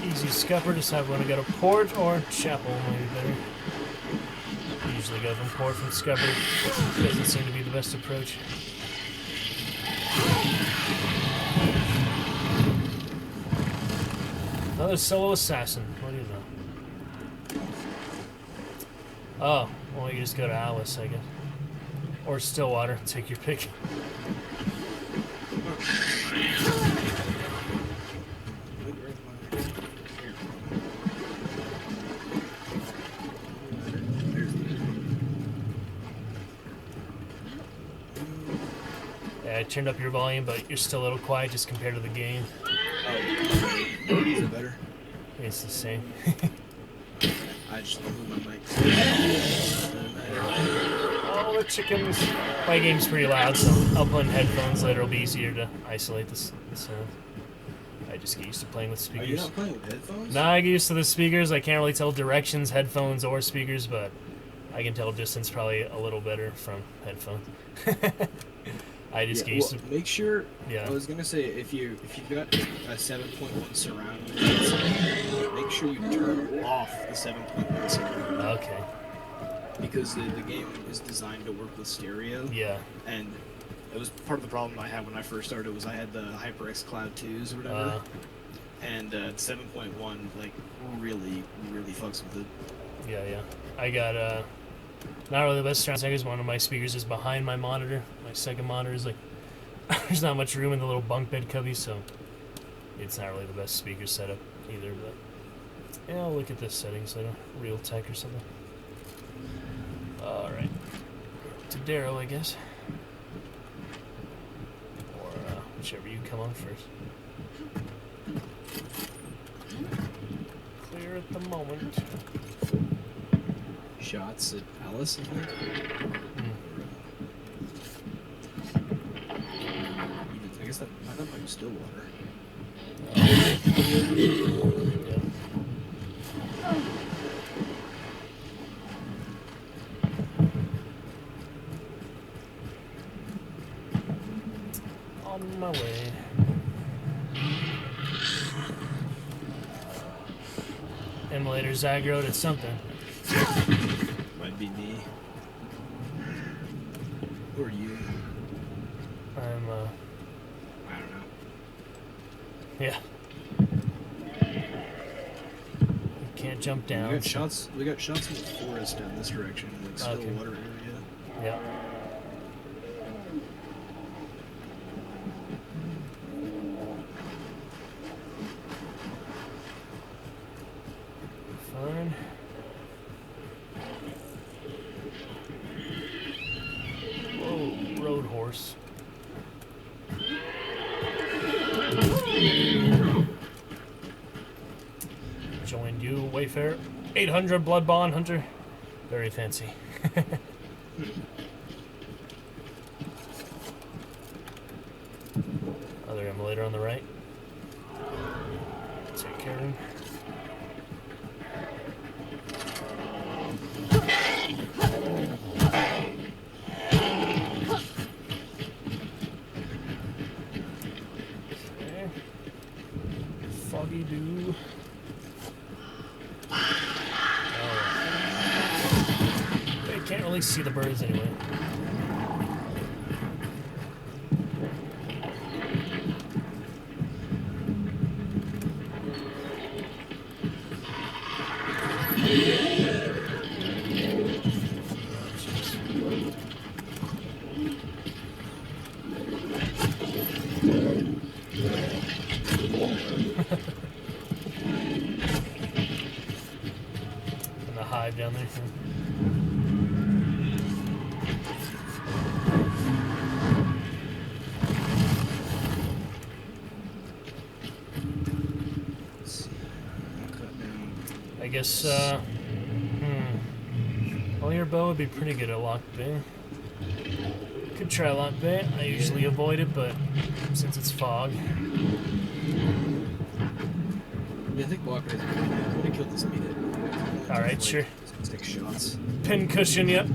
Easy scupper, decide when to go to port or chapel, maybe better. Usually go from port from scupper. Doesn't seem to be the best approach. Another solo assassin. What do you know? Oh, well, you just go to Alice, I guess. Or Stillwater, take your pick. Yeah, I turned up your volume, but you're still a little quiet just compared to the game. Oh, is it better? It's the same. I just moved my mic. Oh, the chickens. My game's pretty loud, so I'll put in headphones later. It'll be easier to isolate the sound. I just get used to playing with speakers. Are you not playing with headphones? Nah, I get used to the speakers. I can't really tell directions, headphones, or speakers, but I can tell distance probably a little better from headphones. I just get used to. Make sure. Yeah. I was gonna say if you've got a 7.1 surround, make sure you turn off the 7.1 surround. Okay. Because the game is designed to work with stereo. Yeah. And it was part of the problem I had when I first started was I had the HyperX Cloud 2s or whatever. And 7.1 like really fucks with it. Yeah, yeah. I got not really the best sound speakers. One of my speakers is behind my monitor. My second monitor is like there's not much room in the little bunk bed cubby, so it's not really the best speaker setup either. But yeah, I'll look at this settings later. Real Tech or something. All right, to Darrow, I guess, or whichever you come on first. Clear at the moment. Shots at Alice, I think. I guess that might be Stillwater. On my way. Emulator Zagro did something. Might be me. Who are you? I'm, I don't know. yeah. can't jump down. We got shots. We got shots in the forest down this direction, like still Okay. water area. Yeah. Fine. Whoa, road horse. Joined you, Wayfarer. 800 Blood Bond Hunter. Very fancy. Other emulator on the right. Take care of him. Okay. Foggy Dew. You can't really see the birds anyway. And the hive down there. I guess, well, your bow would be pretty good at lock bay. Could try lock bay. I usually avoid it, but since it's fog. Yeah, I think Walker is good. They killed this immediate. Alright, sure. Let's take shots. Pin cushion, yep.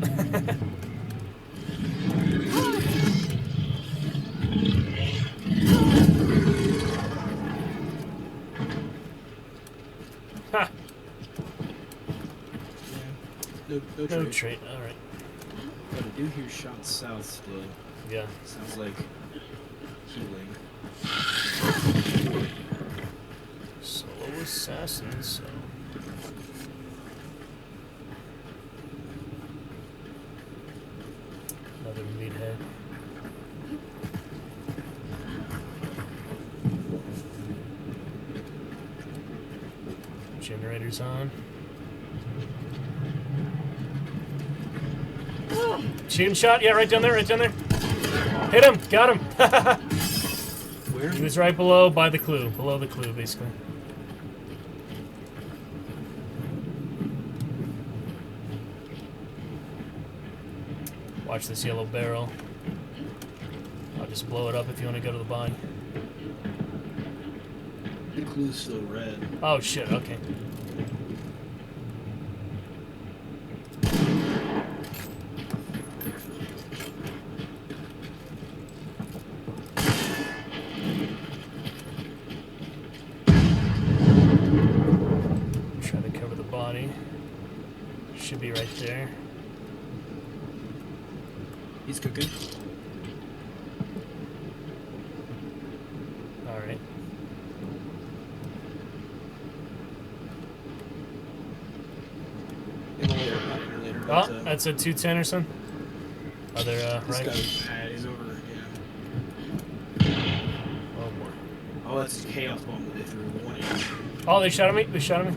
Ha! No No trait, alright. But I do hear shots south still. Yeah. Sounds like healing. Solo assassin, so. Another meathead. Generator's on. Shooting shot, yeah, right down there, right down there. Hit him, got him. Where? He was right below, by the clue, below the clue, basically. Watch this yellow barrel. I'll just blow it up if you want to go to the body. The clue's still red. Oh shit, okay. Try to cover the body. Should be right there. He's cooking. Alright. Oh, that's a 210 or something? Other, This right? guy's bad. He's over, Oh boy. Oh, that's a chaos bomb that they threw. 180. Oh, they shot at me? They shot at me?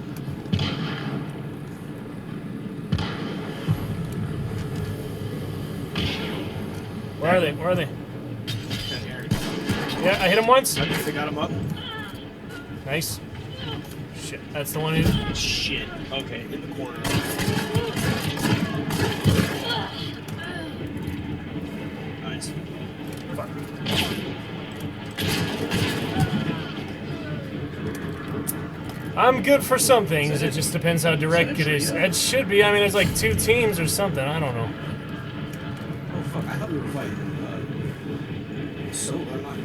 Where are they? Where are they? Down here. Yeah, I hit him once. They got him up. Nice. Shit, that's the one who... Shit. Okay, in the corner. Nice. Fuck. I'm good for some things, it just depends how direct it is. It should be, I mean, there's like 2 teams or something, I don't know. Oh fuck, I thought we were fighting solo, not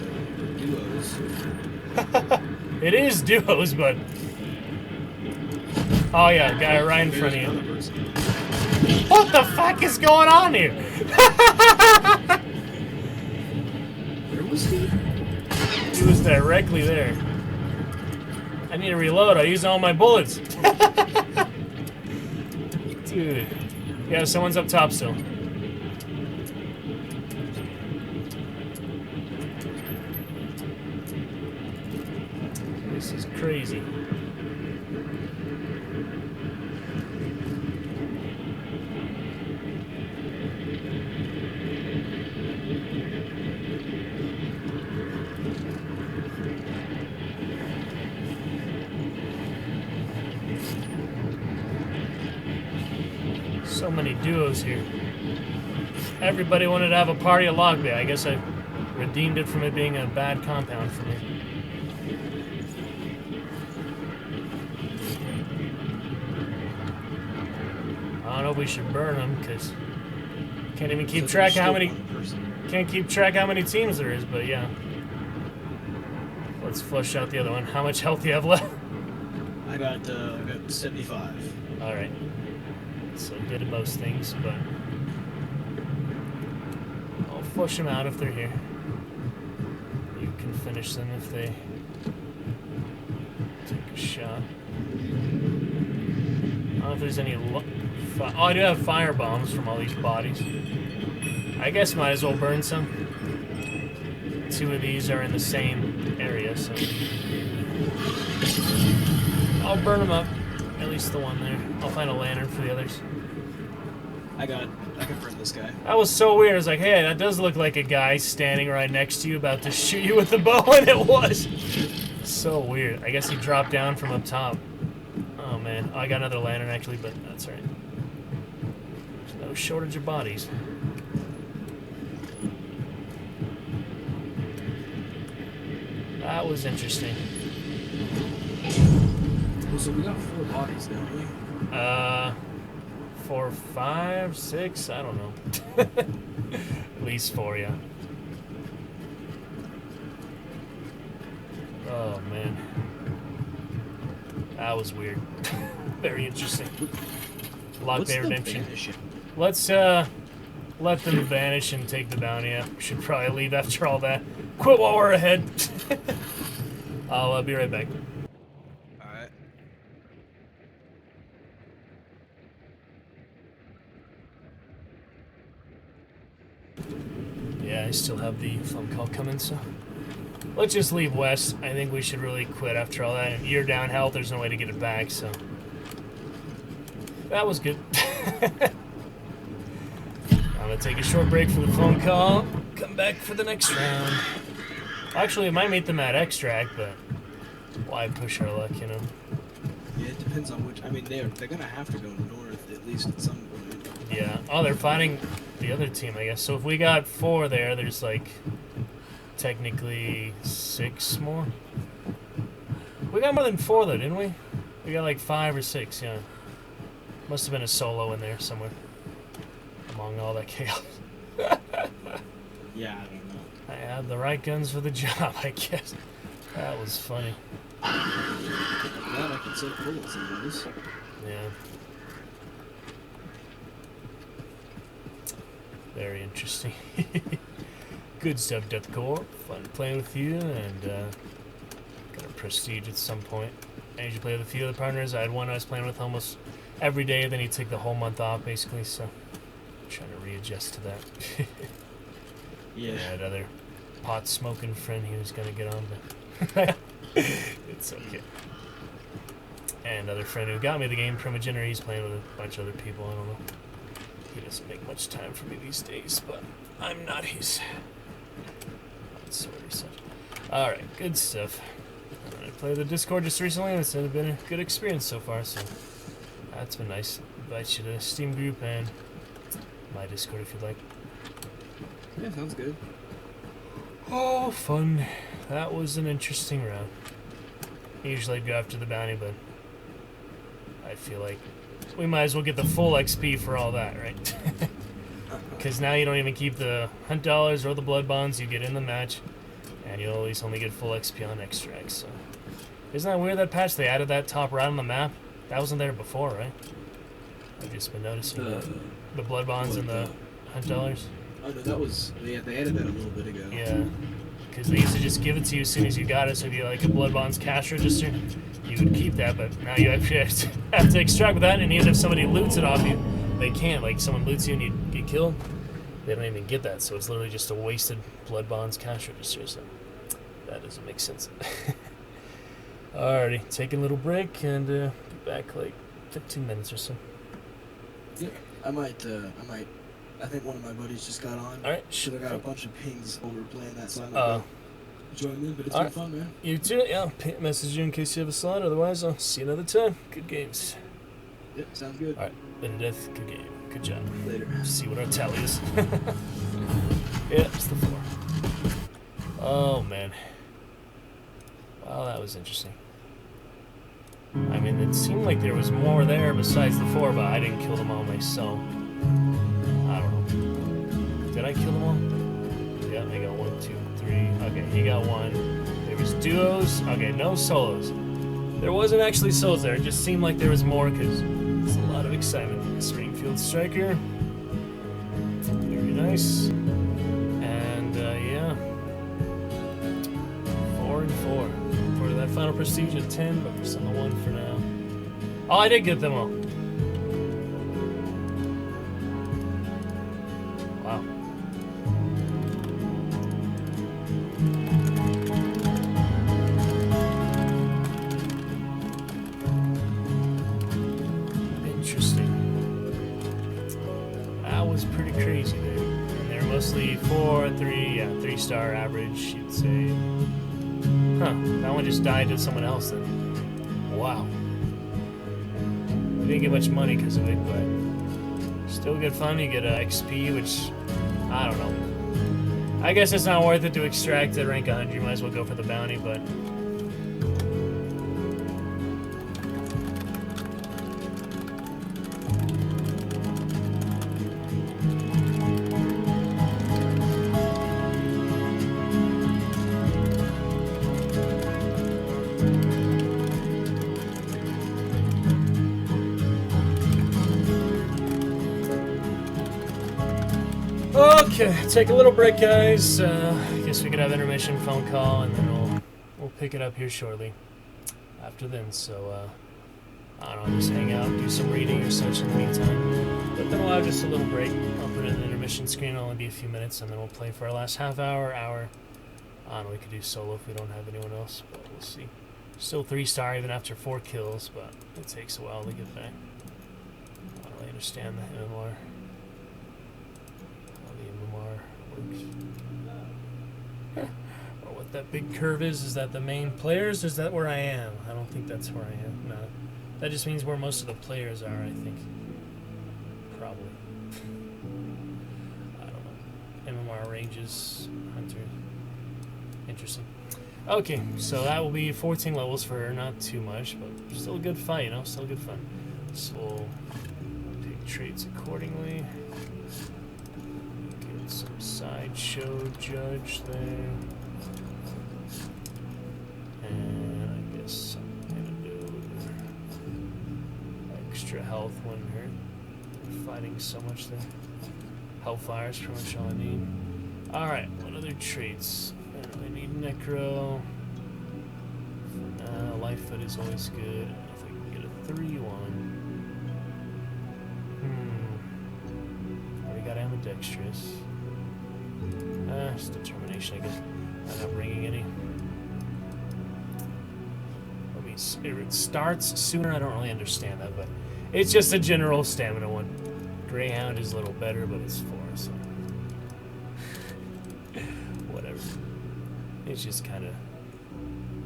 duos. It is duos, but... Oh yeah, guy right in front of you. What the fuck is going on here? Where was he? He was directly there. I need to reload. I used all my bullets. Dude. Yeah, someone's up top still. This is crazy. So many duos here. Everybody wanted to have a party at Log Bay. I guess I redeemed it from it being a bad compound for me. I don't know if we should burn them because can't even keep track of how many. Can't keep track how many teams there is, but yeah. Let's flush out the other one. How much health do you have left? I got 75. All right. So good at most things, but I'll flush them out if they're here. You can finish them if they take a shot. I don't know if there's any. Oh, I do have fire bombs from all these bodies. I guess might as well burn some. 2 of these are in the same area, so I'll burn them up. At least the one there. I'll find a lantern for the others. I can burn this guy. That was so weird. I was like, hey, that does look like a guy standing right next to you about to shoot you with the bow, and it was. So weird. I guess he dropped down from up top. Oh, man. Oh, I got another lantern, actually, but that's all right. There's no shortage of bodies. That was interesting. So we got 4 bodies, don't we? 4, 5, 6, I don't know. At least 4, yeah. Oh, man. That was weird. Very interesting. Lock Bay Redemption. Let's, let them vanish and take the bounty. Yeah, should probably leave after all that. Quit while we're ahead. I'll be right back. Alright. Yeah, I still have the phone call coming, so let's just leave west. I think we should really quit after all that. And you're down health, there's no way to get it back, so that was good. I'm gonna take a short break for the phone call. Come back for the next round. Actually, it might meet them at extract, but why push our luck, you know? Yeah, it depends on which. I mean, they're gonna have to go north at least at some point. Yeah. Oh, they're fighting the other team, I guess. So if we got 4 there, there's like technically 6 more. We got more than 4 though, didn't we? We got like 5 or 6. Yeah. Must have been a solo in there somewhere among all that chaos. Yeah, I don't know. I had the right guns for the job, I guess. That was funny. Glad I can save bullets in those. Yeah. Very interesting. Good stuff, Deathcore. Fun playing with you, and got a prestige at some point. I usually play with a few other partners. I had one I was playing with almost every day, then he took the whole month off, basically, so I'm trying to readjust to that. Yeah. I had another pot-smoking friend he was going to get on, but it's okay. And other friend who got me the game, Primogener, he's playing with a bunch of other people, I don't know. He doesn't make much time for me these days, but I'm not his sort of such. Alright, good stuff. I played the Discord just recently, and it's been a good experience so far, so that's been nice. Invite you to the Steam group and my Discord if you'd like. Yeah, sounds good. Oh, fun. That was an interesting round. Usually I'd go after the bounty, but I feel like we might as well get the full XP for all that, right? Because now you don't even keep the hunt dollars or the blood bonds you get in the match, and you'll always only get full XP on extracts. So, isn't that weird? That patch they added that top right on the map. That wasn't there before, right? I've just been noticing that. The blood bonds and the hunt dollars. Oh no, that was they added that a little bit ago. Yeah. because they used to just give it to you as soon as you got it. So if you like a Blood Bonds cash register, you would keep that. But now you actually have to extract with that, and even if somebody loots it off you, they can't. Like someone loots you and you get killed, they don't even get that. So it's literally just a wasted Blood Bonds cash register. So that doesn't make sense. Alrighty, taking a little break and be back like 15 minutes or so. Yeah, I think one of my buddies just got on. Alright. Should have got a bunch of pings while we were playing that, so I'm gonna join in, but it's been fun, man. You too, yeah. I'll message you in case you have a slot, otherwise I'll see you another time. Good games. Yep, sounds good. Alright, Benedith, good game. Good job. Later. See what our tally is. Yeah, it's the 4. Oh, man. Wow, that was interesting. I mean, it seemed like there was more there besides the 4, but I didn't kill them all myself. I don't know. Did I kill them all? Yeah, I got 1, 2, 3. Okay, he got 1. There was duos. Okay, no solos. There wasn't actually solos there. It just seemed like there was more because it's a lot of excitement. Springfield Striker. Very nice. And, yeah. 4 and 4. For that final prestige at 10, but we're still on the 1 for now. Oh, I did get them all. Wow. Interesting. That was pretty crazy there. And they're mostly 4, 3, yeah, 3-star average, you'd say. Huh, that one just died to someone else then. Wow. We didn't get much money because of it, but still good fun. You get XP, which, I don't know. I guess it's not worth it to extract at rank 100. You might as well go for the bounty, but... Okay, take a little break, guys. I guess we could have intermission phone call, and then we'll pick it up here shortly after then. So I don't know, just hang out, do some reading or such in the meantime. But then we'll have just a little break. I'll put in the intermission screen. It'll only be a few minutes, and then we'll play for our last half hour. I don't know. We could do solo if we don't have anyone else, but we'll see. Still 3-star even after 4 kills, but it takes a while to get back. I don't really understand the MMR. Works. Or what that big curve is that the main players, or is that where I am? I don't think that's where I am. No. That just means where most of the players are, I think. Probably. I don't know. MMR ranges, Hunter. Interesting. Okay, so that will be 14 levels for her, not too much, but still a good fight, you know, still good fun. So we'll take traits accordingly. Some sideshow judge there. And I guess I'm gonna do extra health when hurt. Fighting so much there. Hellfire's pretty much all I need. Alright, what other traits? I don't really need Necro. For now, Lightfoot is always good. If I can get a 3-1. Already got ambidextrous. It's determination, I guess. I'm not bringing any. I mean, it starts sooner. I don't really understand that, but it's just a general stamina one. Greyhound is a little better, but it's 4, so whatever. It's just kind of.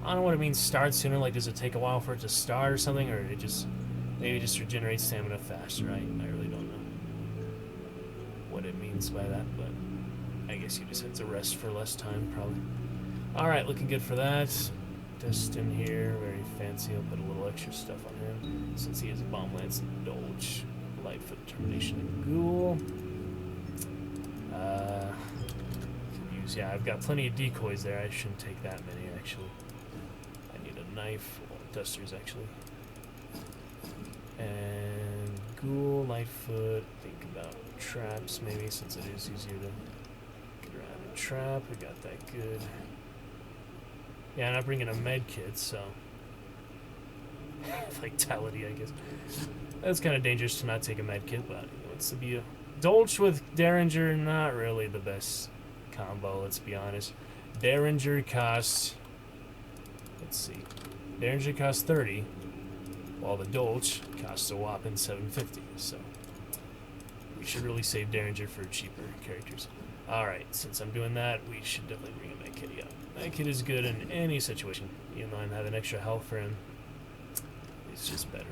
I don't know what it means. Start sooner. Like, does it take a while for it to start or something, or it just maybe just regenerates stamina faster? I really don't know what it means by that, but. I guess you just have to rest for less time, probably. Alright, looking good for that. Destin here, very fancy. I'll put a little extra stuff on him. Since he has a Bomb Lance and Indulge. Lightfoot, Determination, and Ghoul. Can use, yeah, I've got plenty of decoys there. I shouldn't take that many, actually. I need a knife. Well, dusters, actually. And Ghoul, Lightfoot. Think about traps, maybe, since it is easier to... Trap, we got that good. Yeah, I'm not bringing a med kit, so... Vitality, I guess. That's kind of dangerous to not take a med kit, but what's the be Dolch with Derringer, not really the best combo, let's be honest. Derringer costs... Let's see. Derringer costs 30, while the Dolch costs a whopping 750, so... We should really save Derringer for cheaper characters. Alright, since I'm doing that, we should definitely bring a med kit. Yeah, med kit is good in any situation, even though I'm having extra health for him. It's just better.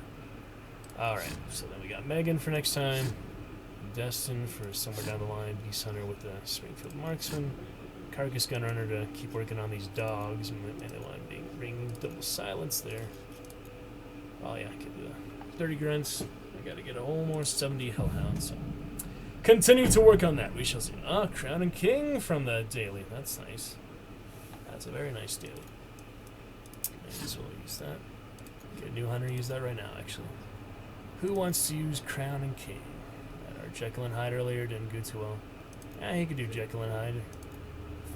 Alright, so then we got Megan for next time. Destin for somewhere down the line. Beast Hunter with the Springfield Marksman. Carcass Gunrunner to keep working on these dogs. And the line being bringing double silence there. Oh yeah, I could do that. 30 grunts. I gotta get almost 70 hellhounds. So continue to work on that. We shall see. Ah, Crown and King from the daily. That's nice. That's a very nice daily. May as well use that. Get a new hunter, use that right now, actually. Who wants to use Crown and King? Our Jekyll and Hyde earlier didn't go too well. Yeah, he could do Jekyll and Hyde.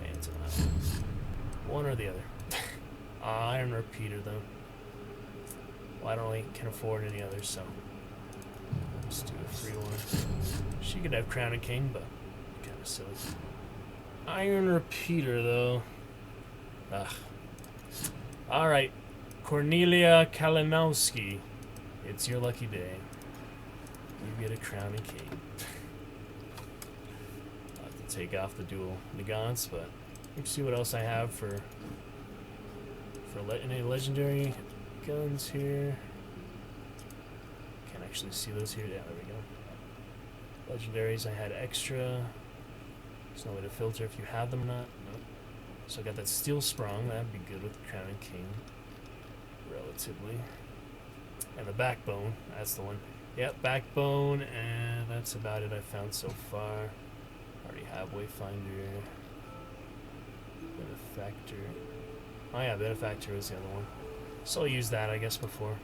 Phantom Hyde. One or the other. Iron Repeater, though. Well, I don't really can afford any others, so... Let's do a free one. She could have Crown and King, but kind of silly. Iron Repeater, though. Ugh. Alright. Cornelia Kalinowski. It's your lucky day. You get a Crown and King. I'll have to take off the dual Nagants, but let's see what else I have for any legendary guns here. Can't actually see those here. Yeah, there we go. Legendaries, I had extra. There's no way to filter if you have them or not. Nope. So I got that Steel Sprung. That'd be good with the Crown and King. Relatively. And the Backbone. That's the one. Yep, Backbone, and that's about it I found so far. Already have Wayfinder. Benefactor. Oh yeah, Benefactor is the other one. So I'll use that, I guess, before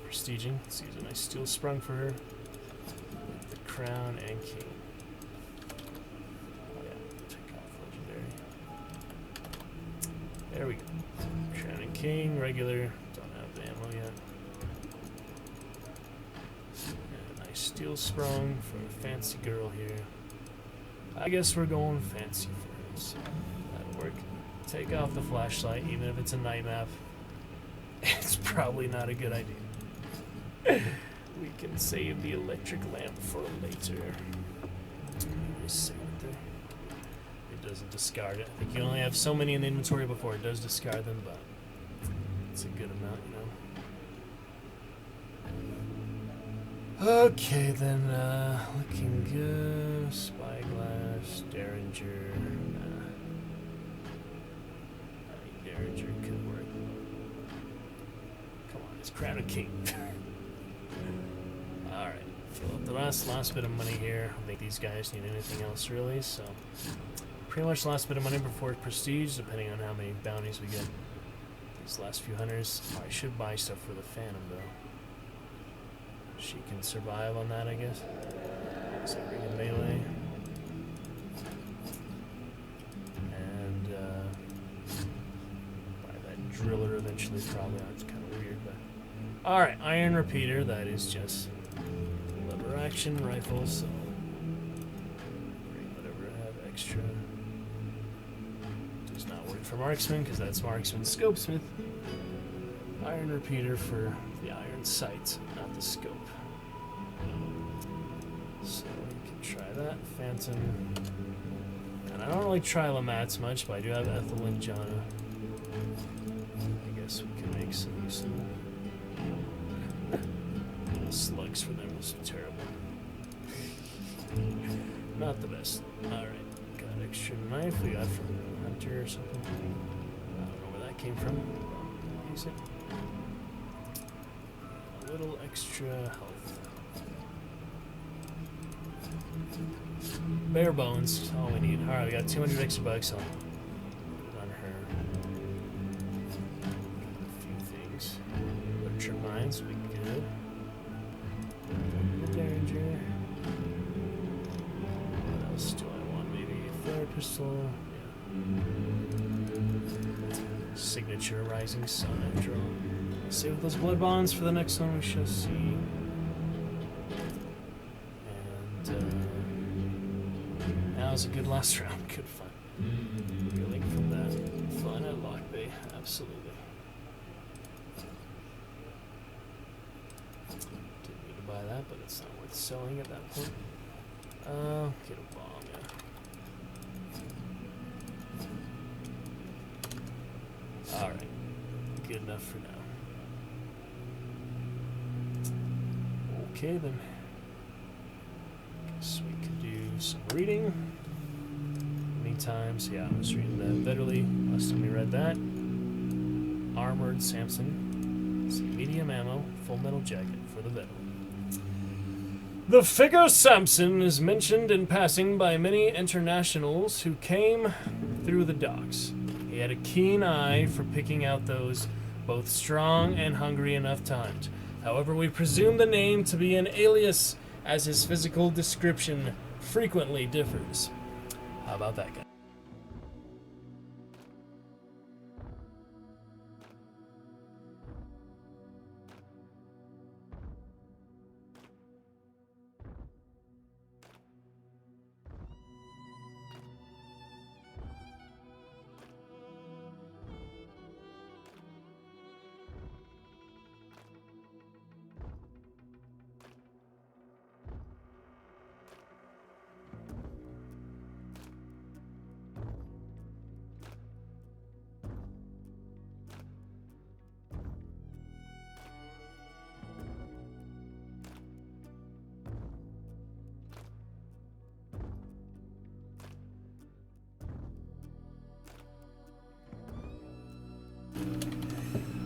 prestiging. Let's use a nice Steel Sprung for her. With the Crown and King. Oh yeah, take off Legendary. There we go. Crown and King, regular. Don't have the ammo yet. And a nice Steel Sprung for a fancy girl here. I guess we're going fancy for her, so that'll work. Take off the flashlight, even if it's a night map. It's probably not a good idea. We can save the electric lamp for later. Just save it there. It doesn't discard it. I think you only have so many in the inventory before it does discard them, but it's a good amount, you know. Okay, then, looking good. Spyglass, Derringer. I mean, Derringer could work. Come on, it's Crown and King. Alright, fill up the last bit of money here. I don't think these guys need anything else, really, so... Pretty much the last bit of money before Prestige, depending on how many bounties we get. These last few hunters. Oh, I should buy stuff for the Phantom, though. She can survive on that, I guess. So bring in melee. And, buy that driller eventually, probably. It's kind of weird, but... Alright, Iron Repeater, that is just lever action rifle, so... Bring whatever I have extra. Does not work for Marksman, because that's Marksman Scopesmith. Iron Repeater for the iron sight, not the scope. So we can try that. Phantom. And I don't really try Lamats much, but I do have Ethel and Jana. I guess we can make some use of them. Slugs for them was terrible. Not the best. Alright, got extra knife we got from Hunter or something. I don't know where that came from. Use it. A little extra health. Bare bones, that's all we need. Alright, we got 200 extra bucks on her. A few things. Butcher mines would be good. Derringer. What else do I want? Maybe a flare pistol. Yeah. signature rising sun after all. Save those blood bonds for the next one we shall see. And now's a good last round. Good fun. Reeling from that. Fun at Lock Bay. Absolutely. Didn't need to buy that, but it's not worth selling at that point. Get a bomb, yeah. Alright. Good enough for now. Okay then. Guess we could do some reading. Meantime, so yeah, I was reading the Vetterly. Last time we read that. Armored Samson. Some medium ammo, full metal jacket for the Vetterly. The figure Samson is mentioned in passing by many internationals who came through the docks. He had a keen eye for picking out those both strong and hungry enough to hunt. However, we presume the name to be an alias, as his physical description frequently differs. How about that guy?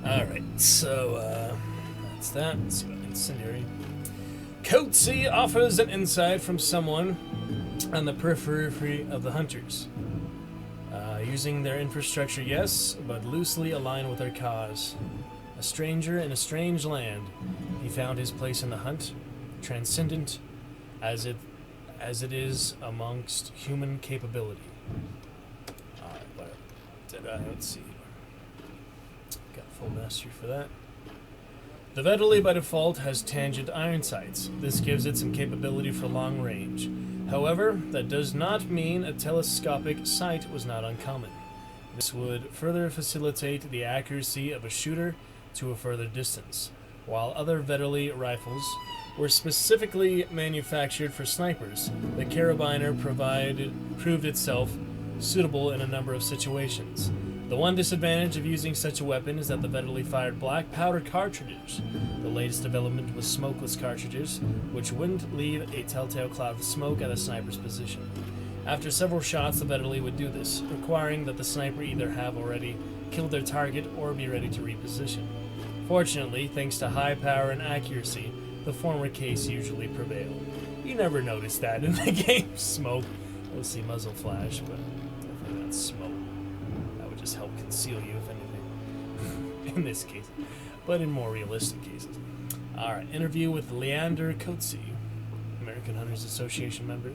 Alright, so, that's that. Let's see what incendiary. Coetzee offers an insight from someone on the periphery of the hunters. Using their infrastructure, yes, but loosely aligned with their cause. A stranger in a strange land, he found his place in the hunt, transcendent as it is amongst human capability. Alright, what did let's see. Got full mastery for that. The Vetterly by default has tangent iron sights. This gives it some capability for long range. However, that does not mean a telescopic sight was not uncommon. This would further facilitate the accuracy of a shooter to a further distance, while other Vetterly rifles were specifically manufactured for snipers. The carabiner proved itself suitable in a number of situations. The one disadvantage of using such a weapon is that the Vetterly fired black powder cartridges. The latest development was smokeless cartridges, which wouldn't leave a telltale cloud of smoke at a sniper's position. After several shots, the Vetterly would do this, requiring that the sniper either have already killed their target or be ready to reposition. Fortunately, thanks to high power and accuracy, the former case usually prevailed. You never notice that in the game. Smoke. You'll see muzzle flash, but definitely not smoke. That would just help conceal you, if anything. In this case. But in more realistic cases. Alright, interview with Leander Coetzee, American Hunters Association member.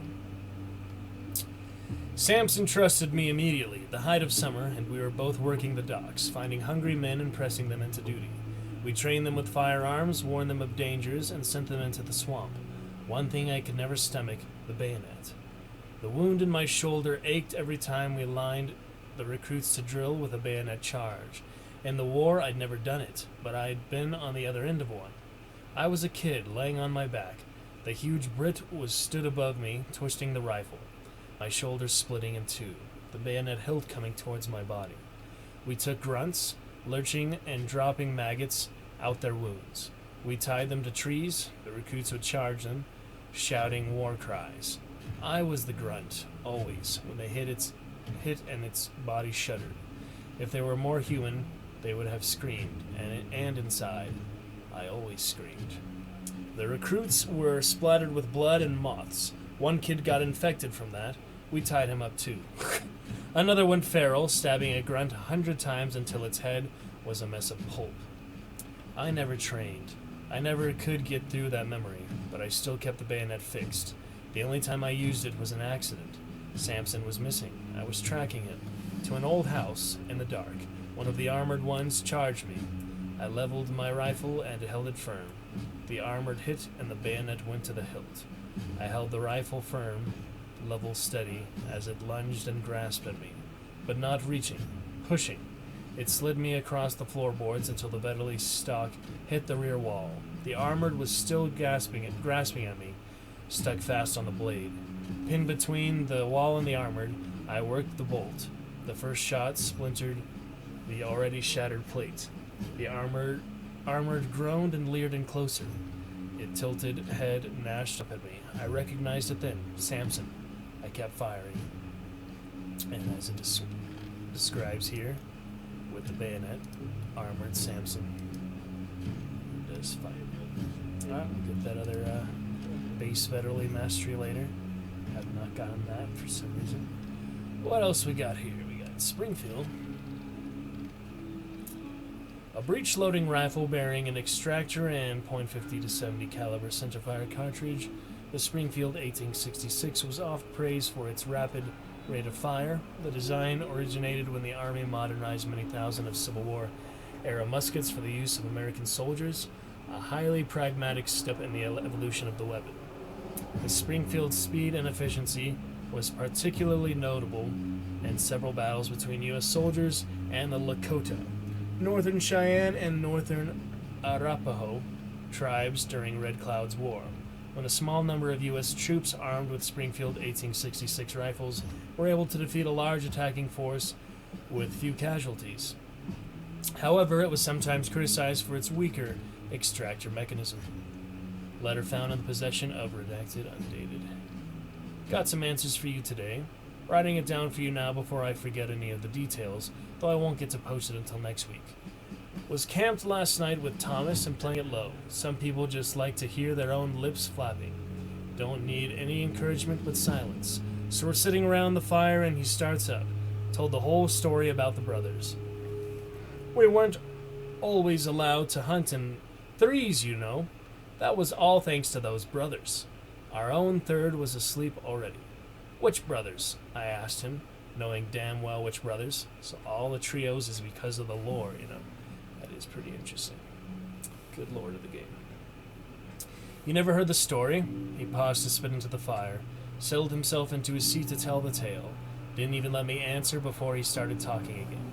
Samson trusted me immediately, the height of summer, and we were both working the docks, finding hungry men and pressing them into duty. We trained them with firearms, warned them of dangers, and sent them into the swamp. One thing I could never stomach, the bayonet. The wound in my shoulder ached every time we lined the recruits to drill with a bayonet charge. In the war, I'd never done it, but I'd been on the other end of one. I was a kid, laying on my back. The huge Brit stood above me, twisting the rifle. My shoulders splitting in two, the bayonet hilt coming towards my body. We took grunts, lurching and dropping maggots out their wounds. We tied them to trees, the recruits would charge them, shouting war cries. I was the grunt, always, when they hit and its body shuddered. If they were more human, they would have screamed, and inside, I always screamed. The recruits were splattered with blood and moths. One kid got infected from that. We tied him up too. Another went feral, stabbing a grunt 100 times until its head was a mess of pulp. I never trained. I never could get through that memory, but I still kept the bayonet fixed. The only time I used it was an accident. Samson was missing. I was tracking him to an old house in the dark. One of the armored ones charged me. I leveled my rifle and held it firm. The armored hit and the bayonet went to the hilt. I held the rifle firm, level steady, as it lunged and grasped at me, but not reaching, pushing. It slid me across the floorboards until the Beverly stock hit the rear wall. The armored was still grasping at me, stuck fast on the blade. Pinned between the wall and the armored, I worked the bolt. The first shot splintered the already shattered plate. The armored groaned and leered in closer. It tilted head and gnashed up at me. I recognized it then. Samson. I kept firing. And as it describes here, with the bayonet, armored Samson does fight. Alright, we'll get that other base Federally mastery later. Have not gotten that for some reason. What else we got here? We got Springfield. A breech-loading rifle bearing an extractor and .50 to 70 caliber centerfire cartridge, the Springfield 1866 was oft praised for its rapid rate of fire. The design originated when the Army modernized many thousand of Civil War-era muskets for the use of American soldiers, a highly pragmatic step in the evolution of the weapon. The Springfield's speed and efficiency was particularly notable in several battles between U.S. soldiers and the Lakota, Northern Cheyenne, and Northern Arapaho tribes during Red Cloud's War, when a small number of U.S. troops armed with Springfield 1866 rifles were able to defeat a large attacking force with few casualties. However, it was sometimes criticized for its weaker extractor mechanism. Letter found in the possession of redacted undated. Got some answers for you today. Writing it down for you now before I forget any of the details, though I won't get to post it until next week. Was camped last night with Thomas and playing it low. Some people just like to hear their own lips flapping. Don't need any encouragement but silence. So we're sitting around the fire and he starts up. Told the whole story about the brothers. We weren't always allowed to hunt in threes, you know. That was all thanks to those brothers. Our own third was asleep already. Which brothers? I asked him, knowing damn well which brothers. So all the trios is because of the lore, you know. That is pretty interesting. Good lord of the game. You never heard the story? He paused to spit into the fire, settled himself into his seat to tell the tale. Didn't even let me answer before he started talking again.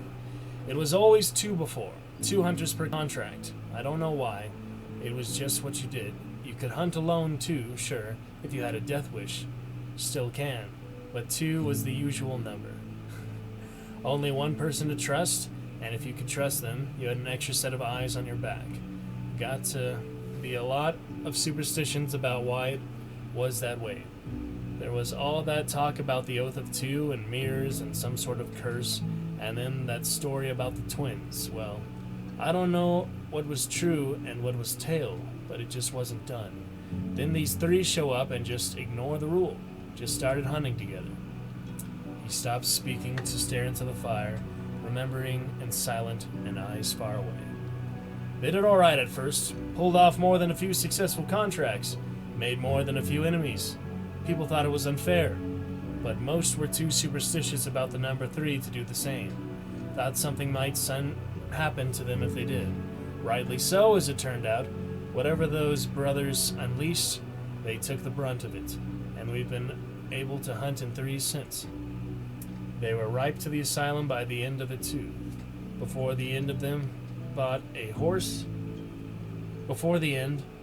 It was always two before. 2 hunters per contract. I don't know why. It was just what you did. You could hunt alone too, sure, if you had a death wish. Still can. But 2 was the usual number. Only one person to trust, and if you could trust them, you had an extra set of eyes on your back. Got to be a lot of superstitions about why it was that way. There was all that talk about the Oath of 2 and mirrors and some sort of curse, and then that story about the twins. Well, I don't know what was true and what was tale, but it just wasn't done. Then these 3 show up and just ignore the rule. Just started hunting together. He stopped speaking to stare into the fire, remembering and silent and eyes far away. They did alright at first, pulled off more than a few successful contracts, made more than a few enemies. People thought it was unfair, but most were too superstitious about the number 3 to do the same. Thought something might happen to them if they did. Rightly so, as it turned out. Whatever those brothers unleashed, they took the brunt of it, and we've been able to hunt in 3s since. They were ripe to the asylum by the end of it too. Before the end,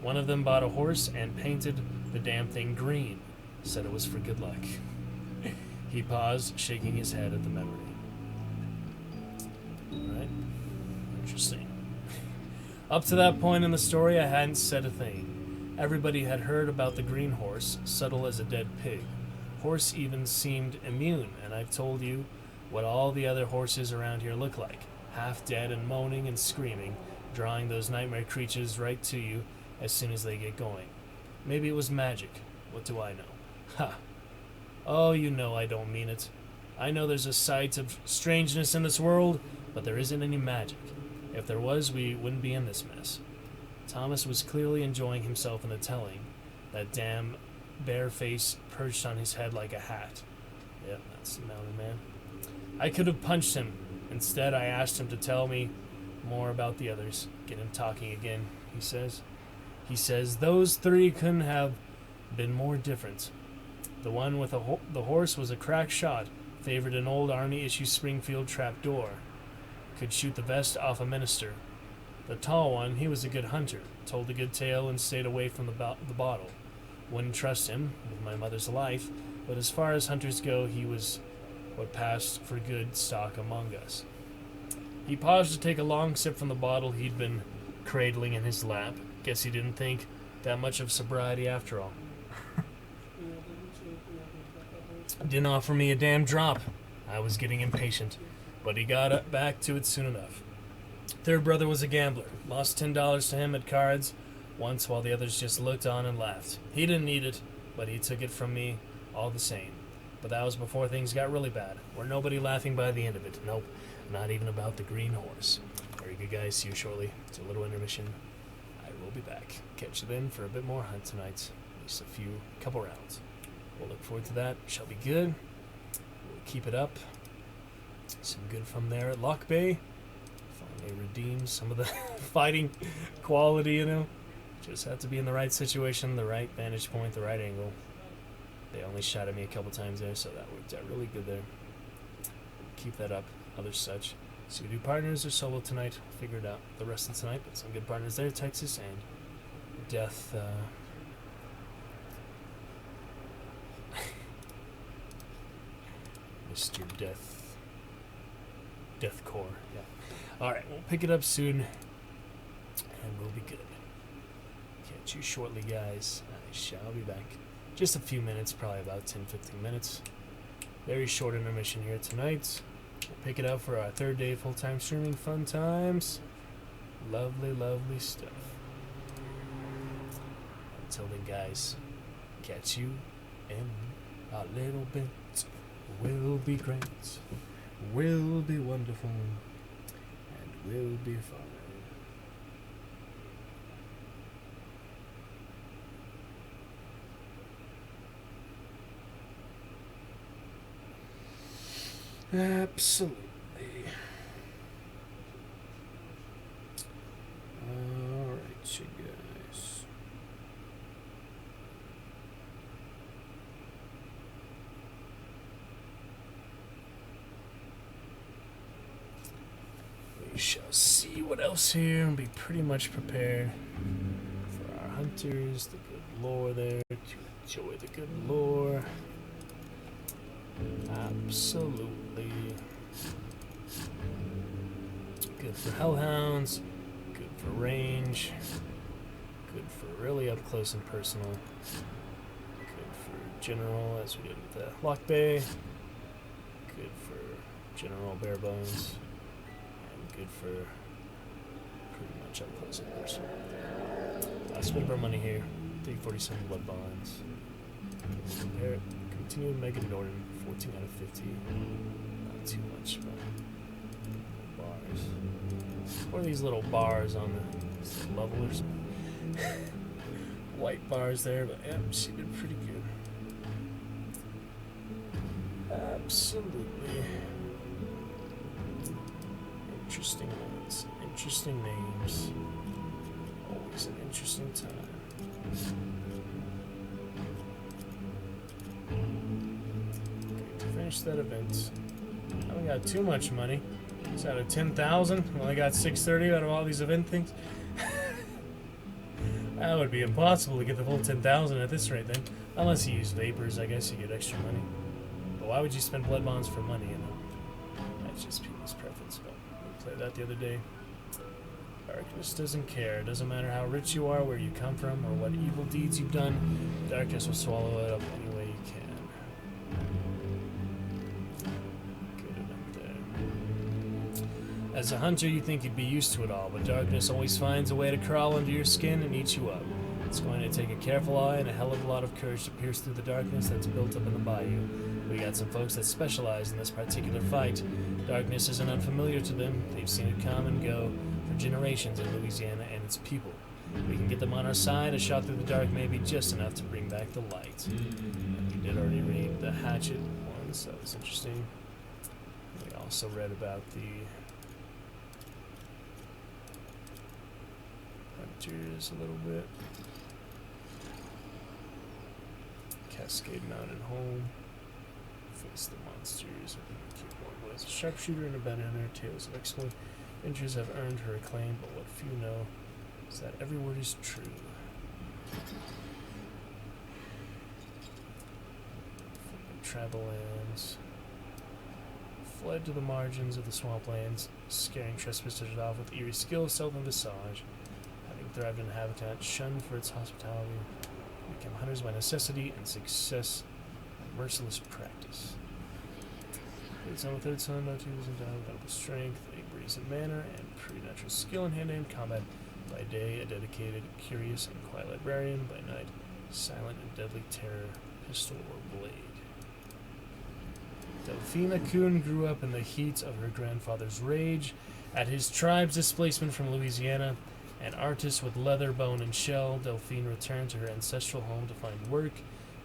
one of them bought a horse and painted the damn thing green. Said it was for good luck. He paused, shaking his head at the memory. Alright. Interesting. Up to that point in the story, I hadn't said a thing. Everybody had heard about the green horse, subtle as a dead pig. Horse even seemed immune, and I've told you what all the other horses around here look like. Half dead and moaning and screaming, drawing those nightmare creatures right to you as soon as they get going. Maybe it was magic. What do I know? Ha! Oh, you know I don't mean it. I know there's a sight of strangeness in this world, but there isn't any magic. If there was, we wouldn't be in this mess. Thomas was clearly enjoying himself in the telling. That damn bare face perched on his head like a hat. Yep, that's the mountain man. I could have punched him, Instead, I asked him to tell me more about the others. Get him talking again, he says. He says those 3 couldn't have been more different. The one with the horse was a crack shot, favored an old Army-issue Springfield trapdoor. Could shoot the vest off a minister. The tall one, he was a good hunter, told a good tale and stayed away from the bottle. Wouldn't trust him, with my mother's life, but as far as hunters go, he was what passed for good stock among us. He paused to take a long sip from the bottle he'd been cradling in his lap. Guess he didn't think that much of sobriety after all. Didn't offer me a damn drop. I was getting impatient, but he got back to it soon enough. Third brother was a gambler. Lost $10 to him at cards once while the others just looked on and laughed. He didn't need it, but he took it from me all the same. But that was before things got really bad. Were nobody laughing by the end of it? Nope, not even about the green horse. Very good, guys. See you shortly. It's a little intermission. I will be back. Catch you then for a bit more hunt tonight. At least a couple rounds. We'll look forward to that. Shall be good. We'll keep it up. Some good from there at Lock Bay. Finally redeemed some of the fighting quality, you know. Just have to be in the right situation, the right vantage point, the right angle. They only shot at me a couple times there, so that worked out really good there. Keep that up. Other such. So we do partners or solo tonight. We'll figure it out the rest of tonight, but some good partners there. Texas and Death. Mr. Deathcore. Yeah. Alright, we'll pick it up soon, and we'll be good. Catch you shortly, guys. I shall be back. Just a few minutes, probably about 10-15 minutes. Very short intermission here tonight. We'll pick it up for our 3rd day full-time streaming. Fun times. Lovely, lovely stuff. Until then, guys, catch you in a little bit. Will be great. Will be wonderful. And will be fun. Absolutely. Alright, you guys. We shall see what else here and be pretty much prepared for our hunters, the good lore there, to enjoy the good lore. Absolutely. Good for hellhounds, good for range, good for really up close and personal, good for general as we did with the Lock Bay, good for general bare bones, and good for pretty much up close and personal. Last bit of our money here, 347 blood bonds. Compare it. Continue Mega Norton, 14 out of 50. Not too much, but bars. What are these little bars on the levelers? White bars there, but yeah, she did pretty good. Absolutely. Interesting ones, interesting names. Always an interesting time. Finish that event. I haven't got too much money. It's out of 10,000. Only got 630 out of all these event things. That would be impossible to get the full 10,000 at this rate then. Unless you use vapors, I guess you get extra money. But why would you spend blood bonds for money, you know? That's just people's preference. But we played that the other day. Darkness doesn't care. It doesn't matter how rich you are, where you come from, or what evil deeds you've done. Darkness will swallow it up any way you can. As a hunter, you think you'd be used to it all, but darkness always finds a way to crawl under your skin and eat you up. It's going to take a careful eye and a hell of a lot of courage to pierce through the darkness that's built up in the bayou. We got some folks that specialize in this particular fight. Darkness isn't unfamiliar to them. They've seen it come and go for generations in Louisiana and its people. We can get them on our side. A shot through the dark may be just enough to bring back the light. And we did already read the Hatchet one, so it's interesting. We also read about the hunters a little bit. Cascade Mountain home. Face the monsters. Keep one as a sharpshooter and a bad hunter. Tales of exploit. Adventures have earned her acclaim, but what few know is that every word is true. From the Travellands. Fled to the margins of the swamplands, scaring trespassers off with eerie skill, stealth, and visage. Having thrived in a habitat shunned for its hospitality, become hunters by necessity and success by merciless practice. Third son with third son, no two was endowed with noble strength, a brazen manner, and preternatural skill in hand-to-hand combat. By day, a dedicated, curious, and quiet librarian. By night, silent and deadly terror, pistol or blade. Delphina Kuhn grew up in the heat of her grandfather's rage. At his tribe's displacement from Louisiana, an artist with leather, bone, and shell, Delphine returned to her ancestral home to find work,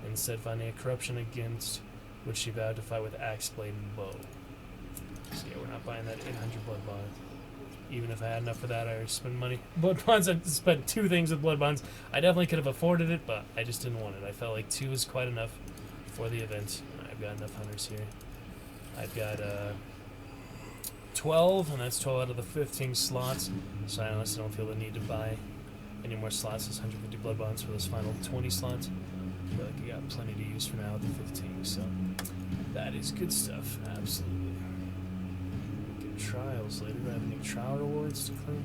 instead finding a corruption against which she vowed to fight with axe, blade, and bow. So yeah, we're not buying that 800 blood bond. Even if I had enough for that, I already spent money. Blood bonds, I spent 2 things with blood bonds. I definitely could have afforded it, but I just didn't want it. I felt like 2 was quite enough for the event. I've got enough hunters here. I've got 12, and that's 12 out of the 15 slots. So I honestly don't feel the need to buy any more slots. There's 150 blood bonds for those final 20 slots. I feel like I got plenty to use for now with the 15, so that is good stuff. Absolutely. Get trials later. Do I have any trial rewards to claim?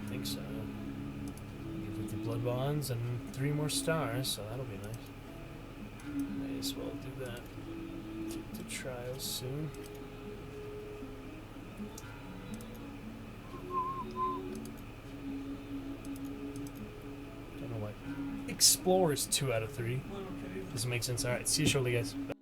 I think so. Get 50 blood bonds and 3 more stars, so that'll be nice. May as well do that. Get to trials soon. Don't know what. Explorers 2 out of 3. Doesn't make sense. Alright, see you shortly, guys. Bye.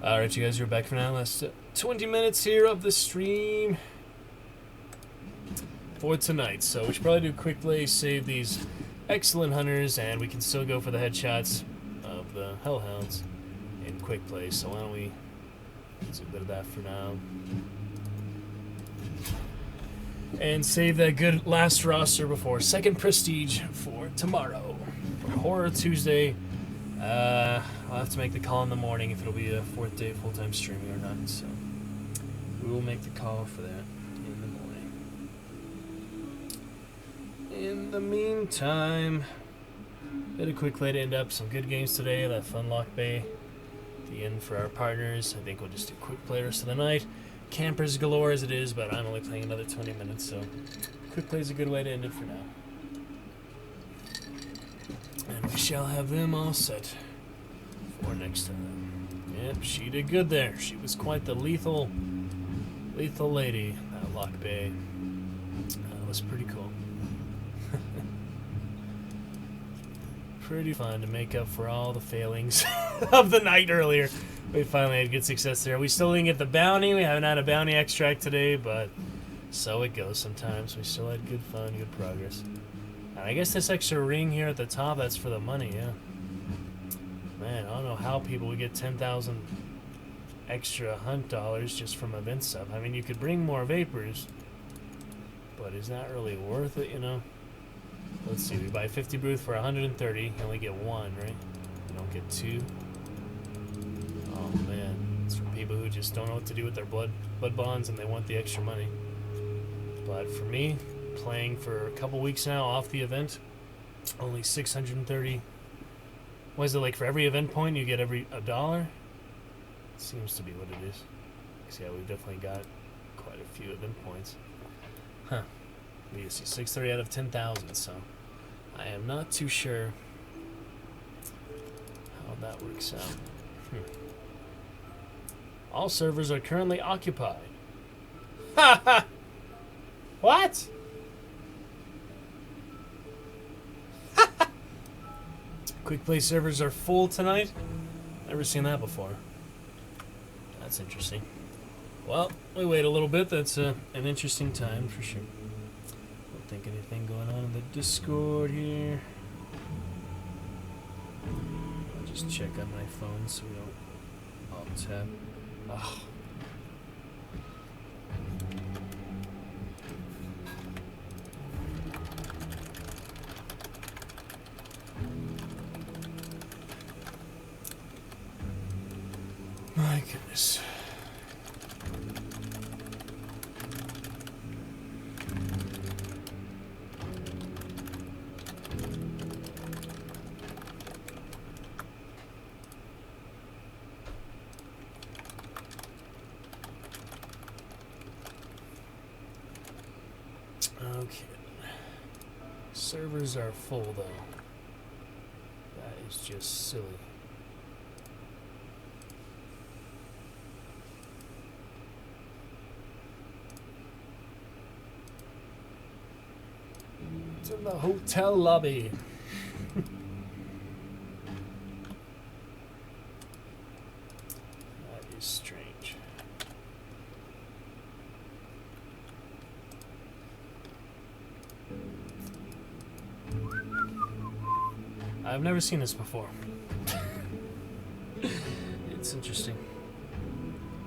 Alright, you guys, we're back for now. Last 20 minutes here of the stream for tonight. So we should probably do a quick play, save these excellent hunters, and we can still go for the headshots of the hellhounds in quick play. So why don't we do a bit of that for now. And save that good last roster before second prestige for tomorrow. For Horror Tuesday. I'll have to make the call in the morning if it'll be a 4th day full-time streaming or not, so we will make the call for that in the morning. In the meantime, bit of quick play to end up some good games today. That fun Lock Bay, the end for our partners. I think we'll just do quick play rest of the night. Campers galore as it is, but I'm only playing another 20 minutes, so quick play is a good way to end it for now. And we shall have them all set for next time. Yep, she did good there. She was quite the lethal lady, that Lock Bay. That was pretty cool. Pretty fun to make up for all the failings of the night earlier. We finally had good success there. We still didn't get the bounty. We haven't had a bounty extract today, but so it goes sometimes. We still had good fun, good progress. And I guess this extra ring here at the top, that's for the money, yeah. Man, I don't know how people would get 10,000 extra hunt dollars just from event stuff. I mean, you could bring more vapors, but is that really worth it, you know? Let's see, we buy 50 booth for 130, you only get 1, right? You don't get 2. Oh man, it's for people who just don't know what to do with their blood bonds and they want the extra money. But for me, playing for a couple weeks now off the event, only 630. What is it, like for every event point you get a dollar? Seems to be what it is. Because yeah, we've definitely got quite a few event points. Huh. We see 630 out of 10,000, so I am not too sure how that works out. All servers are currently occupied. Ha ha! What? Quick play servers are full tonight? Never seen that before. That's interesting. Well, we wait a little bit. That's an interesting time for sure. Don't think anything going on in the Discord here. I'll just check on my phone so we don't alt-tab. Oh. My goodness. Okay. Servers are full though. That is just silly. It's in the hotel lobby. That is strange. I've never seen this before. It's interesting.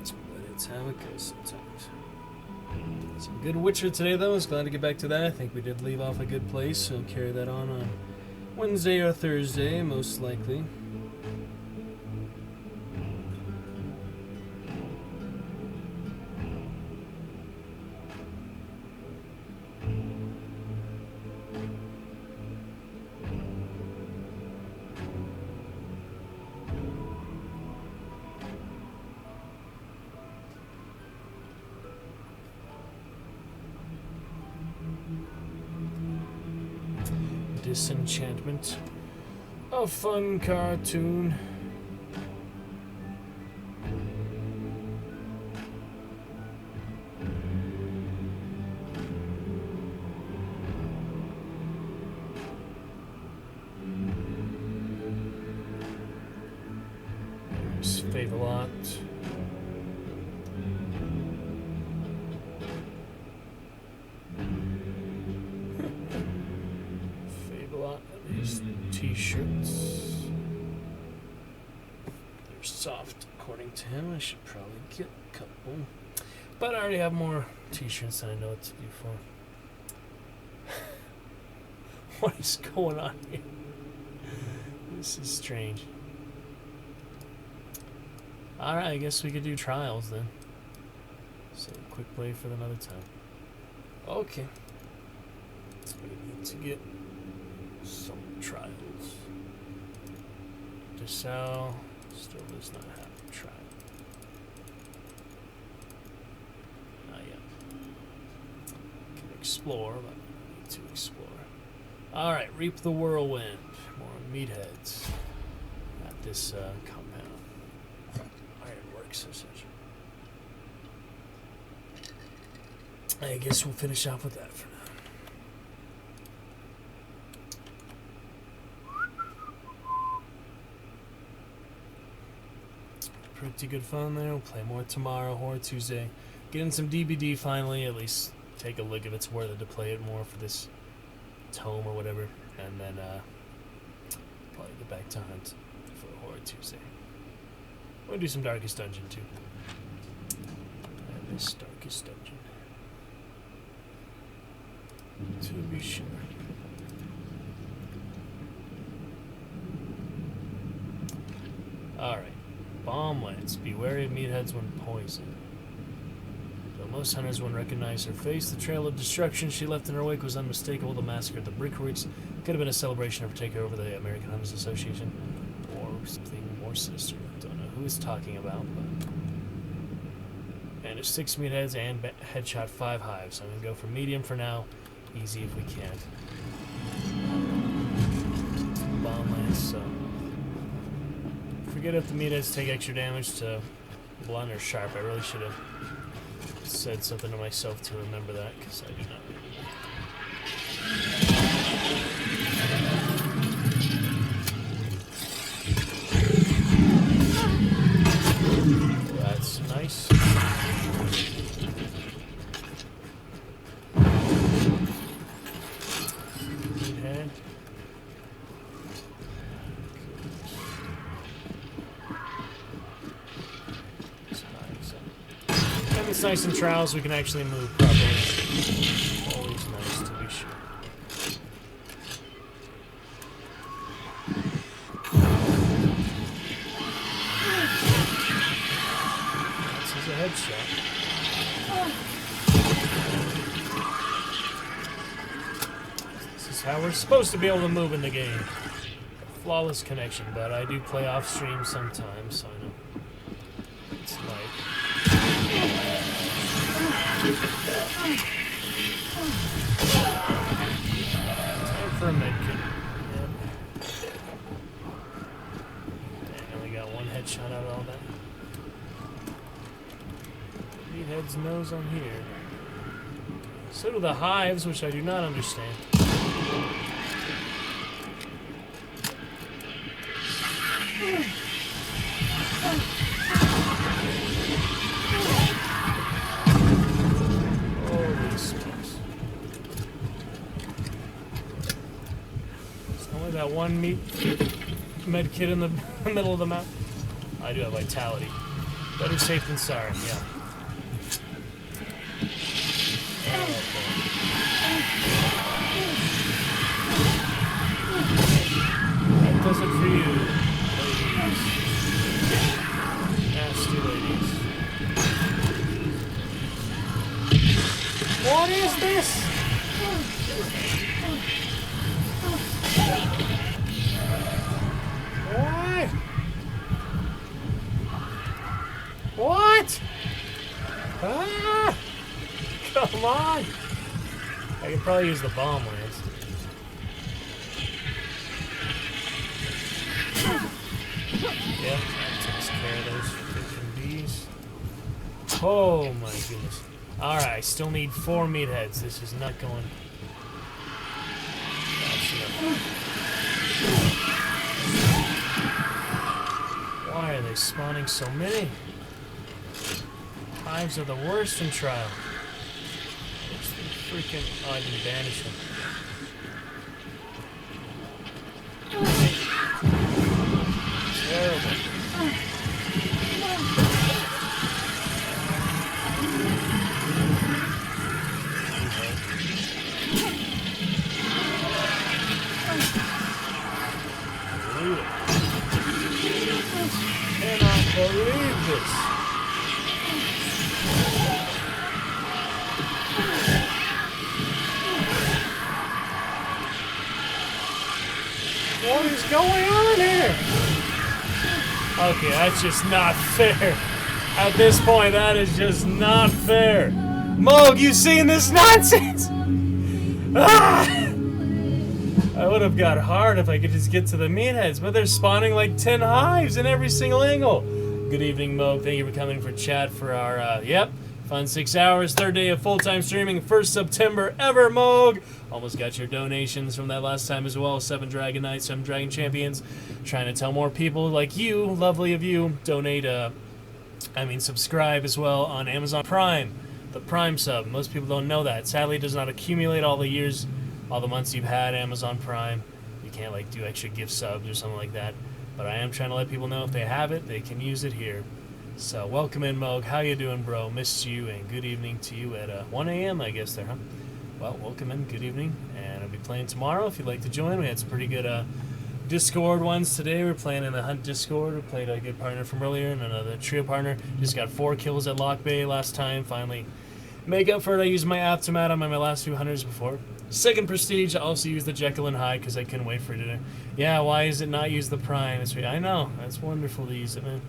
But it's how it goes sometimes. Some good Witcher today, though. I was glad to get back to that. I think we did leave off a good place, so carry that on Wednesday or Thursday, most likely. Disenchantment. A fun cartoon. Save a lot. t-shirts. They're soft, according to him. I should probably get a couple. But I already have more t-shirts than I know what to do for. What is going on here? This is strange. Alright, I guess we could do trials then. So, quick play for another time. Okay. We need to get some trials. DeSalle still does not have a trial. Not yet. Can explore, but I need to explore. Alright, Reap the Whirlwind. More meatheads at this compound. Ironworks, essentially. I guess we'll finish off with that for now. Pretty good fun there. We'll play more tomorrow, Horror Tuesday. Getting some DBD finally, at least take a look if it's worth it to play it more for this tome or whatever. And then probably get back to Hunt for Horror Tuesday. We'll do some Darkest Dungeon too. And this Darkest Dungeon. To be sure. Alright. Bomblands. Be wary of meatheads when poisoned. Though most hunters wouldn't recognize her face, the trail of destruction she left in her wake was unmistakable. The massacre at the Brickwoods could have been a celebration of her takeover of the American Hunters Association, or something more sinister. Don't know who he's talking about, but... And there's 6 meatheads and headshot 5 hives. I'm going to go for medium for now. Easy if we can. Bomblands, so... Forget if the meatheads take extra damage to blunt or sharp. I really should have said something to myself to remember that, because I do not. That's nice. Meathead. It's nice in trials we can actually move properly. Always nice to be sure. This is a headshot. This is how we're supposed to be able to move in the game. Flawless connection, but I do play off stream sometimes, so I know it's like. Time for a medkit. Yep. Dang, I only got one headshot out of all that. Meathead's nose on here. So do the hives, which I do not understand. That one med kit in the middle of the map. I do have vitality. Better safe than sorry, yeah. That does it for you, ladies. Nasty ladies. What is this? What? What? Ah! Come on! I could probably use the bomb lance. Yep, that takes care of those freaking bees. Oh my goodness. Alright, I still need 4 meatheads. This is not going fast enough. Why are they spawning so many? Hives are the worst in trial. It's the freaking... Oh, I didn't banish them. What's going on here? Okay, that's just not fair. At this point, that is just not fair. Moog, you seen this nonsense? Ah! I would have got hard if I could just get to the meatheads, but they're spawning like 10 hives in every single angle. Good evening, Moog. Thank you for coming for chat for our, fun 6 hours, third day of full-time streaming, first September ever, Moog. Almost got your donations from that last time as well. 7 Dragon Knights, 7 Dragon Champions. Trying to tell more people like you, lovely of you, donate, subscribe as well on Amazon Prime. The Prime sub. Most people don't know that. Sadly, it does not accumulate all the years, all the months you've had Amazon Prime. You can't, like, do extra gift subs or something like that. But I am trying to let people know if they have it, they can use it here. So, welcome in, Moog. How you doing, bro? Missed you, and good evening to you at 1 a.m., I guess, there, huh? Well, welcome in. Good evening. And I'll be playing tomorrow if you'd like to join. We had some pretty good Discord ones today. We're playing in the Hunt Discord. We played a good partner from earlier and another trio partner. Just got 4 kills at Lock Bay last time. Finally make up for it. I used my Aftermath on my last few hunters before. Second Prestige, I also used the Jekyll and Hyde because I couldn't wait for it to. Yeah, why is it not use the Prime? I know. That's wonderful to use it, man.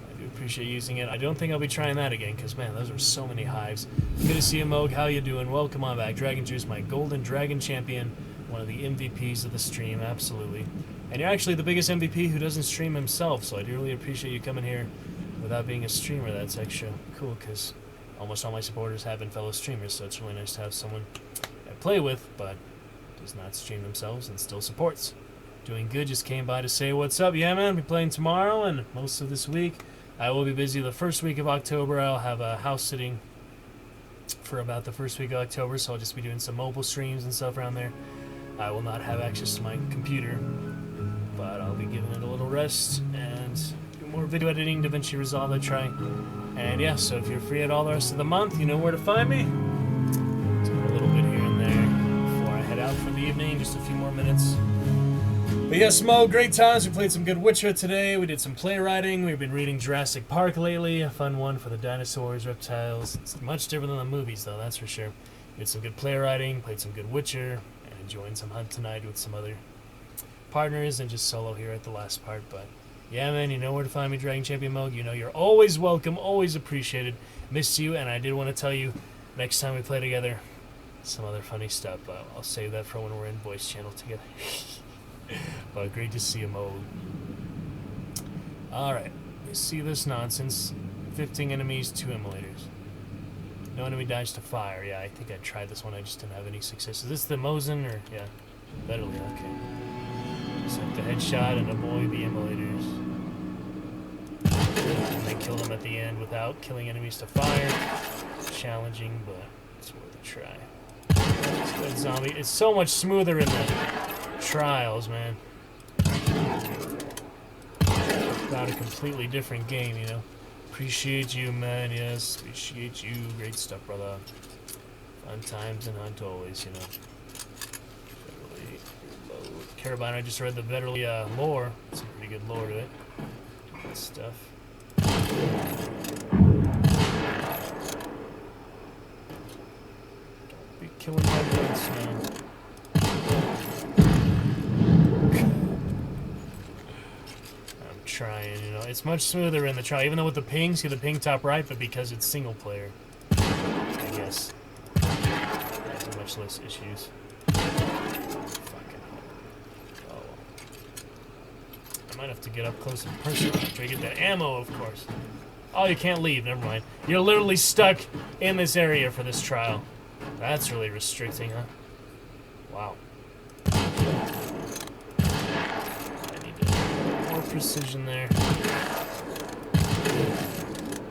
I do appreciate using it. I don't think I'll be trying that again because, man, those are so many hives. Good to see you, Moog. How you doing? Welcome on back. Dragon Juice, my golden dragon champion. One of the MVPs of the stream, absolutely. And you're actually the biggest MVP who doesn't stream himself, so I do really appreciate you coming here without being a streamer. That's extra cool because almost all my supporters have been fellow streamers, so it's really nice to have someone I play with, but does not stream themselves and still supports. Doing good, just came by to say what's up. Yeah, man, I'll be playing tomorrow and most of this week. I will be busy the first week of October. I'll have a house sitting for about the first week of October, so I'll just be doing some mobile streams and stuff around there. I will not have access to my computer, but I'll be giving it a little rest and do more video editing to eventually resolve that try. And yeah, so if you're free at all the rest of the month, you know where to find me. Do a little bit here and there before I head out for the evening, just a few more minutes. But yes, Mo, great times. We played some good Witcher today. We did some playwriting. We've been reading Jurassic Park lately, a fun one for the dinosaurs, reptiles. It's much different than the movies, though, that's for sure. We did some good playwriting, played some good Witcher, and enjoying some Hunt tonight with some other partners and just solo here at the last part. But yeah, man, you know where to find me, Dragon Champion Mo. You know you're always welcome, always appreciated. Miss you, and I did want to tell you next time we play together some other funny stuff. I'll save that for when we're in voice channel together. But great to see you, Mo. Alright, let's see this nonsense. 15 enemies, 2 immolators. No enemy dies to fire. Yeah, I think I tried this one. I just didn't have any success. Is this the Mosin or yeah? Better, okay. Just have to headshot and avoid the immolators. And then kill them at the end without killing enemies to fire. Challenging, but it's worth a try. It's good, zombie. It's so much smoother in the trials, man. About a completely different game, you know. Appreciate you, man. Yes, appreciate you. Great stuff, brother. Fun times and Hunt always, you know. Carabiner, I just read the Vetterly lore. Some pretty good lore to it. Good stuff. Don't be killing my boots, man. I'm trying, you know. It's much smoother in the trial, even though with the ping, see the ping top right, but because it's single player, I guess. There's much less issues. I might have to get up close and personal after I get that ammo, of course. Oh, you can't leave. Never mind. You're literally stuck in this area for this trial. That's really restricting, huh? Wow. I need more precision there.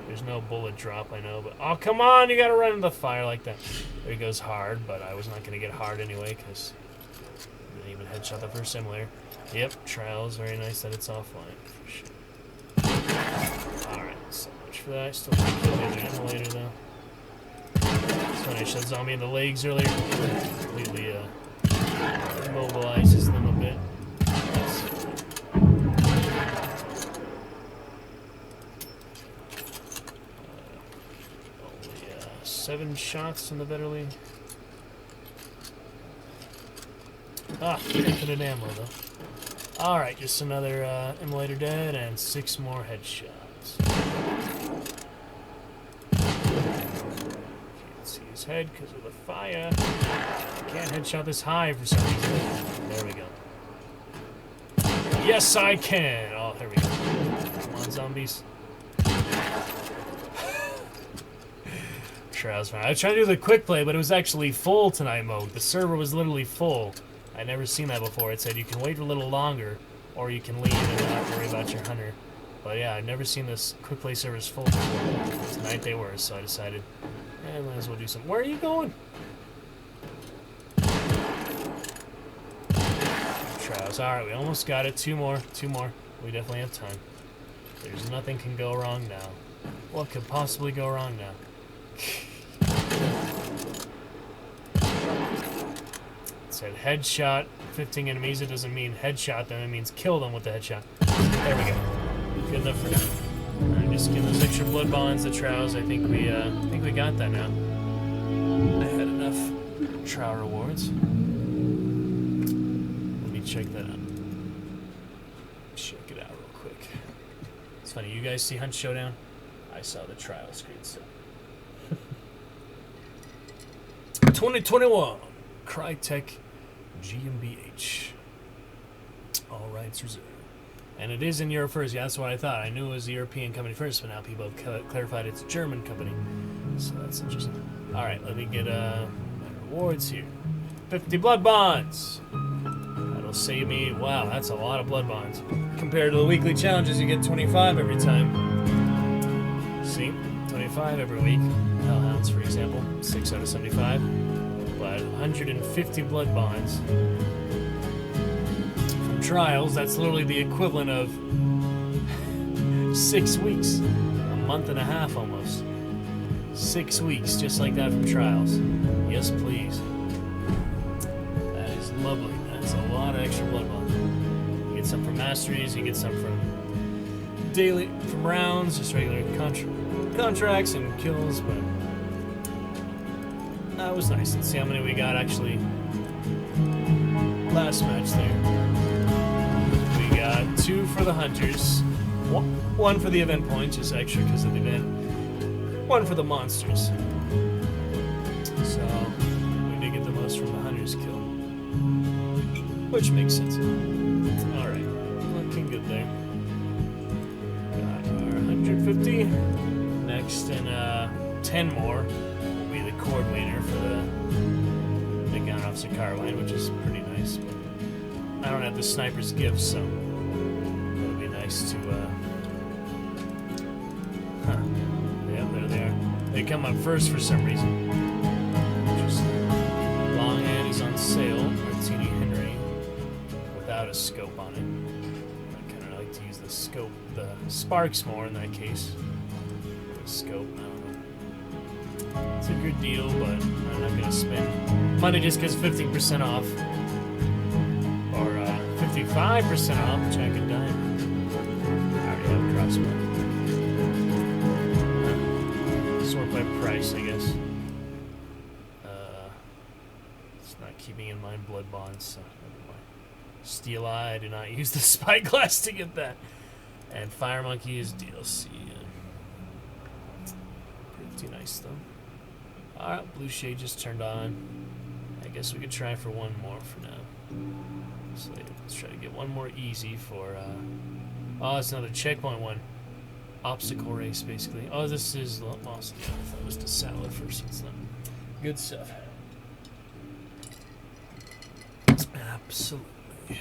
There's no bullet drop, I know, but... Oh, come on! You gotta run into the fire like that. There he goes hard, but I was not gonna get hard anyway, because... I didn't even headshot the first simulator. Yep, trials, very nice that it's offline, for sure. Alright, so much for that. Still can't kill the other immolator, though. That's when I shot zombie in the legs earlier. Completely, immobilizes them a bit. Only, 7 shots in the Vetterly. Ah, infinite ammo, though. Alright, just another immolator dead and 6 more headshots. Can't see his head because of the fire. Can't headshot this high for some reason. There we go. Yes, I can! Oh, there we go. Come on, zombies. Trials fine. I was trying to do the quick play, but it was actually full tonight mode. The server was literally full. I'd never seen that before. It said you can wait a little longer, or you can leave and not worry about your hunter. But yeah, I've never seen this quick play servers full before. Tonight they were, so I decided, might as well do something. Where are you going? Trials. Alright, we almost got it. 2 more. 2 more. We definitely have time. There's nothing can go wrong now. What could possibly go wrong now? It said headshot 15 enemies. It doesn't mean headshot them. It means kill them with the headshot. There we go. Good enough for now. Alright, just get those extra blood bonds, the trials. I think we got that now. I had enough trial rewards. Let me check that out. Check it out real quick. It's funny. You guys see Hunt Showdown? I saw the trial screen still. 2021 Crytek GmbH. All rights reserved. And it is in Europe first. Yeah, that's what I thought. I knew it was a European company first, but now people have clarified it's a German company. So that's interesting. Alright, let me get my rewards here. 50 blood bonds. That'll save me. Wow, that's a lot of blood bonds. Compared to the weekly challenges, you get 25 every time. See? 25 every week. Hellhounds, for example, 6 out of 75. But 150 blood bonds from trials, that's literally the equivalent of 6 weeks. A month and a half almost. 6 weeks, just like that from trials. Yes, please. That is lovely. That's a lot of extra blood bonds. You get some from masteries, you get some from daily, from rounds, just regular contracts and kills, but that was nice. Let's see how many we got actually last match there. We got 2 for the hunters, 1 for the event points, just extra because of the event, 1 for the monsters. So we did get the most from the hunters kill, which makes sense. Alright, looking good there. Got our 150. Next, and 10 more will be the coordinator for the gun officer carbine, which is pretty nice. But I don't have the sniper's gift, so it'll be nice to. Yeah, there they are. They come up first for some reason. Just Longhand is on sale. Martini Henry without a scope on it. I kind of like to use the scope, the sparks more in that case. Scope, I don't know. It's a good deal, but I'm not gonna spend money just because 15% off or 55% off, which I could die. I already have a crossbow. Sort by price, I guess. It's not keeping in mind blood bonds, so never mind. Steel Eye, I do not use the spyglass to get that. And Fire Monkey is DLC. Pretty nice though. Alright, blue shade just turned on. I guess we could try for 1 more for now. So let's try to get 1 more easy for oh, it's another checkpoint one. Obstacle race basically. Oh, this is lost. I thought it was the salad first. It's not. Good stuff. Absolutely.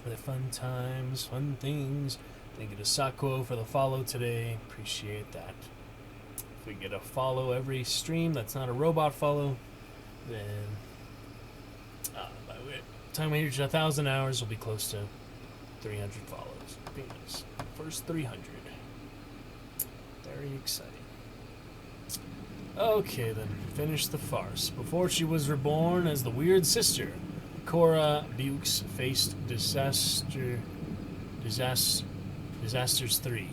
The fun times, fun things. Thank you to Sako for the follow today. Appreciate that. If we get a follow every stream that's not a robot follow, then by the time we reach 1,000 hours, we'll be close to 300 follows. Be nice. First 300. Very exciting. Okay then, finish the farce. Before she was reborn as the weird sister, Cora Bukes faced Disasters 3.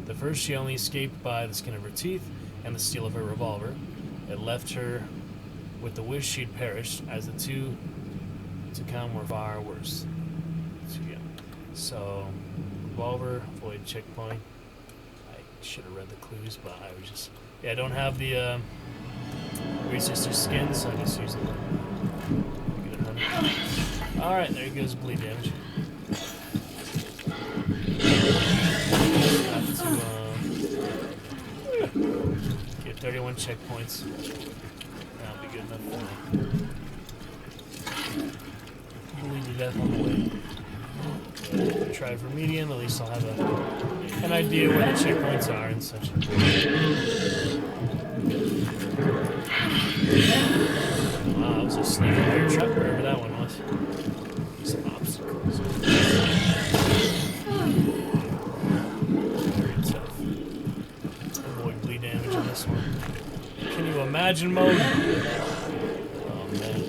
The first, she only escaped by the skin of her teeth and the steel of her revolver. It left her with the wish she'd perished, as the to come were far worse. So, yeah. So, revolver, avoid checkpoint. I should have read the clues, but I was just... Yeah, I don't have the resistor skin, so I just use it. Alright, there goes bleed damage. Have to get 31 checkpoints. That'll be good enough for me. Bleed to death on the way. Try for medium, at least I'll have an idea where the checkpoints are and such. Wow, that was a sneaky bear trap, wherever that one was. Some obstacles. Very tough. Avoid bleed damage on this one. Can you imagine mode? Oh man.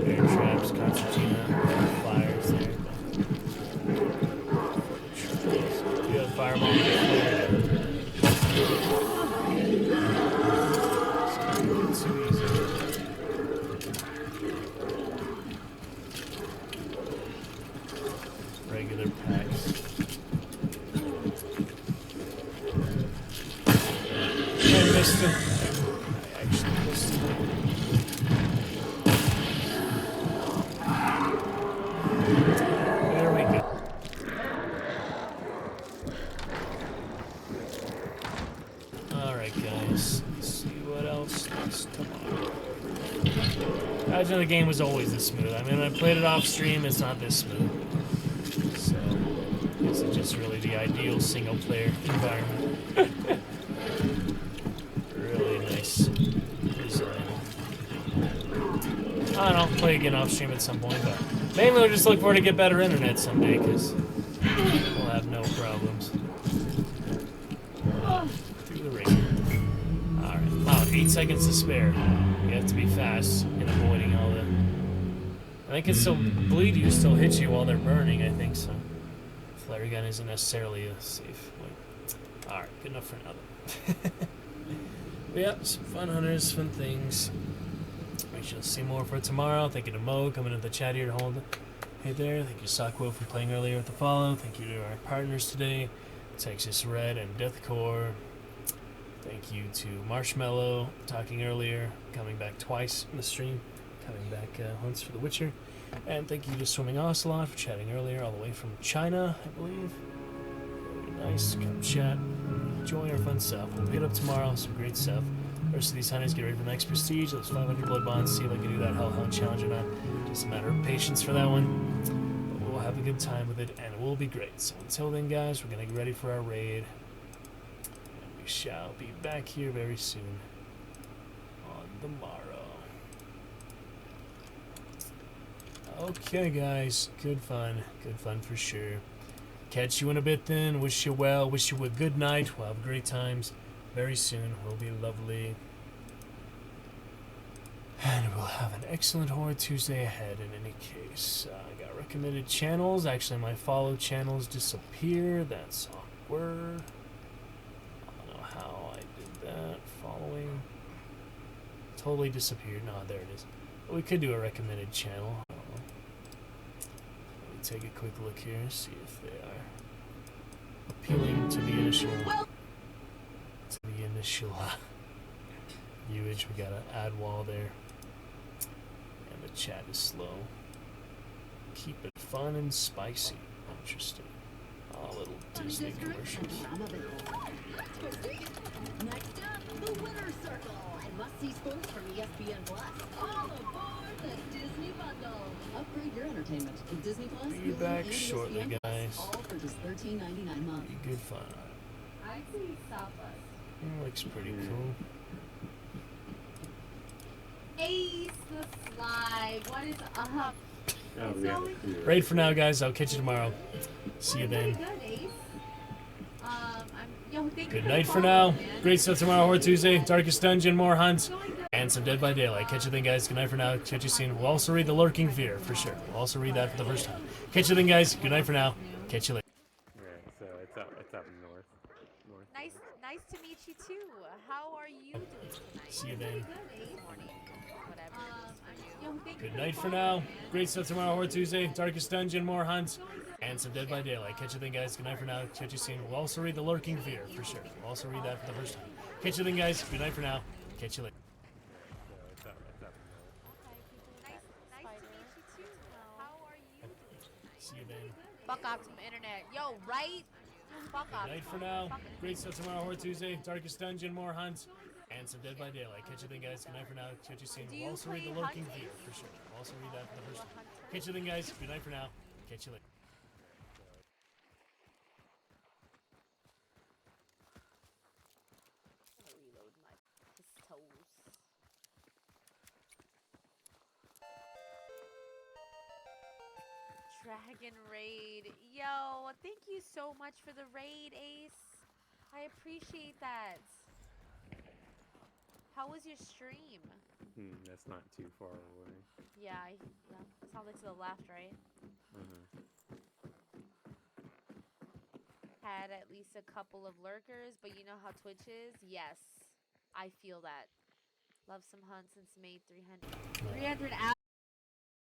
Bear traps, concertina, fires there. You have fireball. Too easy. Regular packs. I missed him. I actually missed him. There we go. Alright guys, let's see what else is tomorrow. I imagine the game was always this smooth. I mean, when I played it off stream, it's not this smooth. So, I guess it's just really the ideal single player environment. Really nice design. I don't know, play again off stream at some point, but mainly we'll just look forward to get better internet someday, because we'll have no problems. Through the ring. Alright, wow, 8 seconds to spare. You have to be fast in avoiding all the... I think it's still bleed you, still hit you while they're burning, I think so. Flare gun isn't necessarily a safe way. Alright, good enough for now then. But yeah, some fun hunters, fun things. We shall see more for tomorrow. Thank you to Mo coming into the chat here to hold it. Hey there. Thank you Sakwo for playing earlier with the follow. Thank you to our partners today, Texas Red and Deathcore. Thank you to Marshmallow, talking earlier, coming back twice in the stream, coming back once for The Witcher. And thank you to Swimming Ocelot for chatting earlier, all the way from China, I believe. Very nice, come chat, enjoy our fun stuff. We'll pick it up tomorrow, some great stuff. The rest of these hunters get ready for the next prestige, those 500 blood bonds, see if I can do that Hellhound challenge or not. Just a matter of patience for that one. But we'll have a good time with it, and it will be great. So until then, guys, we're going to get ready for our raid. Shall be back here very soon on the morrow. Okay guys, good fun for sure. Catch you in a bit then, wish you well, wish you a good night. We'll have great times very soon, will be lovely. And we'll have an excellent Horror Tuesday ahead in any case. I got recommended channels, actually my follow channels disappear, that's awkward. How I did that. Following. Totally disappeared. No, there it is. But we could do a recommended channel. I don't know. Let me take a quick look here, see if they are appealing to the initial viewage. We got an ad wall there. And the chat is slow. Keep it fun and spicy. Interesting. Oh, little Disney commercials. Next up, the Winner's Circle and must-see sports from ESPN Plus. All aboard the Disney Bundle. Upgrade your entertainment with Disney Plus. Be back shortly, guys. All for just $13.99 a month. Be good fun. I see Southwest. Looks pretty cool. Ace the slide. What is up? Raid for now, guys. I'll catch you tomorrow. See you then. Good night for now. Great stuff tomorrow, Horror Tuesday. Darkest Dungeon, more hunts, and some Dead by Daylight. Catch you then, guys. Good night for now. Catch you soon. We'll also read The Lurking Fear, for sure. We'll also read that for the first time. Catch you then, guys. Good night for now. Catch you later. Yeah, so it's up north. Nice to to meet you too. How are you doing tonight? See you then. This morning, whatever it is for you. Good night for now. Great stuff tomorrow, Horror Tuesday. Darkest Dungeon, more hunts, and some Dead by Daylight. Catch you then, guys. Good night for now. Catch you soon. We'll also read The Lurking Fear, for sure. We'll also read that for the first time. Catch you then, guys. Good night for now. Catch you later. Nice to meet you too. How are you doing tonight? See you then. Fuck Optimum Internet. Yo, right? Fuck Good off. night for now. Great stuff tomorrow, Horror Tuesday. Darkest Dungeon, more hunts, and some Dead by Daylight. Catch you then, guys. Good night for now. Catch you soon. We'll also read The Lurking Fear, for sure. We'll also read that for the first time. Catch you then, guys. Good night for now. Catch you later. I'm gonna reload my pistols. Dragon Raid. Yo, thank you so much for the raid, Ace. I appreciate that. How was your stream? That's not too far away. Yeah, yeah. Sounds like to the left, right? Had at least a couple of lurkers, but you know how Twitch is? Yes. I feel that. Love some hunts and some made 300 hours.